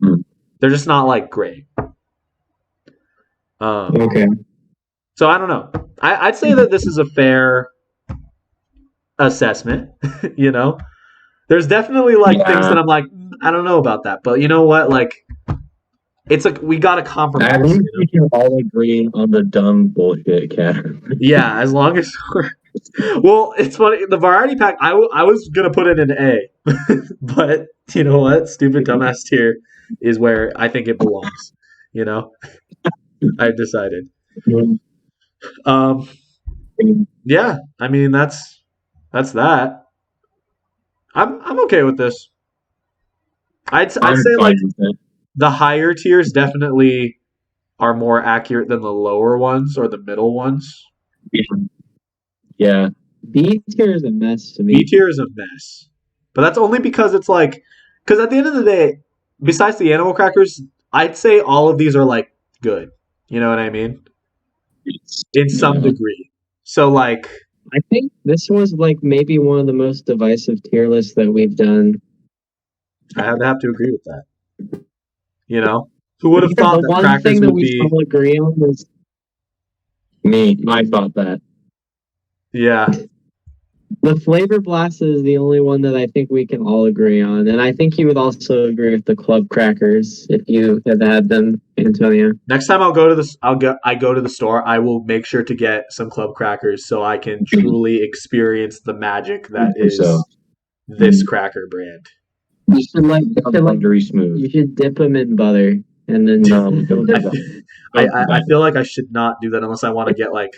Hmm. They're just not like great. Okay. So I don't know. I'd say that this is a fair assessment. You know, there's definitely like things Yeah. that I'm like I don't know about that, but you know what? Like it's like we got to At compromise. least You know? we can all agree on the dumb bullshit category. Yeah, as long as we're. Well, it's funny. The variety pack, I was gonna put it in A, but you know what? Stupid dumbass tier is where I think it belongs. You know, I've decided. Um, yeah, I mean that's that. I'm okay with this. I'd I'm say like fine with it. the higher tiers definitely are more accurate than the lower ones or the middle ones. Yeah. B tier is a mess to B me. tier is a mess, but that's only because it's like because at the end of the day, besides the animal crackers, I'd say all of these are like good. You know what I mean? In some Yeah. degree. So like I think this was like maybe one of the most divisive tier lists that we've done. I have to agree with that. You know, who would have Because thought the that one crackers thing that would we be? all agree on is Me, I thought that. Yeah, the flavor blast is the only one that I think we can all agree on. And I think you would also agree with the club crackers if you had had them, Antonio. next time I'll go to this, I go to the store. I will make sure to get some club crackers so I can truly experience the magic that is So this cracker brand. You should like thundery smooth. you should dip them in butter and then No, don't do that. I feel like I should not do that unless I want to get like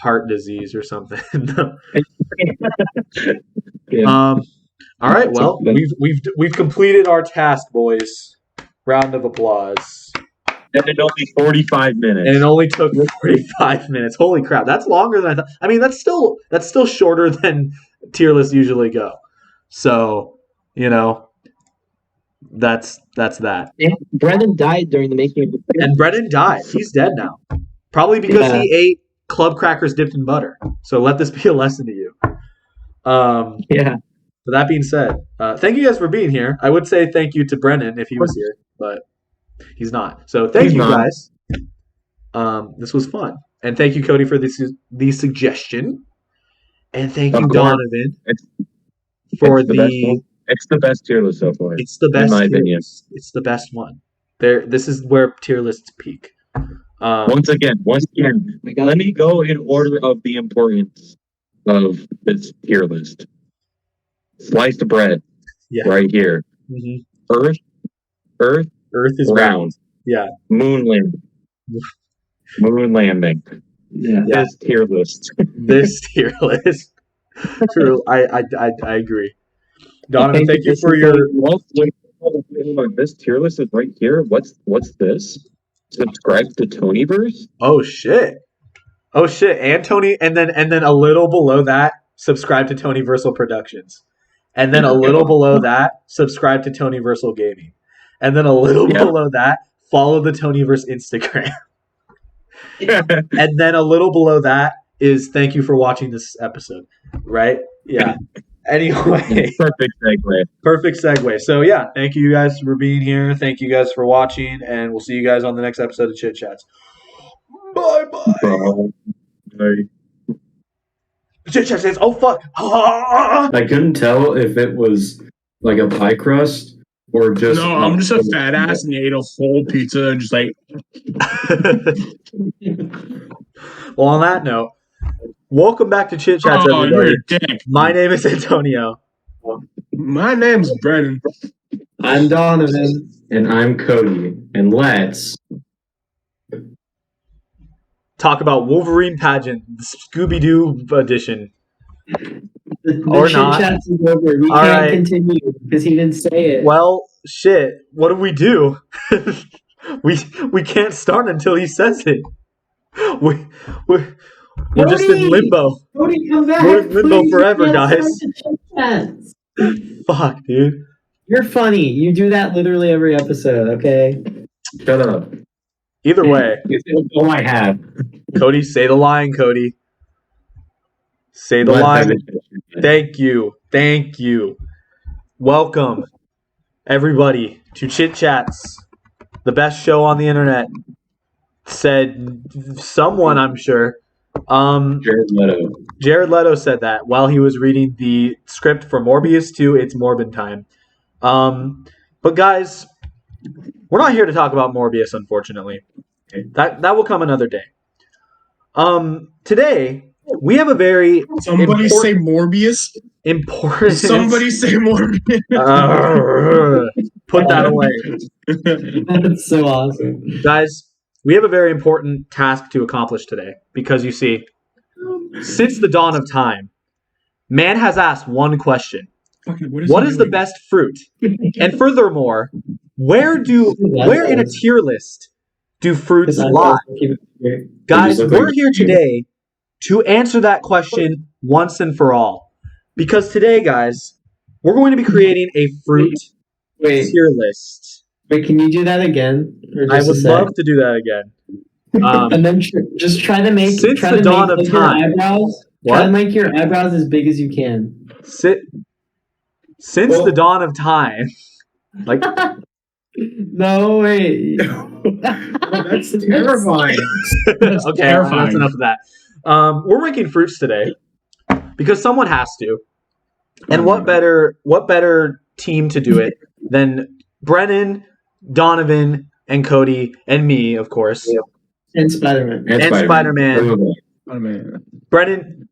heart disease or something. Yeah. All right. Well, we've completed our task, boys. Round of applause. And in only 45 minutes. And it only took 45 minutes. Holy crap! That's longer than I thought. I mean, that's still shorter than tier lists usually go. So, you know, that's that. And Brennan died during the making of the tier. And Brennan died. He's dead now. Probably because he ate club crackers dipped in butter. So let this be a lesson to you. Yeah. So that being said, thank you guys for being here. I would say thank you to Brennan if he was here, but he's not. So thank you guys. This was fun, and thank you, Cody, for the suggestion, and thank you, Donovan, for It's the best tier list so far. It's the best in my tier opinion. list. It's the best one. This is where tier lists peak. Once again, let me go in order of the importance of this tier list. Sliced bread, right here. Mm-hmm. Earth is round. Yeah. Moon landing. Yeah. This tier list. This tier list. True. I agree. Donovan, thank you for your. This tier list is right here. What's this? Subscribe to Tonyverse. Oh shit! And Tony, and then a little below that, subscribe to Tonyversal Productions, and then a little below that, subscribe to Tonyversal Gaming, and then a little below that, follow the Tonyverse Instagram, and then a little below that is thank you for watching this episode. Right? Yeah. Anyway, perfect segue. So yeah, thank you guys for being here. Thank you guys for watching, and we'll see you guys on the next episode of Chit Chats. Bye. Chit Chat says, "Oh fuck!" I couldn't tell if it was like a pie crust or just. No, I'm just a fat ass and ate a whole pizza and just like. Well, on that note, welcome back to Chit Chats, Oh, you're everybody. a dick. My name is Antonio. My name's Brennan. I'm Donovan. And I'm Cody. And let's talk about Wolverine pageant, Scooby-Doo edition. The Or Chit not. Chats is over. We All can't right. continue because he didn't say it. Well, shit. What do? we can't start until he says it. We're just in limbo. Cody, come back. We're in limbo please. forever, You can't guys. start the Chit Chats. Fuck, dude. You're funny. You do that literally every episode, okay? shut up. Either way, Oh, I have. Cody, say the line, Cody. Say the Let line. them- Thank you. Thank you. Welcome, everybody, to Chit Chats, the best show on the internet. Said someone, I'm sure. Jared Leto. Jared Leto said that while he was reading the script for Morbius 2, It's Morbid Time. But guys, we're not here to talk about Morbius, unfortunately. That will come another day. Today, we have a very Somebody say Morbius. important... Somebody say Morbius. Put that away. That's so awesome. Guys, we have a very important task to accomplish today because, you see, since the dawn of time, man has asked one question. What is the best fruit? And furthermore, where in a tier list do fruits lie? Guys, we're here today to answer that question once and for all. Because today, guys, we're going to be creating a fruit tier list. Wait, can you do that again? I would love to do that again. And then just try to make Since try the to dawn make of like, your time. eyebrows. What? Try to make your eyebrows as big as you can. Since the dawn of time, like No, wait. That's terrifying. okay, terrifying. that's enough of that. We're ranking fruits today because someone has to, and what better team to do it than Brennan, Donovan, and Cody, and me, of course, And Spider-Man. and Spider-Man. Oh, man. Brennan,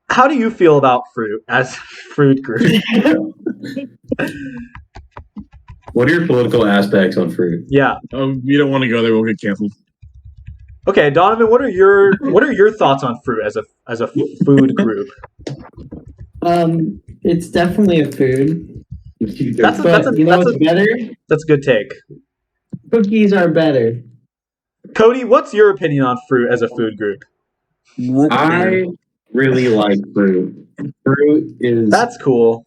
how do you feel about fruit as fruit group? What are your political aspects on fruit? Yeah. Oh, we don't want to go there. We'll get canceled. Okay, Donovan, what are your thoughts on fruit as a food group? It's definitely a food. That's what's better? That's a good take. Cookies are better. Cody, what's your opinion on fruit as a food group? I really like fruit. Fruit is That's cool.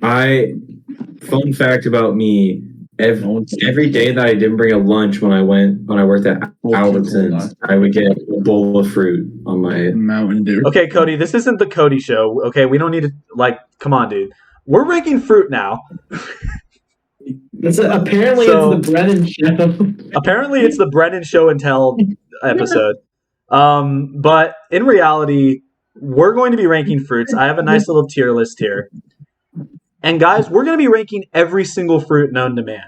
Fun fact about me, every day that I didn't bring a lunch when I worked at Albertsons, I would get a bowl of fruit on my Mountain Dew. Okay, Cody, this isn't the Cody show. Okay, we don't need to come on, dude. We're ranking fruit now. Apparently it's the Brennan show. Apparently it's the Brennan show and tell episode. But in reality, we're going to be ranking fruits. I have a nice little tier list here. And guys, we're going to be ranking every single fruit known to man.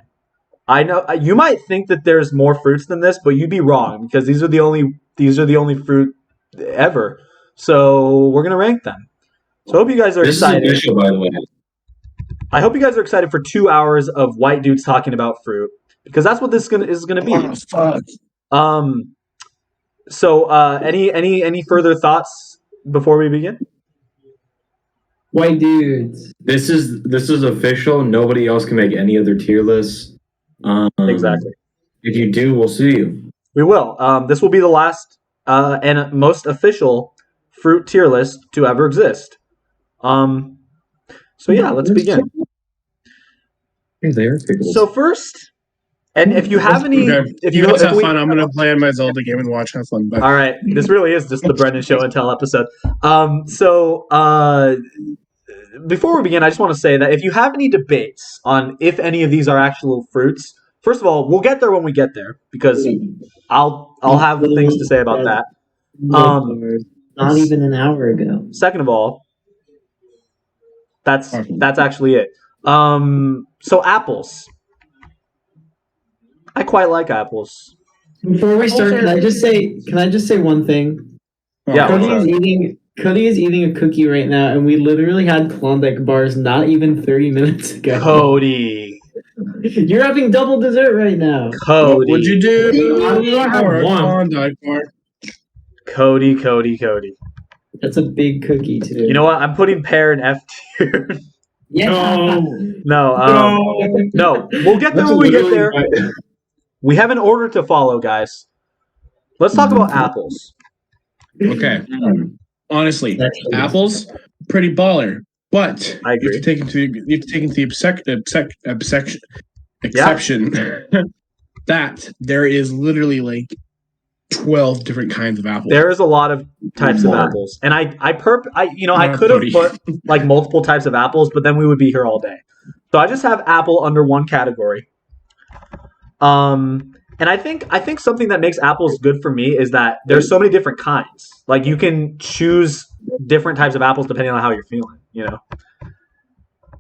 I know you might think that there's more fruits than this, but you'd be wrong because these are the only fruit ever. So we're going to rank them. So I hope you guys are excited. This is official, by the way. I hope you guys are excited for 2 hours of white dudes talking about fruit because that's what this is gonna be. Oh, fuck. So any further thoughts before we begin? White dudes. This is official. Nobody else can make any other tier lists. Exactly. If you do, we'll see you. We will. This will be the last and most official fruit tier list to ever exist. So yeah, let's begin. So first, and if you have any, if you guys have fun, I'm gonna play my Zelda game and watch. Have fun. Bye. All right, this really is just the Brendan Show and Tell episode. Before we begin, I just want to say that if you have any debates on if any of these are actual fruits, first of all, we'll get there when we get there because I'll have things to say about that. Not even an hour ago. Second of all, that's actually it. So apples. I quite like apples. Before we start, can I just say one thing? Yeah. Cody is eating a cookie right now, and we literally had Klondike bars not even 30 minutes ago. Cody. You're having double dessert right now. Cody. What would you do? I have one. Cody. That's a big cookie, too. You know what? I'm putting pear in F tier. Yeah. No. We'll get there when we get there. We have an order to follow, guys. Let's talk about apples. Okay. Honestly, apples, pretty baller. But I agree. You have to take into exception that there is literally like 12 different kinds of apples. There is a lot of types of apples, and I could have put like multiple types of apples, but then we would be here all day. So I just have apple under one category. And I think something that makes apples good for me is that there's so many different kinds. Like you can choose different types of apples depending on how you're feeling,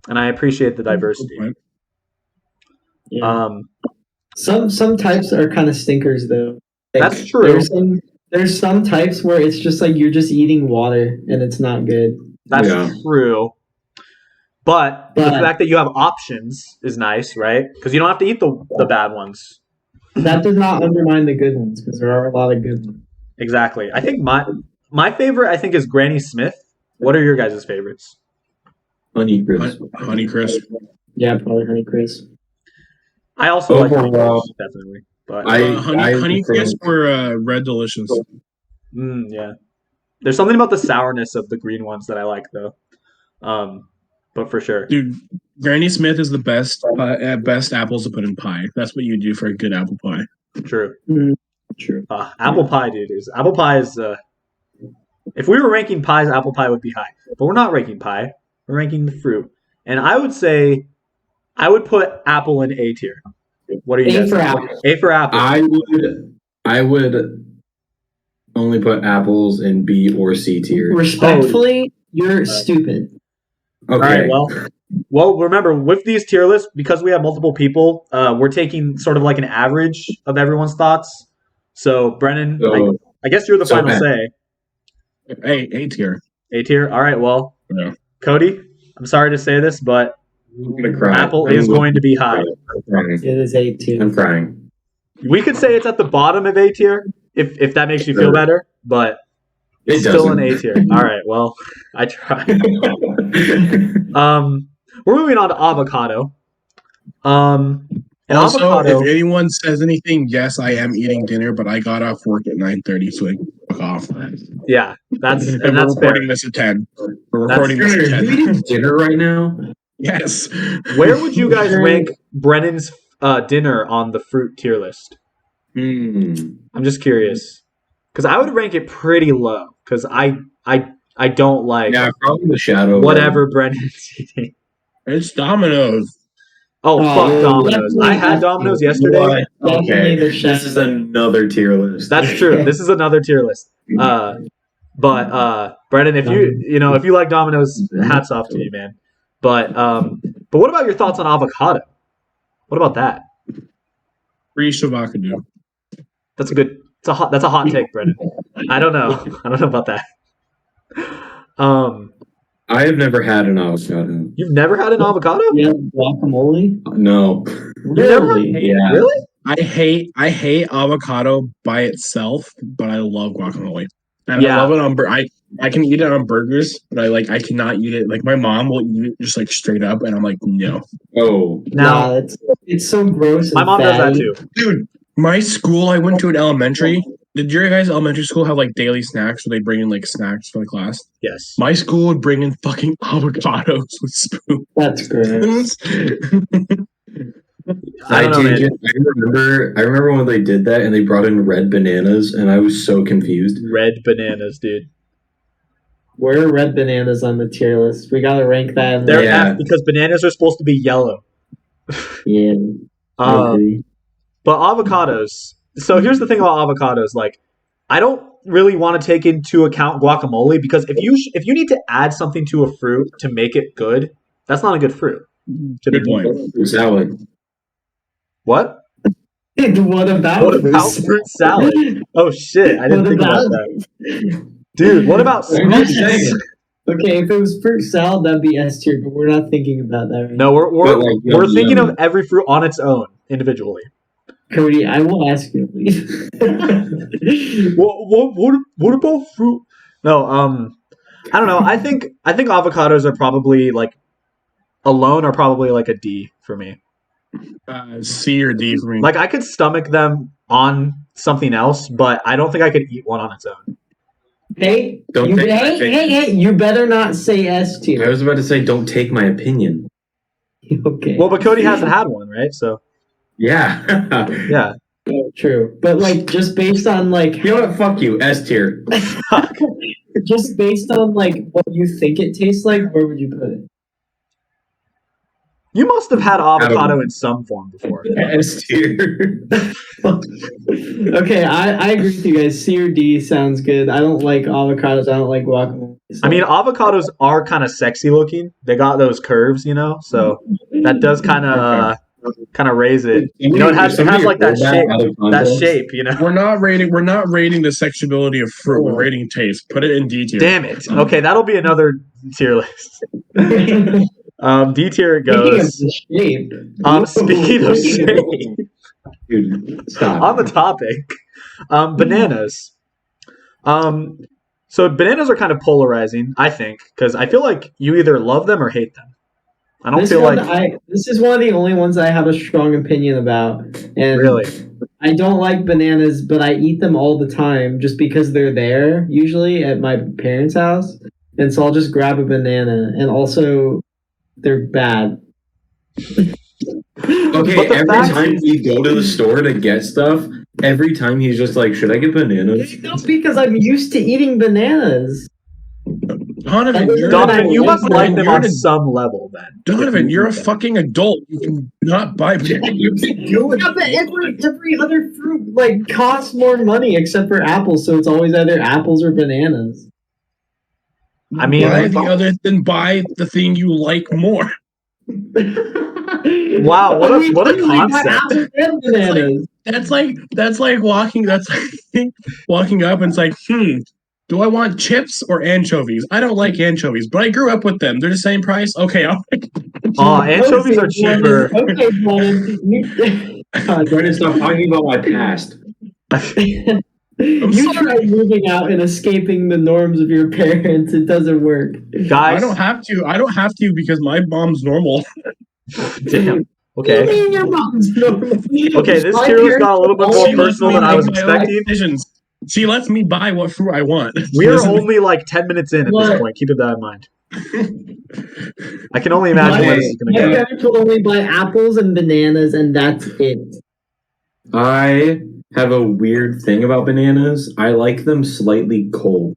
And I appreciate the diversity. Yeah. Some types are kind of stinkers though. Like, that's true. There's some types where it's just like you're just eating water and it's not good. That's true. But the fact that you have options is nice, right? Because you don't have to eat the bad ones. That does not undermine the good ones because there are a lot of good ones. Exactly. I think my favorite is Granny Smith. What are your guys' favorites? Honey Crisp. Honey Crisp. Yeah, probably Honey Crisp. I also like Honey Crisp, definitely. But Honey Crisp or Red Delicious. Yeah. There's something about the sourness of the green ones that I like though. But for sure, dude, Granny Smith is the best apples to put in pie. That's what you do for a good apple pie. True. True. Apple pie, dude. Apple pie is. If we were ranking pies, apple pie would be high. But we're not ranking pie. We're ranking the fruit, and I would say, I would put apple in A tier. What are you guys? A for apple. I would only put apples in B or C tier. Respectfully, you're stupid. Okay. All right, well, remember, with these tier lists, because we have multiple people, we're taking sort of like an average of everyone's thoughts. So, Brennan, I guess you're the final say. A tier. A tier? All right, well, Cody, I'm sorry to say this, but apple is going to be high. It is A tier. I'm crying. We could say it's at the bottom of A tier, if that makes you feel better, but... It's still an A tier. All right. Well, I tried. We're moving on to avocado. Also, avocado, if anyone says anything, yes, I am eating dinner, but I got off work at 9:30, so fuck off. Yeah, that's we're recording this at 10. We're recording this at 10. Are you eating dinner right now? Yes. Where would you guys rank Brennan's dinner on the fruit tier list? I'm just curious. Because I would rank it pretty low. Because I don't like probably the shadow. Whatever Brennan's eating. It's Domino's. Oh, fuck Domino's. I had Domino's yesterday. Okay. This is another tier list. That's true. This is another tier list. But Brennan, if you like Domino's, hats off to you, man. But what about your thoughts on avocado? What about that? Free avocado. That's a hot take, Brennan. I don't know about that. I have never had an avocado. You've never had an avocado? Yeah, guacamole? No. Really? Yeah. Really? I hate avocado by itself, but I love guacamole. And I love it on I can eat it on burgers, but I cannot eat it. Like my mom will eat it just like straight up, and I'm like, no. Oh. Now it's so gross. My mom does that too. Dude, my school, I went to an elementary. Did your guys' elementary school have like daily snacks where they bring in like snacks for the class? Yes. My school would bring in fucking avocados with spoons. That's gross. I remember when they did that and they brought in red bananas and I was so confused. Red bananas, dude. Where are red bananas on the tier list? We gotta rank that. They're F because bananas are supposed to be yellow. Yeah. But avocados. So here's the thing about avocados. Like, I don't really want to take into account guacamole because if you need to add something to a fruit to make it good, that's not a good fruit. Good point. Salad. What? What about fruit salad? Oh shit! I didn't think about that. Dude, what about smoothies? Okay, if it was fruit salad, that'd be S tier, but we're not thinking about that right No, now. we're thinking of every fruit on its own individually. Cody, I won't ask you to leave. What about fruit? No, I don't know. I think avocados are probably like alone are probably like a D for me. C or D for me. Like I could stomach them on something else, but I don't think I could eat one on its own. Hey, you better not say S tier. I was about to say, don't take my opinion. Okay. Well, but Cody hasn't had one, right? So. Yeah. Yeah. Oh, true. But like just based on like you know what? Fuck you. S tier. Just based on like what you think it tastes like, where would you put it? You must have had avocado in some form before. S tier. Okay, I agree with you guys. C or D sounds good. I don't like avocados. I don't like guacamole. So. I mean, avocados are kind of sexy looking. They got those curves, you know, so that does kind of raise it. You know, it has like that shape. You know, we're not rating the sexuality of fruit. We're rating taste. Put it in D tier. Damn it. Okay, that'll be another tier list. D tier it goes. Speaking of shape. Dude, stop. On the topic, bananas. So bananas are kind of polarizing, I think, because I feel like you either love them or hate them. I don't feel like this is one of the only ones I have a strong opinion about. And really, I don't like bananas, but I eat them all the time just because they're there usually at my parents' house, and so I'll just grab a banana. And also, they're bad. Okay, every time we go to the store to get stuff, every time he's just like, should I get bananas? That's because I'm used to eating bananas. Donovan, you must like them on some level then. Donovan, you're a fucking adult. You can not buy bananas. You can do it. Yeah, but every other fruit like costs more money except for apples, so it's always either apples or bananas. I mean, buy the thing you like more. Wow, what a concept! That's like walking up and it's like, do I want chips or anchovies? I don't like anchovies, but I grew up with them. They're the same price. Okay, I'll anchovies are cheaper. Okay, Trying to stop talking about my past. You try moving out and escaping the norms of your parents. It doesn't work. Guys, I don't have to because my mom's normal. Damn. Okay. What do you mean your mom's normal? Okay, this tier list got a little bit more personal than I was expecting. She lets me buy what fruit I want. We are only like 10 minutes in at this point. Keep that in mind. I can only imagine where this is going to go. My parents will only buy apples and bananas, and that's it. I have a weird thing about bananas. I like them slightly cold.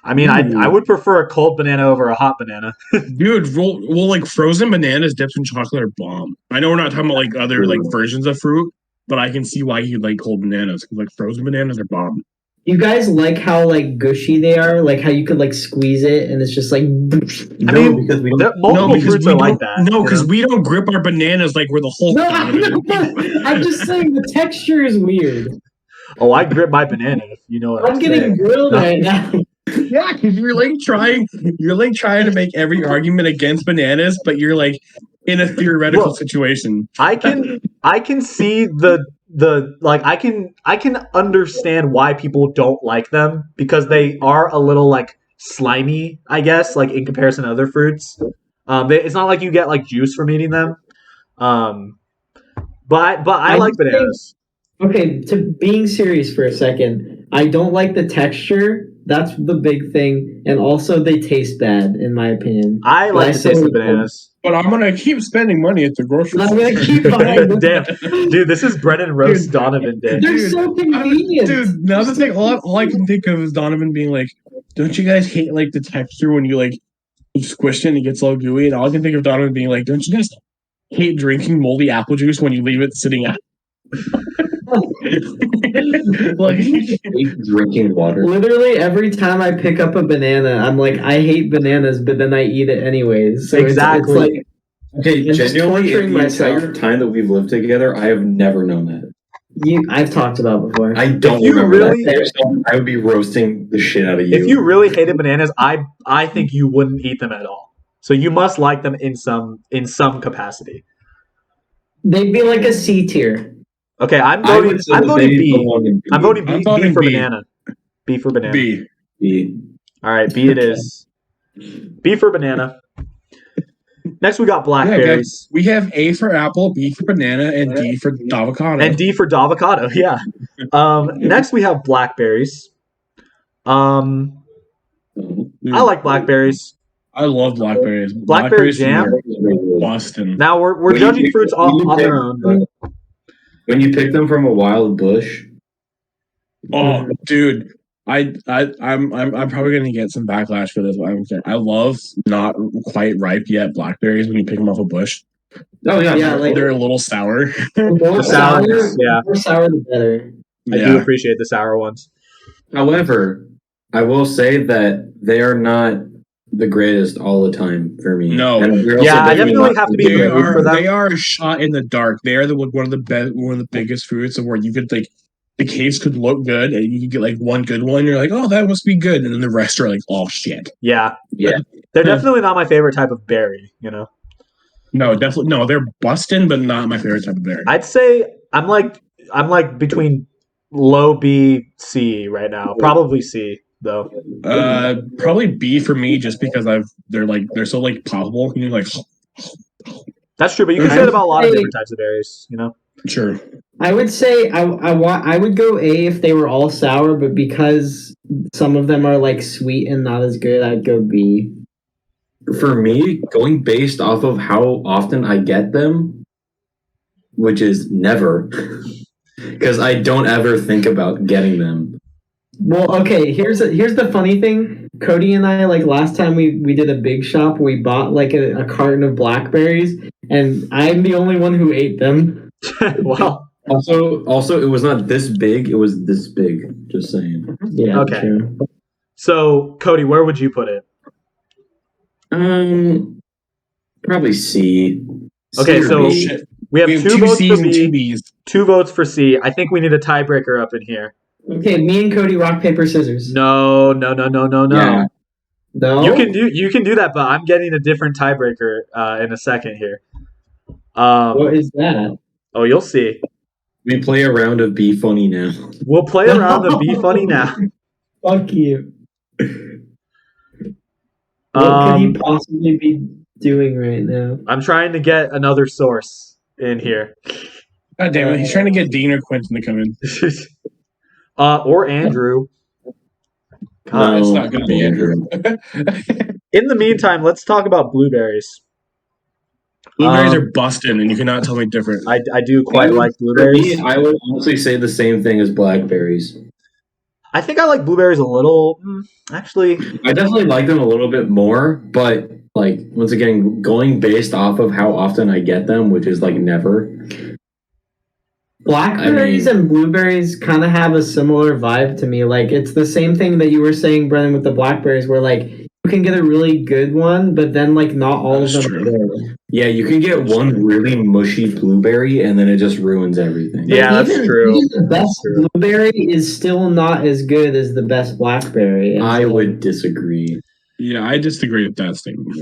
I mean, I would prefer a cold banana over a hot banana. Dude, well, like frozen bananas dipped in chocolate are bomb. I know we're not talking about like other like versions of fruit, but I can see why you'd like cold bananas. Like frozen bananas are bomb. You guys like how like gushy they are? Like how you could like squeeze it and it's just like. Because multiple fruits are like that. No, because we don't grip our bananas like we're the whole. No, I'm just saying the texture is weird. Oh, I grip my banana. If you know what I'm getting saying. grilled right now. Yeah, because you're trying to make every argument against bananas, but you're like in a theoretical situation. I can see the like I can understand why people don't like them because they are a little like slimy, I guess, like in comparison to other fruits. It's not like you get like juice from eating them. But I like bananas. Okay, to being serious for a second, I don't like the texture. That's the big thing, and also they taste bad, in my opinion. I like the taste of bananas. But I'm gonna keep spending money at the grocery store. I'm gonna keep buying them. Damn, dude, this is Brennan roast Donovan day. They're so convenient, dude. Now the thing, all I can think of is Donovan being like, "Don't you guys hate like the texture when you squish it and it gets all gooey?" And all I can think of Donovan being like, "Don't you guys hate drinking moldy apple juice when you leave it sitting out?" Like drinking water. Literally every time I pick up a banana, I'm like, I hate bananas, but then I eat it anyways. So Exactly. It's like Okay, I'm just genuinely, in torturing the myself. entire time that we've lived together, I have never known that. I've talked about before. I don't If you remember really- that. So I would be roasting the shit out of you. If you really hated bananas, I think you wouldn't eat them at all. So you must like them in some capacity. They'd be like a C tier. Okay, I'm I voting. would say I'm that voting they B. belong in B. I'm voting B. I'm voting B for B. banana. B for banana. B. B. All right, B it is. B for banana. Next, we got blackberries. We have A for apple, B for banana, and D for avocado. And D for avocado. Yeah. Next, we have blackberries. I like blackberries. I love blackberries. Blackberry jam? Boston. Now we're judging fruits on their own. But When you pick them from a wild bush, Oh, dude, I'm probably gonna get some backlash for this. I love not quite ripe yet blackberries when you pick them off a bush. oh yeah, Yeah, like They're a little sour. the more The sour, sourness, yeah. the more sour the better. I do appreciate the sour ones. However, I will say that they are not the greatest all the time for me. No. And they're also Yeah, I definitely definitely not have to be in They the mood for them. they are a shot in the dark. They are one of the biggest fruits of where you could like the case could look good and you could get like one good one. You're like, oh, that must be good, and then the rest are like, oh shit. Yeah. Yeah. They're definitely not my favorite type of berry, you know. No, definitely no. They're busting, but not my favorite type of berry. I'd say I'm like between low B, C right now. Probably C though. Probably B for me, just because they're so like poppable. You know, like That's true, but you can say it about a lot of different types of berries, you know. sure. I would say I would go A if they were all sour, but because some of them are like sweet and not as good, I'd go B. For me, going based off of how often I get them, which is never, because I don't ever think about getting them. Well, okay, here's the funny thing. Cody and I, like last time we did a big shop, we bought like a carton of blackberries, and I'm the only one who ate them. Well, Also, it was not this big; it was this big. Just saying. Yeah. Okay. True. so Cody, where would you put it? Probably C. Okay, C or so B. we have two votes C's for and two B, B's. 2 votes for C. I think we need a tiebreaker up in here. Okay, me and Cody rock paper scissors. No. Yeah. No. You can do that, but I'm getting a different tiebreaker in a second here. What is that? Oh, you'll see. We play a round of Be Funny now. We'll play around the Be Funny now. Fuck you. What could he Um, possibly be doing right now? I'm trying to get another source in here. God damn it! He's trying to get Dean or Quentin to come in. Or Andrew. God. It's not going to be Andrew. In the meantime, let's talk about blueberries. Blueberries are busting, and you cannot tell me different. I do quite like For blueberries. me, I would honestly say the same thing as blackberries. I think I like blueberries a little. Actually, I definitely like them a little bit more, but like once again, going based off of how often I get them, which is like never. Blackberries and blueberries kind of have a similar vibe to me. Like it's the same thing that you were saying, Brennan, with the blackberries, where like you can get a really good one, but then like not all That's of them true. are good. Yeah, you can get one really mushy blueberry, and then it just ruins everything. But Yeah, that's true. Even the best true. blueberry is still not as good as the best blackberry. And I so- would disagree. Yeah, I disagree with that statement.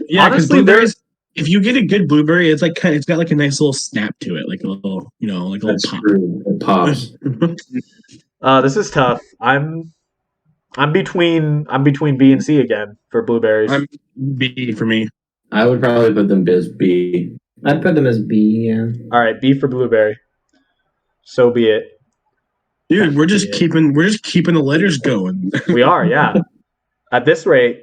Yeah, because Honestly, blueberries. If you get a good blueberry, it's like it's got like a nice little snap to it, like a little, like a That's little pop. true. It pops. this is tough. I'm between B and C again for blueberries. I'm B for me. I would probably put them as B. I'd put them as B. Yeah. All right, B for blueberry. So be it. Dude, we're just keeping the letters going. We are, yeah. At this rate,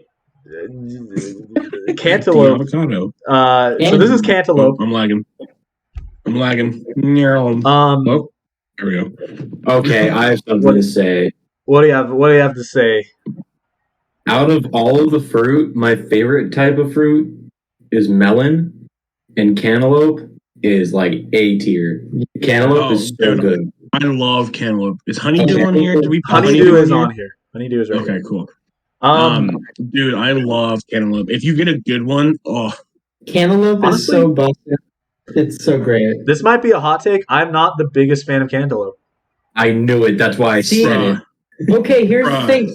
cantaloupe. Avocado. So this is cantaloupe. Oh, I'm lagging. Oh, there we go. Okay, I have something to say. What do you have to say? Out of all of the fruit, my favorite type of fruit is melon and cantaloupe is like A tier. Cantaloupe is so good. I love cantaloupe. Is honeydew on here? Do we put honeydew is on here? Honeydew is right. Okay, here. Cool. Dude, I love cantaloupe. If you get a good one, cantaloupe is so busted. It's so great. This might be a hot take. I'm not the biggest fan of cantaloupe. I knew it. That's why I said it. Okay, here's the thing.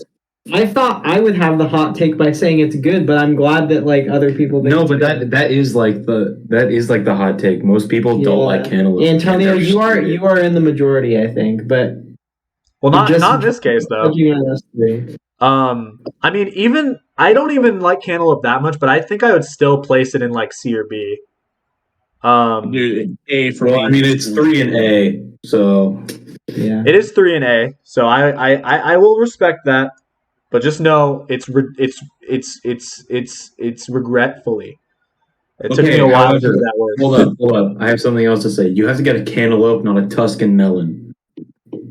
I thought I would have the hot take by saying it's good, but I'm glad that like other people. No, but that is like the hot take. Most people don't like cantaloupe. Antonio, you are in the majority, I think, but not in this case though. I mean, I don't even like cantaloupe that much, but I think I would still place it in like C or B. Dude, A for me. I mean, it's 3 and A, so yeah, it is 3 and A. So I will respect that. But just know it's regretfully. It took me a while to do that word. Hold up. I have something else to say. You have to get a cantaloupe, not a Tuscan melon.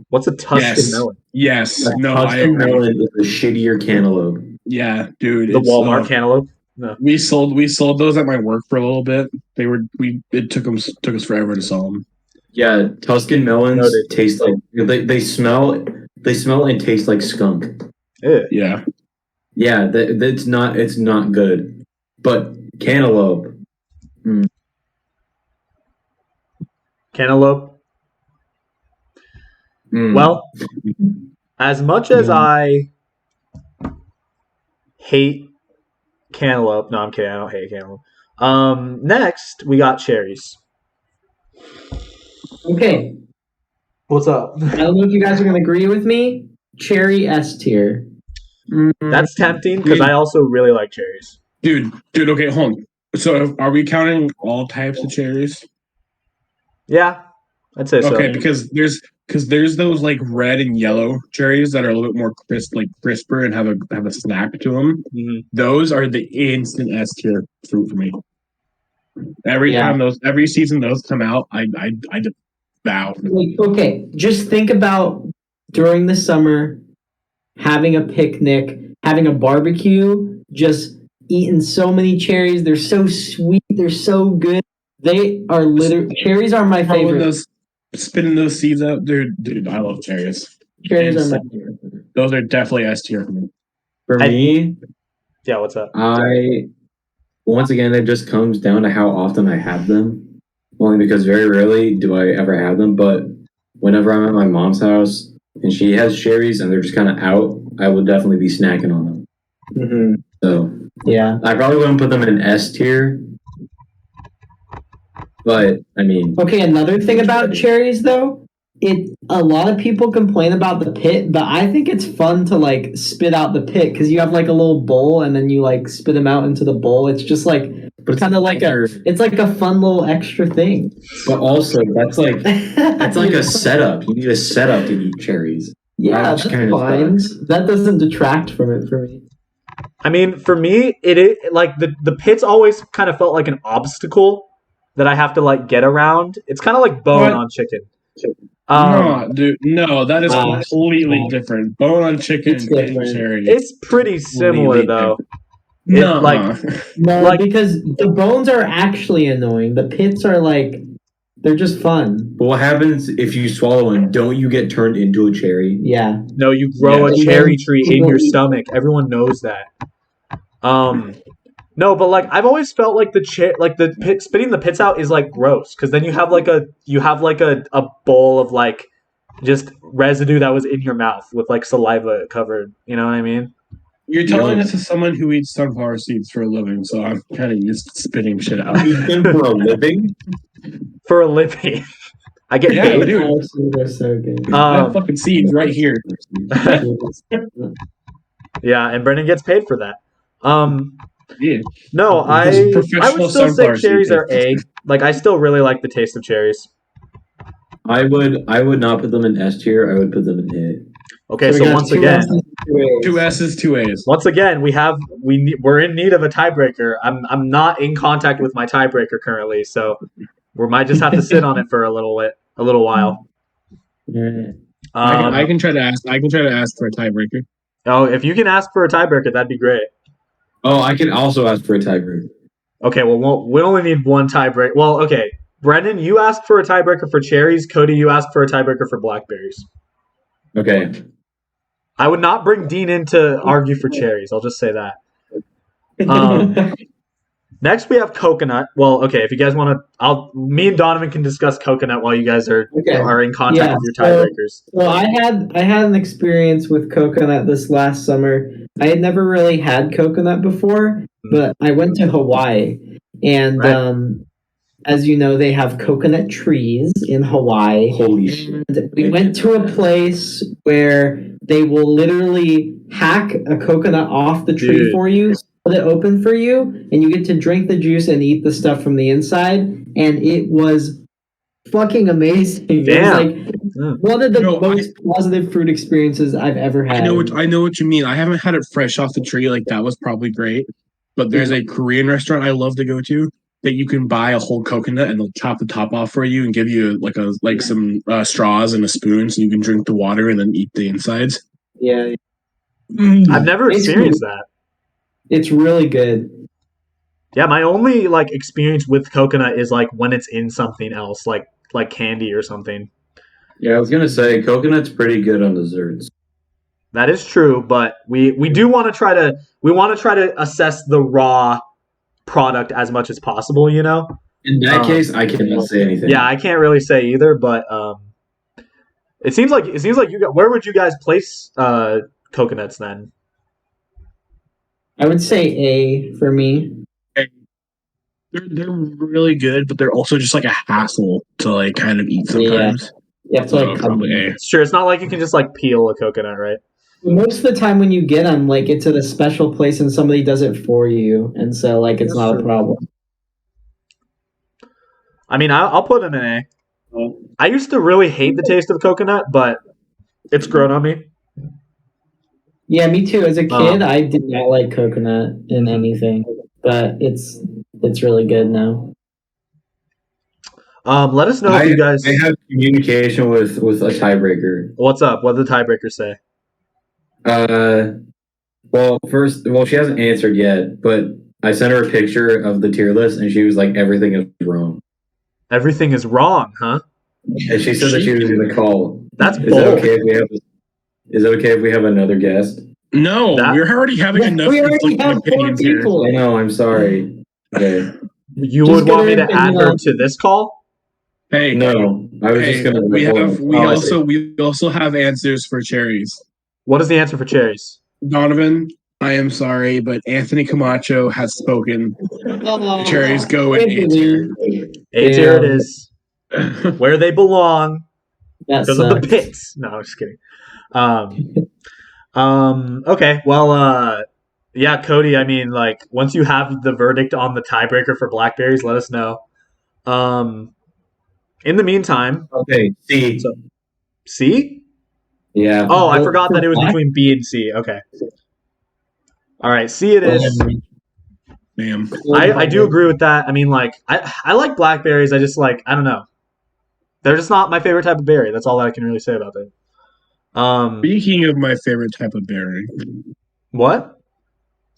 What's a Tuscan melon? Yes. Tuscan melon is a shittier cantaloupe. Yeah, dude. The Walmart cantaloupe. No. We sold those at my work for a little bit. It took us forever to sell them. Yeah, Tuscan melons taste like they smell and taste like skunk. Ew. Yeah. Yeah, it's not good. But cantaloupe. Cantaloupe. Well, as much as I hate cantaloupe, no, I'm kidding. I don't hate cantaloupe. Next we got cherries. Okay. What's up? I don't know if you guys are gonna agree with me. Cherry S tier. That's tempting because I also really like cherries. Dude, okay, hold on. So are we counting all types of cherries? Yeah, I'd say so. Okay, because there's those like red and yellow cherries that are a little bit more crisper and have a snap to them. Mm-hmm. Those are the instant S tier fruit for me. Every season those come out, I devour. Okay, just think about during the summer, having a picnic, having a barbecue, just eating so many cherries. They're so sweet. They're so good. They are cherries are my favorite. Spinning those seeds out, dude, I love cherries. Cherries are my favorite. Those are definitely S tier for me. For me, yeah, what's up? Once again, it just comes down to how often I have them. Only because very rarely do I ever have them, but whenever I'm at my mom's house and she has cherries and they're just kind of out, I will definitely be snacking on them. Mm-hmm. So yeah, I probably wouldn't put them in S tier. But I mean, okay. Another thing about cherries, though, a lot of people complain about the pit, but I think it's fun to like spit out the pit because you have like a little bowl and then you like spit them out into the bowl. It's just like kind of like it's like a fun little extra thing. But also, that's like a setup. You need a setup to eat cherries. Yeah, that's fine. That doesn't detract from it for me. I mean, for me, it like the pits always kind of felt like an obstacle that I have to like get around. It's kind of like bone on chicken. No, dude, no, that is completely different. Bone on chicken and cherry. It's pretty similar though. No, because the bones are actually annoying. The pits are like they're just fun. But what happens if you swallow one? Don't you get turned into a cherry? Yeah. No, you grow a cherry tree in your stomach. Everyone knows that. No, but like I've always felt like spitting the pits out is like gross because then you have like a bowl of like just residue that was in your mouth with like saliva covered. You know what I mean? You're telling this as someone who eats sunflower seeds for a living, so I'm kind of used to spitting shit out. For a living? For a living. I get paid. Dude. They're so good. I have fucking seeds right here. Yeah, and Brendan gets paid for that. Yeah. No, I would still say cherries are A. Like I still really like the taste of cherries. I would not put them in S tier. I would put them in A. Okay, so once again, 2 S's, 2 A's. Once again, we're in need of a tiebreaker. I'm not in contact with my tiebreaker currently, so we might just have to sit on it for a little while. I can try to ask for a tiebreaker. Oh, if you can ask for a tiebreaker, that'd be great. Oh, I can also ask for a tiebreaker. Okay, well, we only need one tiebreaker. Well, okay, Brendan, you asked for a tiebreaker for cherries. Cody, you asked for a tiebreaker for blackberries. Okay. I would not bring Dean in to argue for cherries. I'll just say that. Next, we have coconut. Well, okay, if you guys want to, me and Donovan can discuss coconut while you guys are in contact with your tiebreakers. Well, I had an experience with coconut this last summer. I had never really had coconut before, but I went to Hawaii, and as you know, they have coconut trees in Hawaii. Holy shit. And we went to a place where they will literally hack a coconut off the tree for you, split it open for you, and you get to drink the juice and eat the stuff from the inside. And it was fucking amazing. Damn. It was like one of the most positive fruit experiences I've ever had. I know what you mean. I haven't had it fresh off the tree. Like, that was probably great. But there's a Korean restaurant I love to go to that you can buy a whole coconut and they'll chop the top off for you and give you some straws and a spoon so you can drink the water and then eat the insides. Yeah. I've never experienced that. It's really good. Yeah, my only experience with coconut is when it's in something else, like candy or something. Yeah, I was gonna say coconut's pretty good on desserts. That is true, but we do want to try to assess the raw product as much as possible, you know? In that case, I cannot say anything. Yeah, I can't really say either, but it seems like you got. Where would you guys place coconuts then? I would say A for me. They're really good, but they're also just a hassle to kind of eat sometimes. Yeah, you have to probably A. Sure, it's not like you can just peel a coconut, right? Most of the time when you get them, it's at a special place and somebody does it for you, and so it's not a problem. I mean, I'll put them in A. I used to really hate the taste of coconut, but it's grown on me. Yeah, me too. As a kid, I did not like coconut in anything, but it's really good now. Let us know if you guys. I have communication with a tiebreaker. What's up? What did the tiebreaker say? Well, she hasn't answered yet, but I sent her a picture of the tier list, and she was like, "Everything is wrong." Everything is wrong, huh? And she said that she was going to call. That's bold. Is it okay if we have another guest? No, we're already having enough. We already have 4 people. I know. I'm sorry. Okay. You would want me to add her to this call? Hey, no. I was just gonna. We also have answers for cherries. What is the answer for cherries? Donovan, I am sorry, but Anthony Camacho has spoken. Cherries go in A tier. A tier it is. Where they belong. Because of the pits. No, I'm just kidding. Okay, well, yeah, Cody, I mean, once you have the verdict on the tiebreaker for blackberries, let us know. In the meantime... Okay, C. C? Yeah. Oh, I forgot that it was between B and C. Okay. All right, C it is. Damn. I do agree with that. I mean, I like blackberries. I just I don't know. They're just not my favorite type of berry. That's all that I can really say about it. Speaking of my favorite type of berry. What?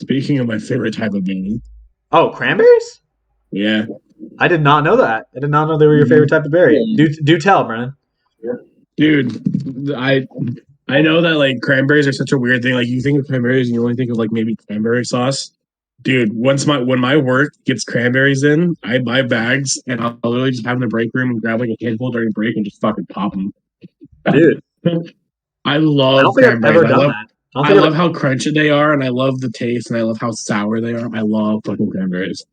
Speaking of my favorite type of berry. Oh, cranberries? Yeah. I did not know that. I did not know they were your favorite type of berry. Do tell, Brennan. Dude, I know that cranberries are such a weird thing. You think of cranberries and you only think of maybe cranberry sauce. Dude, when my work gets cranberries in, I buy bags and I'll literally just have in the break room and grab a handful during break and just fucking pop them. Dude, I love I don't think I've ever done that. I love how crunchy they are, and I love the taste, and I love how sour they are. I love fucking cranberries.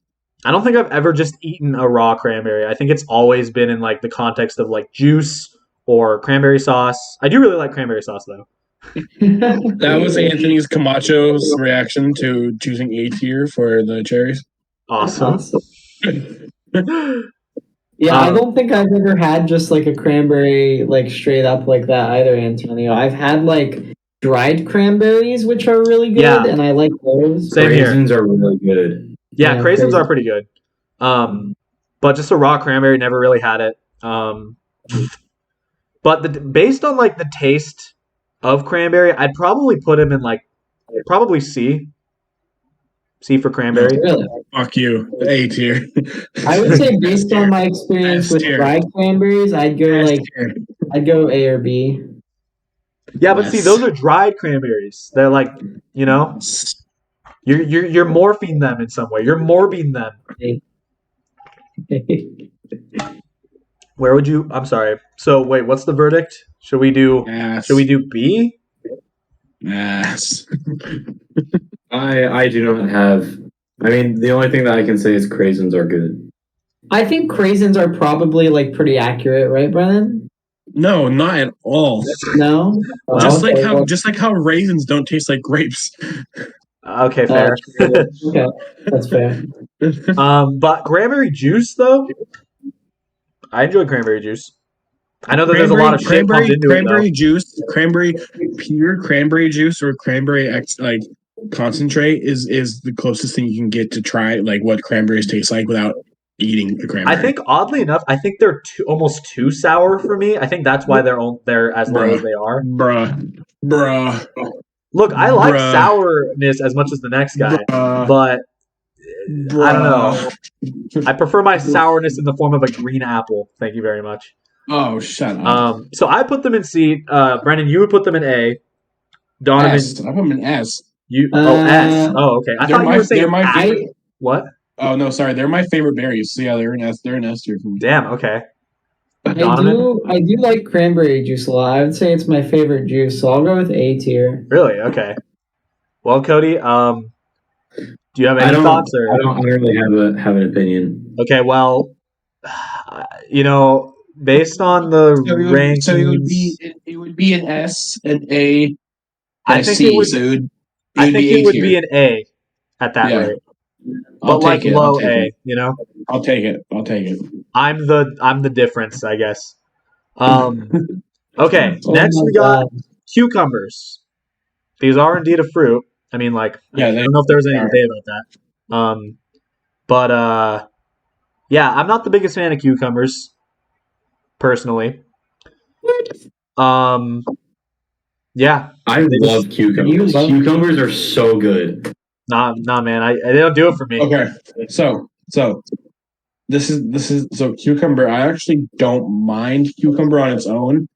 I don't think I've ever just eaten a raw cranberry. I think it's always been in the context of juice or cranberry sauce. I do really like cranberry sauce though. That was Anthony's Camacho's reaction to choosing A tier for the cherries. Awesome. Yeah, I don't think I've ever had just a cranberry straight up like that either, Antonio. I've had dried cranberries, which are really good, and I like those. Same here. Craisins are really good. Yeah, craisins are pretty good. But just a raw cranberry, never really had it. But based on the taste of cranberry, I'd probably put him in probably C. C for cranberry. Really? Fuck you. A tier. I would say based on my experience with S-tier. dried cranberries, I'd go A or B. Yeah, but see, those are dried cranberries. They're like, you know, you're morphing them in some way. You're morbing them. Where would you? I'm sorry. So wait, what's the verdict? Should we do B? Yes. I do not have. I mean, the only thing that I can say is craisins are good. I think craisins are probably like pretty accurate, right, Brennan? No, not at all. No. Just like how raisins don't taste like grapes. Okay, fair. Okay, that's fair. But cranberry juice though, I enjoy cranberry juice. I know that there's a lot of shit pumped into cranberry juice, pure cranberry juice or cranberry concentrate is the closest thing you can get to try like what cranberries taste like without eating the cranberry. I think oddly enough, they're almost too sour for me. I think that's why they're as low as they are. Bruh. Look, I like sourness as much as the next guy, but I don't know. I prefer my sourness in the form of a green apple. Thank you very much. Oh, shut up. So I put them in C. Brennan, you would put them in A. Donovan, S. I put them in S. S. Oh, okay. I thought you were saying favorite. What? Oh no, sorry. They're my favorite berries. So yeah, they're an S. They're an S tier for me. Damn. Okay. I do like cranberry juice a lot. I would say it's my favorite juice, so I'll go with A tier. Really? Okay. Well, Cody, do you have any thoughts? Or I don't really have an opinion. Okay. Well, based on the rankings, so it would be an S, an A, I think C. it would be an A at that rate. But like low A, I'll take it. I'm the difference, I guess. Okay. Next we got cucumbers. These are indeed a fruit. I mean, like, I don't know if there's any debate about that. But yeah, I'm not the biggest fan of cucumbers, personally. Yeah. I love cucumbers. Cucumbers are so good. Nah, man. They don't do it for me. Okay, so this is cucumber. I actually don't mind cucumber on its own,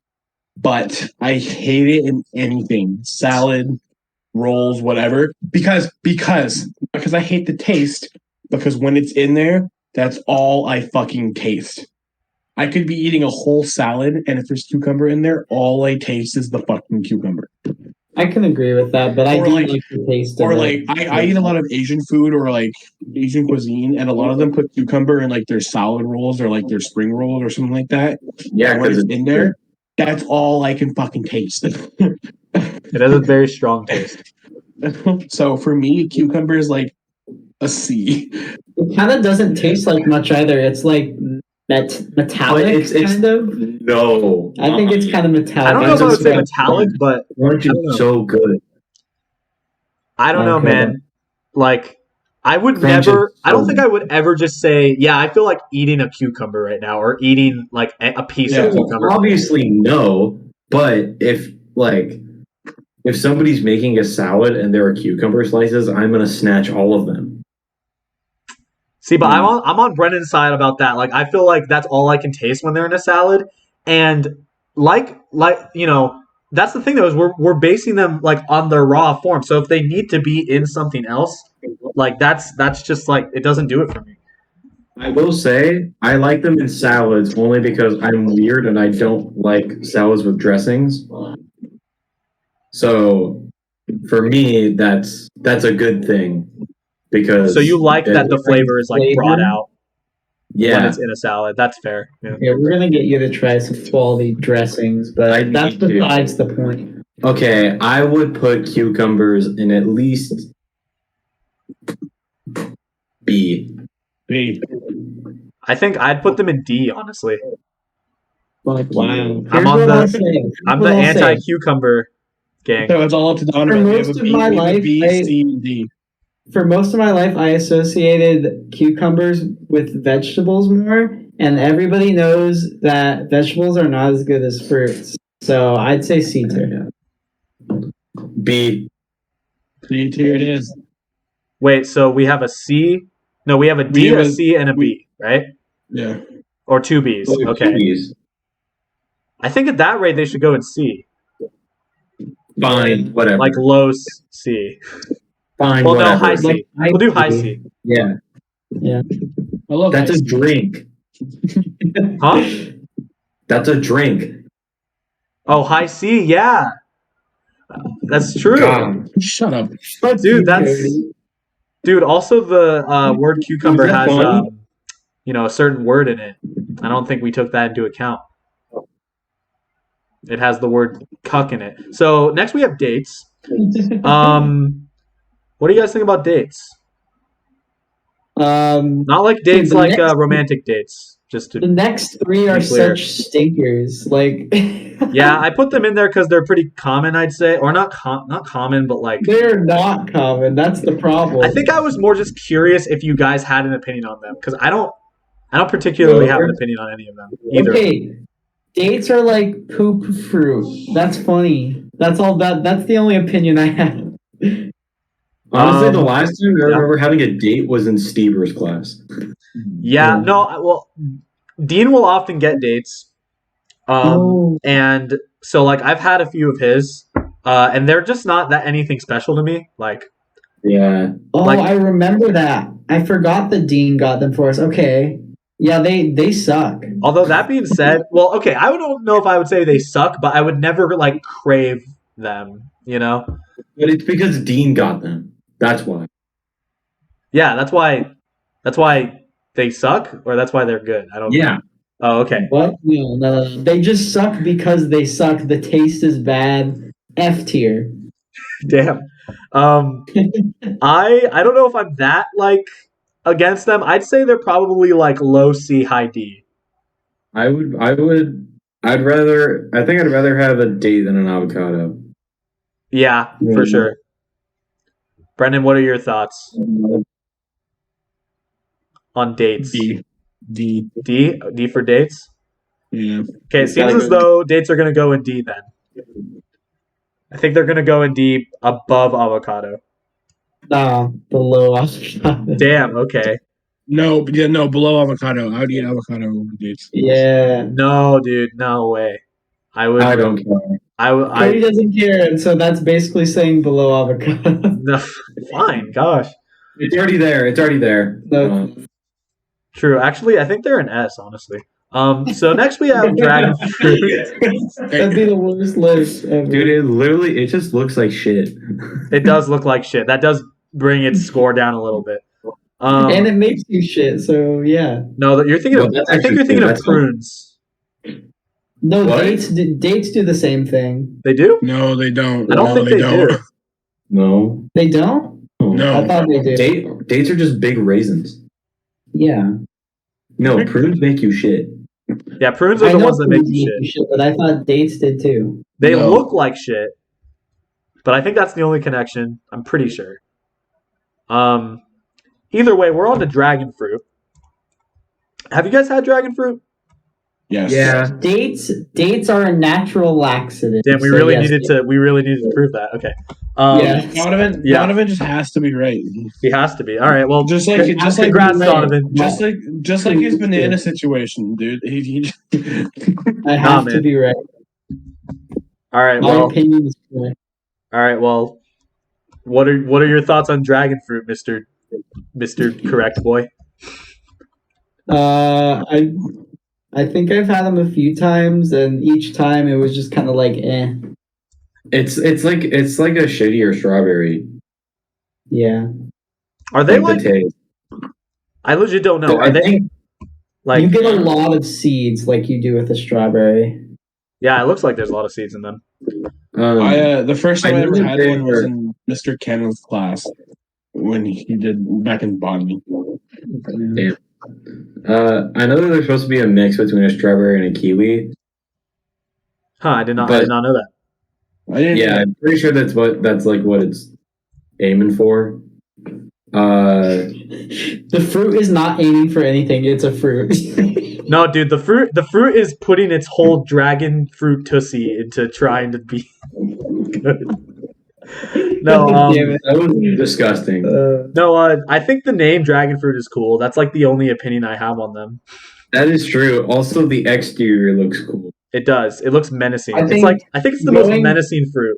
but I hate it in anything, salad, rolls, whatever, because I hate the taste. Because when it's in there, that's all I fucking taste. I could be eating a whole salad, and if there's cucumber in there, all I taste is the fucking cucumber. I can agree with that, but I do like the taste of it. I eat a lot of Asian food or like Asian cuisine, and a lot of them put cucumber in like their salad rolls or like their spring rolls or something like that. Yeah, when it's in there, that's all I can fucking taste. It has a very strong taste. So for me, cucumber is like a C. It kind of doesn't taste like much either. It's like metallic, it's kind of. No, I think it's kind of metallic. I don't know if I would say metallic, but orange is so good. I don't know, man. Like, I would never. I don't think I would ever just say, "Yeah, I feel like eating a cucumber right now," or eating like a piece of cucumber. Obviously, no. But if somebody's making a salad and there are cucumber slices, I'm gonna snatch all of them. See, but I'm on Brennan's side about that. Like, I feel like that's all I can taste when they're in a salad, and that's the thing though, is we're basing them like on their raw form. So if they need to be in something else, like that's just like it doesn't do it for me. I will say I like them in salads only because I'm weird and I don't like salads with dressings. So for me, that's a good thing. Because so you like that the flavor is like brought out when it's in a salad. That's fair. Yeah, we're gonna get you to try some quality dressings, but that's besides the point. Okay, I would put cucumbers in at least B. I think I'd put them in D, honestly. Wow. I'm the anti-cucumber gang. So it's all up to Donovan. For most of my life, C, and D. For most of my life, I associated cucumbers with vegetables more, and everybody knows that vegetables are not as good as fruits. So I'd say C tier. B. C tier it is. Wait, so we have a C? No, we have a D, a C, and a B, right? Yeah. Or 2 Bs. Oh, Okay. 2 Bs. I think at that rate they should go in C. Fine, whatever. Like low C. Fine, Well, whatever. no, high C. Like high We'll do high C. C. Yeah, Yeah. I love that's a ice. drink. Huh? That's a drink. Oh, high C, yeah. That's true. God. Shut up. Dude, dude, also the word cucumber Is that has funny? a certain word in it. I don't think we took that into account. It has the word cuck in it. So next we have dates. What do you guys think about dates? Not like dates the like next- romantic dates. Just The to next three are Be clear. such stinkers. Like, yeah, I put them in there because they're pretty common, I'd say, or not common, but like they're not common. That's the problem. I think I was more just curious if you guys had an opinion on them because I don't particularly have an opinion on any of them either. Okay, dates are like poop fruit. That's funny. That's all. That's the only opinion I have. Honestly, the last time I yeah. remember having a date was in Stieber's class. Yeah, no, well, Dean will often get dates, and so like I've had a few of his, and they're just not that anything special to me. Like, Yeah. Oh, Like- I remember that. I forgot the Dean got them for us. Okay, yeah, they suck. although that being said, well, okay, I don't know if I would say they suck, but I would never like crave them. You know? But it's because Dean got them. That's why. Yeah, that's why they suck, or that's why they're good. I don't. Yeah. Oh, okay. What? No. They just suck because they suck. The taste is bad. F tier. Damn. I don't know if I'm that like against them. I'd say they're probably like low C, high D. I think I'd rather have a date than an avocado. Yeah, for sure. Brendan, what are your thoughts on dates? D. D for dates? Yeah. Okay, it seems as though dates are going to go in D then. I think they're going to go in D above avocado. Nah, below avocado. Damn, okay. No, below avocado. I would eat avocado over dates. Yeah. No, dude, no way. I don't care. Cody doesn't care, and so that's basically saying below avocado. no, fine, gosh. It's already there. No. True. Actually, I think they're an S, honestly. So next we have dragon fruit. That'd be the worst list ever. Dude, it just looks like shit. It does look like shit. That does bring its score down a little bit. And it makes you shit, so yeah. No, you're thinking of. that's I think you're actually thinking good. of prunes. No, What? dates do the same thing. They do? No, they don't. I don't No, think they do. don't. No. They don't? No. I thought they did. Dates are just big raisins. Yeah. No, prunes make you shit. Yeah, prunes are I the know ones that make prunes you shit. but I thought dates did too. They No. look like shit, but I think that's the only connection. I'm pretty sure. Either way, we're on to dragon fruit. Have you guys had dragon fruit? Yes. Yeah. Dates are a natural laxative. Damn, we so really yes, needed to prove that. Okay. Yeah. Donovan, Yeah. Donovan just has to I He has to be. All right. Well, Just like congrats, Donovan. just like his banana situation, dude. I have to man. be right. All right. My Well. opinion is correct. All right. Well. What are your thoughts on dragon fruit, Mister Correct Boy? I think I've had them a few times, and each time it was just kind of like, eh. It's like a shittier strawberry. Yeah. Are they the like? taste. I legit don't know. I Are they think- like? You get a lot of seeds like you do with a strawberry. Yeah, it looks like there's a lot of seeds in them. The first time I ever knew had they one was were- in Mr. Kennel's class when he did back in botany. Damn. I know that there's supposed to be a mix between a strawberry and a kiwi. Huh? I did not But- know that. I didn't. Yeah, I'm pretty sure that's what it's aiming for. The fruit is not aiming for anything. It's a fruit. No, dude, the fruit is putting its whole dragon fruit tussie into trying to be good. No, Damn it. That was disgusting. no. I think the name dragon fruit is cool. That's like the only opinion I have on them. That is true. Also, the exterior looks cool. It does. It looks menacing. I It's think like I think it's the most going- menacing fruit.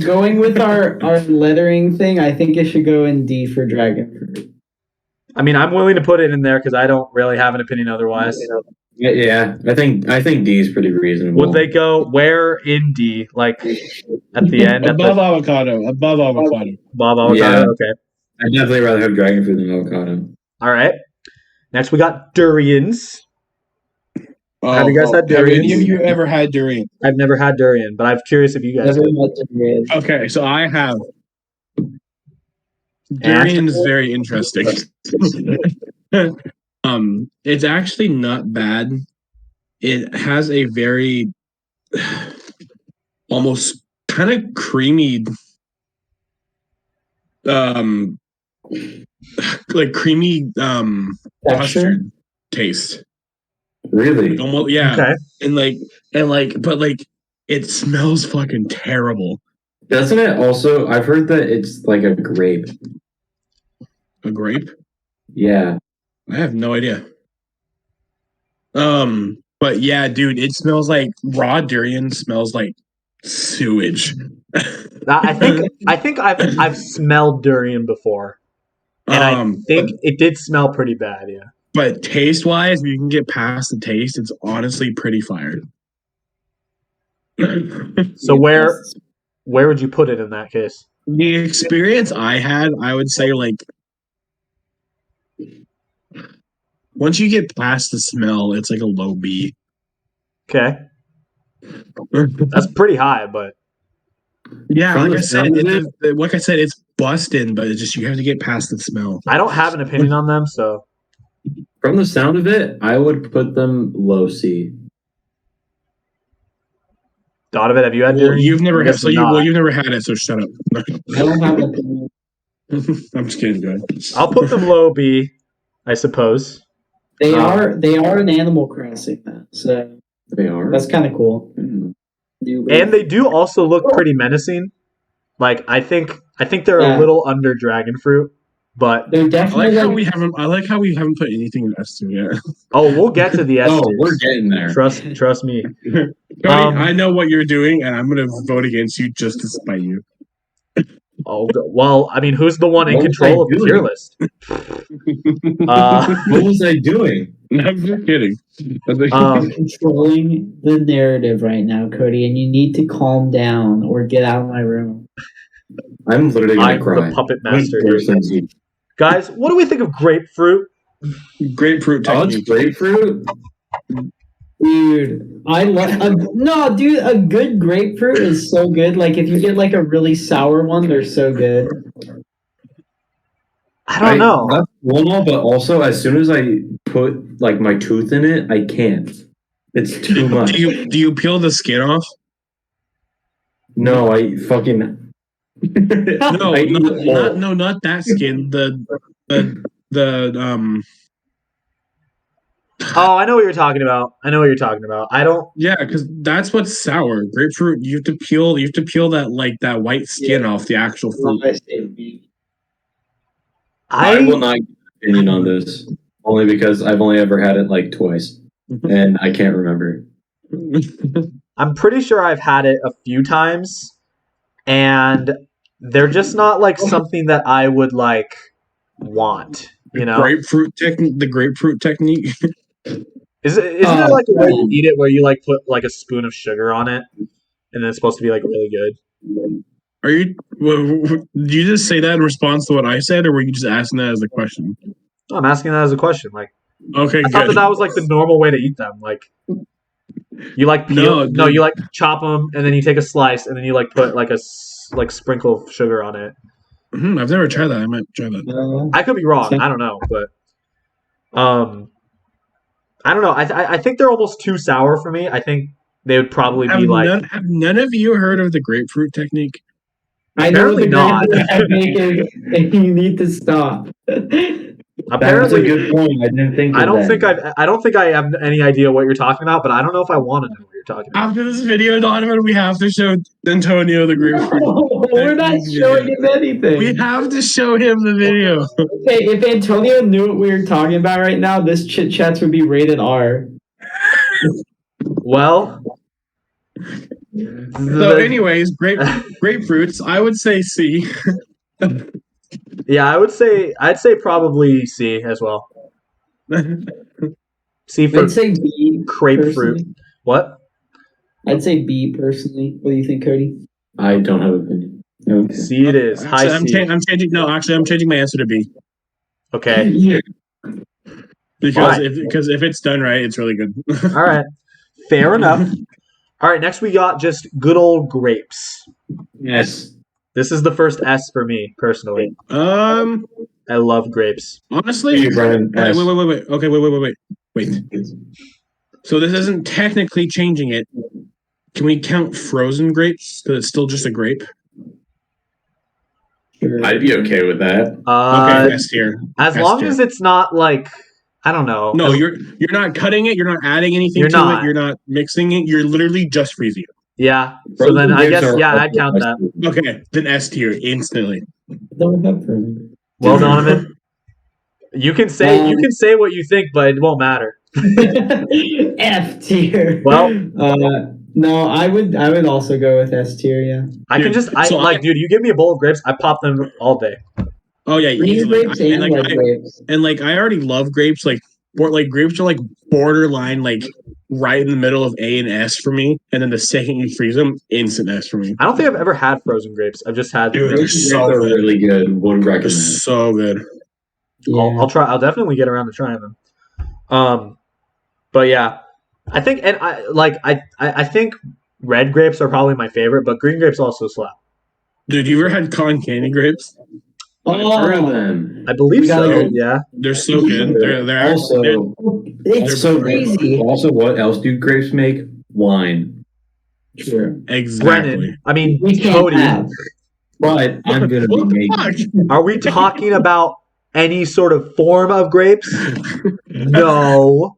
Going with our lettering thing, I think it should go in D for dragon fruit. I mean, I'm willing to put it in there because I don't really have an opinion otherwise. Yeah, I think D is pretty reasonable. Would they go where in D? Like at the end? Above avocado. Above avocado. Above avocado? Yeah. Okay. I'd definitely rather have dragon fruit than avocado. All right. Next, we got durians. Have you guys had Have any of durians? you ever had durian? I've never had durian, but I'm curious if you guys have. Okay, so I have. Durian is very interesting. It's actually not bad. It has a very almost kind of creamy, like creamy custard taste. Really? Like almost, yeah. Okay. But it smells fucking terrible. Doesn't it also? I've heard that it's like a grape. A grape? Yeah. I have no idea. But yeah, dude, it smells like raw durian smells like sewage. I think I've smelled durian before, and I think it did smell pretty bad. Yeah. But taste wise, if you can get past the taste, it's honestly pretty fire. So where would you put it in that case? The experience I had, I would say like once you get past the smell, it's like a low B. Okay. That's pretty high, but yeah, From like the I said, sound of it's busting, but it's just you have to get past the smell. I don't have an opinion on them, so From the sound of it, I would put them low C. Donovan, have you had Well, durian? you've never I had guess not. you've never had it, so shut up. I don't have an opinion. I'm just kidding, go ahead. I'll put them low B, I suppose. They are an Animal Crossing though, so They are. that's kind of cool. Mm. And they do also look pretty menacing. Like I think they're a little under dragon fruit, but They're I definitely like how we haven't put anything in S two yet. oh, we'll get to the S. Oh, we're getting there. Trust me. Cody, I know what you're doing, and I'm gonna vote against you just to spite you. Oh well, I mean, who's the one in What was control I of the doing? tier list? What was I doing? I'm just kidding. Um, controlling the narrative right now, Cody, and you need to calm down or get out of my room. I'm literally gonna I'm cry. the puppet Wait, master where's here. Lindsay? Guys, what do we think of grapefruit? Grapefruit Oh, it's technique. grapefruit? Dude, I love no, dude. A good grapefruit is so good. Like if you get like a really sour one, they're so good. I don't know. That's one, but also as soon as I put like my tooth in it, I can't. It's too much. Do you peel the skin off? No, I fucking. No, I eat it whole. not that skin. The Oh, I know what you're talking about. I don't. yeah, because that's what's sour. Grapefruit, you have to peel that white skin off the actual fruit. I will not give an opinion on this only because I've only ever had it like twice, and I can't remember. I'm pretty sure I've had it a few times, and they're just not like something that I would like want. You know, The grapefruit technique. isn't there like a way to eat it where you like put like a spoon of sugar on it, and then it's supposed to be like really good? Are you? Did you just say that in response to what I said, or were you just asking that as a question? I'm asking that as a question. Like, Okay, I thought good. that was like the normal way to eat them. Like, you like peel, you like chop them, and then you take a slice, and then you like put like a sprinkle of sugar on it. I've never tried that. I might try that. I could be wrong. I don't know, but I don't know. I think they're almost too sour for me. I think they would probably be like. Have none of you heard of the grapefruit technique? I know Apparently the not. technique is, and you need to stop. Apparently, that's a good point. I didn't think. I don't think I have any idea what you're talking about, but I don't know if I want to know what you're talking about. After this video, Donovan, we have to show Antonio the grapefruit. We're not showing him anything. We have to show him the video. Okay, if Antonio knew what we were talking about right now, this Chit Chats would be rated R. Well, so anyways, grapefruits, I would say C. Yeah, I'd say probably C as well. C for I'd say B. grapefruit. Personally. What? I'd say B personally. What do you think, Cody? I don't have an opinion. Okay. C it is. High Actually, C. I'm changing my answer to B. Okay. Because if it's done right, it's really good. All right. Fair enough. All right, next we got just good old grapes. Yes. This is the first S for me, personally. I love grapes. Honestly, Wait. Okay, wait. So this isn't technically changing it. Can we count frozen grapes? Because it's still just a grape. Sure. I'd be okay with that. Okay, S tier. As long as it's not like, I don't know. No, you're not cutting it. You're not adding anything to it. You're not mixing it. You're literally just freezing it. Yeah. So then I guess, I'd count that. Okay, then S tier instantly. Don't have frozen. Well, Donovan, you can say what you think, but it won't matter. F tier. Well, no, I would also go with S tier. Yeah. I can just dude. You give me a bowl of grapes, I pop them all day. Oh yeah, easily. Grapes and grapes. I already love grapes. Like grapes are like borderline, like right in the middle of A and S for me. And then the second you freeze them, instant S for me. I don't think I've ever had frozen grapes. I've just had. Dude, They're really good. Would recommend. They're so good. Yeah. I'll try. I'll definitely get around to trying them. But yeah, I think I think red grapes are probably my favorite, but green grapes also slap. Dude, you ever had cotton candy grapes? I've heard of them. I believe so. Yeah, they're so good. They're Also, It's so crazy. Also, what else do grapes make? Wine. Sure. exactly. Brennan. I mean, We can't Cody. have. But I'm gonna be What the making. fuck? Are we talking about any sort of form of grapes? No.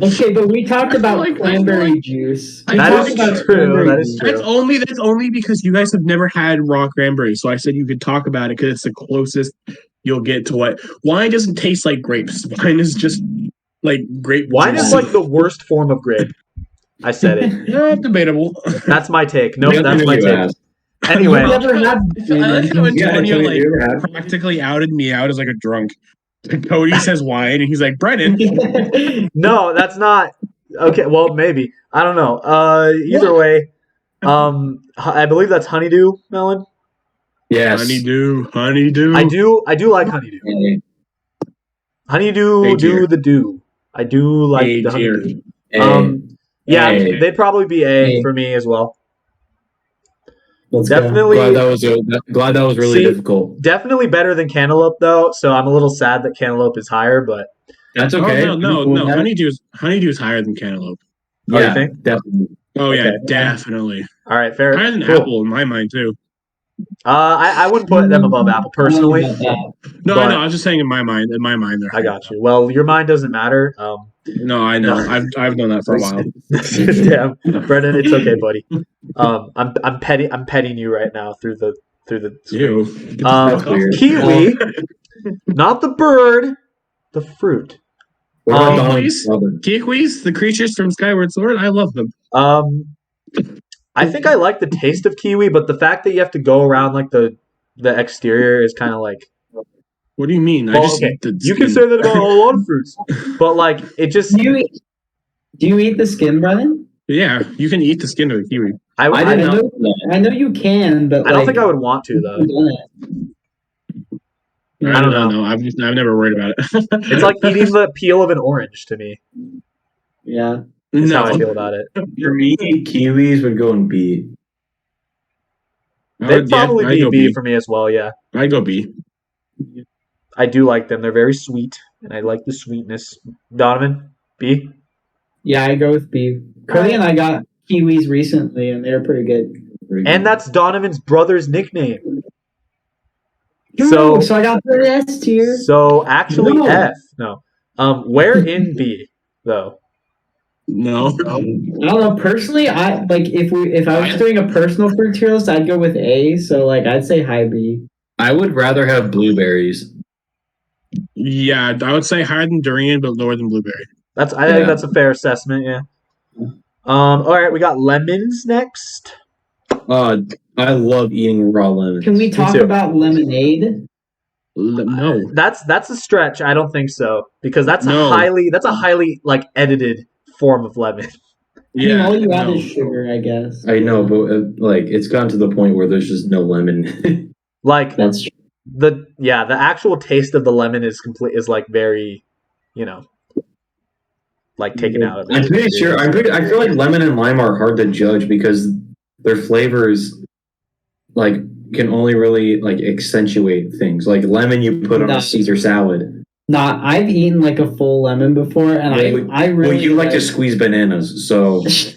Okay, but we talked about like- cranberry juice. We That talked is about true. cranberry That is juice. true. That's only because you guys have never had raw cranberry. So I said you could talk about it because it's the closest you'll get to what wine doesn't taste like grapes. Wine is just like grape. Wine juice. is like the worst form of grape. I said it. Yeah, debatable. That's my take. No, Yeah, that's my you take. asked. Anyway, You've never had I like how Yeah, Antonio Antonio, you ever had- practically outed me out as like a drunk. Cody says wine, and he's like, Brennan. no, that's not okay. Well, maybe I don't know. Either way, I believe that's honeydew melon. Yes. Honeydew. I do like honeydew. A. Honeydew A tier. do the do. I do like A the tier. honeydew. A. Yeah, A. they'd probably be A A. for me as well. Let's go. Definitely, Glad that was really See, difficult. definitely better than cantaloupe though. So I'm a little sad that cantaloupe is higher, but That's okay. Oh, no. Cool with that? Honeydew's higher than cantaloupe. Oh, you Yeah, think? definitely. Oh yeah, Okay. definitely. all right, fair. Higher than Cool. apple in my mind too. I wouldn't put them above apple personally. No, But- I know. I was just saying in my mind. In my mind, they're I got you. Well, your mind doesn't matter. No, I know. No. I've known that for a while. Damn, Brendan, it's okay, buddy. I'm petting you right now through the screen. Ew. That's weird. Kiwi, not the bird, the fruit. What about Um, Don's brother? Kiwis, the creatures from Skyward Sword. I love them. I think I like the taste of kiwi, but the fact that you have to go around like the exterior is kind of like. What do you mean? Well, I just okay. eat the You can skin. say that about a lot of fruits, but like it just. Do you eat the skin, Brennan? Yeah, you can eat the skin of the kiwi. I I didn't don't. know that. I know you can, but I don't think I would want to though. I don't know. No, I've never worried about it. It's like eating the peel of an orange to me. Yeah. Is no. how I feel about it. For me, kiwis would go in B. They'd probably I'd be go B for me as well. Yeah, I'd go B. I do like them. They're very sweet, and I like the sweetness. Donovan, B. Yeah, I go with B. Cody and I got kiwis recently, and they're pretty good. And that's Donovan's brother's nickname. So I got the S tier. So actually, No. F. No. Where in B though? No. I don't know. Personally, I like if I was doing a personal fruit tier list, I'd go with A. So like I'd say high B. I would rather have blueberries. Yeah, I would say higher than durian, but lower than blueberry. I think that's a fair assessment. Yeah. All right, we got lemons next. I love eating raw lemons. Can we talk too. about lemonade? No. That's a stretch. I don't think so because that's a No. highly like edited form of lemon. I mean, Yeah. all you add No. is sugar, I guess. I know, but like it's gotten to the point where there's just no lemon. Like That's true. the actual taste of the lemon is like very, like taken out of it. I'm pretty sure. I feel like lemon and lime are hard to judge because their flavors, like, can only really like accentuate things. Like lemon, you put on a Caesar salad. Nah, I've eaten like a full lemon before, and I really. Well, you like to squeeze bananas, so That's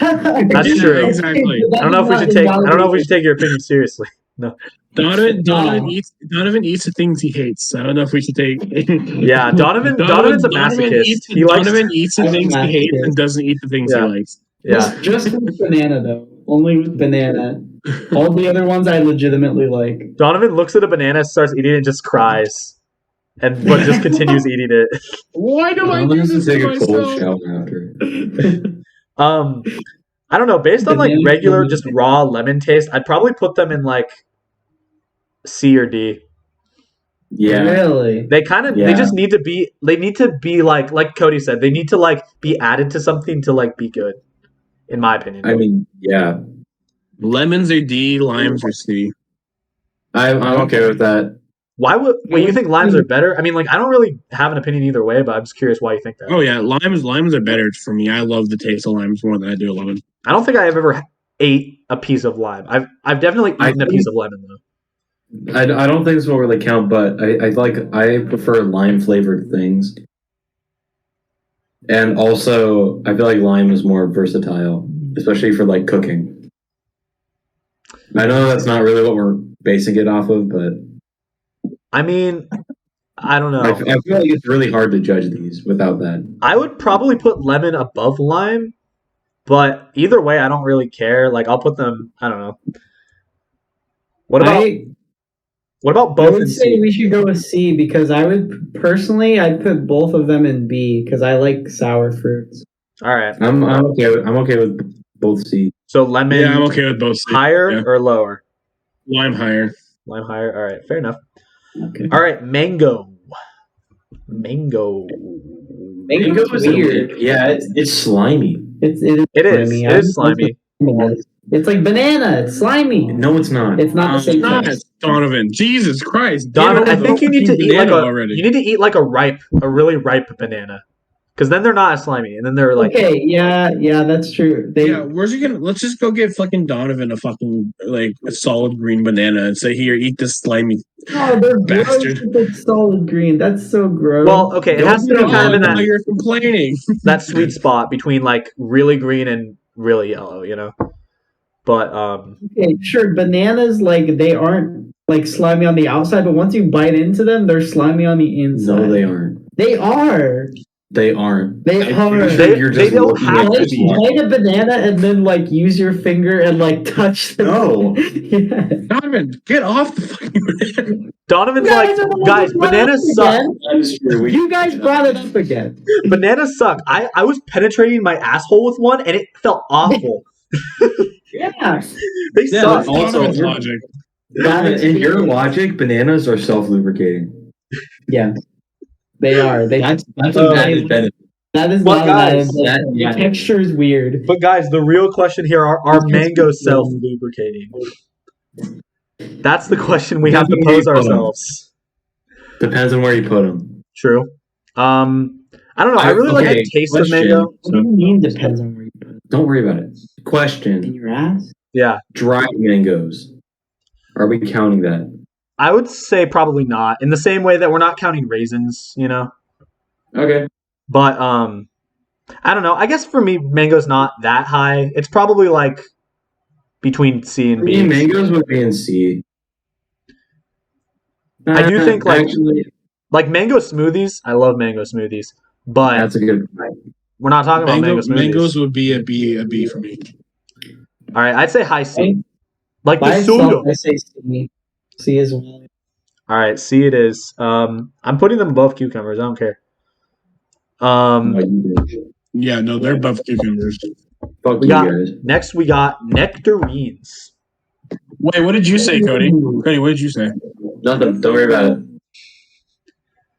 true. Exactly. I don't know if we should take your opinion seriously. No. Donovan eats the things he hates. I don't know if we should take. Yeah, Donovan's a masochist. Donovan eats the things he hates and doesn't eat the things he likes. Yeah. Just with banana though. Only with banana. All the other ones I legitimately like. Donovan looks at a banana, starts eating it, and just cries, but just continues eating it. Why do I do this take to a cold myself? shower after. I don't know. Based on like regular, just raw lemon taste, I'd probably put them in like C or D. Yeah, Really? They just need to be. They need to be like Cody said. They need to like be added to something to like be good, in my opinion. I mean, yeah, Lemons are D, limes are C. I'm okay with that. Wait, you think limes are better? I mean, like I don't really have an opinion either way, but I'm just curious why you think that. Oh yeah, limes are better for me. I love the taste of limes more than I do lemon. I don't think I've ever ate a piece of lime. I've definitely eaten a piece of lemon though. I don't think this will really count, but I prefer lime flavored things, and also I feel like lime is more versatile, especially for like cooking. I know that's not really what we're basing it off of, but I mean, I don't know. I feel like it's really hard to judge these without that. I would probably put lemon above lime, but either way, I don't really care. Like I'll put them. I don't know. What about both? I would say we should go with C because I'd put both of them in B because I like sour fruits. All right. I'm okay with both C. So lemon. Yeah, I'm okay with both C. Higher or lower? Lime higher. Lime higher. All right, fair enough. Okay. All right, mango. Mango's weird. Yeah, it's slimy. It is slimy. It's like banana. It's slimy. No, it's not. It's not the same thing. Donovan, Jesus Christ, Donovan, I think you need to eat like a really ripe banana, because then they're not as slimy, and then they're like. Okay, yeah, that's true. Where's he gonna? Let's just go get fucking Donovan a fucking like a solid green banana and say, "Here, eat this slimy they're bastard." Gross with solid green. That's so gross. Well, okay, it has to be kind of in that. You're complaining. That sweet spot between like really green and really yellow, But okay, sure. Bananas they aren't like slimy on the outside, but once you bite into them, they're slimy on the inside. No, they aren't. They are. They aren't. They are. They don't have to be. Bite a banana and then use your finger and touch them. No. Yeah. Donovan, get off the fucking banana. Donovan's guys, bananas suck. You guys brought it up again. Bananas suck. I was penetrating my asshole with one and it felt awful. Yeah. They suck. Also, logic. In your logic, bananas are self-lubricating. Yeah. They are. That's a added benefit. That is not guys, the texture is weird. But guys, the real question here are mangoes self-lubricating? That's the question we have to pose ourselves. Depends on where you put them. True. I don't know. I really like the taste of mango. What do you mean depends on where you put it? Don't worry about it. Question. In your ass? Yeah. Dried mangoes. Are we counting that? I would say probably not. In the same way that we're not counting raisins, Okay. But I don't know. I guess for me, mango's not that high. It's probably between C and B. Mangoes would be in C. I do think actually, like mango smoothies. I love mango smoothies, but that's a good point. we're not talking about mango smoothies. Mangoes would be a B for me. All right, I'd say high C. Like By the itself, soda. I say C. C as well. All right, C it is. I'm putting them above cucumbers. I don't care. Yeah, no, they're above cucumbers. Fuck you guys. Next we got nectarines. Wait, what did you say, Cody? Cody, what did you say? Nothing. Don't worry about it.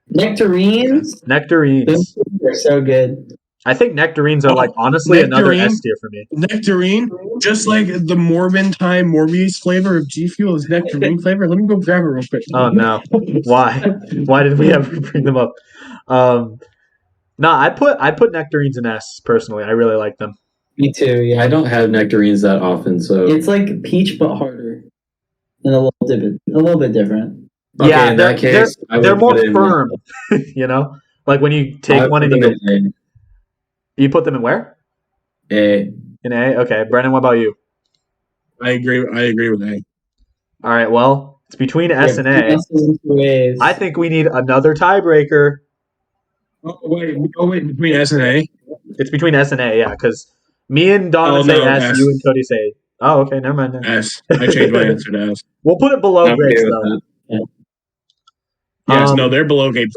Nectarines. Nectarines. Those are so good. I think nectarines are like honestly another S tier for me. Nectarine, just like the Morbius flavor of G Fuel is nectarine flavor. Let me go grab it real quick. Oh no. Why? Why did we ever bring them up? No, I put nectarines in S personally. I really like them. Me too. Yeah, I don't have nectarines that often, so it's like peach but harder and a little bit different. okay, yeah, in that case, they're more firm. You know, like when you take one and you put them in where? A. In A. Okay, Brennan, what about you? I agree with A. All right, well, it's between S and A. A's. I think we need another tiebreaker. Oh wait, between S and A. It's between S and A, yeah, because me and Donovan say S, you and Cody say. Oh, okay, never mind. Then. S. I changed my answer to S. We'll put it below grapes though. Yes, no, they're below grapes.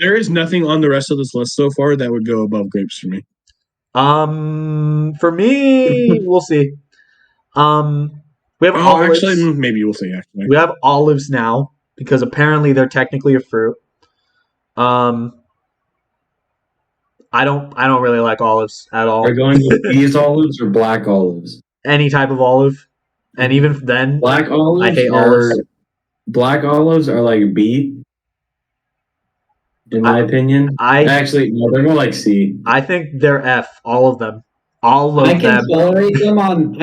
There is nothing on the rest of this list so far that would go above grapes for me. For me, we'll see. We have olives. Actually, maybe we'll see. Actually, we have olives now because apparently they're technically a fruit. I don't really like olives at all. Are going with these olives or black olives? Any type of olive, and even then, black olives. I hate olives. Black olives are like B. In my opinion, actually no, they're more like C. I think they're F. All of them. All of them. I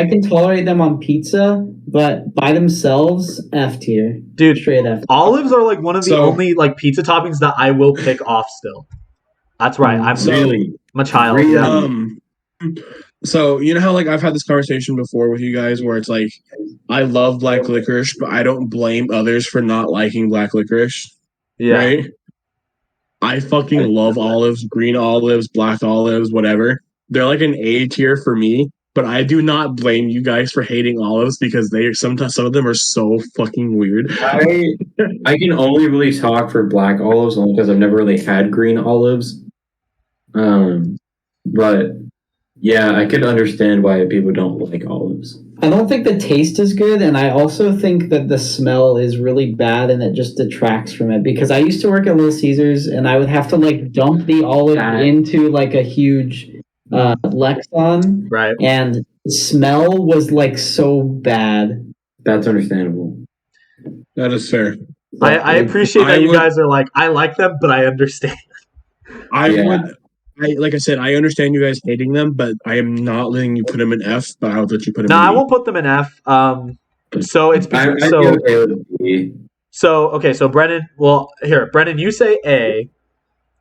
can tolerate them on pizza, but by themselves, F tier. Dude, straight F. Olives are like one of the only like pizza toppings that I will pick off still. That's right. I'm a child. Really? Yeah. So you know how like I've had this conversation before with you guys where it's like I love black licorice, but I don't blame others for not liking black licorice. Yeah. Right? I fucking love olives, green olives, black olives, whatever. They're like an A tier for me, but I do not blame you guys for hating olives because sometimes some of them are so fucking weird. I can only really talk for black olives only because I've never really had green olives. But yeah, I could understand why people don't like olives. I don't think the taste is good, and I also think that the smell is really bad, and it just detracts from it. Because I used to work at Little Caesars, and I would have to like dump the olive into like a huge Lexon, right? And the smell was like so bad. That's understandable. That is fair. I appreciate that you guys are like, I like them, but I understand. Like I said, I understand you guys hating them, but I am not letting you put them in F, but I would let you put them in E. I won't put them in F. So it's so Brennan, Brennan, you say A.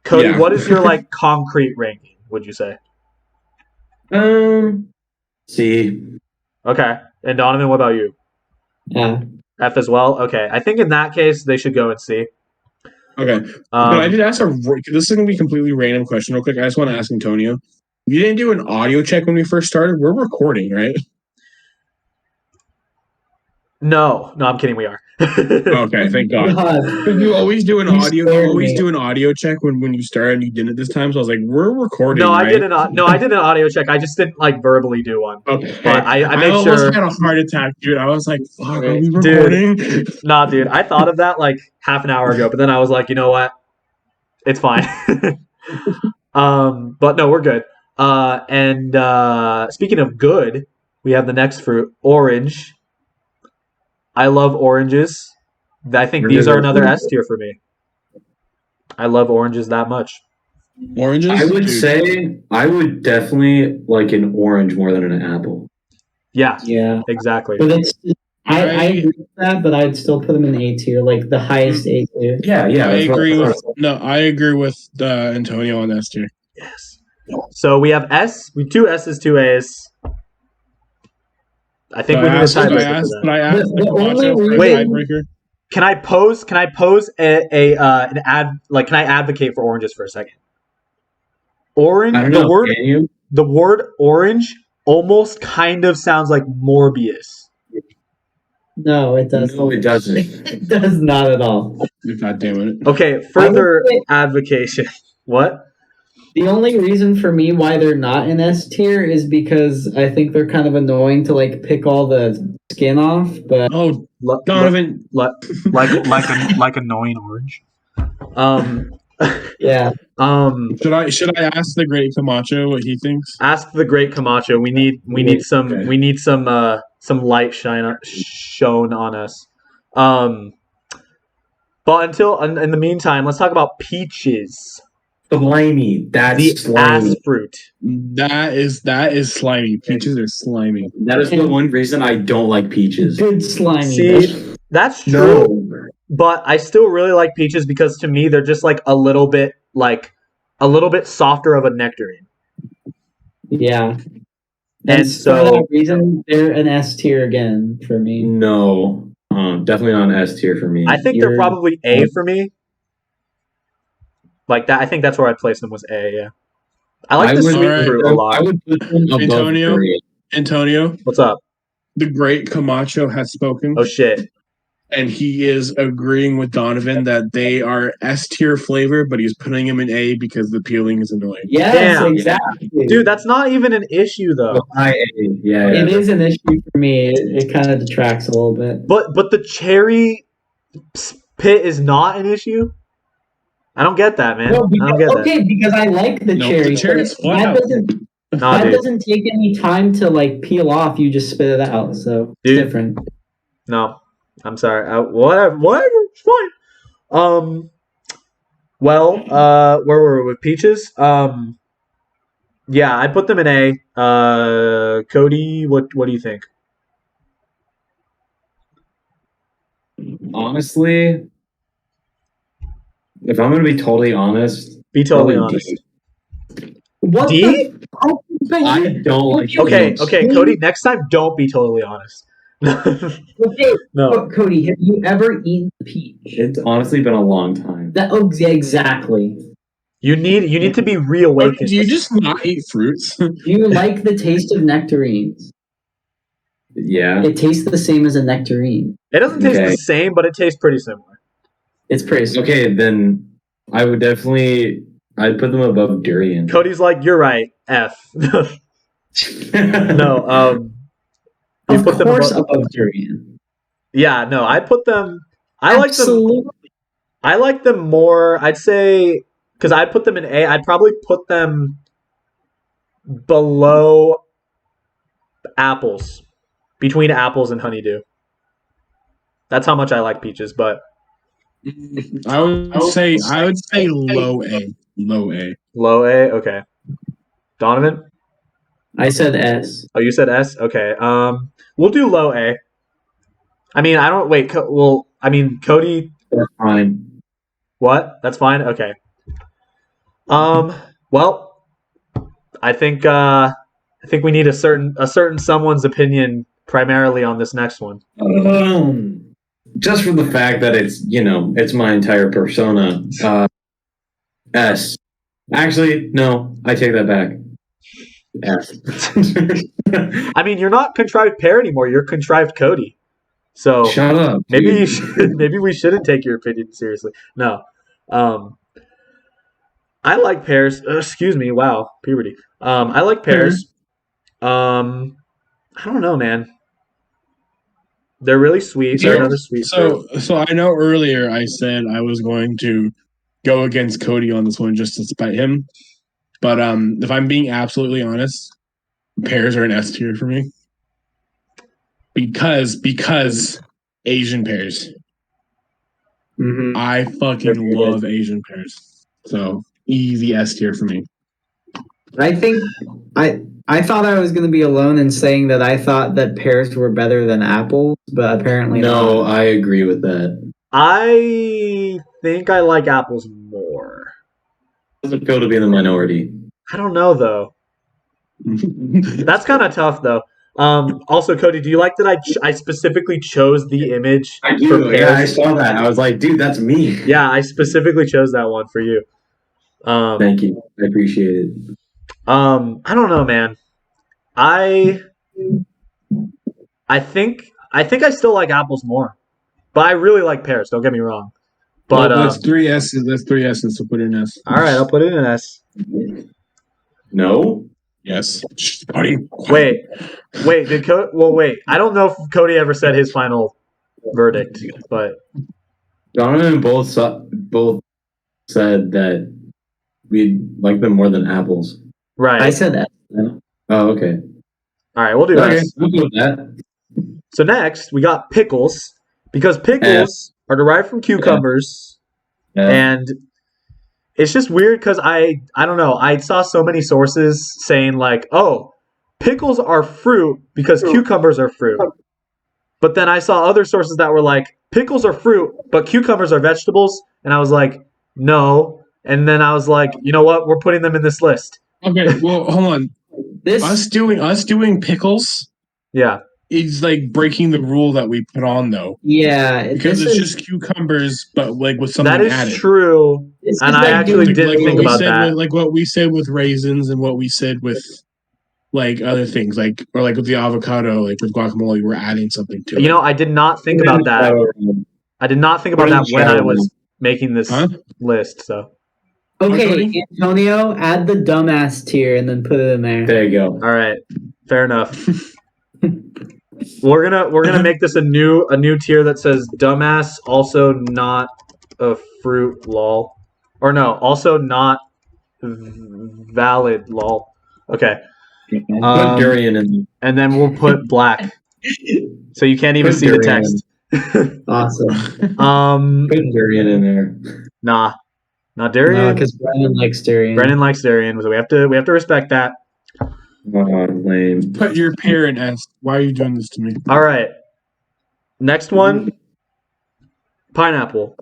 Cody, what is your like concrete ranking, would you say? C. Okay. And Donovan, what about you? Yeah. F as well? Okay. I think in that case they should go in C. Okay. But I did ask this is going to be a completely random question real quick. I just want to ask Antonio. You didn't do an audio check when we first started? We're recording, right? No, I'm kidding. We are. Okay, thank God. You always do an audio check when you start, and you didn't this time. So I was like, "We're recording." No, I didn't. I did an audio check. I just didn't like verbally do one. Okay, but I made almost sure. had a heart attack, dude. I was like, "Fuck, are we recording?" Dude, dude. I thought of that like half an hour ago, but then I was like, you know what? It's fine. But no, we're good. And speaking of good, we have the next fruit, orange. I love oranges. I think these are another S tier for me. I love oranges that much. Oranges? I would say I would definitely like an orange more than an apple. Yeah, exactly. But I agree with that, but I'd still put them in A tier, like the highest A tier. Yeah. I agree with Antonio on S tier. Yes. So we have S. We have 2 S's, 2 A's. I think we need a tiebreaker for that. But I asked the tiebreaker. Can I pose an ad like? Can I advocate for oranges for a second? Orange. I don't know. Can you? The word orange almost kind of sounds like Morbius. No, it doesn't. No, it doesn't. It does not at all. God damn it. Okay, further advocation. What? The only reason for me why they're not in S tier is because I think they're kind of annoying to like pick all the skin off. But Donovan, like annoying orange. Yeah. Should I ask the great Camacho what he thinks? Ask the great Camacho. We need some light shown on us. But until in the meantime, let's talk about peaches. Slimy. That's The slimy. ass fruit. That is slimy. Peaches are slimy. That is the one reason I don't like peaches. Good slimy. See, that's true. No. But I still really like peaches because to me they're just like a little bit softer of a nectarine. Yeah. And for that reason, they're an S tier again for me. No. Definitely not an S tier for me. I think they're probably A for me. Like that, I think that's where I'd place them was A. Yeah, I like the sweet fruit a lot. I would put them above Antonio, what's up? The great Camacho has spoken. Oh shit! And he is agreeing with Donovan that they are S tier flavor, but he's putting them in A because the peeling is annoying. Yes, exactly. Dude, that's not even an issue though. It is an issue for me. It kind of detracts a little bit. But the cherry pit is not an issue. I don't get that, man. No, because, I don't get that. Okay, because I like the cherry. That doesn't take any time to like peel off. You just spit it out, so it's different. No, I'm sorry. Whatever, it's fine. Well, where were we with peaches? Yeah, I put them in A. Cody, what do you think? Honestly, if I'm going to be totally honest, be totally honest. What D? I don't like. Okay, Cody. Next time, don't be totally honest. Okay, no. Cody, have you ever eaten peach? It's honestly been a long time. Exactly. You need to be reawakened. Do you just not eat fruits? Do you like the taste of nectarines? Yeah. It tastes the same as a nectarine. It doesn't taste the same, but it tastes pretty similar. It's pretty similar. Okay, then I would definitely... I'd put them above durian. Cody's like, you're right, F. No, of course above durian. Yeah, no, I put them... I like them more, I'd say... Because I'd put them in A. I'd probably put them below apples. Between apples and honeydew. That's how much I like peaches, but... I would say low A. Low A. Low A? Okay. Donovan? I said S. Oh, you said S? Okay. We'll do low A. I mean, I don't... Wait, Cody... That's fine. What? That's fine? Okay. Well, I think we need a certain someone's opinion primarily on this next one. Just for the fact that it's my entire persona. S. Actually, no, I take that back. S. I mean, you're not contrived pear anymore. You're contrived Cody. So shut up. Maybe we shouldn't take your opinion seriously. No. I like pears. Excuse me. Wow, puberty. I like pears. I don't know, man. They're really sweet. They're another sweet fruit. So I know earlier I said I was going to go against Cody on this one just to spite him. But if I'm being absolutely honest, pears are an S tier for me. Because Asian pears. Mm-hmm. I fucking love Asian pears. So easy S tier for me. I think I thought I was going to be alone in saying that I thought that pears were better than apples, but apparently no. not. I agree with that. I think I like apples more. Doesn't feel to be in the minority. I don't know though. That's kind of tough though. Also, Cody, do you like that I specifically chose the image? I do. Yeah, I saw that. I was like, dude, that's me. Yeah, I specifically chose that one for you. Thank you. I appreciate it. I don't know, man. I think I still like apples more, but I really like pears. Don't get me wrong. But that's 3 S's. That's 3 S's. So put in S. All right, I'll put it in S. No. Yes. Wait. Did Cody? Well, wait. I don't know if Cody ever said his final verdict, but Donovan and both said that we like them more than apples. Right. I said that. Oh, okay. All right, we'll do Okay, S. we'll go with that. So next we got pickles, because pickles are derived from cucumbers, and it's just weird because I don't know. I saw so many sources saying like, oh, pickles are fruit because cucumbers are fruit. But then I saw other sources that were like, pickles are fruit, but cucumbers are vegetables. And I was like, no. And then I was like, you know what? We're putting them in this list. Okay, well, hold on. Us doing pickles. Yeah. Is like breaking the rule that we put on though. Yeah, because it's just cucumbers, but like with something added. That is true. And I actually didn't think about that. Like what we said with raisins and what we said with like other things, like or like with the avocado, like with guacamole, we're adding something to it. You know, I did not think about that. I did not think about that when I was making this list. So okay, Antonio, add the dumbass tier and then put it in there. There you go. All right, fair enough. We're gonna make this a new tier that says dumbass, also not a fruit, lol, or no, also not valid, lol. Okay. Put durian in. And then we'll put black, so you can't even see the text. Awesome. Put durian in there. Nah, not durian. No, because Brennan likes durian. Brennan likes durian, so we have to respect that. Oh, lame. Put your parent as. Why are you doing this to me? All right. Next one, pineapple.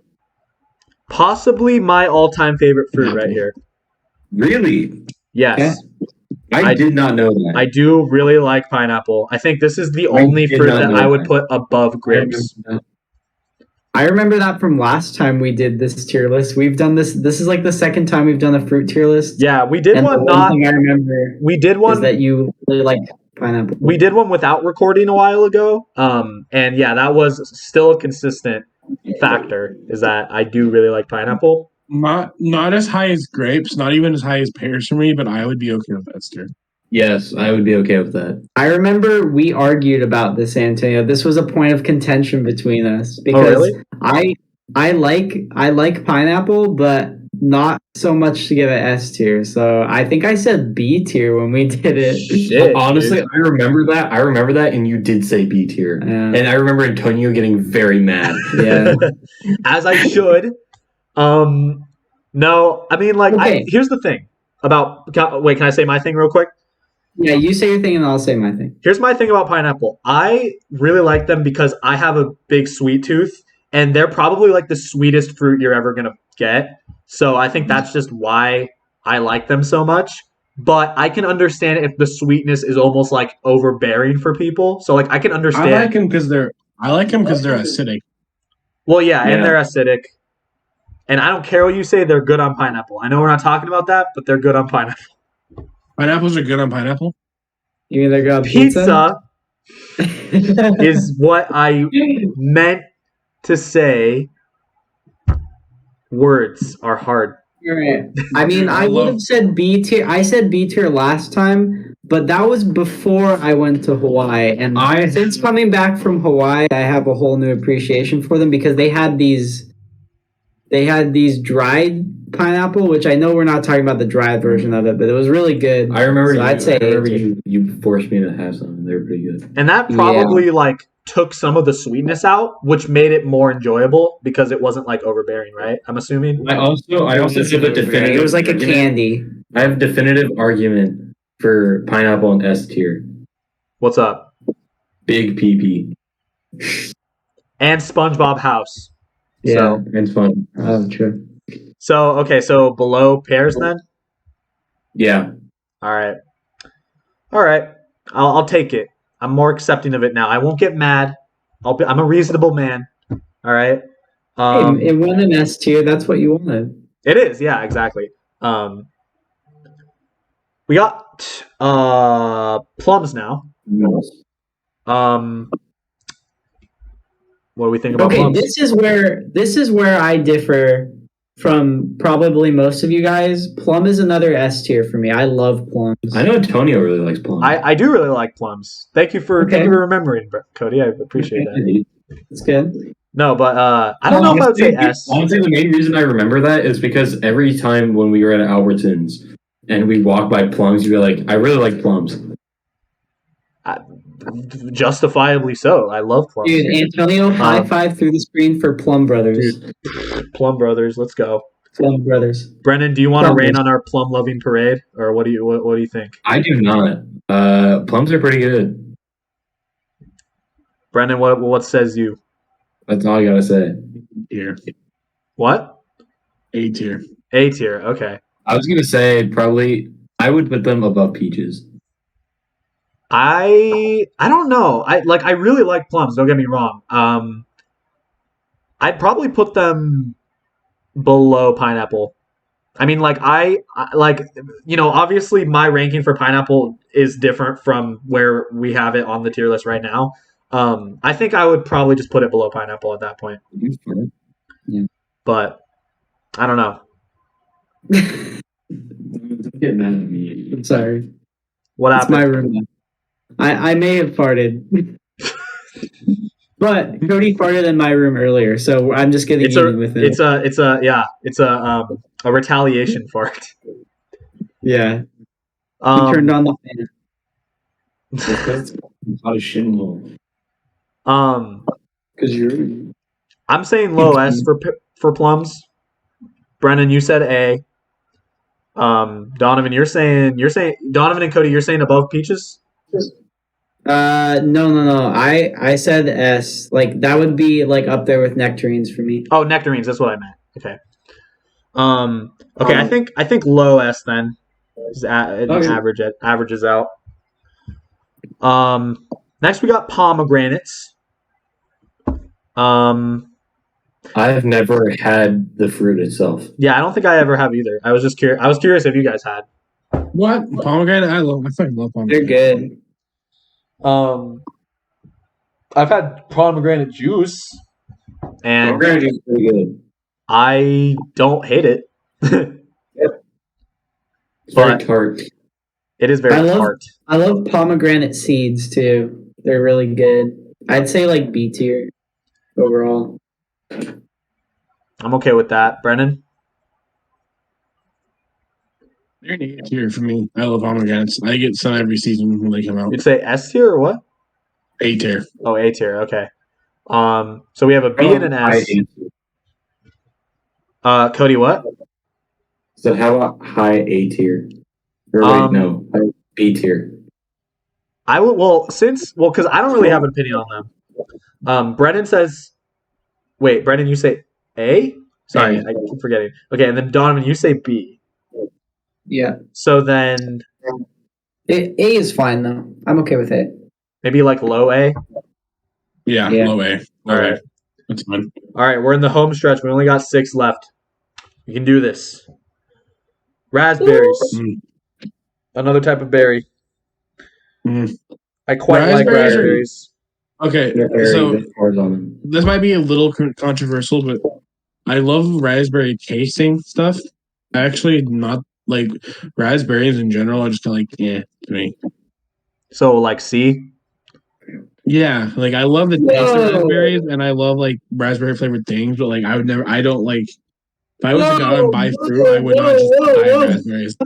Possibly my all-time favorite fruit right here. Really? Yes. Yeah. I did not know that. I do really like pineapple. I think this is the only fruit that I would put above grapes. I remember that from last time we did this tier list. We've done this. This is like the second time we've done a fruit tier list. Yeah, we did one. One thing I remember. We did one is that you really like pineapple. We did one without recording a while ago. And yeah, that was still a consistent factor. Is that I do really like pineapple. Not as high as grapes, not even as high as pears for me, but I would be okay with that tier. Yes, I would be okay with that. I remember we argued about this, Antonio. This was a point of contention between us because I like pineapple, but not so much to give it S tier. So I think I said B tier when we did it. Shit, honestly, dude. I remember that, and you did say B tier, and I remember Antonio getting very mad. Yeah, as I should. No, I mean, like, okay. Here's the thing about. Wait, can I say my thing real quick? Yeah, you say your thing and I'll say my thing. Here's my thing about pineapple. I really like them because I have a big sweet tooth, and they're probably like the sweetest fruit you're ever gonna get. So I think that's just why I like them so much. But I can understand if the sweetness is almost like overbearing for people. So like I can understand. I like them because they're acidic. Well, yeah, and they're acidic. And I don't care what you say, they're good on pineapple. I know we're not talking about that, but they're good on pineapple. Pineapples are good on pineapple? You mean they're good on pizza? Is what I meant to say. Words are hard. Right. I mean, I would have said B tier. I said B tier last time, but that was before I went to Hawaii. And since coming back from Hawaii, I have a whole new appreciation for them because they had these dried pineapple, which I know we're not talking about the dried version of it, but it was really good. I remember you forced me to have some. They were pretty good. And that probably like took some of the sweetness out, which made it more enjoyable because it wasn't like overbearing, right? I'm assuming. I also have a definitive. It was like a candy. I have a definitive argument for pineapple and S tier. What's up? Big PP. And SpongeBob House. Yeah, and fun. Oh, true. So okay, so below pears then. Yeah. All right. I'll take it. I'm more accepting of it now. I won't get mad. I'm a reasonable man. All right. Hey, it won an S tier. That's what you wanted. It is, yeah, exactly. We got plums now. What do we think about plums? This is where I differ from probably most of you guys. Plum is another S tier for me. I love plums. I know Antonio really likes plums. I do really like plums. Thank you for remembering, Cody. I appreciate that. It's good. No, but I don't know if I would say S. Honestly, the main reason I remember that is because every time when we were at Albertsons and we walked by plums, you'd be like, I really like plums. Justifiably so. I love plums. Dude, Antonio, high five through the screen for Plum Brothers. Dude, Plum Brothers, let's go. Plum Brothers. Brennan, do you want to rain on our plum loving parade, or what do you think? I do not. Plums are pretty good. Brennan, what says you? That's all I gotta say. Tier. What? A tier. A tier. Okay. I was gonna say probably I would put them above peaches. I don't know. I really like plums. Don't get me wrong. I'd probably put them below pineapple. I mean, obviously my ranking for pineapple is different from where we have it on the tier list right now. I think I would probably just put it below pineapple at that point. Yeah. But I don't know. Don't get mad at me. I'm sorry. What happened? It's my room. I may have farted. But Cody farted in my room earlier, so I'm just getting even with it. It's a retaliation fart. Yeah. He turned on the fan. That's not a shingle. Because I'm saying low S for plums. Brennan, you said A. Donovan, you're saying Donovan and Cody, you're saying above peaches? No. I said S. Like that would be like up there with nectarines for me. Oh, nectarines. That's what I meant. Okay. Okay. I think low S then. Averages out. Next we got pomegranates. I've never had the fruit itself. Yeah, I don't think I ever have either. I was just curious. I was curious if you guys had. What? Pomegranate? I fucking love pomegranate. They're good. I've had pomegranate juice, and Pomegranate juice is pretty good. I don't hate it. It's very tart. It is very tart. I love pomegranate seeds too. They're really good. I'd say like B tier overall. I'm okay with that. Brennan? They're an A tier for me. I love pomegranates. I get some every season when they come out. You'd say S tier or what? A tier. Oh, A tier. Okay. So we have a B and an S. Cody, what? So how about high A tier? Or wait, no, high B tier. I would because I don't really have an opinion on them. Brennan says, wait, Brennan, you say A? Sorry, I keep forgetting. Okay, and then Donovan, you say B. Yeah. So then A is fine though. I'm okay with it. Maybe like low A. Yeah. Low A. All right. That's fine. All right, we're in the home stretch. We only got 6 left. We can do this. Raspberries. Another type of berry. I quite like raspberries. Okay, so this might be a little controversial, but I love raspberry tasting stuff. I actually not like raspberries in general. I just kind of like, to me. So like C? Yeah, like I love the taste of raspberries, and I love like raspberry flavored things, but like I don't like. If I was to go out and buy fruit, I would not just buy raspberries.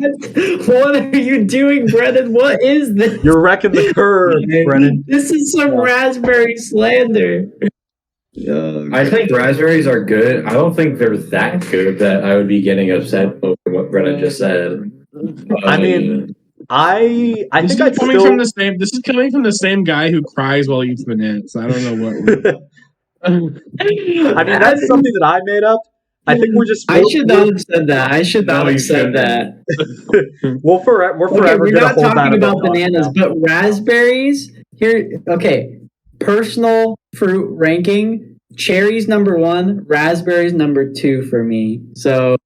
What are you doing, Brennan? What is this? You're wrecking the curve, Brennan. This is some raspberry slander. I think raspberries are good. I don't think they're that good that I would be getting upset over what Brennan just said. I mean, I this think is coming from the same. This is coming from the same guy who cries while he eats bananas. I don't know what. I mean, that's something that I made up. I think we're just. I should not have said that. I should not have said that. We're forever we're going to not hold that talking about bananas, but raspberries. Okay. Personal fruit ranking: cherries number 1, raspberries number 2 for me. So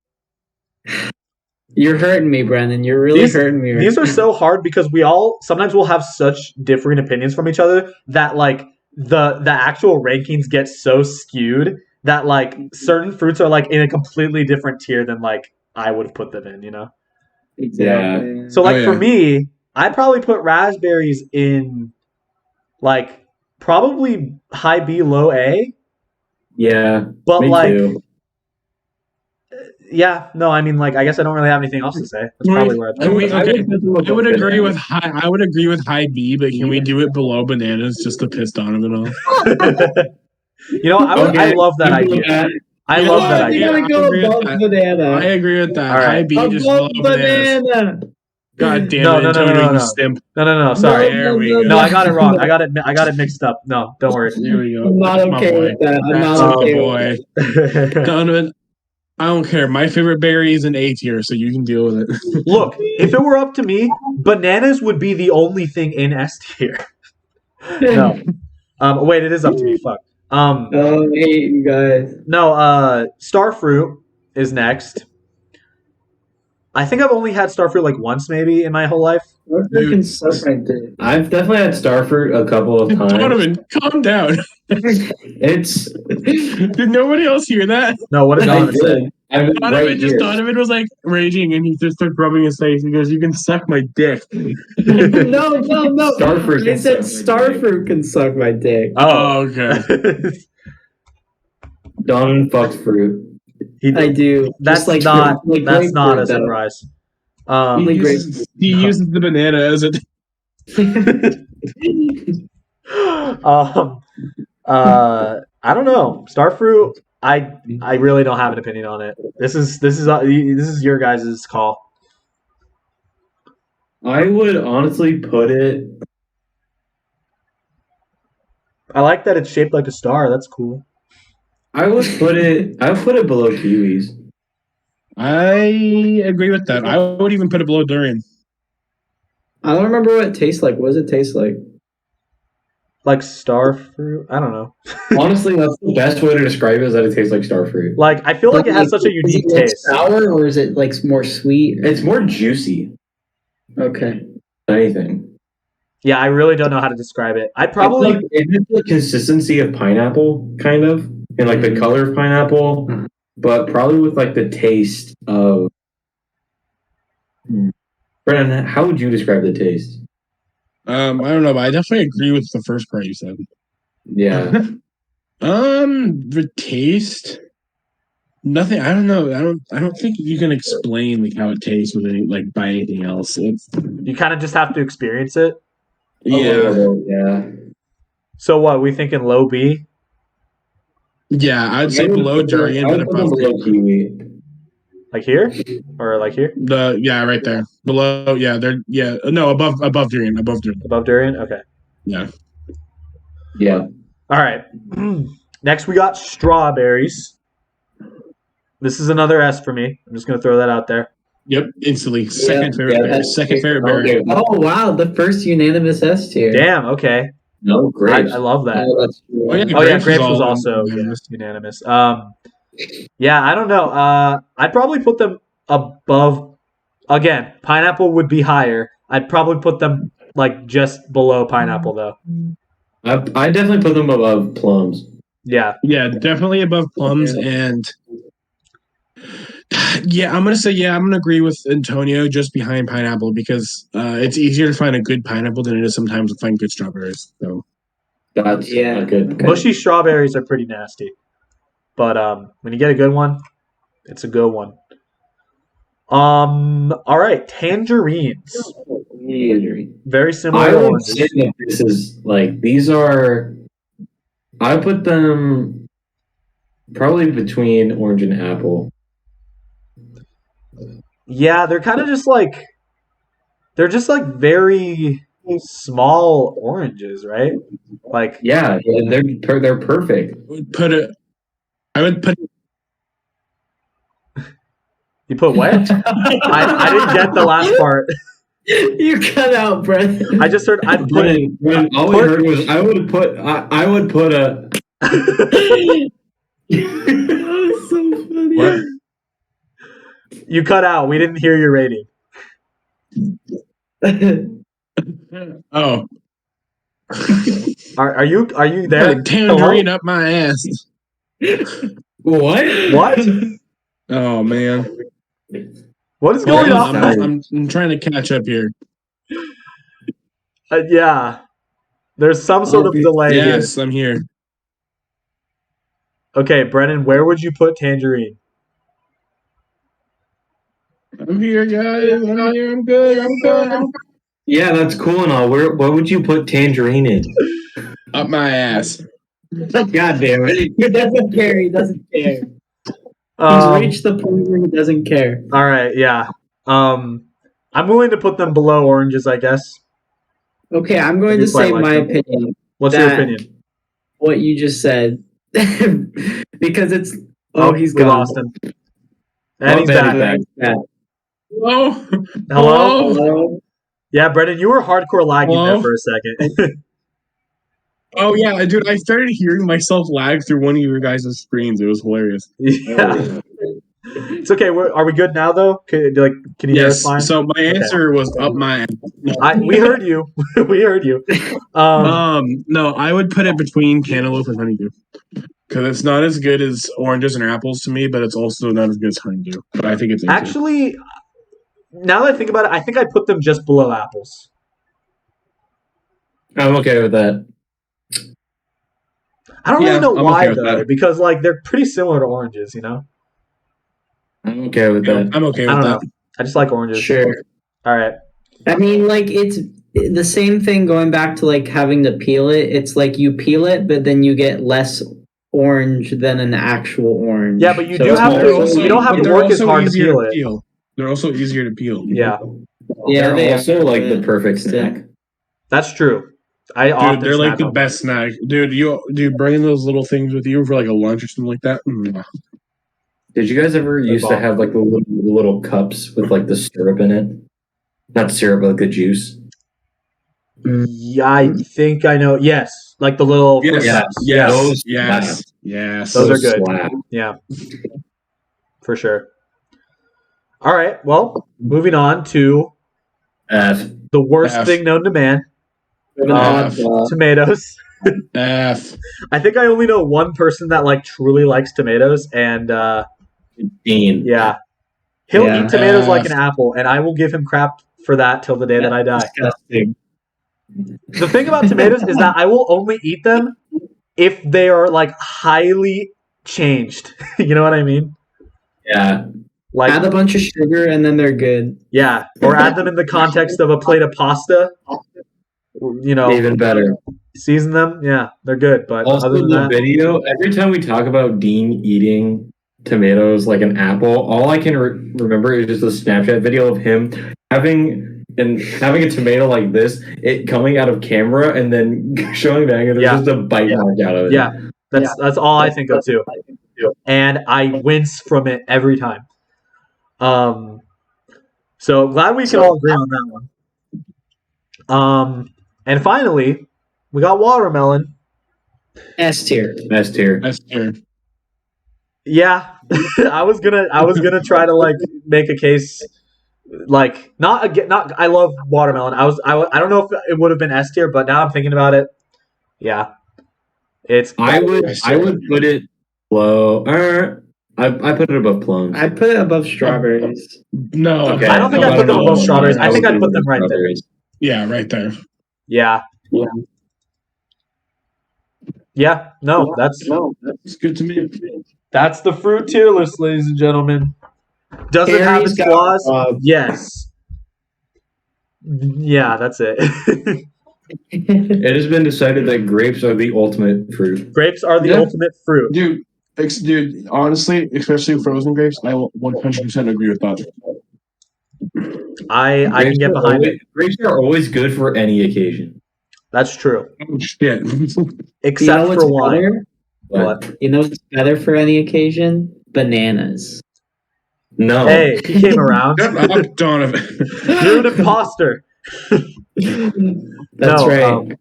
you're hurting me, Brendan. You're really hurting me. These are so hard because we all sometimes will have such differing opinions from each other that like the actual rankings get so skewed that like certain fruits are like in a completely different tier than like I would have put them in, you know? Exactly. So like for me, I'd probably put raspberries in like probably high B, low A. Yeah, But me like too. yeah, no, I mean like I guess I don't really have anything else to say. That's probably where I would agree with high B, but can we do it below bananas just to piss Donovan off? You know, I love that idea. I love that idea. I go above banana. I agree with that. All right. High B just below bananas. Banana. God damn it, Antonio, you simp. No, sorry. There we go. No, I got it wrong. I got it mixed up. No, don't worry. There we go. I'm not okay with that. I'm not okay with that. Donovan, I don't care. My favorite berry is an A tier, so you can deal with it. Look, if it were up to me, bananas would be the only thing in S tier. No. Wait, it is up to me. Fuck. I hate you guys. No, starfruit is next. I think I've only had starfruit like once maybe in my whole life. I've definitely had starfruit a couple of times. Donovan, calm down. It's Did nobody else hear that? No, what did Donovan say? Donovan was like raging and he just started rubbing his face. He goes, "You can suck my dick." No. Starfruit. I said starfruit can suck my dick. Oh, okay. Donovan fucks fruit. I do. That's just not a though. surprise. He uses the banana as a. I don't know. Starfruit. I really don't have an opinion on it. This is your guys' call. I would honestly put it. I like that it's shaped like a star. That's cool. I would put it below kiwis. I agree with that. I would even put it below durian. I don't remember what it tastes like. What does it taste like? Like starfruit? I don't know. Honestly, that's the best way to describe it, is that it tastes like starfruit. Like I feel like it has such a unique taste. Sour, or is it like more sweet? It's more juicy. Okay. Anything. Yeah, I really don't know how to describe it. I'd probably it's the consistency of pineapple, kind of, and like the color of pineapple, but probably with like the taste of. Brennan, how would you describe the taste? I don't know, but I definitely agree with the first part you said. Yeah. The taste. Nothing. I don't know. I don't think you can explain like how it tastes with any, like by anything else. You kind of just have to experience it. Yeah. So what? We thinking low B? Yeah, I'd say below durian, but above kiwi. Like here, or like here? Right there. Below. Yeah, no, above durian. Above durian. Above durian. Okay. Yeah. Yeah. All right. Next, we got strawberries. This is another S for me. I'm just gonna throw that out there. Yep, instantly. Second favorite berry. Second favorite berry. Oh wow, the first unanimous S tier. Damn. Okay. No, grapes. I love that. Grapes was also unanimous. Yeah, I don't know. I'd probably put them above. Again, pineapple would be higher. I'd probably put them like just below pineapple though. I definitely put them above plums. Yeah. Yeah, definitely above plums, and I'm gonna agree with Antonio just behind pineapple, because it's easier to find a good pineapple than it is sometimes to find good strawberries. So that's good. Mushy strawberries are pretty nasty, but when you get a good one, it's a good one. All right, tangerines. Very similar. I would say that this is like, these are. I put them probably between orange and apple. Yeah, they're kind of just like, they're just like very small oranges, right? Like yeah, they're perfect. I would put. You put what? I didn't get the last part. You cut out, Brett. I just heard I'd put it. All we heard was I would put a. That was so funny. What? You cut out. We didn't hear your rating. Oh. Are you there? Tangerine up my ass. What? What? Oh man. What is going on? I'm trying to catch up here. Yeah. There's some sort of delay Yes, here. I'm here. Okay, Brennan, where would you put Tangerine? I'm here, guys. I'm here. I'm good. Yeah, that's cool and all. Where would you put Tangerine in? Up my ass. God damn it. He doesn't care. He doesn't care. He's reached the point where he doesn't care. All right, yeah. I'm willing to put them below oranges, I guess. Okay, I'm going to say my opinion. What's your opinion? What you just said. Because it's... he's we gone. lost him. And he's back. Hello? Hello? Yeah, Brennan, you were hardcore lagging there for a second. Oh, yeah, dude, I started hearing myself lag through one of your guys' screens. It was hilarious. Yeah. It's okay. Are we good now, though? Can you hear us fine? So my answer was up my ass. We heard you. We heard you. No, I would put it between cantaloupe and honeydew. Because it's not as good as oranges and apples to me, but it's also not as good as honeydew. But I think it's actually, now that I think about it, I think I'd put them just below apples. I'm okay with that. I don't really know why, though, because they're pretty similar to oranges, you know? I'm okay with that. I'm okay with that. I just like oranges. Sure. All right. I mean, it's the same thing going back to having to peel it. It's you peel it, but then you get less orange than an actual orange. Yeah, but you don't have to work as hard to peel it. They're also easier to peel. Yeah. Yeah, they're also the perfect snack. That's true. They're like the best snack. Dude, do you bring those little things with you for a lunch or something like that? Did you guys ever used to have the little cups with the syrup in it? Not syrup, but the juice. Yeah, I think I know. Yes, the little Yes. Those are good. Slap. Yeah, for sure. All right. Well, moving on to the worst thing known to man. Tomatoes. F. I think I only know one person that truly likes tomatoes, and Dean. Yeah, he'll eat tomatoes like an apple, and I will give him crap for that till the day that I die. Disgusting. The thing about tomatoes is that I will only eat them if they are highly changed. You know what I mean? Yeah. Add a bunch of sugar and then they're good. Yeah, or add them in the context of a plate of pasta. Even better. Season them. Yeah, they're good. But also, other than that, video. Every time we talk about Dean eating tomatoes like an apple, all I can remember is just a Snapchat video of him having a tomato like this, it coming out of camera and then showing back, and there's just a bite mark out of it. Yeah, that's all I think of too, and I wince from it every time. So glad we can all agree on that one. And finally, we got watermelon. S tier. Yeah, I was gonna try to make a case, not. I love watermelon. I don't know if it would have been S tier, but now I'm thinking about it. Yeah, I would put it low. I put it above plums. I'd put it above strawberries. No, okay. I don't think I put them above strawberries. I think I'd put them right there. Yeah, right there. Yeah. Yeah. No, that's good to me. That's the fruit tier list, ladies and gentlemen. Does it have its flaws? Yes. Yeah, that's it. It has been decided that grapes are the ultimate fruit. Grapes are the ultimate fruit. Dude, honestly, especially frozen grapes, I will 100% agree with that. I can get behind it. Grapes are always good for any occasion. That's true. Oh, shit. Except for wine. What? You know what's better for any occasion? Bananas. No. Hey, he came around. Shut up, Donovan. You're an imposter. That's No, right.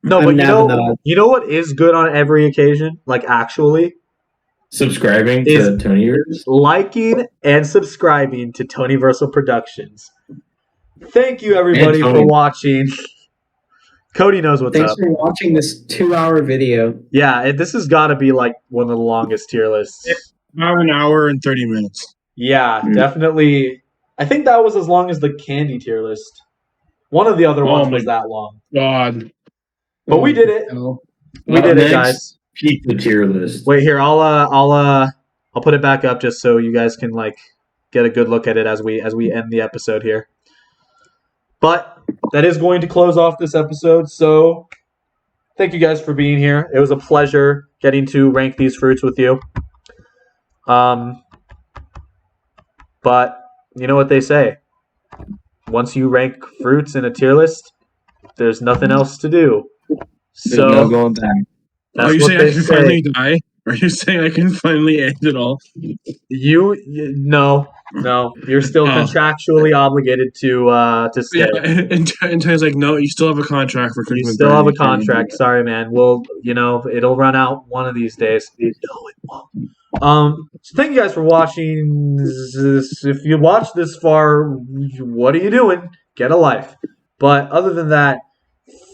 No, I'm but nabbing that off. you know what is good on every occasion? Like actually, Subscribing Is- to Tony Years? liking and subscribing to Tonyversal Productions. Thank you everybody And for Tony. watching. Cody knows what's Thanks up. for watching this 2-hour video. Yeah, this has got to be like one of the longest tier lists. About an hour and 30 minutes. Yeah, definitely. I think that was as long as the candy tier list. One of the other ones was that long. God. But we did it. No. We did it, guys. Pizza tier list. Wait here, I'll put it back up just so you guys can like get a good look at it as we end the episode here. But that is going to close off this episode, so thank you guys for being here. It was a pleasure getting to rank these fruits with you. But you know what they say. Once you rank fruits in a tier list, there's nothing else to do. There's no going back. That's Are you what saying they I can say. finally die? Are you saying I can finally end it all? No. You're still contractually obligated to stay. Yeah, and Tony's like, no, you still have a contract for cooking You with still Bernie. have a You can't contract. do Sorry, man. It'll run out one of these days. No, it won't. So thank you guys for watching. If you watched this far, what are you doing? Get a life. But other than that,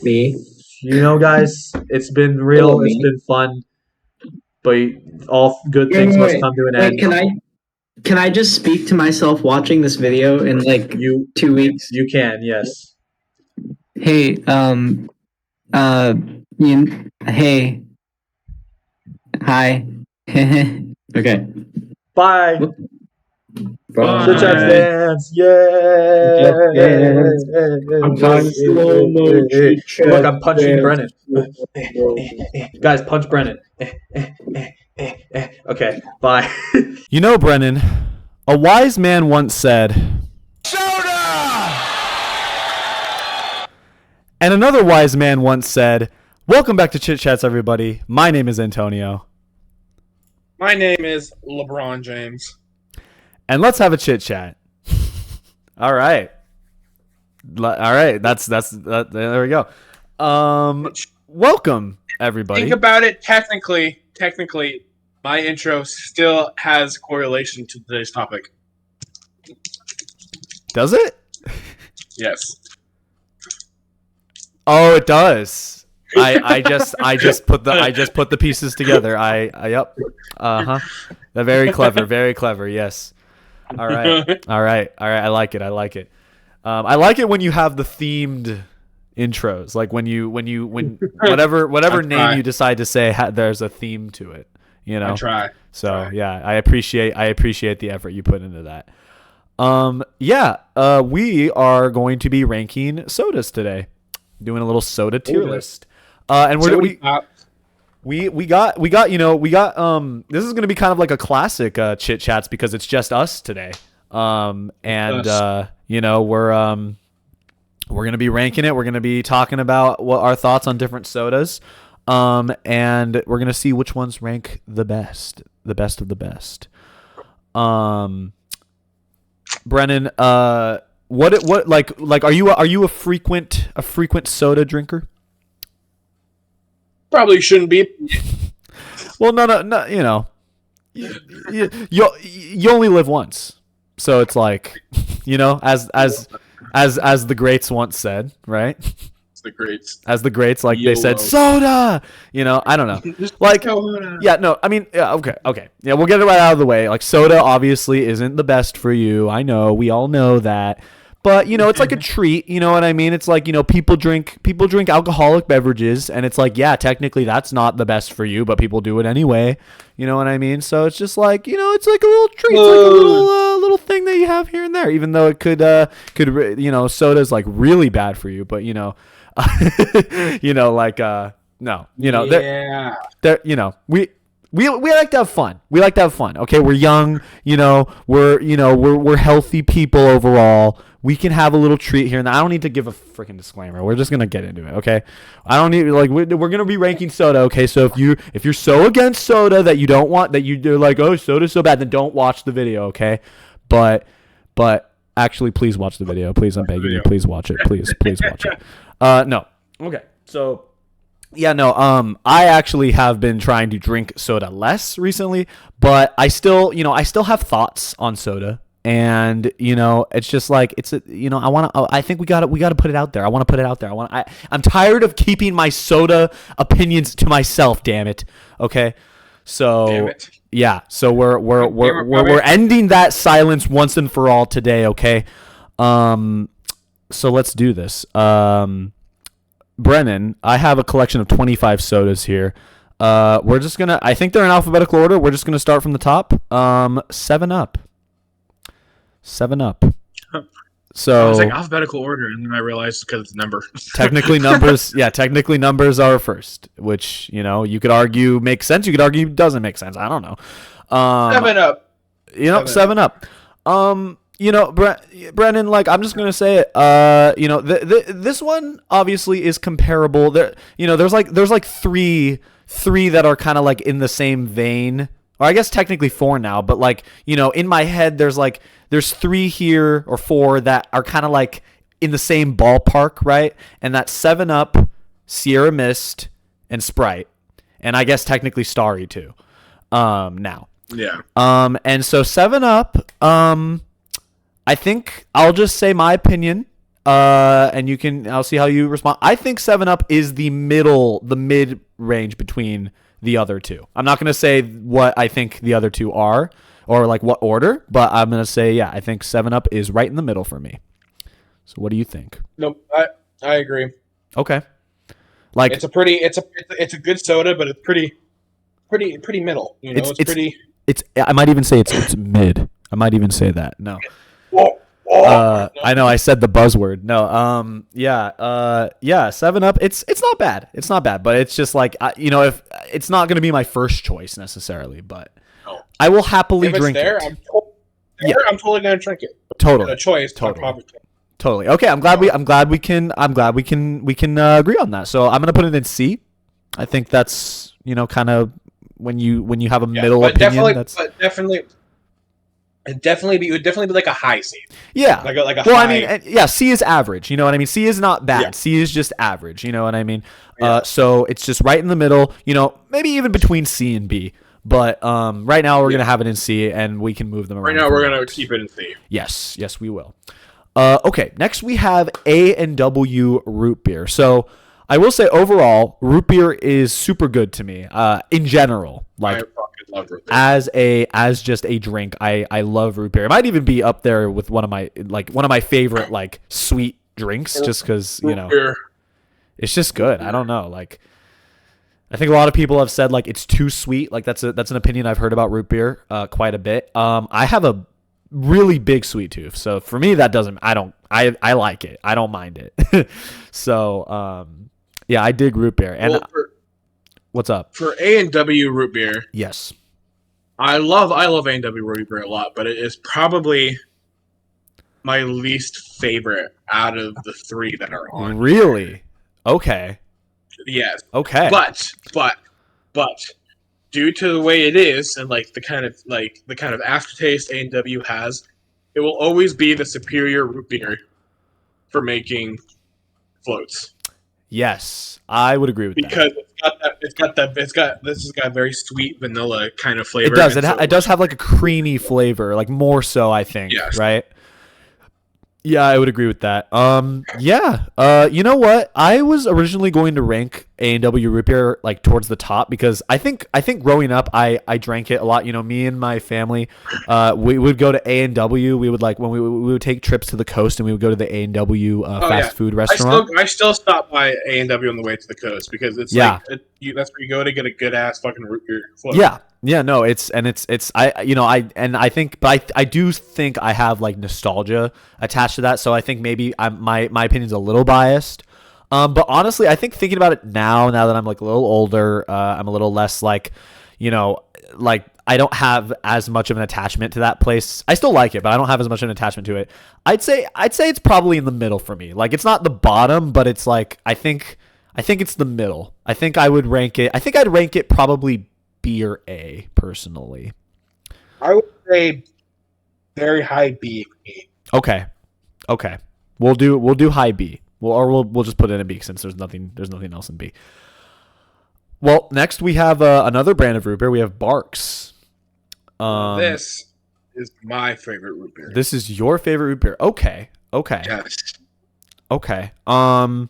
Me. guys, it's been real. Hello, It's me. been fun. But all good Wait, things wait, must wait. come to an Wait, end. can I just speak to myself watching this video in like You 2 weeks? you can, yes. Hey, hey, hi. Okay. Bye. Bye. Chit Chats dance. Yay! Dance. I'm talking slow-mo Chit Look, I'm punching Chats Brennan. Guys, punch Brennan. Okay, bye. You know, Brennan, a wise man once said, and another wise man once said, welcome back to Chit Chats, everybody. My name is Antonio. My name is LeBron James. And let's have a chit chat. All right. That's there we go. Welcome, everybody. Think about it. Technically, my intro still has correlation to today's topic. Does it? Yes. Oh, it does. I just put the pieces together. Yep. Very clever. Very clever. Yes. All right. I like it. I like it when you have the themed intros, like when whatever name you decide to say, there's a theme to it. I try. So yeah, I appreciate the effort you put into that. We are going to be ranking sodas today, doing a little soda tier list. And we got this is going to be kind of like a classic Chit Chats because it's just us today. We're going to be ranking it. We're going to be talking about what our thoughts on different sodas. And we're going to see which ones rank the best of the best. Brennan, what like are you a frequent soda drinker? Probably shouldn't be. Well, no, you only live once, so it's like, as the greats once said, right? It's the greats. As the greats, like YOLO. they said, soda. I don't know. Like, yeah, no, I mean, yeah, okay, yeah, we'll get it right out of the way. Like, soda obviously isn't the best for you. I know, we all know that. But it's like a treat, you know what I mean? It's like, people drink alcoholic beverages, and it's like, yeah, technically that's not the best for you, but people do it anyway. You know what I mean? So it's just like, it's like a little treat, it's like a little thing that you have here and there, even though it could soda's like really bad for you, but no, yeah, we like to have fun. We like to have fun. Okay, we're young. We're healthy people overall. We can have a little treat here and there. I don't need to give a freaking disclaimer. We're just gonna get into it. Okay, I don't need we're gonna be ranking soda. Okay, so if you're so against soda that you don't want that you're like, oh, soda's so bad, then don't watch the video. Okay, but actually, please watch the video. Please, I'm begging you. Please watch it. Please watch it. No. Okay. So, yeah, no. I actually have been trying to drink soda less recently, but I still have thoughts on soda, and it's just like I think we got to put it out there. I want to put it out there. I'm tired of keeping my soda opinions to myself. Damn it. Okay. So. Damn it. Yeah, so we're ending that silence once and for all today, okay? So let's do this. Brennan, I have a collection of 25 sodas here. We're just gonna. I think they're in alphabetical order. We're just gonna start from the top. 7-Up. 7-Up. So I was like alphabetical order, and then I realized because it's number. technically numbers are first, which you could argue makes sense. You could argue doesn't make sense. I don't know. 7-Up. 7-Up. Brennan, like I'm just gonna say it. This one obviously is comparable. There's like three that are kind of like in the same vein. Or I guess technically 4 now, but like in my head there's 3 here or 4 that are kind of like in the same ballpark, right? And that's 7-Up, Sierra Mist, and Sprite, and I guess technically Starry too. Now. Yeah. And so 7-Up. I think I'll just say my opinion. And I'll see how you respond. I think 7-Up is the mid range between the other two. I'm not going to say what I think the other two are or like what order, but I'm going to say, yeah, I think 7-Up is right in the middle for me. So what do you think? Nope. I agree. Okay. Like it's a good soda, but it's pretty middle. It's pretty. I might even say it's mid. I might even say that. No. I know I said the buzzword. No. Yeah. 7-Up. It's not bad. It's not bad, but it's just like if it's not going to be my first choice necessarily, but I will happily drink it. I'm totally going to drink it. Totally. A choice. Totally. Okay. I'm glad we can agree on that. So I'm going to put it in C. I think that's kind of when you have a middle opinion. It would definitely be like a high C. Yeah. Like a well, high... I mean, C is average. You know what I mean? C is not bad. Yeah. C is just average. You know what I mean? Yeah. So it's just right in the middle. Maybe even between C and B. But right now we're gonna have it in C, and we can move them around. Right now we're gonna keep it in C. Yes, we will. Okay. Next we have A&W root beer. So I will say overall, root beer is super good to me. In general, like. I fucking love root beer. As just a drink, I love root beer. It might even be up there with one of my favorite like sweet drinks, just because it's just good. I don't know, like I think a lot of people have said like it's too sweet. Like that's an opinion I've heard about root beer quite a bit. I have a really big sweet tooth, so for me that doesn't. I like it. I don't mind it. So yeah, I dig root beer. And what's up for A&W root beer? Yes. I love A&W root beer a lot, but it is probably my least favorite out of the 3 that are on. Really? Okay. Yes. Okay. But due to the way it is and like the kind of aftertaste A&W has, it will always be the superior root beer for making floats. Yes, I would agree with because that. This has got a very sweet vanilla kind of flavor. It does. It does have like a creamy flavor, like more so, I think. Yes. Right? Yeah, I would agree with that. Yeah. You know what? I was originally going to rank A&W root beer like towards the top because I think growing up I drank it a lot. Me and my family, we would go to A&W. We would when we would take trips to the coast and we would go to the A&W fast food restaurant. I still stop by A&W on the way to the coast because it's that's where you go to get a good ass fucking root beer float. Yeah. Yeah, no, I do think I have like nostalgia attached to that, so I think maybe my opinion's a little biased. But honestly, I think thinking about it now that I'm like a little older, I'm a little less like I don't have as much of an attachment to that place. I still like it, but I don't have as much of an attachment to it. I'd say it's probably in the middle for me. Like it's not the bottom, but it's like I think it's the middle. I think I would rank it. I think I'd rank it probably B or A personally. I would say very high B for me. Okay. We'll do high B. We'll just put it in a B since there's nothing else in B. Well, next we have another brand of root beer. We have Barks. This is my favorite root beer. This is your favorite root beer. Okay. Yes. Okay. Honestly,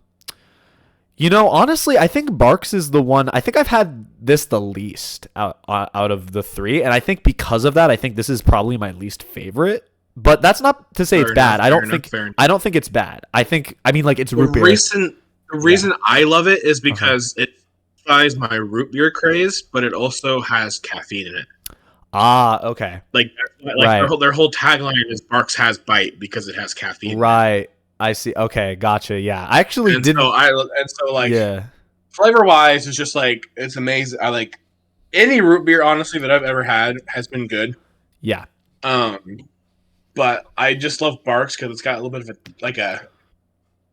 I think Barks is the one. I think I've had this the least out of the three, and I think because of that, I think this is probably my least favorite. But that's not to say it's bad. I don't think it's bad. It's root beer. The reason I love it is because it satisfies my root beer craze, but it also has caffeine in it. Ah, okay. Right. their whole tagline is Barks has bite because it has caffeine. Right. I see. Okay, gotcha. Yeah, I actually didn't. Flavor wise, it's just like it's amazing. I like any root beer honestly that I've ever had has been good. Yeah. But I just love Barks because it's got a little bit of a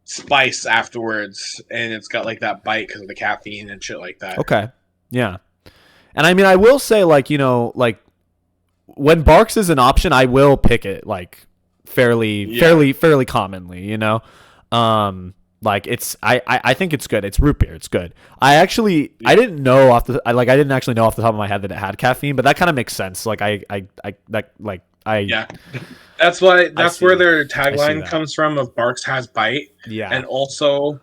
spice afterwards, and it's got like that bite because of the caffeine and shit like that. Okay. Yeah. And I will say when Barks is an option, I will pick it fairly commonly, I think it's good. It's root beer. It's good. I didn't know off the top of my head that it had caffeine, but that kind of makes sense. That's where their tagline comes from of Barks has bite. Yeah. And also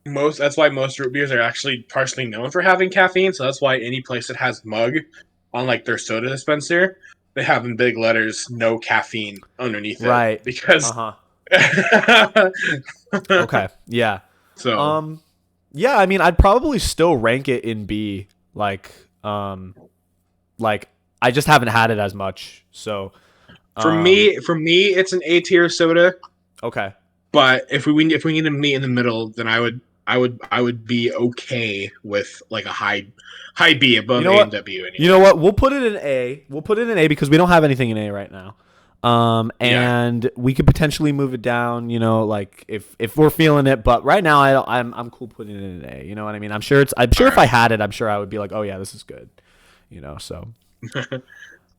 that's why most root beers are actually partially known for having caffeine. So that's why any place that has mug on their soda dispenser, they have in big letters no caffeine underneath it. Right. Because okay. Yeah. So I'd probably still rank it in B. I just haven't had it as much. So for me, it's an A tier soda. Okay. But if we need to meet in the middle, then I would be okay with a high B above A and W. Anyway. You know what? We'll put it in A. Because we don't have anything in A right now. And we could potentially move it down, if we're feeling it, but right now I'm cool putting it in A. You know what I mean? I'm sure if I had it, I'm sure I would be like, oh yeah, this is good. So.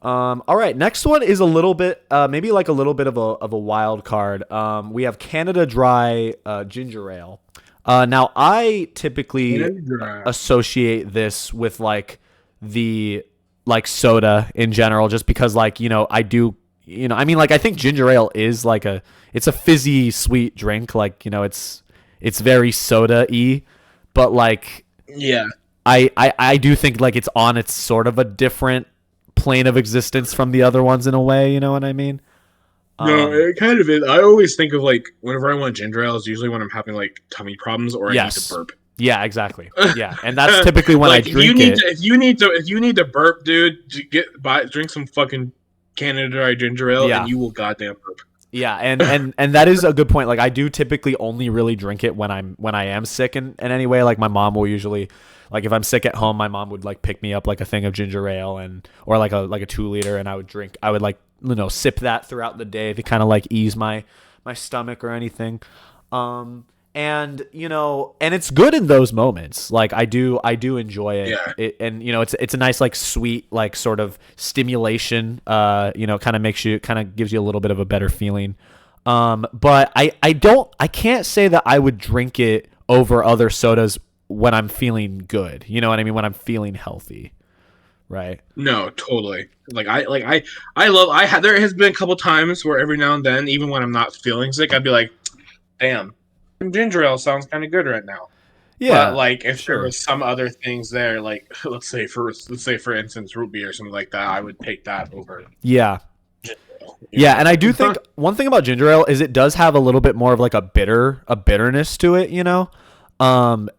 All right, next one is a little bit, maybe a little bit of a wild card. We have Canada Dry ginger ale. Now I typically associate this with the soda in general, just because I do. I think ginger ale is it's a fizzy sweet drink. It's very soda-y, but I do think it's on its sort of a different plane of existence from the other ones in a way. You know what I mean? No, it kind of is. I always think of whenever I want ginger ale, is usually when I'm having tummy problems or I need to burp. Yeah, exactly. Yeah, and that's typically when I drink it. If you need to burp, dude, drink some fucking Canada Dry ginger ale, and you will goddamn burp. Yeah, and that is a good point. I do typically only really drink it when I am sick in any way. My mom will usually, if I'm sick at home, my mom would pick me up a thing of ginger ale or a 2-liter, and I would sip that throughout the day to kind of ease my stomach or anything. And it's good in those moments. I do enjoy it. Yeah. It's a nice sweet sort of stimulation. Kind of gives you a little bit of a better feeling. But I can't say that I would drink it over other sodas when I'm feeling good. You know what I mean? When I'm feeling healthy. Right. No, totally. There has been a couple times where every now and then, even when I'm not feeling sick, I'd be like, damn, ginger ale sounds kind of good right now. Yeah. But if there was some other things there, let's say for instance root beer or something like that, I would take that over. Yeah. Ginger ale, yeah, and I do think one thing about ginger ale is it does have a little bit more of a bitterness to it, And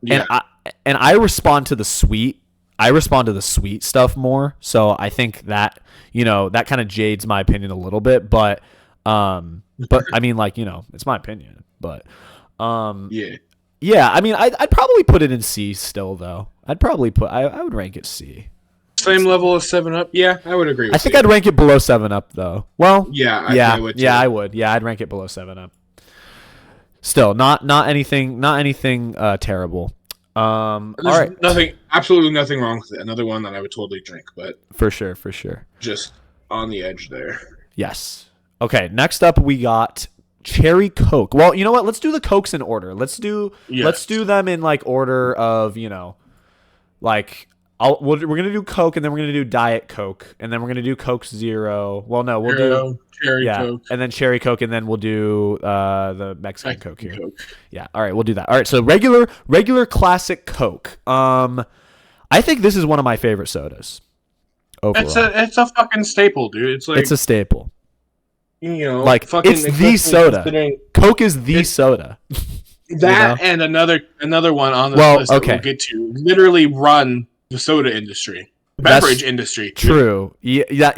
I respond to the sweet. I respond to the sweet stuff more, so I think that that kind of jades my opinion a little bit, but it's my opinion, but I'd probably put it in C still though. I would rank it C. Same level as 7-Up. Yeah, I would agree with I think I'd rank it below 7-Up though. Well, I would too. Yeah, I would. Yeah, I'd rank it below 7-Up. Still, not anything terrible. All right. Absolutely nothing wrong with it. Another one that I would totally drink, but for sure. Just on the edge there. Yes. Okay, next up we got cherry Coke. Well, you know what? Let's do the Cokes in order. Let's do them in like order of, like we're gonna do Coke, and then we're gonna do Diet Coke, and then we're gonna do Coke Zero. Well, no, we'll do cherry Coke, and then cherry Coke, and then we'll do the Mexican Coke here. Yeah, all right, we'll do that. All right, so regular classic Coke. I think this is one of my favorite sodas. Overall. It's a fucking staple, dude. It's a staple. Like it's the soda. Coke is the soda. That and another one on the list that we'll get to literally run the soda industry, beverage industry. True. Yeah.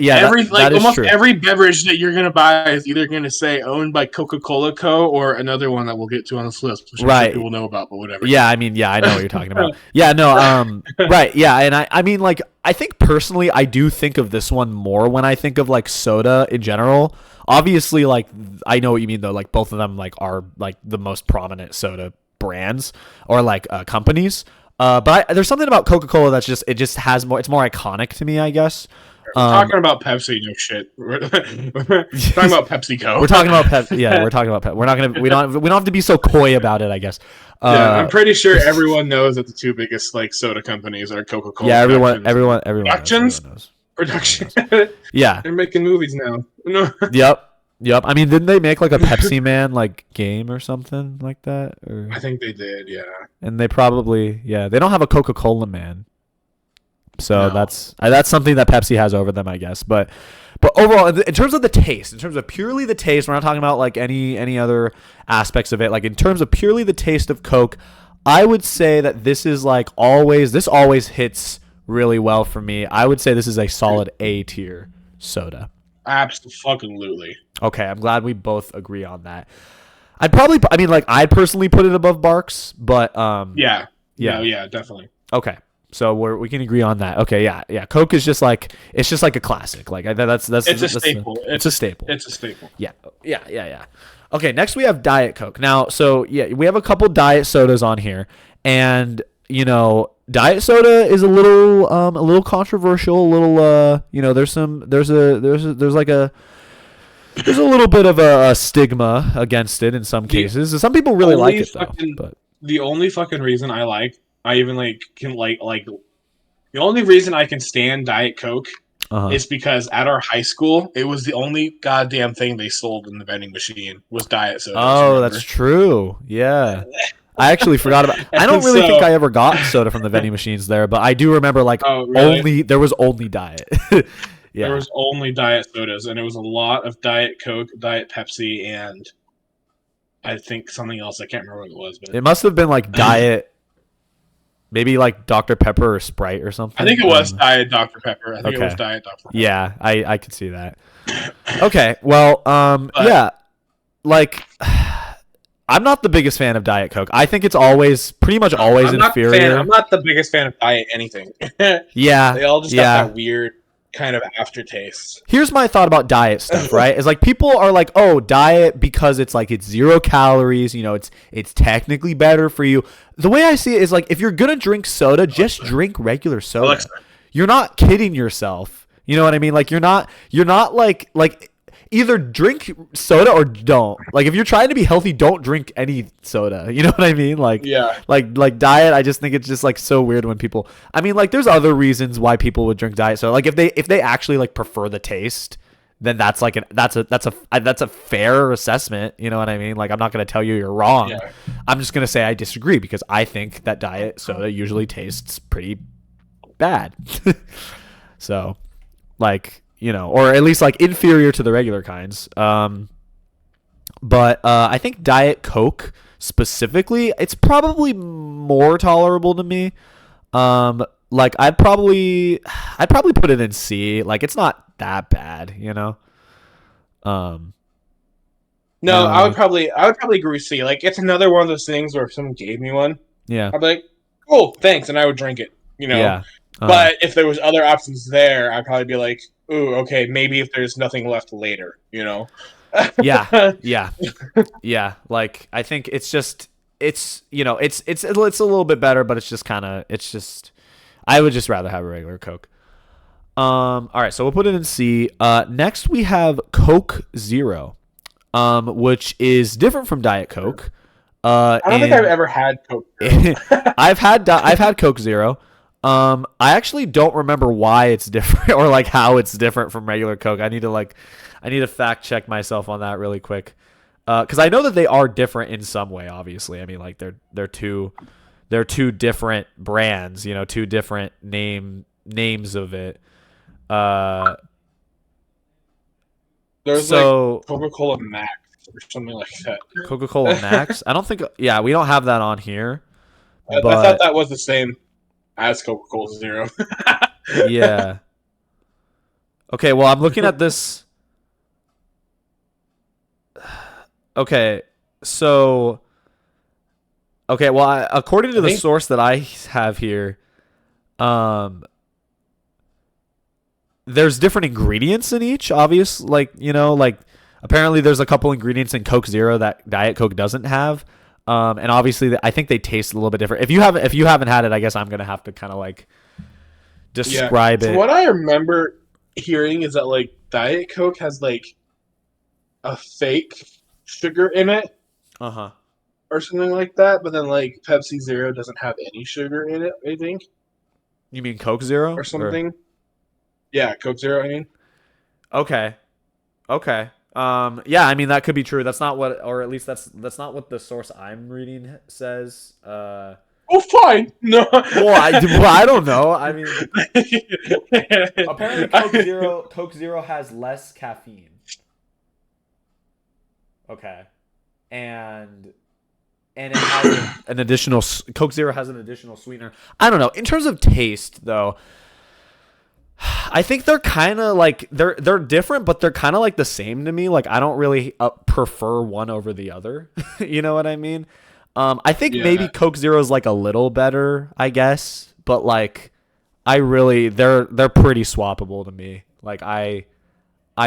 Almost every beverage that you're gonna buy is either gonna say owned by Coca-Cola Co. or another one that we'll get to on this list, which I'm sure people know about, but whatever. Yeah, I mean, I know what you're talking about. Yeah, no, right, yeah, and I mean, like, I think personally, I do think of this one more when I think of like soda in general. Obviously, like, I know what you mean though. Like, both of them like are like the most prominent soda brands or like companies. But there's something about Coca-Cola that's it just has more. It's more iconic to me, I guess. We're talking about Pepsi, no shit. We're talking about PepsiCo. We're talking about Pepsi. Yeah, we're talking about Pepsi. We're not gonna. We don't have to be so coy about it, I guess. I'm pretty sure everyone knows that the two biggest like soda companies are Coca-Cola. Yeah, everyone Productions. Knows. Production. Yeah, they're making movies now. No. Yep. I mean, didn't they make like a Pepsi Man like game or something like that? Or... I think they did. Yeah. And they probably they don't have a Coca-Cola Man. So that's something that Pepsi has over them, I guess. But overall, in terms of the taste, in terms of purely the taste, we're not talking about like any other aspects of it. Like in terms of purely the taste of Coke, I would say that this is like this always hits really well for me. I would say this is a solid A tier soda. Absolutely. Okay, I'm glad we both agree on that. I'd personally put it above Barks, but yeah, definitely. Okay. So we can agree on that. Okay, yeah. Coke is just like a classic. Like that's it's a staple. It's a staple. It's a staple. Yeah. Okay, next we have Diet Coke. Now, so we have a couple diet sodas on here, and diet soda is a little controversial. A little there's a little bit of a stigma against it in some cases. Some people really like it though. But the only fucking reason the only reason I can stand Diet Coke is because at our high school, it was the only goddamn thing they sold in the vending machine was diet soda. Oh, that's true. Yeah. I actually forgot about. I don't really think I ever got soda from the vending machines there, but I do remember there was only diet. Yeah. There was only diet sodas, and it was a lot of Diet Coke, Diet Pepsi, and I think something else. I can't remember what it was, but it must have been like diet. Maybe like Dr. Pepper or Sprite or something. I think it was Diet Dr. Pepper. I think it was Diet Dr. Pepper. Yeah, I could see that. Okay, well, like, I'm not the biggest fan of Diet Coke. I think it's pretty much always inferior. I'm not the biggest fan of Diet anything. Yeah. They all just have that weird kind of aftertaste. Here's my thought about diet stuff, right? Is like people are like, oh, diet because it's 0 calories, it's technically better for you. The way I see it is like if you're gonna drink soda, just drink regular soda. You're not kidding yourself. You know what I mean? Like you're not like either drink soda or don't. Like if you're trying to be healthy, don't drink any soda. You know what I mean? Like diet, I just think it's just like so weird when people there's other reasons why people would drink diet soda. Like if they actually like prefer the taste, then that's a fair assessment. You know what I mean? Like I'm not gonna tell you you're wrong. Yeah. I'm just gonna say I disagree because I think that diet soda usually tastes pretty bad. So or at least like inferior to the regular kinds. But I think Diet Coke specifically, it's probably more tolerable to me. Like I'd probably put it in C. Like it's not that bad, No, I would probably agree with C. Like it's another one of those things where if someone gave me one, I'd be like, "Oh, thanks," and I would drink it. Yeah. But if there was other options there, I'd probably be like, "Ooh, okay, maybe if there's nothing left later." Yeah. Like I think it's just it's a little bit better, but it's just I would just rather have a regular Coke. All right, so we'll put it in C. Next we have Coke Zero, which is different from Diet Coke. I don't think I've ever had Coke Zero. I've had Coke Zero. I actually don't remember why it's different or like how it's different from regular Coke. I need to fact check myself on that really quick. Because I know that they are different in some way. Obviously, I mean, like they're two different brands. You know, two different names of it. There's like Coca-Cola Max or something like that. Coca-Cola Max? I don't think. Yeah, we don't have that on here. I thought that was the same as Coca-Cola Zero. Yeah. Okay, well, I'm looking at this. Okay, so. Okay, well, according to the source that I have here, there's different ingredients in each. Obvious, like apparently there's a couple ingredients in Coke Zero that Diet Coke doesn't have. And obviously, I think they taste a little bit different. If you haven't had it, I guess I'm gonna have to kind of like describe it. So what I remember hearing is that like Diet Coke has like a fake sugar in it, or something like that. But then like Pepsi Zero doesn't have any sugar in it. I think. You mean Coke Zero or something? Yeah, Coke Zero. I mean. Okay. Yeah, I mean that could be true. That's not what, or at least that's not what the source I'm reading says. Oh, fine. No. Well, I don't know. I mean, apparently Coke Zero has less caffeine. Okay, and it has an additional Coke Zero has an additional sweetener. I don't know. In terms of taste, though, I think they're kind of like they're different, but they're kind of like the same to me. Like I don't really prefer one over the other. You know what I mean? I think maybe Coke Zero is like a little better, I guess, but like they're pretty swappable to me. Like I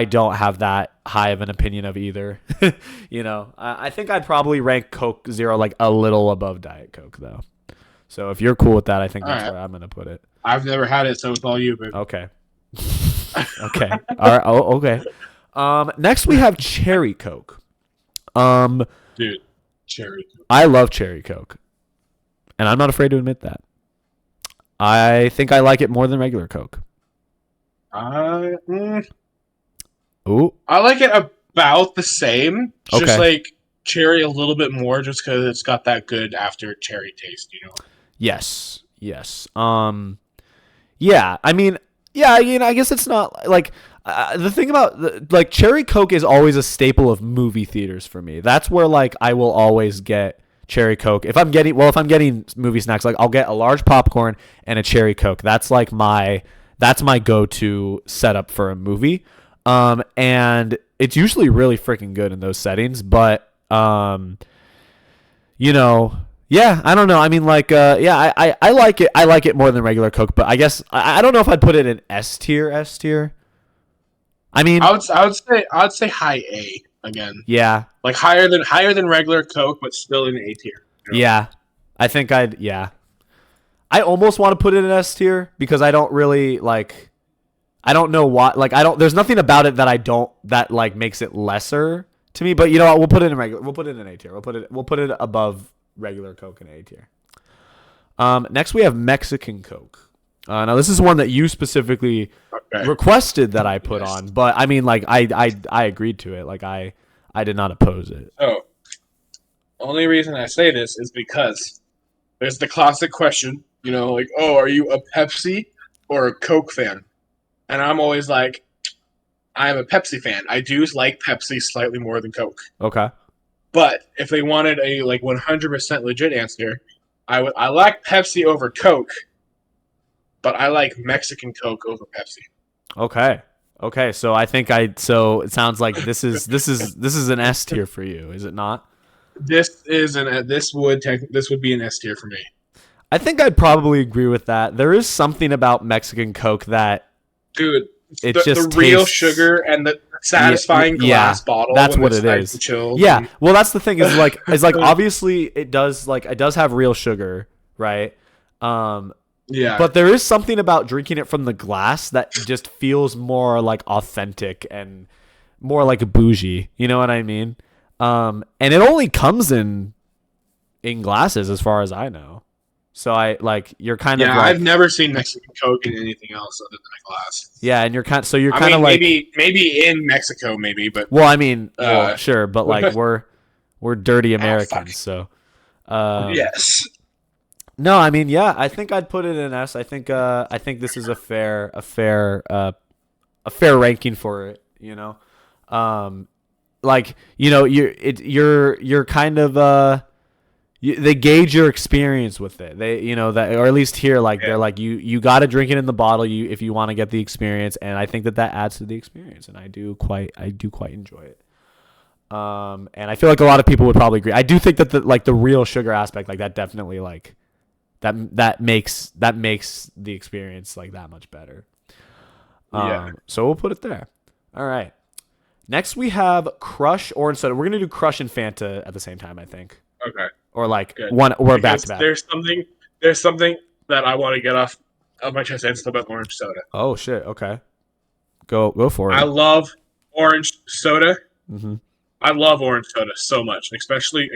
don't have that high of an opinion of either. You know, I think I'd probably rank Coke Zero like a little above Diet Coke though. So if you're cool with that, I think that's where I'm gonna put it. I've never had it, so it's all you, babe. Okay. Okay. All right. Oh, okay. Next we have Cherry Coke. Dude, Cherry Coke. I love Cherry Coke, and I'm not afraid to admit that. I think I like it more than regular Coke. Ooh. I like it about the same. Just like cherry a little bit more, just because it's got that good after cherry taste, you know. Yes. Yeah. I mean, yeah. You know, I guess it's not like the thing about like Cherry Coke is always a staple of movie theaters for me. That's where like I will always get Cherry Coke. If I'm getting movie snacks, like I'll get a large popcorn and a Cherry Coke. That's like that's my go-to setup for a movie. And it's usually really freaking good in those settings, but you know. Yeah, I don't know. I mean, like, I like it. I like it more than regular Coke, but I guess I don't know if I'd put it in S tier. I mean, I would say high A again. Yeah, like higher than regular Coke, but still in A tier. You know? Yeah, I think I'd. Yeah, I almost want to put it in S tier because I don't really like. I don't know why. Like, I don't. There's nothing about it that like makes it lesser to me. But you know what? We'll put it in regular. We'll put it in A tier. We'll put it above regular Coke in A tier. Next we have Mexican Coke. Now this is one that you specifically requested that I put on, but I mean, like I agreed to it. Like I did not oppose it. Oh, only reason I say this is because there's the classic question, you know, like, oh, are you a Pepsi or a Coke fan? And I'm always like, I am a Pepsi fan. I do like Pepsi slightly more than Coke. Okay. But if they wanted a like 100% legit answer, I like Pepsi over Coke, but I like Mexican Coke over Pepsi. Okay. So I think so it sounds like this is an S tier for you, is it not? This would be an S tier for me. I think I'd probably agree with that. There is something about Mexican Coke that, dude, it's the real sugar and the satisfying glass bottle. That's what it is. Yeah. Well, that's the thing is like obviously it does have real sugar, right? Yeah. But there is something about drinking it from the glass that just feels more like authentic and more like bougie. You know what I mean? And it only comes in glasses as far as I know. So you're kind of like, I've never seen Mexican Coke in anything else other than a glass. Yeah, and you're kind of like maybe in Mexico, but well, I mean, sure, but like we're dirty Americans, so yes. No, I mean, yeah, I think I'd put it in S. I think this is a fair ranking for it, you know. Like, you know, you're kind of they gauge your experience with it. They, you know, that, or at least here, like they're like you got to drink it in the bottle if you want to get the experience, and I think that adds to the experience, and I do quite enjoy it. And I feel like a lot of people would probably agree. I do think that the real sugar aspect, like that, definitely like that makes the experience like that much better. So we'll put it there. All right. Next we have Crush Orange Soda. We're gonna do Crush and Fanta at the same time, I think. Okay. Or like good. One or back because to back. There's something that I want to get off of my chest, and it's about orange soda. Oh shit! Okay, go for it. I love orange soda. Mm-hmm. I love orange soda so much, especially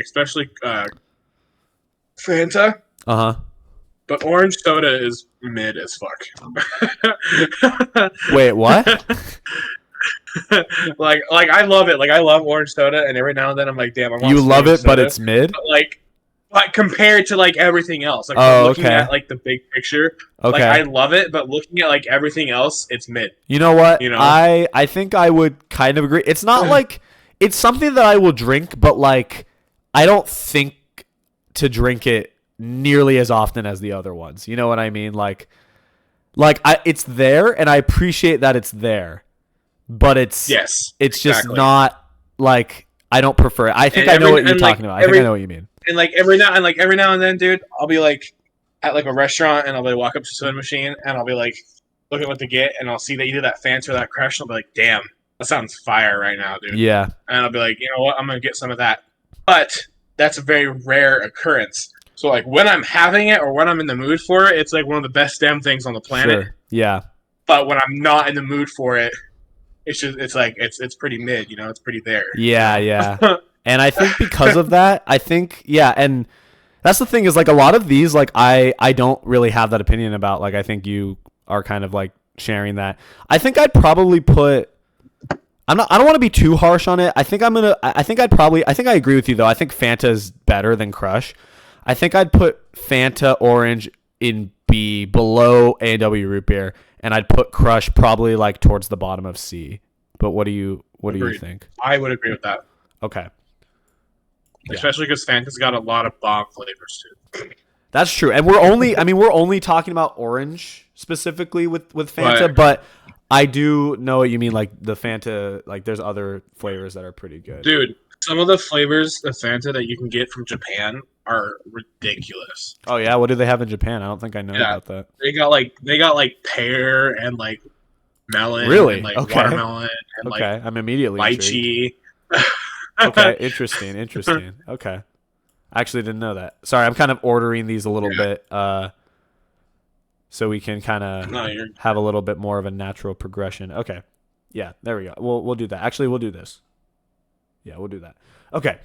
Fanta. Uh huh. But orange soda is mid as fuck. Wait, what? like I love it. Like I love orange soda, and every now and then I'm like, damn, I want. You love it, soda. but it's mid. But compared to like everything else, like looking at like the big picture, like I love it, but looking at like everything else, it's mid. You know what? You know? I think I would kind of agree. It's not like it's something that I will drink, but like I don't think to drink it nearly as often as the other ones. You know what I mean? It's there, and I appreciate that it's there, but it's just not like I don't prefer it. I think I know what you're talking about. I think I know what you mean. And every now and then, dude, I'll be like at like a restaurant, and I'll be walk up to the soda machine, and I'll be like looking what to get, and I'll see that either that Fanta or that Crush, and I'll be like, damn, that sounds fire right now, dude. Yeah. And I'll be like, you know what, I'm gonna get some of that. But that's a very rare occurrence. So like when I'm having it or when I'm in the mood for it, it's like one of the best damn things on the planet. Sure. Yeah. But when I'm not in the mood for it, it's pretty mid, you know, it's pretty there. Yeah. And I think because of that, and that's the thing is like a lot of these, like I don't really have that opinion about. Like I think you are kind of like sharing that. I think I'd probably put. I don't want to be too harsh on it. I think I agree with you though. I think Fanta is better than Crush. I think I'd put Fanta Orange in B below A&W Root Beer, and I'd put Crush probably like towards the bottom of C. But what do you think? I would agree with that. Okay. Especially because Fanta's got a lot of bomb flavors too. That's true, and we're only talking about orange specifically with Fanta, but I do know what you mean. Like the Fanta, like there's other flavors that are pretty good. Dude, some of the flavors of Fanta that you can get from Japan are ridiculous. Oh yeah, what do they have in Japan? I don't think I know about that. They got like pear and like melon, really, and, like okay. Watermelon, and okay. I'm immediately lychee. Okay, interesting. Okay, I actually didn't know that. Sorry, I'm kind of ordering these a little bit, so we can kind of have a little bit more of a natural progression. Okay, yeah, there we go. We'll do that. Actually, we'll do this. Yeah, we'll do that. Okay.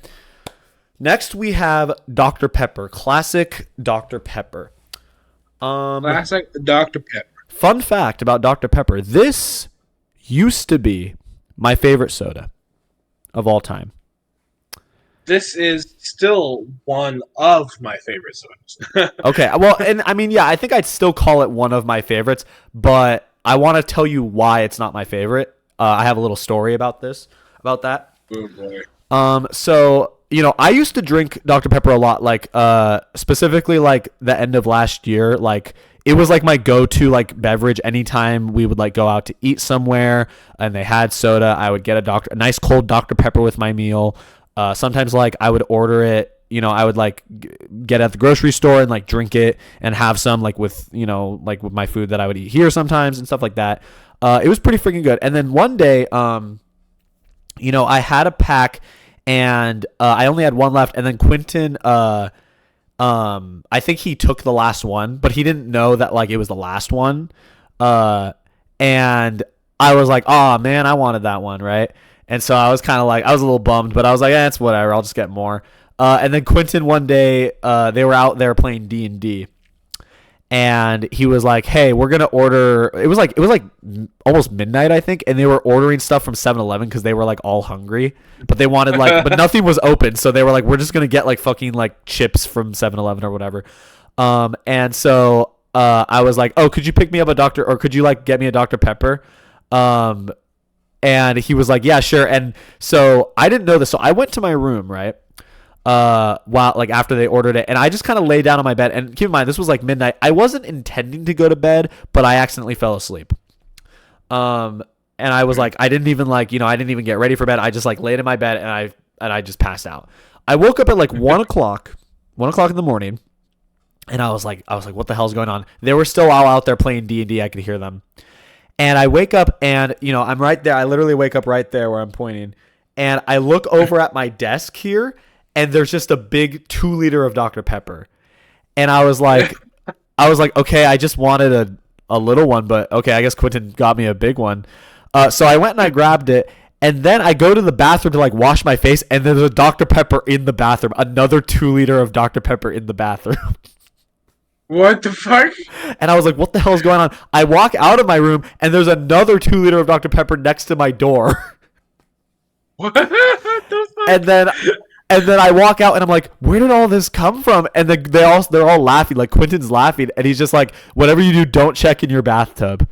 Next, we have Dr. Pepper, classic Dr. Pepper. Classic Dr. Pepper. Fun fact about Dr. Pepper: this used to be my favorite soda of all time. This is still one of my favorite sodas. Okay, well, and I mean, yeah, I think I'd still call it one of my favorites, but I want to tell you why it's not my favorite. I have a little story about that. Oh boy. So, you know, I used to drink Dr. Pepper a lot, like, specifically, like, the end of last year, like, it was, like, my go-to, like, beverage anytime we would, like, go out to eat somewhere, and they had soda, I would get a nice cold Dr. Pepper with my meal. Sometimes, like, I would order it, you know, I would, like, get at the grocery store and, like, drink it and have some, like, with, you know, like, with my food that I would eat here sometimes and stuff like that. It was pretty freaking good. And then one day, you know, I had a pack, and I only had one left, and then Quentin I think he took the last one, but he didn't know that like it was the last one. And I was like, oh man, I wanted that one, right? And so I was kind of like, I was a little bummed, but I was like, it's whatever, I'll just get more. And then Quentin one day, they were out there playing D&D, and he was like, hey, we're gonna order. It was like almost midnight, I think, and they were ordering stuff from 7-Eleven because they were like all hungry, but they wanted like, but nothing was open, so they were like, we're just gonna get like fucking like chips from 7-Eleven or whatever. And so I was like, oh, could you pick me up could you like get me a Dr. Pepper? And he was like, yeah, sure. And so I didn't know this, so I went to my room, right? While like after they ordered it, and I just kind of lay down on my bed, and keep in mind this was like midnight. I wasn't intending to go to bed, but I accidentally fell asleep. And I was like, I didn't even I didn't even get ready for bed. I just like laid in my bed, and I just passed out. I woke up at like 1:00 in the morning, and I was like, what the hell's going on? They were still all out there playing D&D. I could hear them. And I wake up, and I'm right there. I literally wake up right there where I'm pointing, and I look over at my desk here, and there's just a big 2-liter of Dr. Pepper. And I was like, okay, I just wanted a little one, but okay, I guess Quentin got me a big one. So I went and I grabbed it, and then I go to the bathroom to like wash my face, and there's a Dr. Pepper in the bathroom, another 2-liter of Dr. Pepper in the bathroom. What the fuck? And I was like, what the hell is going on? I walk out of my room, and there's another 2-liter of Dr. Pepper next to my door. What the fuck? And then I walk out, and I'm like, where did all this come from? And they're all laughing, like Quentin's laughing, and he's just like, whatever you do, don't check in your bathtub.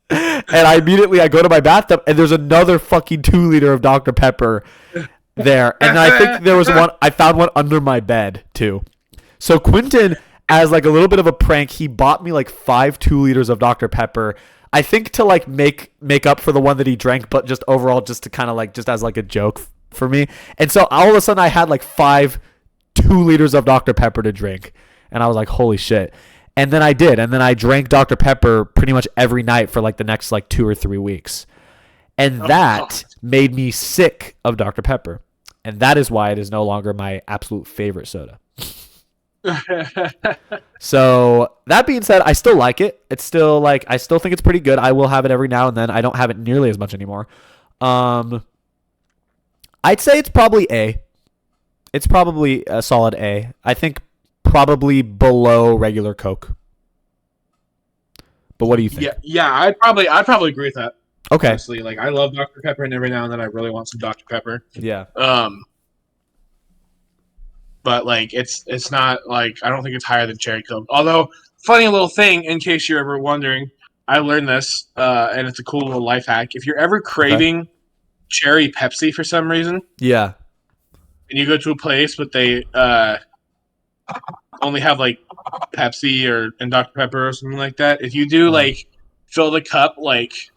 And I go to my bathtub, and there's another fucking 2-liter of Dr. Pepper there. And I think there was one, I found one under my bed too. So Quentin, as like a little bit of a prank, he bought me like 5 2-liters of Dr. Pepper. I think to like make up for the one that he drank, but just overall just to kind of like just as like a joke for me. And so all of a sudden I had like 5 2-liters of Dr. Pepper to drink, and I was like, holy shit. And then I did, and then I drank Dr. Pepper pretty much every night for like the next like 2 or 3 weeks. And that made me sick of Dr. Pepper. And that is why it is no longer my absolute favorite soda. So that being said, I still like it. It's still like, I still think it's pretty good. I will have it every now and then. I don't have it nearly as much anymore. I'd say it's probably A. It's probably a solid A. I think probably below regular Coke. But what do you think? Yeah, I'd probably agree with that. Okay. Honestly, like I love Dr. Pepper, and every now and then I really want some Dr. Pepper. Yeah. But like it's not like, I don't think it's higher than Cherry Coke. Although, funny little thing, in case you're ever wondering, I learned this, and it's a cool little life hack. If you're ever craving cherry Pepsi for some reason, yeah, and you go to a place but they only have like Pepsi and Dr. Pepper or something like that, if you do like fill the cup like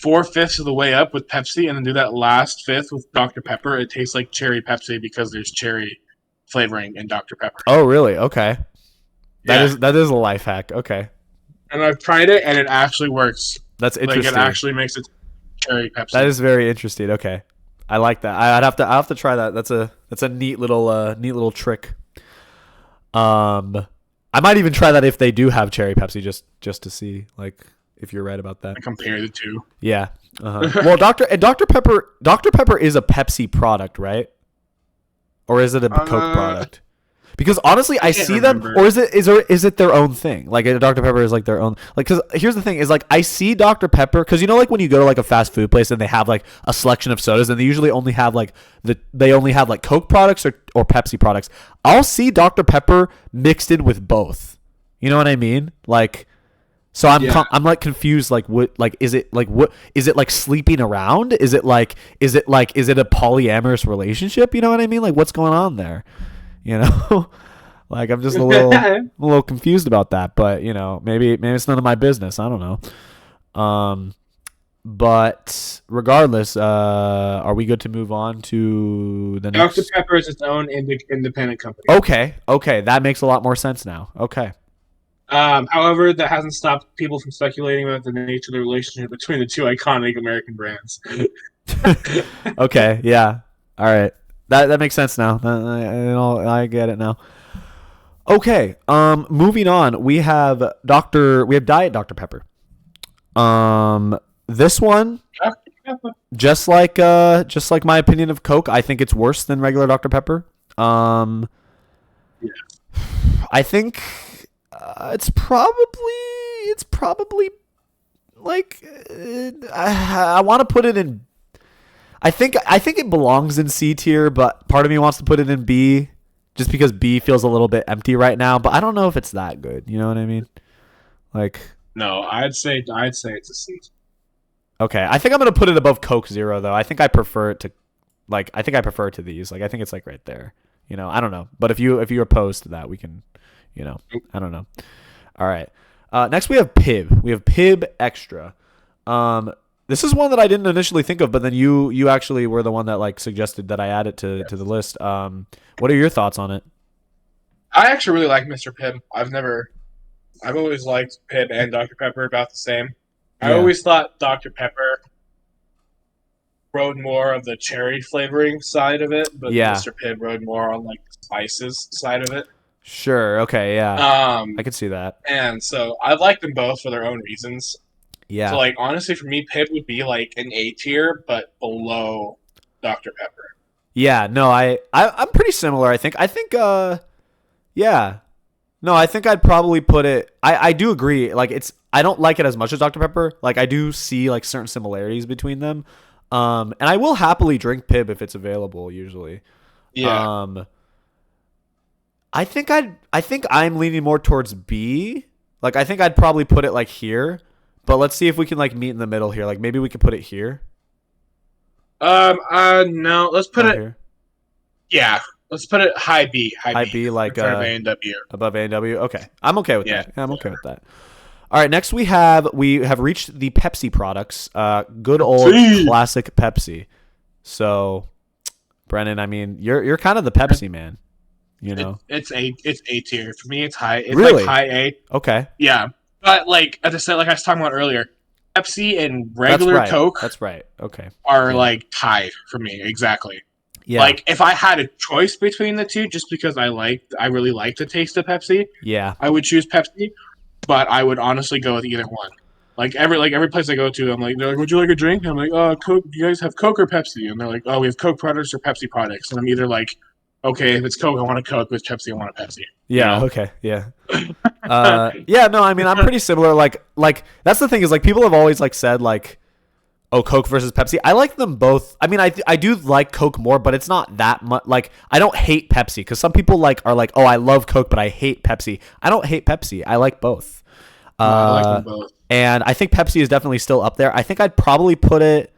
4/5 of the way up with Pepsi, and then do that last 5th with Dr. Pepper, it tastes like cherry Pepsi because there's cherry flavoring in Dr. Pepper. Oh, really? Okay. That is a life hack. Okay. And I've tried it, and it actually works. That's interesting. Like, it actually makes it cherry Pepsi. That is very interesting. Okay. I like that. I'll have to try that. That's a neat little trick. I might even try that if they do have cherry Pepsi, just to see like if you're right about that. I compare the two. Yeah. Well, Dr. Pepper is a Pepsi product, right? Or is it a Coke product? Because honestly, I see remember. Them, or is it their own thing? Like Dr. Pepper is like their own. Like, because here's the thing: is like I see Dr. Pepper, because like when you go to like a fast food place and they have like a selection of sodas, and they usually only have like Coke products or Pepsi products. I'll see Dr. Pepper mixed in with both. You know what I mean? Like, so I'm like confused. Like, what? Like, is it like sleeping around? Is it a polyamorous relationship? You know what I mean? Like, what's going on there? You know, like I'm just a little confused about that, but maybe it's none of my business. I don't know. But regardless, are we good to move on to the next? Dr. Pepper is its own independent company. Okay, that makes a lot more sense now. Okay. However, that hasn't stopped people from speculating about the nature of the relationship between the two iconic American brands. Okay, yeah. All right. That makes sense now. I get it now. Okay. Moving on. We have Diet Dr Pepper. This one, just like my opinion of Coke, I think it's worse than regular Dr Pepper. I think it's probably like I want to put it in. I think it belongs in C tier, but part of me wants to put it in B, just because B feels a little bit empty right now. But I don't know if it's that good. You know what I mean? Like, no, I'd say it's a C. Okay, I think I'm gonna put it above Coke Zero though. I think I prefer it to these. Like, I think it's like right there. You know, I don't know, but if you're opposed to that, we can, I don't know. All right. Next we have Pib. We have Pib Extra. This is one that I didn't initially think of, but then you actually were the one that like suggested that I add it to the list. What are your thoughts on it? I actually really like Mr. Pibb. I've always liked Pibb and Dr. Pepper about the same. I always thought Dr. Pepper rode more of the cherry flavoring side of it, but Mr. Pibb rode more on like the spices side of it. Sure. Okay. Yeah. I could see that. And so I like them both for their own reasons. Yeah. So like honestly, for me, Pibb would be like an A tier, but below Dr. Pepper. Yeah. No, I'm pretty similar. I think. Yeah. No, I think I'd probably put it. I do agree. Like I don't like it as much as Dr. Pepper. Like I do see like certain similarities between them. And I will happily drink Pib if it's available. Usually. Yeah. I think I'm leaning more towards B. Like I think I'd probably put it like here. But let's see if we can like meet in the middle here. Like maybe we could put it here. No. Let's put it here. Yeah. Let's put it high B. High B, like above A and W. Above A and W. Okay, I'm okay with that. Yeah, I'm okay with that. All right, next we have reached the Pepsi products. Good old classic Pepsi. So, Brennan, I mean, you're kind of the Pepsi man. You know, it's A tier for me. It's high. It's really? like high A. Okay. Yeah, but like as I said, like I was talking about earlier, Pepsi and regular Coke. That's right. Okay. Are like tied for me exactly. Yeah. Like if I had a choice between the two, just because I really like the taste of Pepsi. Yeah. I would choose Pepsi, but I would honestly go with either one. Like every place I go to, I'm like, they're like, would you like a drink? And I'm like, oh, Coke. Do you guys have Coke or Pepsi? And they're like, oh, we have Coke products or Pepsi products. And I'm either like, okay, if it's Coke, I want a Coke. If it's Pepsi, I want a Pepsi. Yeah. You know? Okay. Yeah. Yeah. No, I mean, I'm pretty similar. Like that's the thing is like people have always like said like, oh, Coke versus Pepsi. I like them both. I mean, I do like Coke more, but it's not that much. Like, I don't hate Pepsi because some people are like, oh, I love Coke, but I hate Pepsi. I don't hate Pepsi. I like both. I like them both. And I think Pepsi is definitely still up there. I think I'd probably put it.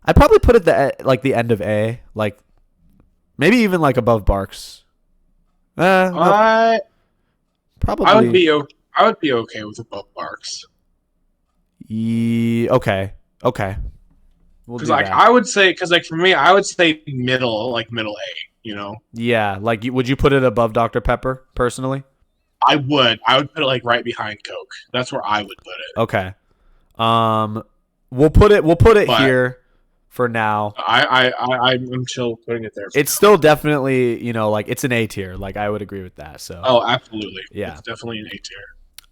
The end of A, like maybe even like above Barks. Probably. I would be okay with above Barks. Okay. Because I would say, for me, I would say middle A. You know. Yeah, like would you put it above Dr. Pepper personally? I would put it like right behind Coke. That's where I would put it. Okay. We'll put it here for now. I'm chill putting it there. It's still definitely, like it's an A tier. Like I would agree with that. So. Oh, absolutely. Yeah. It's definitely an A tier.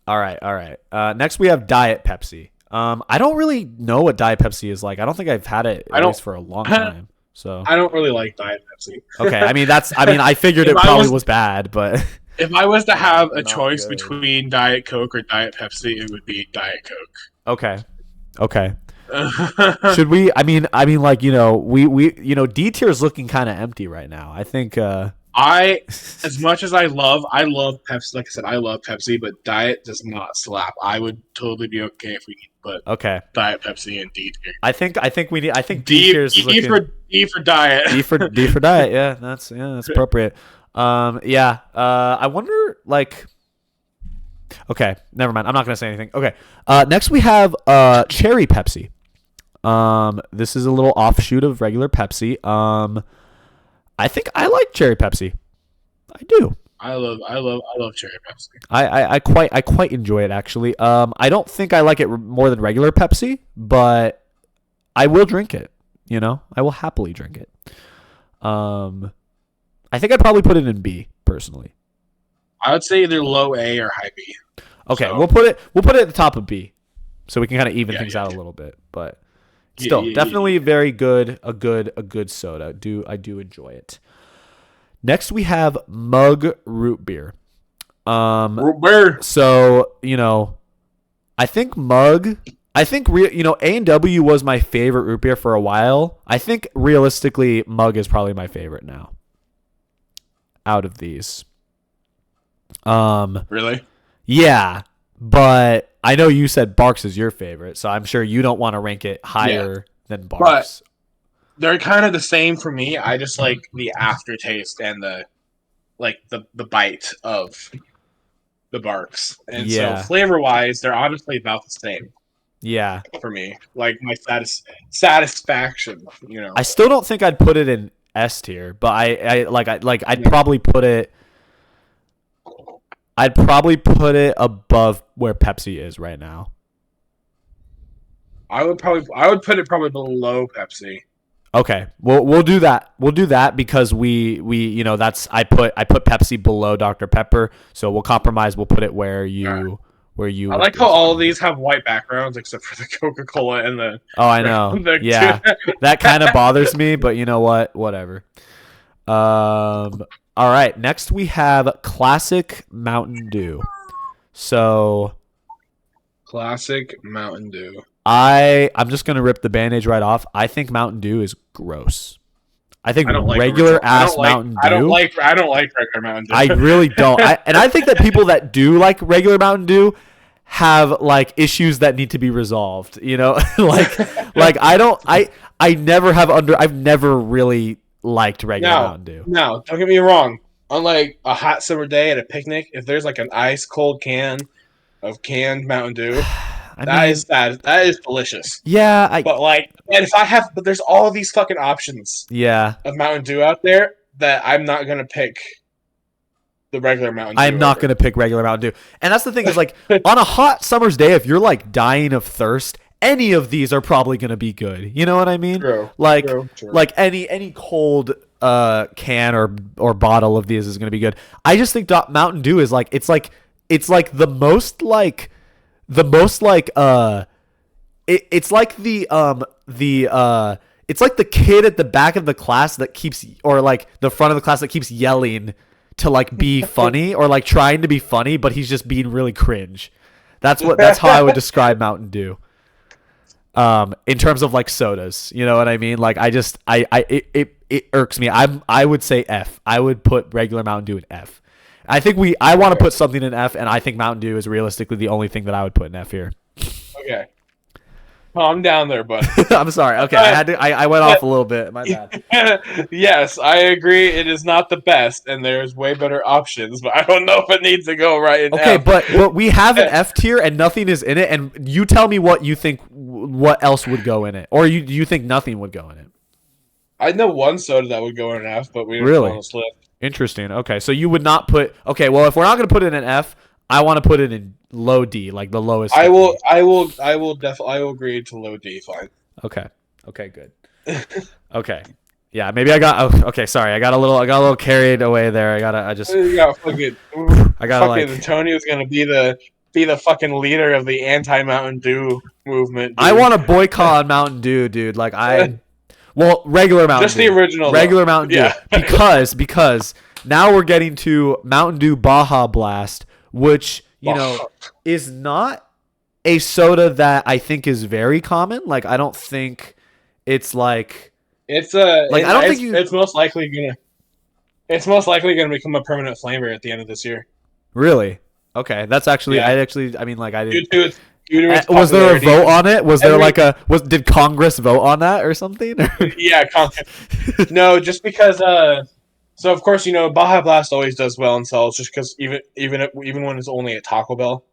All right. Next we have Diet Pepsi. I don't really know what Diet Pepsi is like. I don't think I've had it at least for a long time. So I don't really like Diet Pepsi. Okay, I mean I figured it probably was bad, but if I was to have a choice between Diet Coke or Diet Pepsi, it would be Diet Coke. Okay. Should we? I mean, like we D tier is looking kind of empty right now. I think. As much as I love Pepsi. Like I said, I love Pepsi, but Diet does not slap. I would totally be okay if we put Diet Pepsi in D tier. I think we need. I think D tier is D for Diet. D for Diet. Yeah, that's appropriate. I wonder like. Okay, never mind. I'm not gonna say anything. Okay. Next we have Cherry Pepsi. This is a little offshoot of regular Pepsi. I think I like Cherry Pepsi. I do. I love Cherry Pepsi. I quite enjoy it actually. I don't think I like it more than regular Pepsi, but I will drink it. I will happily drink it. I think I'd probably put it in B personally. I would say either low A or high B. Okay, So- we'll put it at the top of B, so we can kind of even things out a little bit. But still, definitely very good. A good soda. I do enjoy it. Next, we have Mug Root Beer. Root beer. So I think Mug. A&W was my favorite root beer for a while. I think realistically, Mug is probably my favorite now. Out of these. Really? Yeah, but I know you said Barks is your favorite, so I'm sure you don't want to rank it higher than Barks. But they're kind of the same for me. I just like the aftertaste and the bite of the Barks. And so flavor-wise, they're honestly about the same. Yeah. For me. Like my satisfaction, I still don't think I'd put it in S tier, but I'd probably put it above where Pepsi is right now. I would put it probably below Pepsi. Okay. We'll do that. We'll do that because we that's I put Pepsi below Dr. Pepper, so we'll compromise. We'll put it where you I like how all of these have white backgrounds except for the Coca-Cola and the Oh, I know. Yeah. That kind of bothers me, but you know what? Whatever. All right, next we have Classic Mountain Dew. So Classic Mountain Dew. I'm just going to rip the Band-Aid right off. I think Mountain Dew is gross. I think regular Mountain Dew. I don't like regular Mountain Dew. I really don't. And I think that people that do like regular Mountain Dew have like issues that need to be resolved. I've never really liked regular Mountain Dew. No, don't get me wrong. Unlike a hot summer day at a picnic, if there's like an ice cold can of canned Mountain Dew, that is delicious. Yeah, but there's all these fucking options. Yeah. Of Mountain Dew out there that I'm not gonna pick the regular Mountain Dew. I'm not gonna pick regular Mountain Dew. And that's the thing is like on a hot summer's day, if you're like dying of thirst, any of these are probably gonna be good. You know what I mean? True. Like any cold can or bottle of these is gonna be good. I just think Mountain Dew is like it's like the most like it's like the kid at the back of the class that keeps or like the front of the class that keeps yelling to like be funny or like trying to be funny, but he's just being really cringe. That's how I would describe Mountain Dew. In terms of like sodas, you know what I mean? Like it irks me. I would say F. I would put regular Mountain Dew in F. I want to put something in F, and I think Mountain Dew is realistically the only thing that I would put in F here. Okay. Calm down there, bud. I'm sorry. Okay, I went off a little bit. My bad. Yes, I agree. It is not the best, and there's way better options, but I don't know if it needs to go right in okay, F. but we have an F tier, and nothing is in it, and you tell me what you think, what else would go in it, or do you think nothing would go in it? I know one soda that would go in an F, but we didn't really on the list. Interesting. Okay, so you would not put. Okay, well, if we're not going to put it in an F, I want to put it in low D, like the lowest. I will agree to low D. Fine. Okay. Okay. Good. Okay. Yeah. Maybe I got. Oh, okay. Sorry. I got a little carried away there. Fucking Antonio's gonna be the fucking leader of the anti Mountain Dew movement. Dude. I want to boycott Mountain Dew, dude. Like regular Mountain Dew. Just the original. Regular Mountain Dew. Yeah. because now we're getting to Mountain Dew Baja Blast, which is not a soda that I think is very common. Like I don't think it's like it's most likely gonna become a permanent flavor at the end of this year. Really? Okay, that's actually I didn't. Was there a vote on it? Did Congress vote on that or something? Yeah, Congress. No, just because. So of course Baja Blast always does well in sales, just because even when it's only at Taco Bell,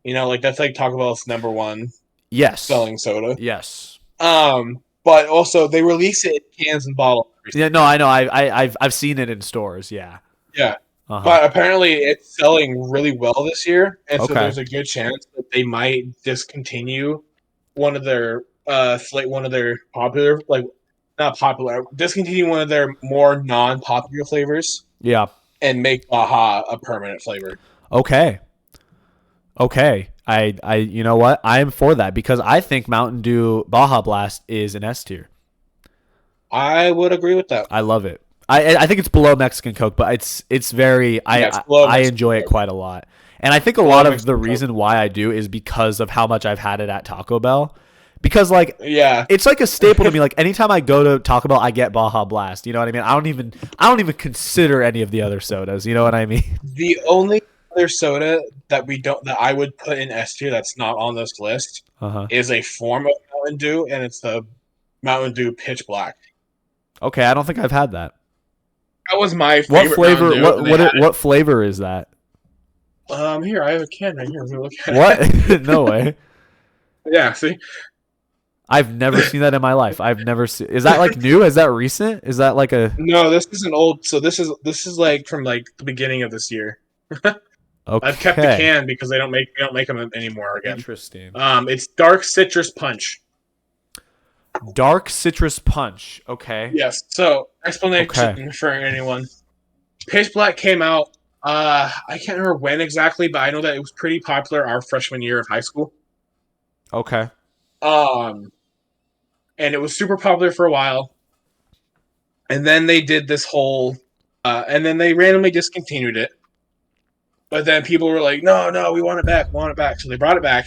that's like Taco Bell's number one. Yes. Selling soda. Yes. But also they release it in cans and bottles. Yeah, no, I know. I've seen it in stores. Yeah. Yeah. Uh-huh. But apparently it's selling really well this year, and so there's a good chance that they might discontinue one of their popular not popular. Discontinue one of their more non-popular flavors. Yeah. And make Baja a permanent flavor. Okay. I you know what? I am for that because I think Mountain Dew Baja Blast is an S tier. I would agree with that. I love it. I think it's below Mexican Coke, but it's very I enjoy it quite a lot. And I think a lot of the reason why I do is because of how much I've had it at Taco Bell. Because like it's like a staple to me. Like anytime I go to Taco Bell, I get Baja Blast. You know what I mean? I don't even consider any of the other sodas. You know what I mean? The only other soda that I would put in S tier that's not on this list is a form of Mountain Dew, and it's the Mountain Dew Pitch Black. Okay, I don't think I've had that. That was my favorite. What flavor? What flavor is that? Here I have a can right here. Look at what? No way. Yeah, see. I've never seen that in my life. I've never seen. Is that like new? Is that recent? Is that like a? No, this is an old. So this is like from like the beginning of this year. Okay. I've kept the can because they don't make them anymore again. Interesting. It's Dark Citrus Punch. Dark Citrus Punch. Okay. Yes. So explanation for anyone. Pitch Black came out. I can't remember when exactly, but I know that it was pretty popular our freshman year of high school. Okay. And it was super popular for a while. And then they did this whole, and then they randomly discontinued it. But then people were like, no, we want it back. So they brought it back.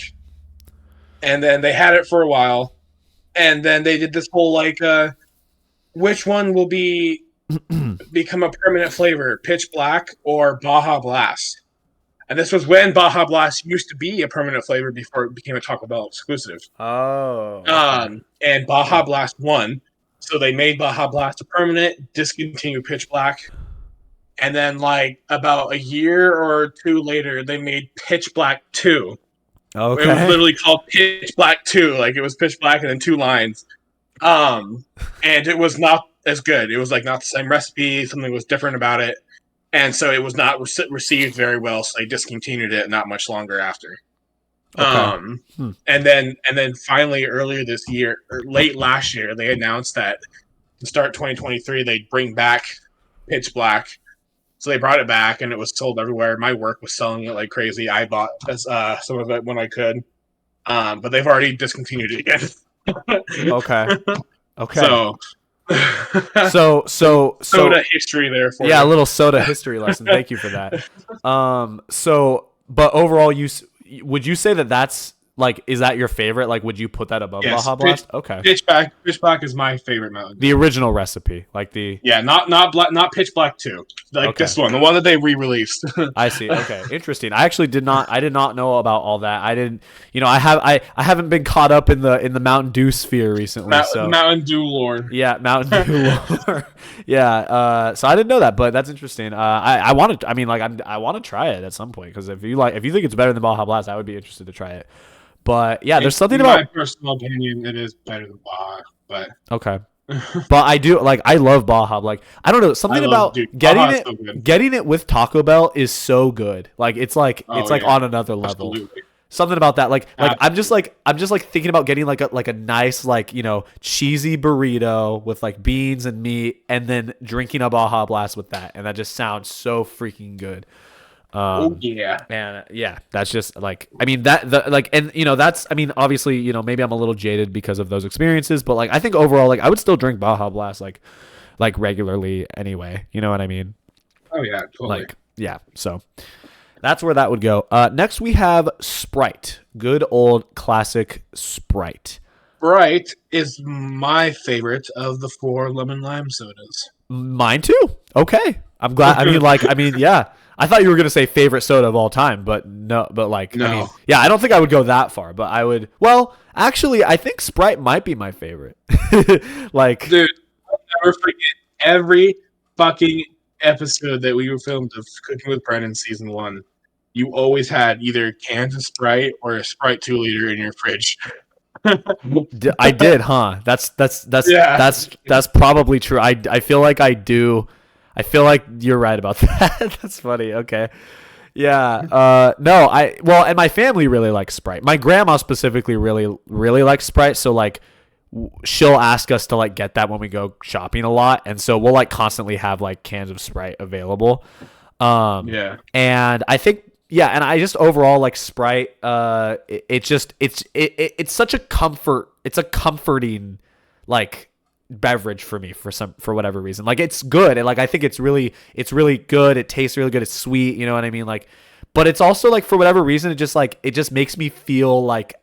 And then they had it for a while. And then they did this whole, like, which one will become a permanent flavor, Pitch Black or Baja Blast? And this was when Baja Blast used to be a permanent flavor before it became a Taco Bell exclusive. Oh. Okay. And Baja Blast won. So they made Baja Blast a permanent, discontinued Pitch Black. And then, like, about a year or two later, they made Pitch Black 2. Okay. It was literally called Pitch Black 2. Like, it was Pitch Black and then 2 lines. And it was not as good. It was, like, not the same recipe. Something was different about it. And so it was not received very well, so they discontinued it not much longer after. Okay. And then finally earlier this year, or late last year, they announced that to start 2023, they'd bring back Pitch Black. So they brought it back, and it was sold everywhere. My work was selling it like crazy. I bought some of it when I could, but they've already discontinued it again. Okay. So soda history there for you. a little soda history lesson. Thank you for that. But overall, would you say that that's like, is that your favorite? Like, would you put that above Baja Blast? Okay. Pitch Black is my favorite Mountain Dew. The original recipe, like the not Pitch Black 2, like this one, the one that they re-released. I see. Okay, interesting. I actually did not know about all that. I didn't, I haven't been caught up in the Mountain Dew sphere recently. Mountain Dew lore. Yeah, Mountain Dew lore. Yeah. So I didn't know that, but that's interesting. I want to. I mean, like, I want to try it at some point because if you think it's better than Baja Blast, I would be interested to try it. But yeah, there's something about. In my personal opinion, it is better than Baja, but okay. But I do I love Baja. Like, I don't know, something about getting it with Taco Bell is so good. Like it's like on another level. Absolutely. Something about that, like I'm just thinking about getting like a nice, like, cheesy burrito with like beans and meat, and then drinking a Baja Blast with that, and that just sounds so freaking good. And that's just like, I mean, that's, I mean, obviously, maybe I'm a little jaded because of those experiences, but like I think overall, like I would still drink Baja Blast like regularly anyway. You know what I mean? Oh yeah, totally. Like, yeah. So that's where that would go. Next we have Sprite. Good old classic Sprite. Sprite is my favorite of the 4 lemon lime sodas. Mine too. Okay. I'm glad. I mean, yeah. I thought you were going to say favorite soda of all time, but no. I mean, yeah, I don't think I would go that far, but I would. Well, actually, I think Sprite might be my favorite. Like, dude, I'll never forget every fucking episode that we were filmed of Cooking with Brennan season 1. You always had either cans of Sprite or a Sprite 2 liter in your fridge. I did, huh? That's probably true. I feel like I do. I feel like you're right about that. That's funny. Okay. Yeah. And my family really likes Sprite. My grandma specifically really, really likes Sprite. So like she'll ask us to like get that when we go shopping a lot, and so we'll like constantly have like cans of Sprite available. Yeah. And I think and I just overall like Sprite. It's such a comfort. It's a comforting like beverage for me for whatever reason. Like it's good, and like I think it's really good. It tastes really good. It's sweet. You know what I mean? Like, but it's also like for whatever reason, it just makes me feel like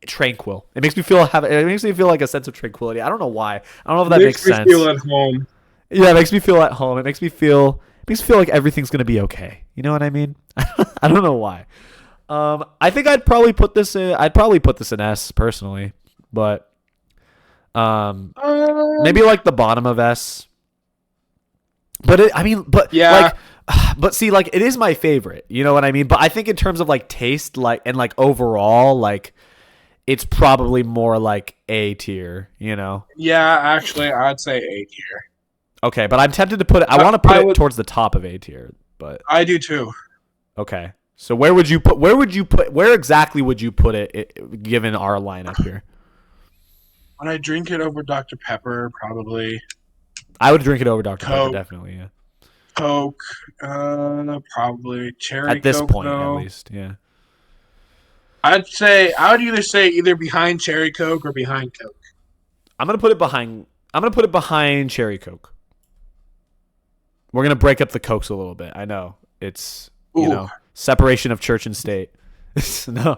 tranquil. It makes me feel like a sense of tranquility. I don't know why. I don't know if that makes sense. Makes me feel at home. Yeah, it makes me feel at home. It makes me feel like everything's gonna be okay. You know what I mean? I don't know why. I think I'd probably put this in S personally, but maybe like the bottom of S. But yeah. But see, like it is my favorite. You know what I mean? But I think in terms of like taste, like and like overall, like it's probably more like A tier. You know? Yeah, actually, I'd say A tier. Okay, but I'm tempted to put it. I want to put it towards the top of A tier, but I do too. Okay, so where exactly would you put it given our lineup here? When I drink it over Dr. Pepper, probably. I would drink it over Dr. Pepper, definitely. Yeah. Coke, probably cherry. At this Coke, point, though. at least, yeah. I would either say behind cherry Coke or behind Coke. I'm gonna put it behind cherry Coke. We're gonna break up the Cokes a little bit. I know it's separation of church and state. No.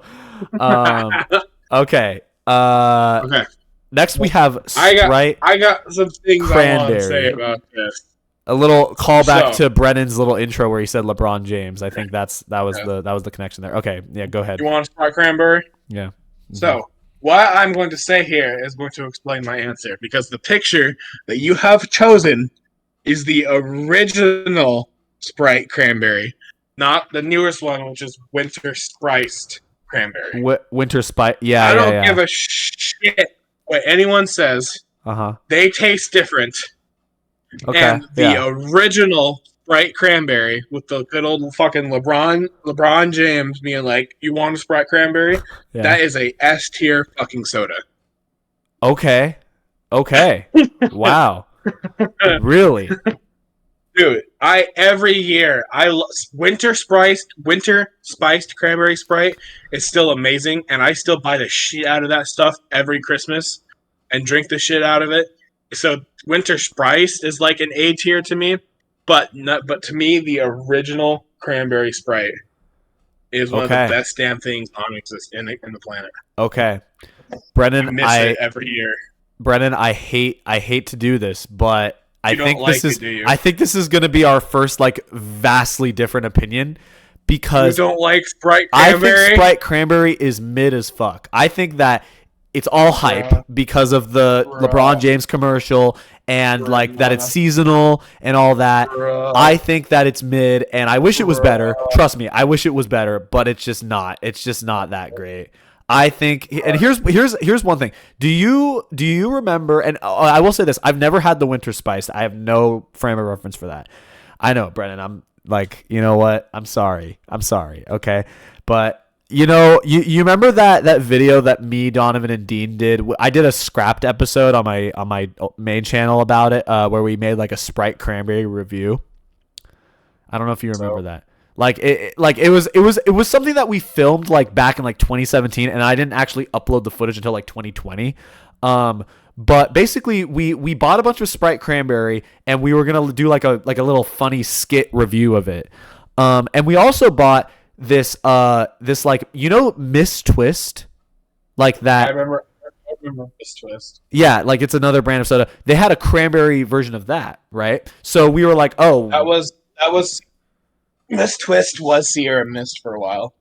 Okay. Okay. Next we have Sprite. I got some things I want to say about this. A little callback to Brennan's little intro where he said LeBron James. I think that was the connection there. Okay, yeah, go ahead. You want a Sprite cranberry? Yeah. Mm-hmm. So what I'm going to say here is going to explain my answer because the picture that you have chosen is the original Sprite cranberry, not the newest one, which is winter spiced cranberry. Winter spice, yeah. I don't give a shit what anyone says. They taste different. Okay. And the original Sprite cranberry with the good old fucking LeBron James being like, "You want a Sprite cranberry?" Yeah. That is a S tier fucking soda. Okay. Wow. Really? Dude, every year winter spiced cranberry Sprite is still amazing, and I still buy the shit out of that stuff every Christmas and drink the shit out of it. So winter spiced is like an A tier to me, but to me the original cranberry Sprite is one of the best damn things on in the planet. Okay, Brennan, I miss it every year. Brennan, I hate to do this, but I think this is going to be our first like vastly different opinion because you don't like Sprite cranberry. I think Sprite cranberry is mid as fuck. I think that it's all hype because of the LeBron James commercial and like that it's seasonal and all that. I think that it's mid and I wish it was better. Trust me, I wish it was better, but it's just not. It's just not that great. I think, and here's one thing. Do you remember? And I will say this: I've never had the winter spiced. I have no frame of reference for that. I know, Brennan. I'm like, you know what? I'm sorry. Okay, but you know, you remember that video that me, Donovan, and Dean did? I did a scrapped episode on my main channel about it, where we made like a Sprite cranberry review. I don't know if you remember that. Like it was something that we filmed like back in like 2017, and I didn't actually upload the footage until like 2020. But basically we bought a bunch of Sprite cranberry and we were gonna do like a little funny skit review of it. And we also bought this like, you know, Miss Twist, like that. I remember Miss Twist. Yeah, like it's another brand of soda. They had a cranberry version of that, right? So we were like, oh, that was. Miss Twist was Sierra Mist for a while.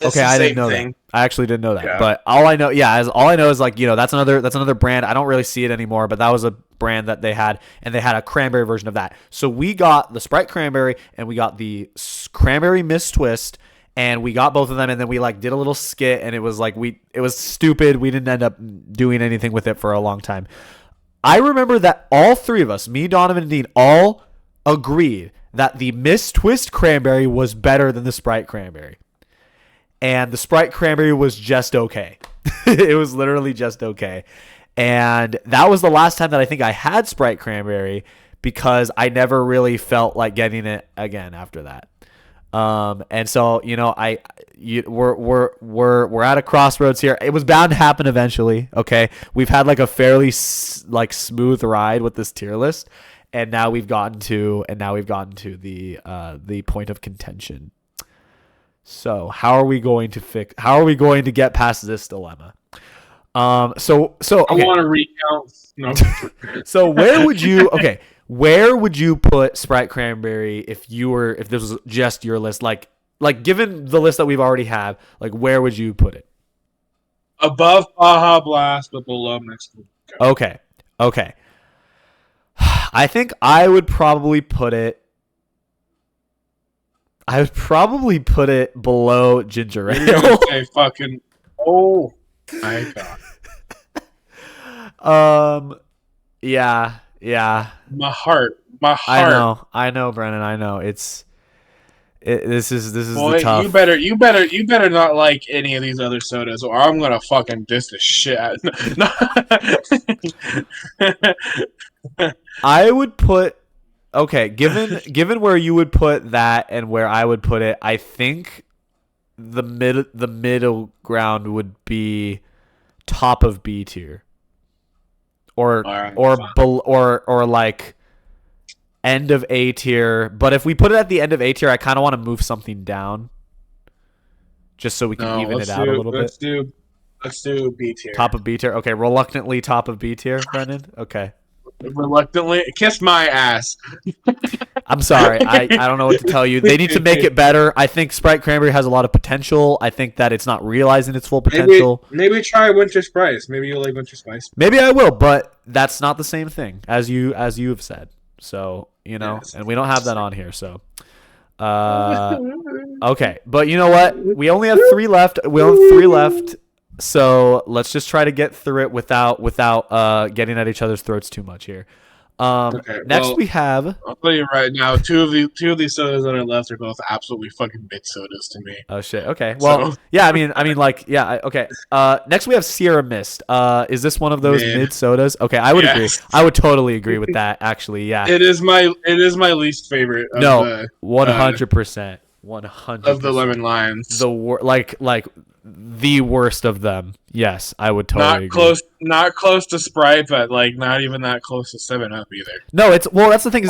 Okay, I didn't know that. I actually didn't know that. Yeah. But all I know is like, you know, that's another brand. I don't really see it anymore, but that was a brand that they had, and they had a cranberry version of that. So we got the Sprite cranberry and we got the cranberry Miss Twist, and we got both of them, and then we like did a little skit, and it was like it was stupid. We didn't end up doing anything with it for a long time. I remember that all three of us, me, Donovan, and Dean, all agreed that the Miss Twist cranberry was better than the Sprite cranberry. And the Sprite cranberry was just okay. It was literally just okay. And that was the last time that I think I had Sprite Cranberry because I never really felt like getting it again after that. And so, we're at a crossroads here. It was bound to happen eventually. Okay. We've had like a fairly smooth ride with this tier list. And now we've gotten to the point of contention. So how are we going to get past this dilemma? So okay. I want to recount. No. So where would you put Sprite Cranberry if this was just your list? Like given the list that we've already had, like where would you put it? Above Baja Blast, but below Mexico. Okay. I think I would probably put it below Ginger Ale. You're gonna say fucking oh my god. Yeah. My heart. I know, Brennan. I know. This is Boy, the tough. You better not like any of these other sodas, or I'm gonna fucking diss the shit out. I would put given where you would put that and where I would put it, I think the middle ground would be top of B tier. Or like end of A tier. But if we put it at the end of A tier, I kind of want to move something down, just so we can even it out a little bit. Let's do B tier. Top of B tier. Okay, reluctantly top of B tier, Brendan. Okay. Reluctantly, kiss my ass. I'm sorry. I don't know what to tell you. They need to make it better. I think Sprite Cranberry has a lot of potential. I think that it's not realizing its full potential. Maybe try Winter Spice. Maybe you'll like Winter Spice. Maybe I will, but that's not the same thing as you have said. So, yes. And we don't have that on here, so okay. But you know what? We only have 3 left. So let's just try to get through it without getting at each other's throats too much here. Next we have. I'll tell you right now, two of these sodas that are left are both absolutely fucking mid sodas to me. Oh shit. Okay. Well, yeah. I mean, okay. Next we have Sierra Mist. Is this one of those mid sodas? Okay, I would agree. I would totally agree with that. Actually, yeah. It is my least favorite. 100%. 100% of the lemon limes. The worst of them. Yes, I would totally agree. Not close to Sprite, but like not even that close to 7-Up either. No, that's the thing.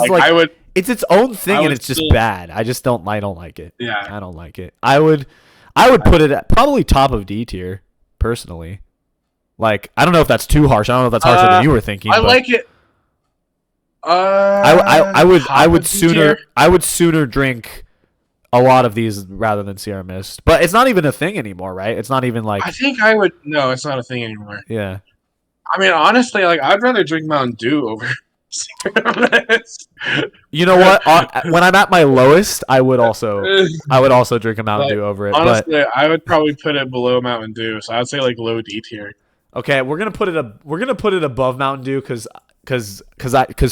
It's its own thing, and it's just bad. I don't like it. Yeah, I don't like it. I would put it at probably top of D tier personally. Like, I don't know if that's too harsh. I don't know if that's harsher than you were thinking. Like it. I would sooner drink a lot of these rather than Sierra Mist. But it's not even a thing anymore, right? It's not even like... I think I would... No, it's not a thing anymore. Yeah. I mean, honestly, like, I'd rather drink Mountain Dew over Sierra Mist. You know what? When I'm at my lowest, I would also drink a Mountain Dew over it. Honestly, I would probably put it below Mountain Dew, so I'd say like low D tier. Okay, we're gonna put it above Mountain Dew because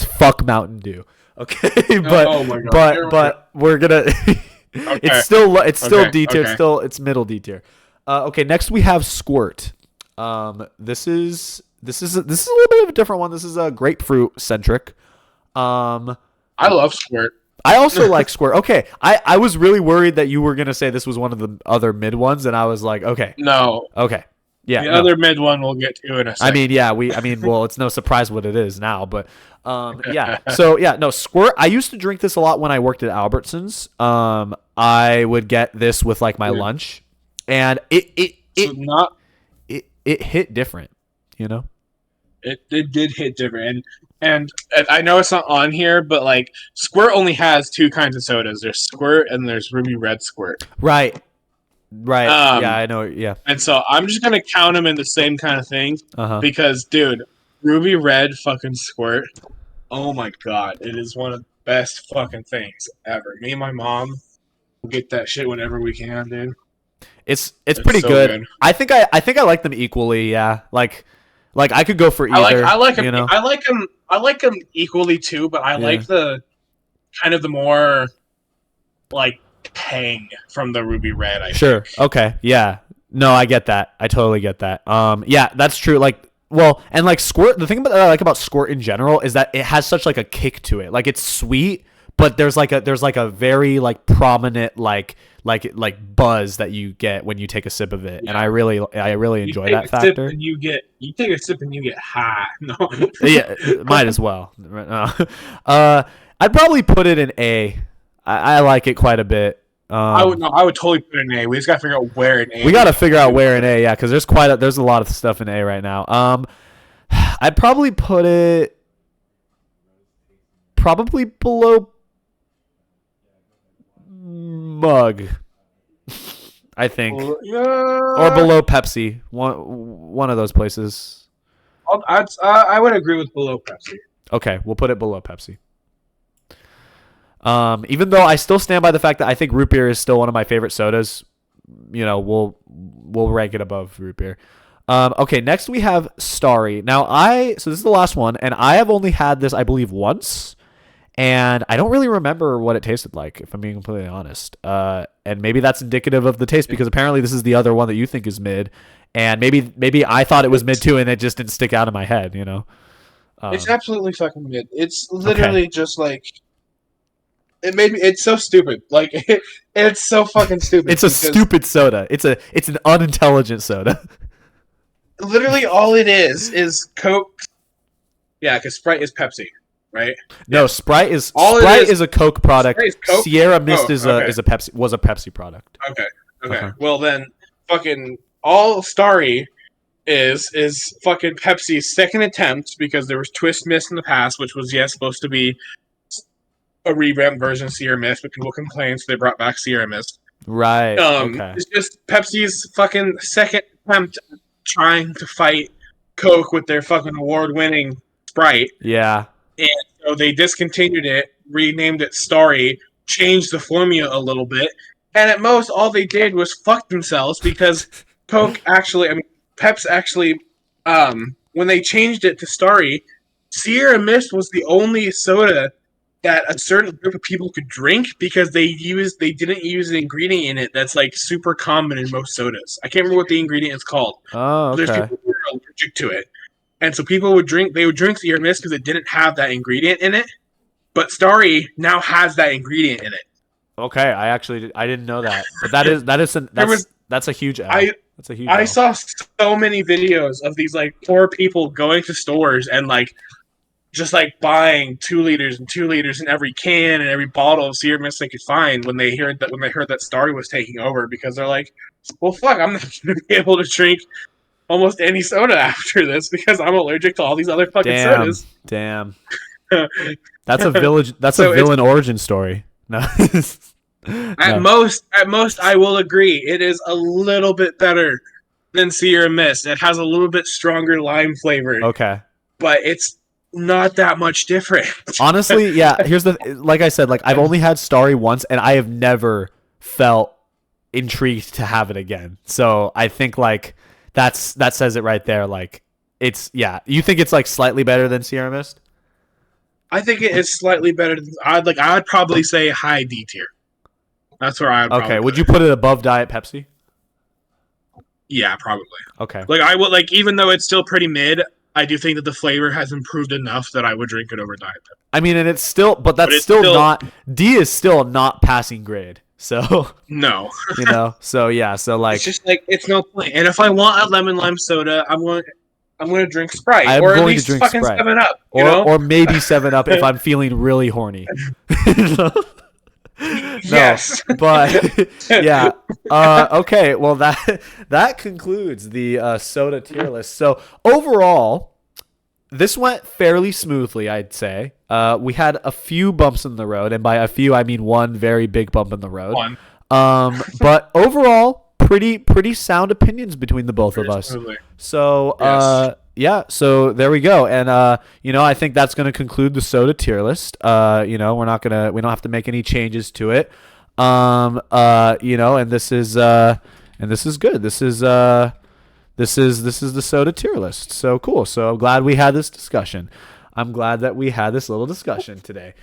fuck Mountain Dew. Okay, but we're gonna... Okay. It's still D tier. Okay. It's middle D tier. Okay, next we have Squirt. This is a little bit of a different one. This is a grapefruit centric. I love Squirt. I also like Squirt. Okay, I was really worried that you were gonna say this was one of the other mid ones, and I was like, okay, no, okay, yeah, the other mid one we'll get to in a second. Well, it's no surprise what it is now, but. Yeah. So yeah, no, Squirt. I used to drink this a lot when I worked at Albertsons. I would get this with like my lunch, and it hit different, you know. It did hit different, and I know it's not on here, but like Squirt only has 2 kinds of sodas. There's Squirt and there's Ruby Red Squirt. Right. Yeah, I know. Yeah. And so I'm just gonna count them in the same kind of thing because, dude. Ruby Red fucking Squirt. Oh my god. It is one of the best fucking things ever. Me and my mom will get that shit whenever we can, dude. It's pretty so good. I think I like them equally, yeah. Like I could go for either. I like them, you know? I like them equally too, but I like the kind of the more like tang from the Ruby Red, I think. Okay. Yeah. No, I get that. I totally get that. Yeah, that's true. Like, well, and like Squirt, the thing about that I like about Squirt in general is that it has such like a kick to it. Like it's sweet, but there's like a very like prominent like buzz that you get when you take a sip of it, and I really enjoy that factor. You take a sip and you get high. No, yeah, might as well. I'd probably put it in A. I like it quite a bit. I would totally put it in A. We just gotta figure out where in A. We gotta figure out where in A, yeah, because there's a lot of stuff in A right now. I'd probably put it below Mug, I think, or below Pepsi. One of those places. I would agree with below Pepsi. Okay, we'll put it below Pepsi. Even though I still stand by the fact that I think root beer is still one of my favorite sodas, we'll rank it above root beer. Okay, next we have Starry. Now so this is the last one, and I have only had this, I believe, once, and I don't really remember what it tasted like, if I'm being completely honest. And maybe that's indicative of the taste, because apparently this is the other one that you think is mid, and maybe I thought it was mid too, and it just didn't stick out in my head, It's absolutely fucking mid. It's literally just like. It's so stupid. Like it's so fucking stupid. It's a stupid soda. It's an unintelligent soda. Literally, all it is Coke. Yeah, because Sprite is Pepsi, right? No, Sprite is a Coke product. Coke? Sierra Mist was a Pepsi product. Okay. Well then, fucking all Starry is fucking Pepsi's second attempt, because there was Twist Mist in the past, which was supposed to be a revamped version of Sierra Mist, but people complained, so they brought back Sierra Mist. Right. Okay. It's just Pepsi's fucking second attempt trying to fight Coke with their fucking award-winning Sprite. Yeah. And so they discontinued it, renamed it Starry, changed the formula a little bit, and at most all they did was fuck themselves, because Pepsi actually, when they changed it to Starry, Sierra Mist was the only soda that a certain group of people could drink, because they didn't use an ingredient in it that's like super common in most sodas. I can't remember what the ingredient is called. Oh, okay. There's people who are allergic to it, and so people would drink Sierra Mist because it didn't have that ingredient in it. But Starry now has that ingredient in it. Okay, I didn't know that, but that's a huge L. That's a huge I L. saw so many videos of these like poor people going to stores and like just like buying 2 liters and 2 liters in every can and every bottle of Sierra Mist they could find when they heard that Starry was taking over, because they're like, well, fuck, I'm not going to be able to drink almost any soda after this because I'm allergic to all these other fucking sodas. Damn. That's a villain origin story. No. At most, I will agree. It is a little bit better than Sierra Mist. It has a little bit stronger lime flavor. Okay. But it's not that much different. Honestly, yeah. Like I said, like I've only had Starry once, and I have never felt intrigued to have it again. So I think like that says it right there. Like you think it's like slightly better than Sierra Mist? I think it is slightly better. I'd probably say high D tier. That's where I would. Okay. Would you put it above Diet Pepsi? Yeah, probably. Okay. Like I would even though it's still pretty mid, I do think that the flavor has improved enough that I would drink it over Diet Pepsi. I mean, and it's still, but that's still not. D is still not passing grade. So no, So yeah, so like it's just like it's no point. And if I want a lemon lime soda, I'm going to drink Sprite, I'm or at going least to drink fucking Sprite. 7-Up, or maybe 7-Up if I'm feeling really horny. Yes, but yeah. Okay, well that concludes the soda tier list. So overall, this went fairly smoothly, I'd say. We had a few bumps in the road, and by a few I mean one very big bump in the road. But overall, pretty sound opinions between the both of us. Smoothly. So Yes. yeah, so there we go. And I think that's going to conclude the soda tier list. We don't have to make any changes to it. And this is good. This is the soda tier list. So cool. So I'm glad we had this discussion. I'm glad that we had this little discussion today.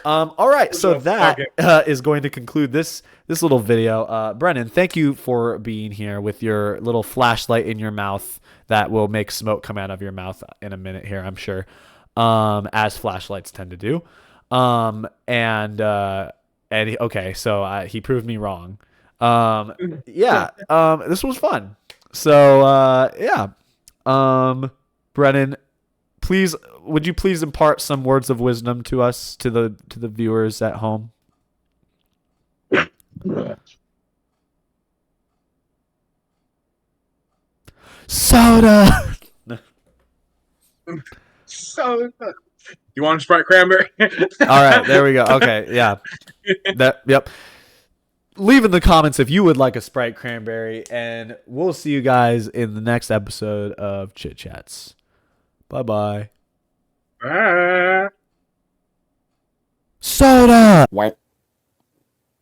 All right, so that is going to conclude this little video. Brennan, thank you for being here with your little flashlight in your mouth that will make smoke come out of your mouth in a minute here, I'm sure, as flashlights tend to do. He proved me wrong. This was fun. So Brennan, would you please impart some words of wisdom to us, to the viewers at home? Soda. Soda. You want a Sprite cranberry? All right, there we go. Okay, yeah. Yep. Leave in the comments if you would like a Sprite cranberry, and we'll see you guys in the next episode of Chit Chats. Bye-bye. Bye. Soda. What?